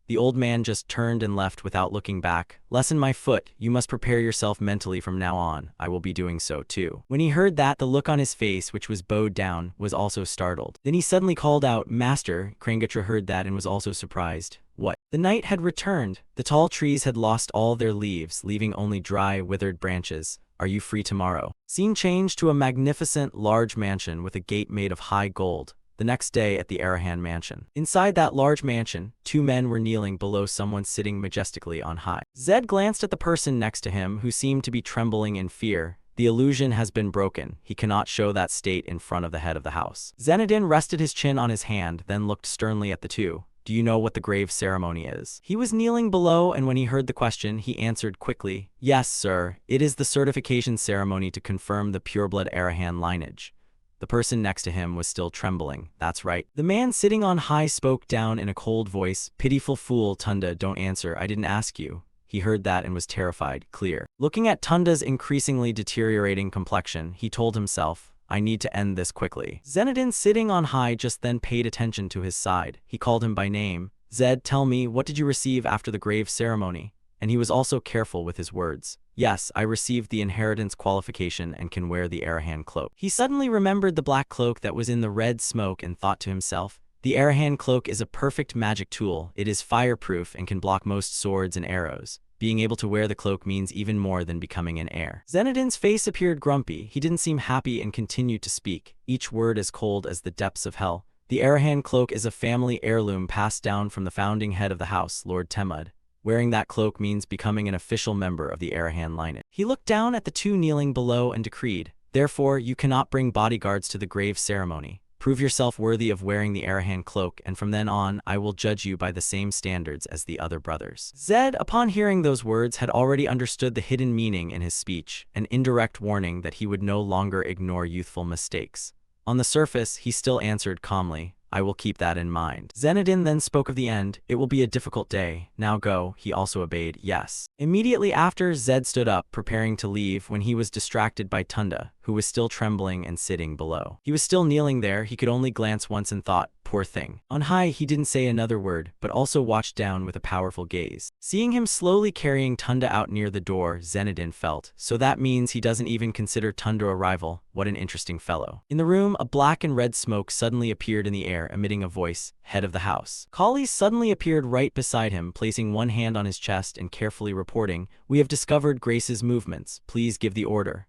The old man just turned and left without looking back. Lesson my foot, you must prepare yourself mentally from now on. I will be doing so too. When he heard that, the look on his face, which was bowed down, was also startled. Then he suddenly called out, Master. Krangatra heard that and was also surprised. What? The night had returned. The tall trees had lost all their leaves, leaving only dry, withered branches. Are you free tomorrow? Scene changed to a magnificent, large mansion with a gate made of high gold. The next day at the Arahan mansion. Inside that large mansion, two men were kneeling below someone sitting majestically on high. Zed glanced at the person next to him, who seemed to be trembling in fear. The illusion has been broken. He cannot show that state in front of the head of the house. Zenadin rested his chin on his hand, then looked sternly at the two. Do you know what the grave ceremony is? He was kneeling below, and when he heard the question, he answered quickly, Yes, sir. It is the certification ceremony to confirm the pureblood Arahan lineage. The person next to him was still trembling. That's right. The man sitting on high spoke down in a cold voice. Pitiful fool, Tunda, don't answer. I didn't ask you. He heard that and was terrified. Clear. Looking at Tunda's increasingly deteriorating complexion, he told himself, I need to end this quickly. Zenadin sitting on high just then paid attention to his side. He called him by name. Zed, tell me, what did you receive after the grave ceremony? And he was also careful with his words. Yes, I received the inheritance qualification and can wear the Arahan cloak. He suddenly remembered the black cloak that was in the red smoke and thought to himself, the Arahan cloak is a perfect magic tool. It is fireproof and can block most swords and arrows. Being able to wear the cloak means even more than becoming an heir. Zenadin's face appeared grumpy. He didn't seem happy and continued to speak, each word as cold as the depths of hell. The Arahan cloak is a family heirloom passed down from the founding head of the house, Lord Temud. Wearing that cloak means becoming an official member of the Arahan lineage. He looked down at the two kneeling below and decreed, "Therefore, you cannot bring bodyguards to the grave ceremony. Prove yourself worthy of wearing the Arahan cloak, and from then on, I will judge you by the same standards as the other brothers." Zed, upon hearing those words, had already understood the hidden meaning in his speech, an indirect warning that he would no longer ignore youthful mistakes. On the surface, he still answered calmly, "I will keep that in mind." Zenedin then spoke of the end. "It will be a difficult day. Now go." He also obeyed, "Yes." Immediately after, Zed stood up, preparing to leave, when he was distracted by Tunda, who was still trembling and sitting below. He was still kneeling there. He could only glance once and thought, "Poor thing." On high, he didn't say another word, but also watched down with a powerful gaze. Seeing him slowly carrying Tunda out near the door, Zenedin felt, "So that means he doesn't even consider Tunda a rival. What an interesting fellow." In the room, a black and red smoke suddenly appeared in the air, emitting a voice, "Head of the house." Kali suddenly appeared right beside him, placing one hand on his chest and carefully reporting, "We have discovered Grace's movements. Please give the order."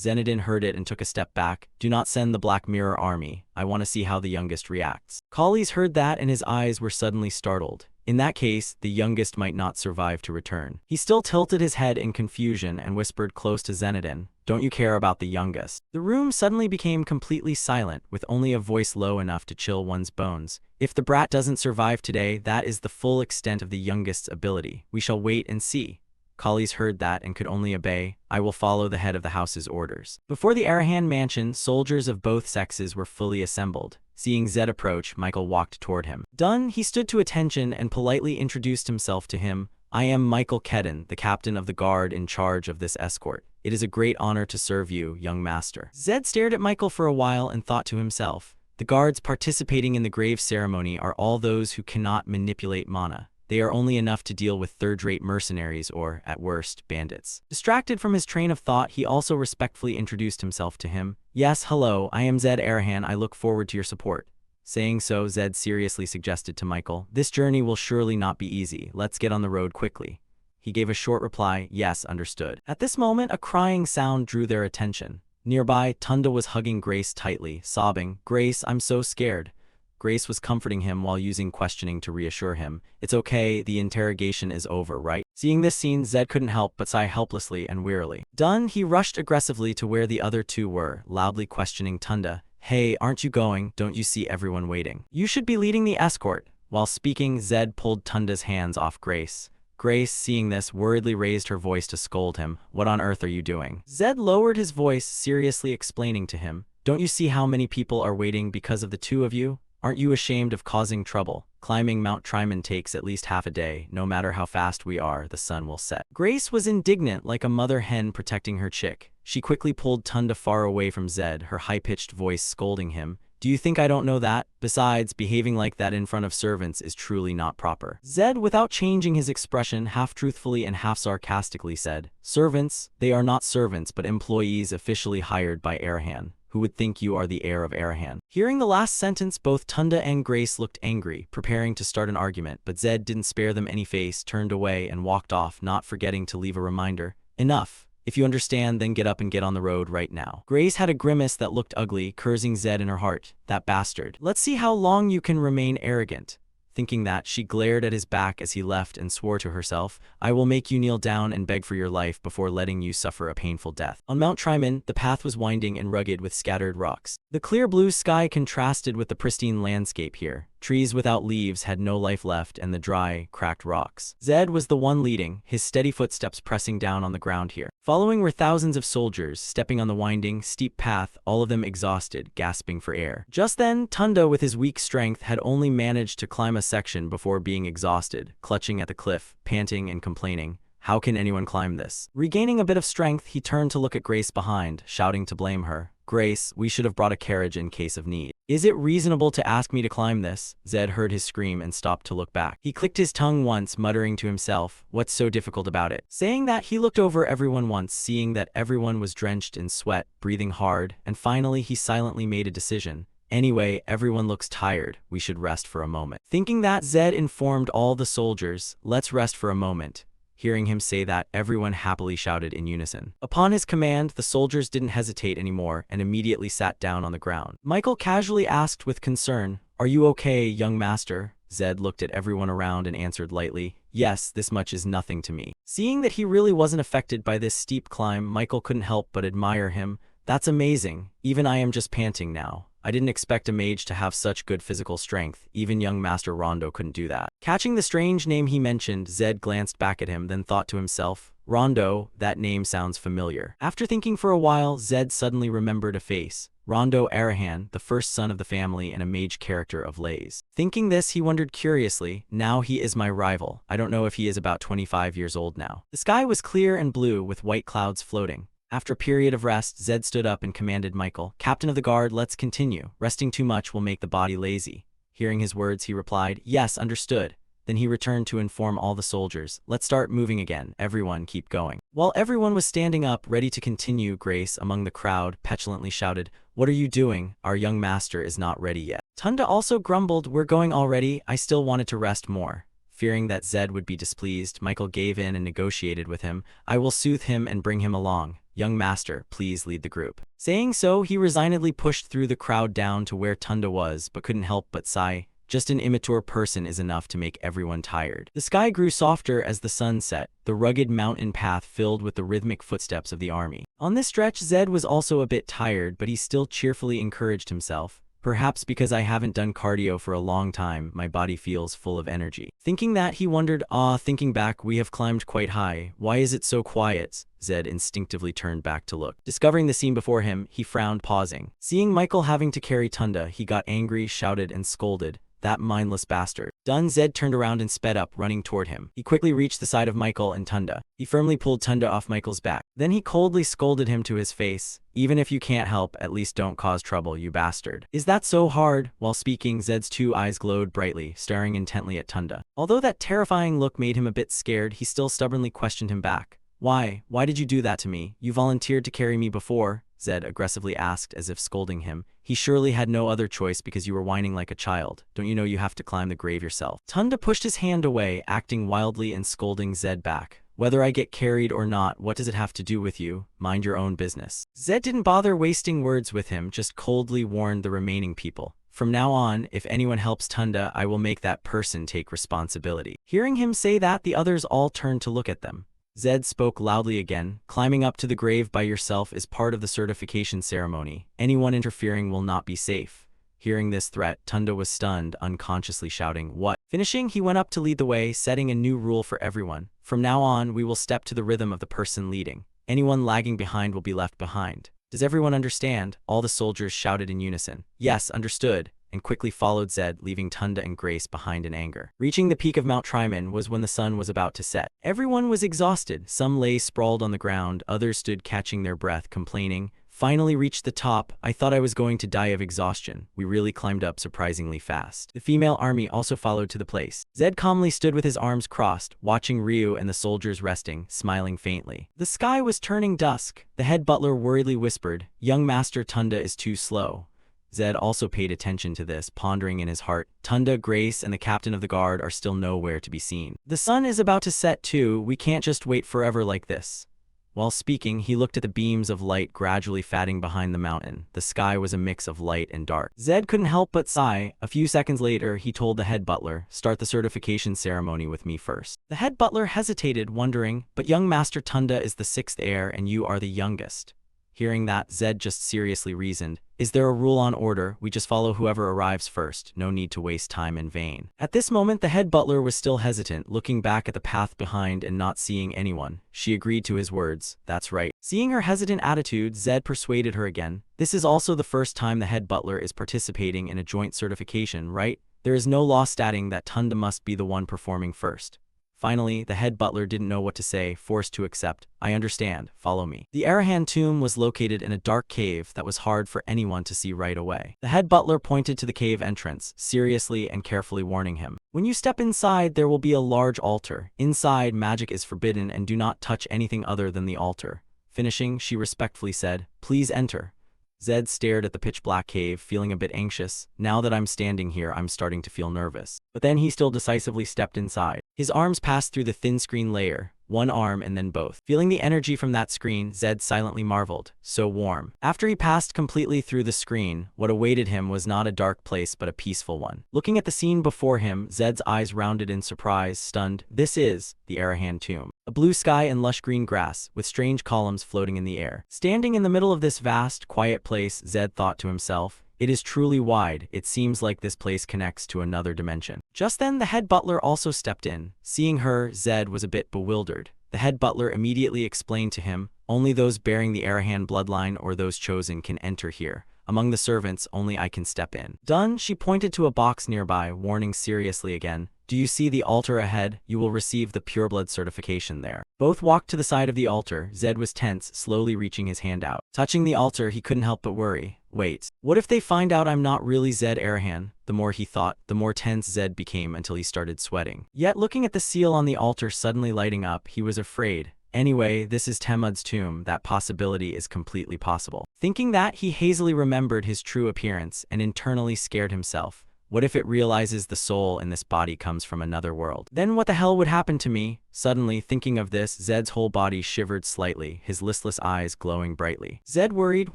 Zenedin heard it and took a step back. "Do not send the Black Mirror army. I want to see how the youngest reacts." Kali's heard that and his eyes were suddenly startled. In that case, the youngest might not survive to return. He still tilted his head in confusion and whispered close to Zenedin, "Don't you care about the youngest?" The room suddenly became completely silent, with only a voice low enough to chill one's bones. "If the brat doesn't survive today, that is the full extent of the youngest's ability. We shall wait and see." Kali's heard that and could only obey. "I will follow the head of the house's orders." Before the Arahan mansion, soldiers of both sexes were fully assembled. Seeing Zed approach, Michael walked toward him. Done, he stood to attention and politely introduced himself to him. "I am Michael Kedden, the captain of the guard in charge of this escort. It is a great honor to serve you, young master." Zed stared at Michael for a while and thought to himself, the guards participating in the grave ceremony are all those who cannot manipulate mana. They are only enough to deal with third-rate mercenaries or, at worst, bandits. Distracted from his train of thought, he also respectfully introduced himself to him. "Yes, hello, I am Zed Arahan. I look forward to your support." Saying so, Zed seriously suggested to Michael, "This journey will surely not be easy. Let's get on the road quickly." He gave a short reply, "Yes, understood." At this moment, a crying sound drew their attention. Nearby, Tunda was hugging Grace tightly, sobbing, "Grace, I'm so scared." Grace was comforting him while using questioning to reassure him. "It's okay, the interrogation is over, right?" Seeing this scene, Zed couldn't help but sigh helplessly and wearily. Done, he rushed aggressively to where the other two were, loudly questioning Tunda. "Hey, aren't you going? Don't you see everyone waiting? You should be leading the escort." While speaking, Zed pulled Tunda's hands off Grace. Grace, seeing this, worriedly raised her voice to scold him. "What on earth are you doing?" Zed lowered his voice, seriously explaining to him, "Don't you see how many people are waiting because of the two of you? Aren't you ashamed of causing trouble? Climbing Mount Triman takes at least half a day. No matter how fast we are, the sun will set." Grace was indignant, like a mother hen protecting her chick. She quickly pulled Tunda far away from Zed, her high-pitched voice scolding him. "Do you think I don't know that? Besides, behaving like that in front of servants is truly not proper." Zed, without changing his expression, half-truthfully and half-sarcastically said, "Servants? They are not servants but employees officially hired by Arahan. Who would think you are the heir of Arahan?" Hearing the last sentence, both Tunda and Grace looked angry, preparing to start an argument, but Zed didn't spare them any face, turned away, and walked off, not forgetting to leave a reminder. "Enough. If you understand, then get up and get on the road right now." Grace had a grimace that looked ugly, cursing Zed in her heart. "That bastard. Let's see how long you can remain arrogant." Thinking that, she glared at his back as he left and swore to herself, "I will make you kneel down and beg for your life before letting you suffer a painful death." On Mount Triman, the path was winding and rugged with scattered rocks. The clear blue sky contrasted with the pristine landscape here. Trees without leaves had no life left, and the dry, cracked rocks. Zed was the one leading, his steady footsteps pressing down on the ground here. Following were thousands of soldiers, stepping on the winding, steep path, all of them exhausted, gasping for air. Just then, Tunda, with his weak strength, had only managed to climb a section before being exhausted, clutching at the cliff, panting and complaining. "How can anyone climb this?" Regaining a bit of strength, he turned to look at Grace behind, shouting to blame her. "Grace, we should have brought a carriage in case of need. Is it reasonable to ask me to climb this?" Zed heard his scream and stopped to look back. He clicked his tongue once, muttering to himself, "What's so difficult about it?" Saying that, he looked over everyone once, seeing that everyone was drenched in sweat, breathing hard, and finally he silently made a decision. "Anyway, everyone looks tired. We should rest for a moment." Thinking that, Zed informed all the soldiers, "Let's rest for a moment." Hearing him say that, everyone happily shouted in unison. Upon his command, the soldiers didn't hesitate anymore and immediately sat down on the ground. Michael casually asked with concern, "Are you okay, young master?" Zed looked at everyone around and answered lightly, "Yes, this much is nothing to me." Seeing that he really wasn't affected by this steep climb, Michael couldn't help but admire him. "That's amazing. Even I am just panting now. I didn't expect a mage to have such good physical strength. Even young Master Rondo couldn't do that." Catching the strange name he mentioned, Zed glanced back at him, then thought to himself, "Rondo, that name sounds familiar." After thinking for a while, Zed suddenly remembered a face. Rondo Arahan, the first son of the family and a mage character of Lays. Thinking this, he wondered curiously, "Now he is my rival. I don't know if he is about 25 years old now." The sky was clear and blue with white clouds floating. After a period of rest, Zed stood up and commanded Michael, "Captain of the guard, let's continue. Resting too much will make the body lazy." Hearing his words, he replied, "Yes, understood." Then he returned to inform all the soldiers, "Let's start moving again. Everyone keep going." While everyone was standing up, ready to continue, Grace, among the crowd, petulantly shouted, "What are you doing? Our young master is not ready yet." Tunda also grumbled, "We're going already. I still wanted to rest more." Fearing that Zed would be displeased, Michael gave in and negotiated with him. "I will soothe him and bring him along. Young master, please lead the group." Saying so, he resignedly pushed through the crowd down to where Tunda was, but couldn't help but sigh. Just an immature person is enough to make everyone tired. The sky grew softer as the sun set, the rugged mountain path filled with the rhythmic footsteps of the army. On this stretch, Zed was also a bit tired, but he still cheerfully encouraged himself. "Perhaps because I haven't done cardio for a long time, my body feels full of energy." Thinking that, he wondered, thinking back, we have climbed quite high. Why is it so quiet? Zed instinctively turned back to look. Discovering the scene before him, he frowned, pausing. Seeing Michael having to carry Tunda, he got angry, shouted, and scolded. "That mindless bastard." Done, Zed turned around and sped up, running toward him. He quickly reached the side of Michael and Tunda. He firmly pulled Tunda off Michael's back. Then he coldly scolded him to his face. "Even if you can't help, at least don't cause trouble, you bastard." "Is that so hard?" While speaking, Zed's two eyes glowed brightly, staring intently at Tunda. Although that terrifying look made him a bit scared, he still stubbornly questioned him back. Why did you do that to me? You volunteered to carry me before," Zed aggressively asked, as if scolding him. "He surely had no other choice because you were whining like a child. Don't you know you have to climb the grave yourself?" Tunda pushed his hand away, acting wildly and scolding Zed back. "Whether I get carried or not, what does it have to do with you? Mind your own business." Zed didn't bother wasting words with him, just coldly warned the remaining people. "From now on, if anyone helps Tunda, I will make that person take responsibility." Hearing him say that, the others all turned to look at them. Zed spoke loudly again. "Climbing up to the grave by yourself is part of the certification ceremony. Anyone interfering will not be safe." Hearing this threat, Tunda was stunned, unconsciously shouting, "What?" Finishing, he went up to lead the way, setting a new rule for everyone. "From now on, we will step to the rhythm of the person leading. Anyone lagging behind will be left behind. Does everyone understand?" All the soldiers shouted in unison. "Yes, understood," and quickly followed Zed, leaving Tunda and Grace behind in anger. Reaching the peak of Mount Triman was when the sun was about to set. Everyone was exhausted. Some lay sprawled on the ground, others stood catching their breath, complaining. "Finally reached the top. I thought I was going to die of exhaustion. We really climbed up surprisingly fast." The female army also followed to the place. Zed calmly stood with his arms crossed, watching Ryu and the soldiers resting, smiling faintly. The sky was turning dusk. The head butler worriedly whispered, "Young Master Tunda is too slow." Zed also paid attention to this, pondering in his heart. Tunda, Grace, and the captain of the guard are still nowhere to be seen. The sun is about to set too. We can't just wait forever like this. While speaking, he looked at the beams of light gradually fading behind the mountain. The sky was a mix of light and dark. Zed couldn't help but sigh. A few seconds later, he told the head butler, "Start the certification ceremony with me first." The head butler hesitated, wondering, "But young Master Tunda is the sixth heir and you are the youngest." Hearing that, Zed just seriously reasoned, "Is there a rule on order? We just follow whoever arrives first. No need to waste time in vain." At this moment, the head butler was still hesitant, looking back at the path behind and not seeing anyone. She agreed to his words. "That's right." Seeing her hesitant attitude, Zed persuaded her again. "This is also the first time the head butler is participating in a joint certification, right? There is no law stating that Tunda must be the one performing first." Finally, the head butler didn't know what to say, forced to accept. "I understand. Follow me." The Arahan tomb was located in a dark cave that was hard for anyone to see right away. The head butler pointed to the cave entrance, seriously and carefully warning him. "When you step inside, there will be a large altar. Inside, magic is forbidden and do not touch anything other than the altar." Finishing, she respectfully said, "Please enter." Zed stared at the pitch-black cave, feeling a bit anxious. "Now that I'm standing here, I'm starting to feel nervous." But then he still decisively stepped inside. His arms passed through the thin screen layer, one arm and then both. Feeling the energy from that screen, Zed silently marveled. So warm. After he passed completely through the screen, what awaited him was not a dark place but a peaceful one. Looking at the scene before him, Zed's eyes rounded in surprise, stunned. This is the Arahan tomb. A blue sky and lush green grass, with strange columns floating in the air. Standing in the middle of this vast, quiet place, Zed thought to himself, it is truly wide. It seems like this place connects to another dimension. Just then, the head butler also stepped in. Seeing her, Zed was a bit bewildered. The head butler immediately explained to him, only those bearing the Arahan bloodline or those chosen can enter here. Among the servants, only I can step in. Done, she pointed to a box nearby, warning seriously again. Do you see the altar ahead? You will receive the pureblood certification there. Both walked to the side of the altar. Zed was tense, slowly reaching his hand out. Touching the altar, he couldn't help but worry. Wait, what if they find out I'm not really Zed Arahan? The more he thought, the more tense Zed became until he started sweating. Yet looking at the seal on the altar suddenly lighting up, he was afraid. Anyway, this is Temud's tomb. That possibility is completely possible. Thinking that, he hazily remembered his true appearance and internally scared himself. What if it realizes the soul in this body comes from another world? Then what the hell would happen to me? Suddenly, thinking of this, Zed's whole body shivered slightly, his listless eyes glowing brightly. Zed worried,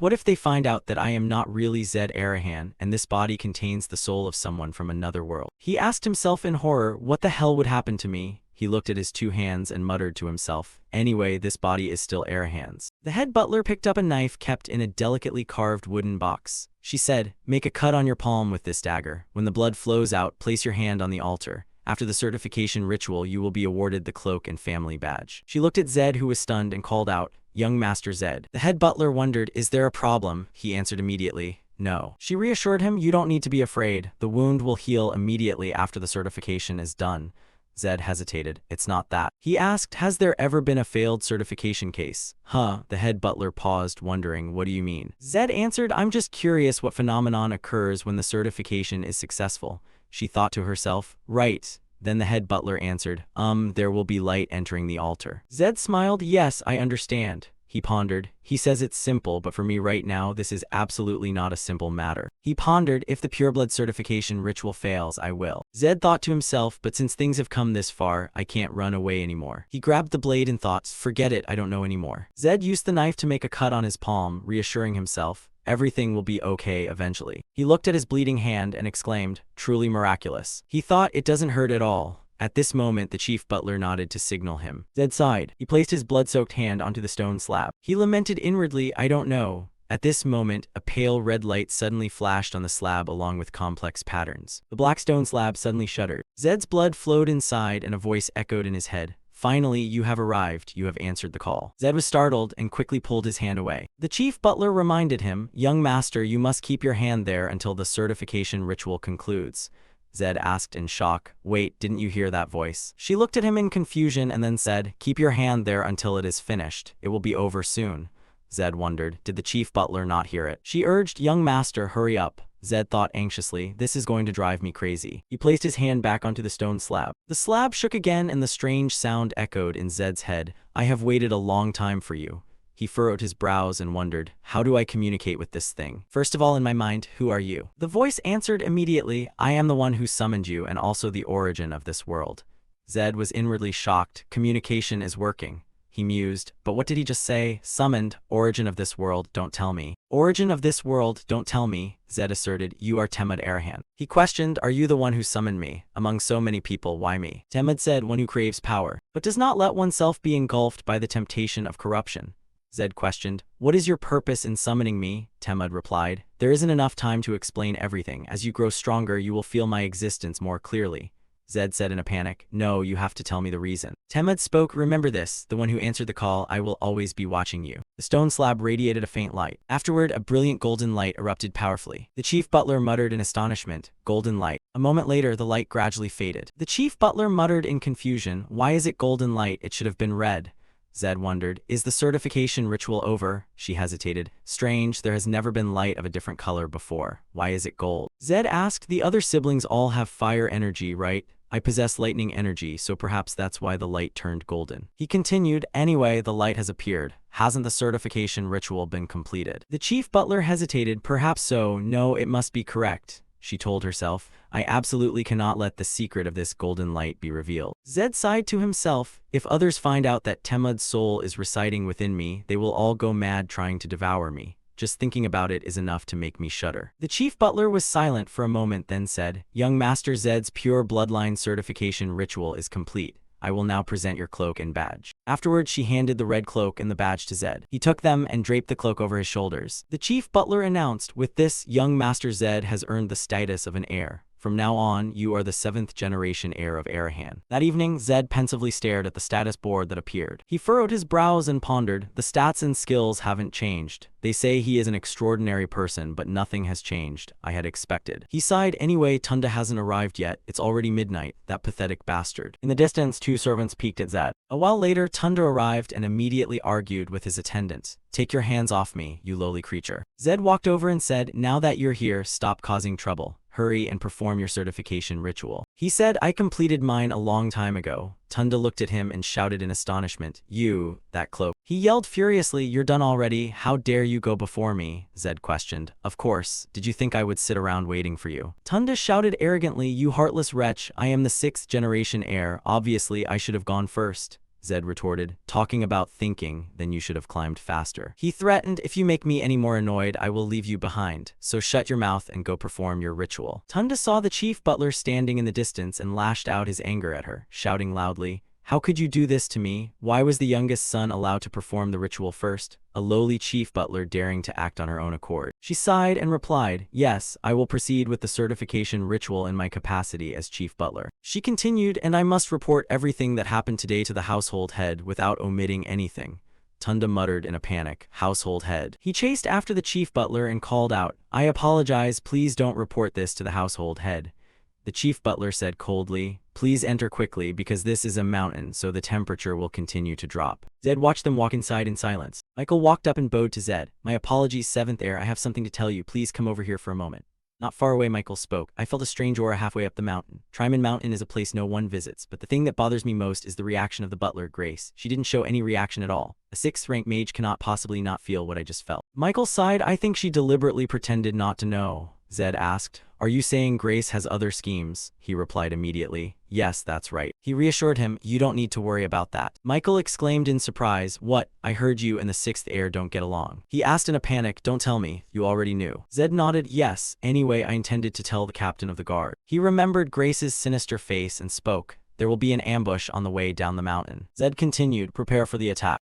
what if they find out that I am not really Zed Arahan, and this body contains the soul of someone from another world? He asked himself in horror, what the hell would happen to me? He looked at his two hands and muttered to himself, anyway, this body is still Arahan's. The head butler picked up a knife kept in a delicately carved wooden box. She said, make a cut on your palm with this dagger. When the blood flows out, place your hand on the altar. After the certification ritual, you will be awarded the cloak and family badge. She looked at Zed, who was stunned, and called out, young Master Zed. The head butler wondered, is there a problem? He answered immediately, no. She reassured him, you don't need to be afraid. The wound will heal immediately after the certification is done. Zed hesitated. It's not that. He asked, has there ever been a failed certification case? Huh, the head butler paused, wondering, what do you mean? Zed answered, I'm just curious what phenomenon occurs when the certification is successful. She thought to herself, right. Then the head butler answered, there will be light entering the altar. Zed smiled, yes, I understand. He pondered. He says it's simple, but for me right now, this is absolutely not a simple matter. He pondered, if the pureblood certification ritual fails, I will. Zed thought to himself, but since things have come this far, I can't run away anymore. He grabbed the blade and thought, forget it, I don't know anymore. Zed used the knife to make a cut on his palm, reassuring himself, everything will be okay eventually. He looked at his bleeding hand and exclaimed, truly miraculous. He thought, it doesn't hurt at all. At this moment, the chief butler nodded to signal him. Zed sighed. He placed his blood-soaked hand onto the stone slab. He lamented inwardly, I don't know. At this moment, a pale red light suddenly flashed on the slab along with complex patterns. The black stone slab suddenly shuddered. Zed's blood flowed inside and a voice echoed in his head. Finally, you have arrived. You have answered the call. Zed was startled and quickly pulled his hand away. The chief butler reminded him, young master, you must keep your hand there until the certification ritual concludes. Zed asked in shock, wait, didn't you hear that voice? She looked at him in confusion and then said, keep your hand there until it is finished. It will be over soon. Zed wondered, did the chief butler not hear it? She urged, young master, hurry up. Zed thought anxiously, this is going to drive me crazy. He placed his hand back onto the stone slab. The slab shook again and the strange sound echoed in Zed's head. I have waited a long time for you. He furrowed his brows and wondered, how do I communicate with this thing? First of all, in my mind, who are you? The voice answered immediately, I am the one who summoned you and also the origin of this world. Zed was inwardly shocked. Communication is working. He mused, but what did he just say? Summoned, origin of this world, don't tell me. Origin of this world, don't tell me, Zed asserted, you are Temud Arahan. He questioned, are you the one who summoned me? Among so many people, why me? Temud said, one who craves power, but does not let oneself be engulfed by the temptation of corruption. Zed questioned, what is your purpose in summoning me? Temud replied, there isn't enough time to explain everything. As you grow stronger, you will feel my existence more clearly. Zed said in a panic, no, you have to tell me the reason. Temud spoke, remember this, the one who answered the call, I will always be watching you. The stone slab radiated a faint light. Afterward, a brilliant golden light erupted powerfully. The chief butler muttered in astonishment, golden light. A moment later, the light gradually faded. The chief butler muttered in confusion, why is it golden light? It should have been red. Zed wondered, is the certification ritual over? She hesitated. Strange, there has never been light of a different color before. Why is it gold? Zed asked, the other siblings all have fire energy, right? I possess lightning energy, so perhaps that's why the light turned golden. He continued, anyway, the light has appeared. Hasn't the certification ritual been completed? The chief butler hesitated, perhaps so, no, it must be correct. she told herself. I absolutely cannot let the secret of this golden light be revealed. Zed sighed to himself. If others find out that Temud's soul is residing within me, they will all go mad trying to devour me. Just thinking about it is enough to make me shudder. The chief butler was silent for a moment, then said, Young Master Zed's pure bloodline certification ritual is complete. I will now present your cloak and badge. Afterwards, she handed the red cloak and the badge to Zed. He took them and draped the cloak over his shoulders. The chief butler announced, with this, young Master Zed has earned the status of an heir. From now on, you are the 7th generation heir of Arahan. That evening, Zed pensively stared at the status board that appeared. He furrowed his brows and pondered. The stats and skills haven't changed. They say he is an extraordinary person, but nothing has changed. I had expected. He sighed. Anyway, Tunda hasn't arrived yet. It's already midnight. That pathetic bastard. In the distance, 2 servants peeked at Zed. A while later, Tunda arrived and immediately argued with his attendant. Take your hands off me, you lowly creature. Zed walked over and said, now that you're here, stop causing trouble. Hurry and perform your certification ritual. He said, I completed mine a long time ago. Tunda looked at him and shouted in astonishment, you, that cloak. He yelled furiously, you're done already. How dare you go before me? Zed questioned. Of course. Did you think I would sit around waiting for you? Tunda shouted arrogantly, you heartless wretch. I am the 6th generation heir. Obviously, I should have gone first. Zed retorted, talking about thinking, then you should have climbed faster. He threatened, if you make me any more annoyed, I will leave you behind. So shut your mouth and go perform your ritual. Tunda saw the chief butler standing in the distance and lashed out his anger at her, shouting loudly, how could you do this to me? Why was the youngest son allowed to perform the ritual first? A lowly chief butler daring to act on her own accord. She sighed and replied, yes, I will proceed with the certification ritual in my capacity as chief butler. She continued, and I must report everything that happened today to the household head without omitting anything. Tunda muttered in a panic, household head. He chased after the chief butler and called out, I apologize, please don't report this to the household head. The chief butler said coldly, please enter quickly because this is a mountain, so the temperature will continue to drop. Zed watched them walk inside in silence. Michael walked up and bowed to Zed. My apologies, 7th heir, I have something to tell you. Please come over here for a moment. Not far away, Michael spoke. I felt a strange aura halfway up the mountain. Tryman Mountain is a place no one visits, but the thing that bothers me most is the reaction of the butler, Grace. She didn't show any reaction at all. A 6th-rank mage cannot possibly not feel what I just felt. Michael sighed. I think she deliberately pretended not to know. Zed asked, are you saying Grace has other schemes? He replied immediately, yes, that's right. He reassured him, you don't need to worry about that. Michael exclaimed in surprise, what? I heard you and the 6th heir don't get along. He asked in a panic, don't tell me, you already knew. Zed nodded, yes, anyway I intended to tell the captain of the guard. He remembered Grace's sinister face and spoke, there will be an ambush on the way down the mountain. Zed continued, prepare for the attack.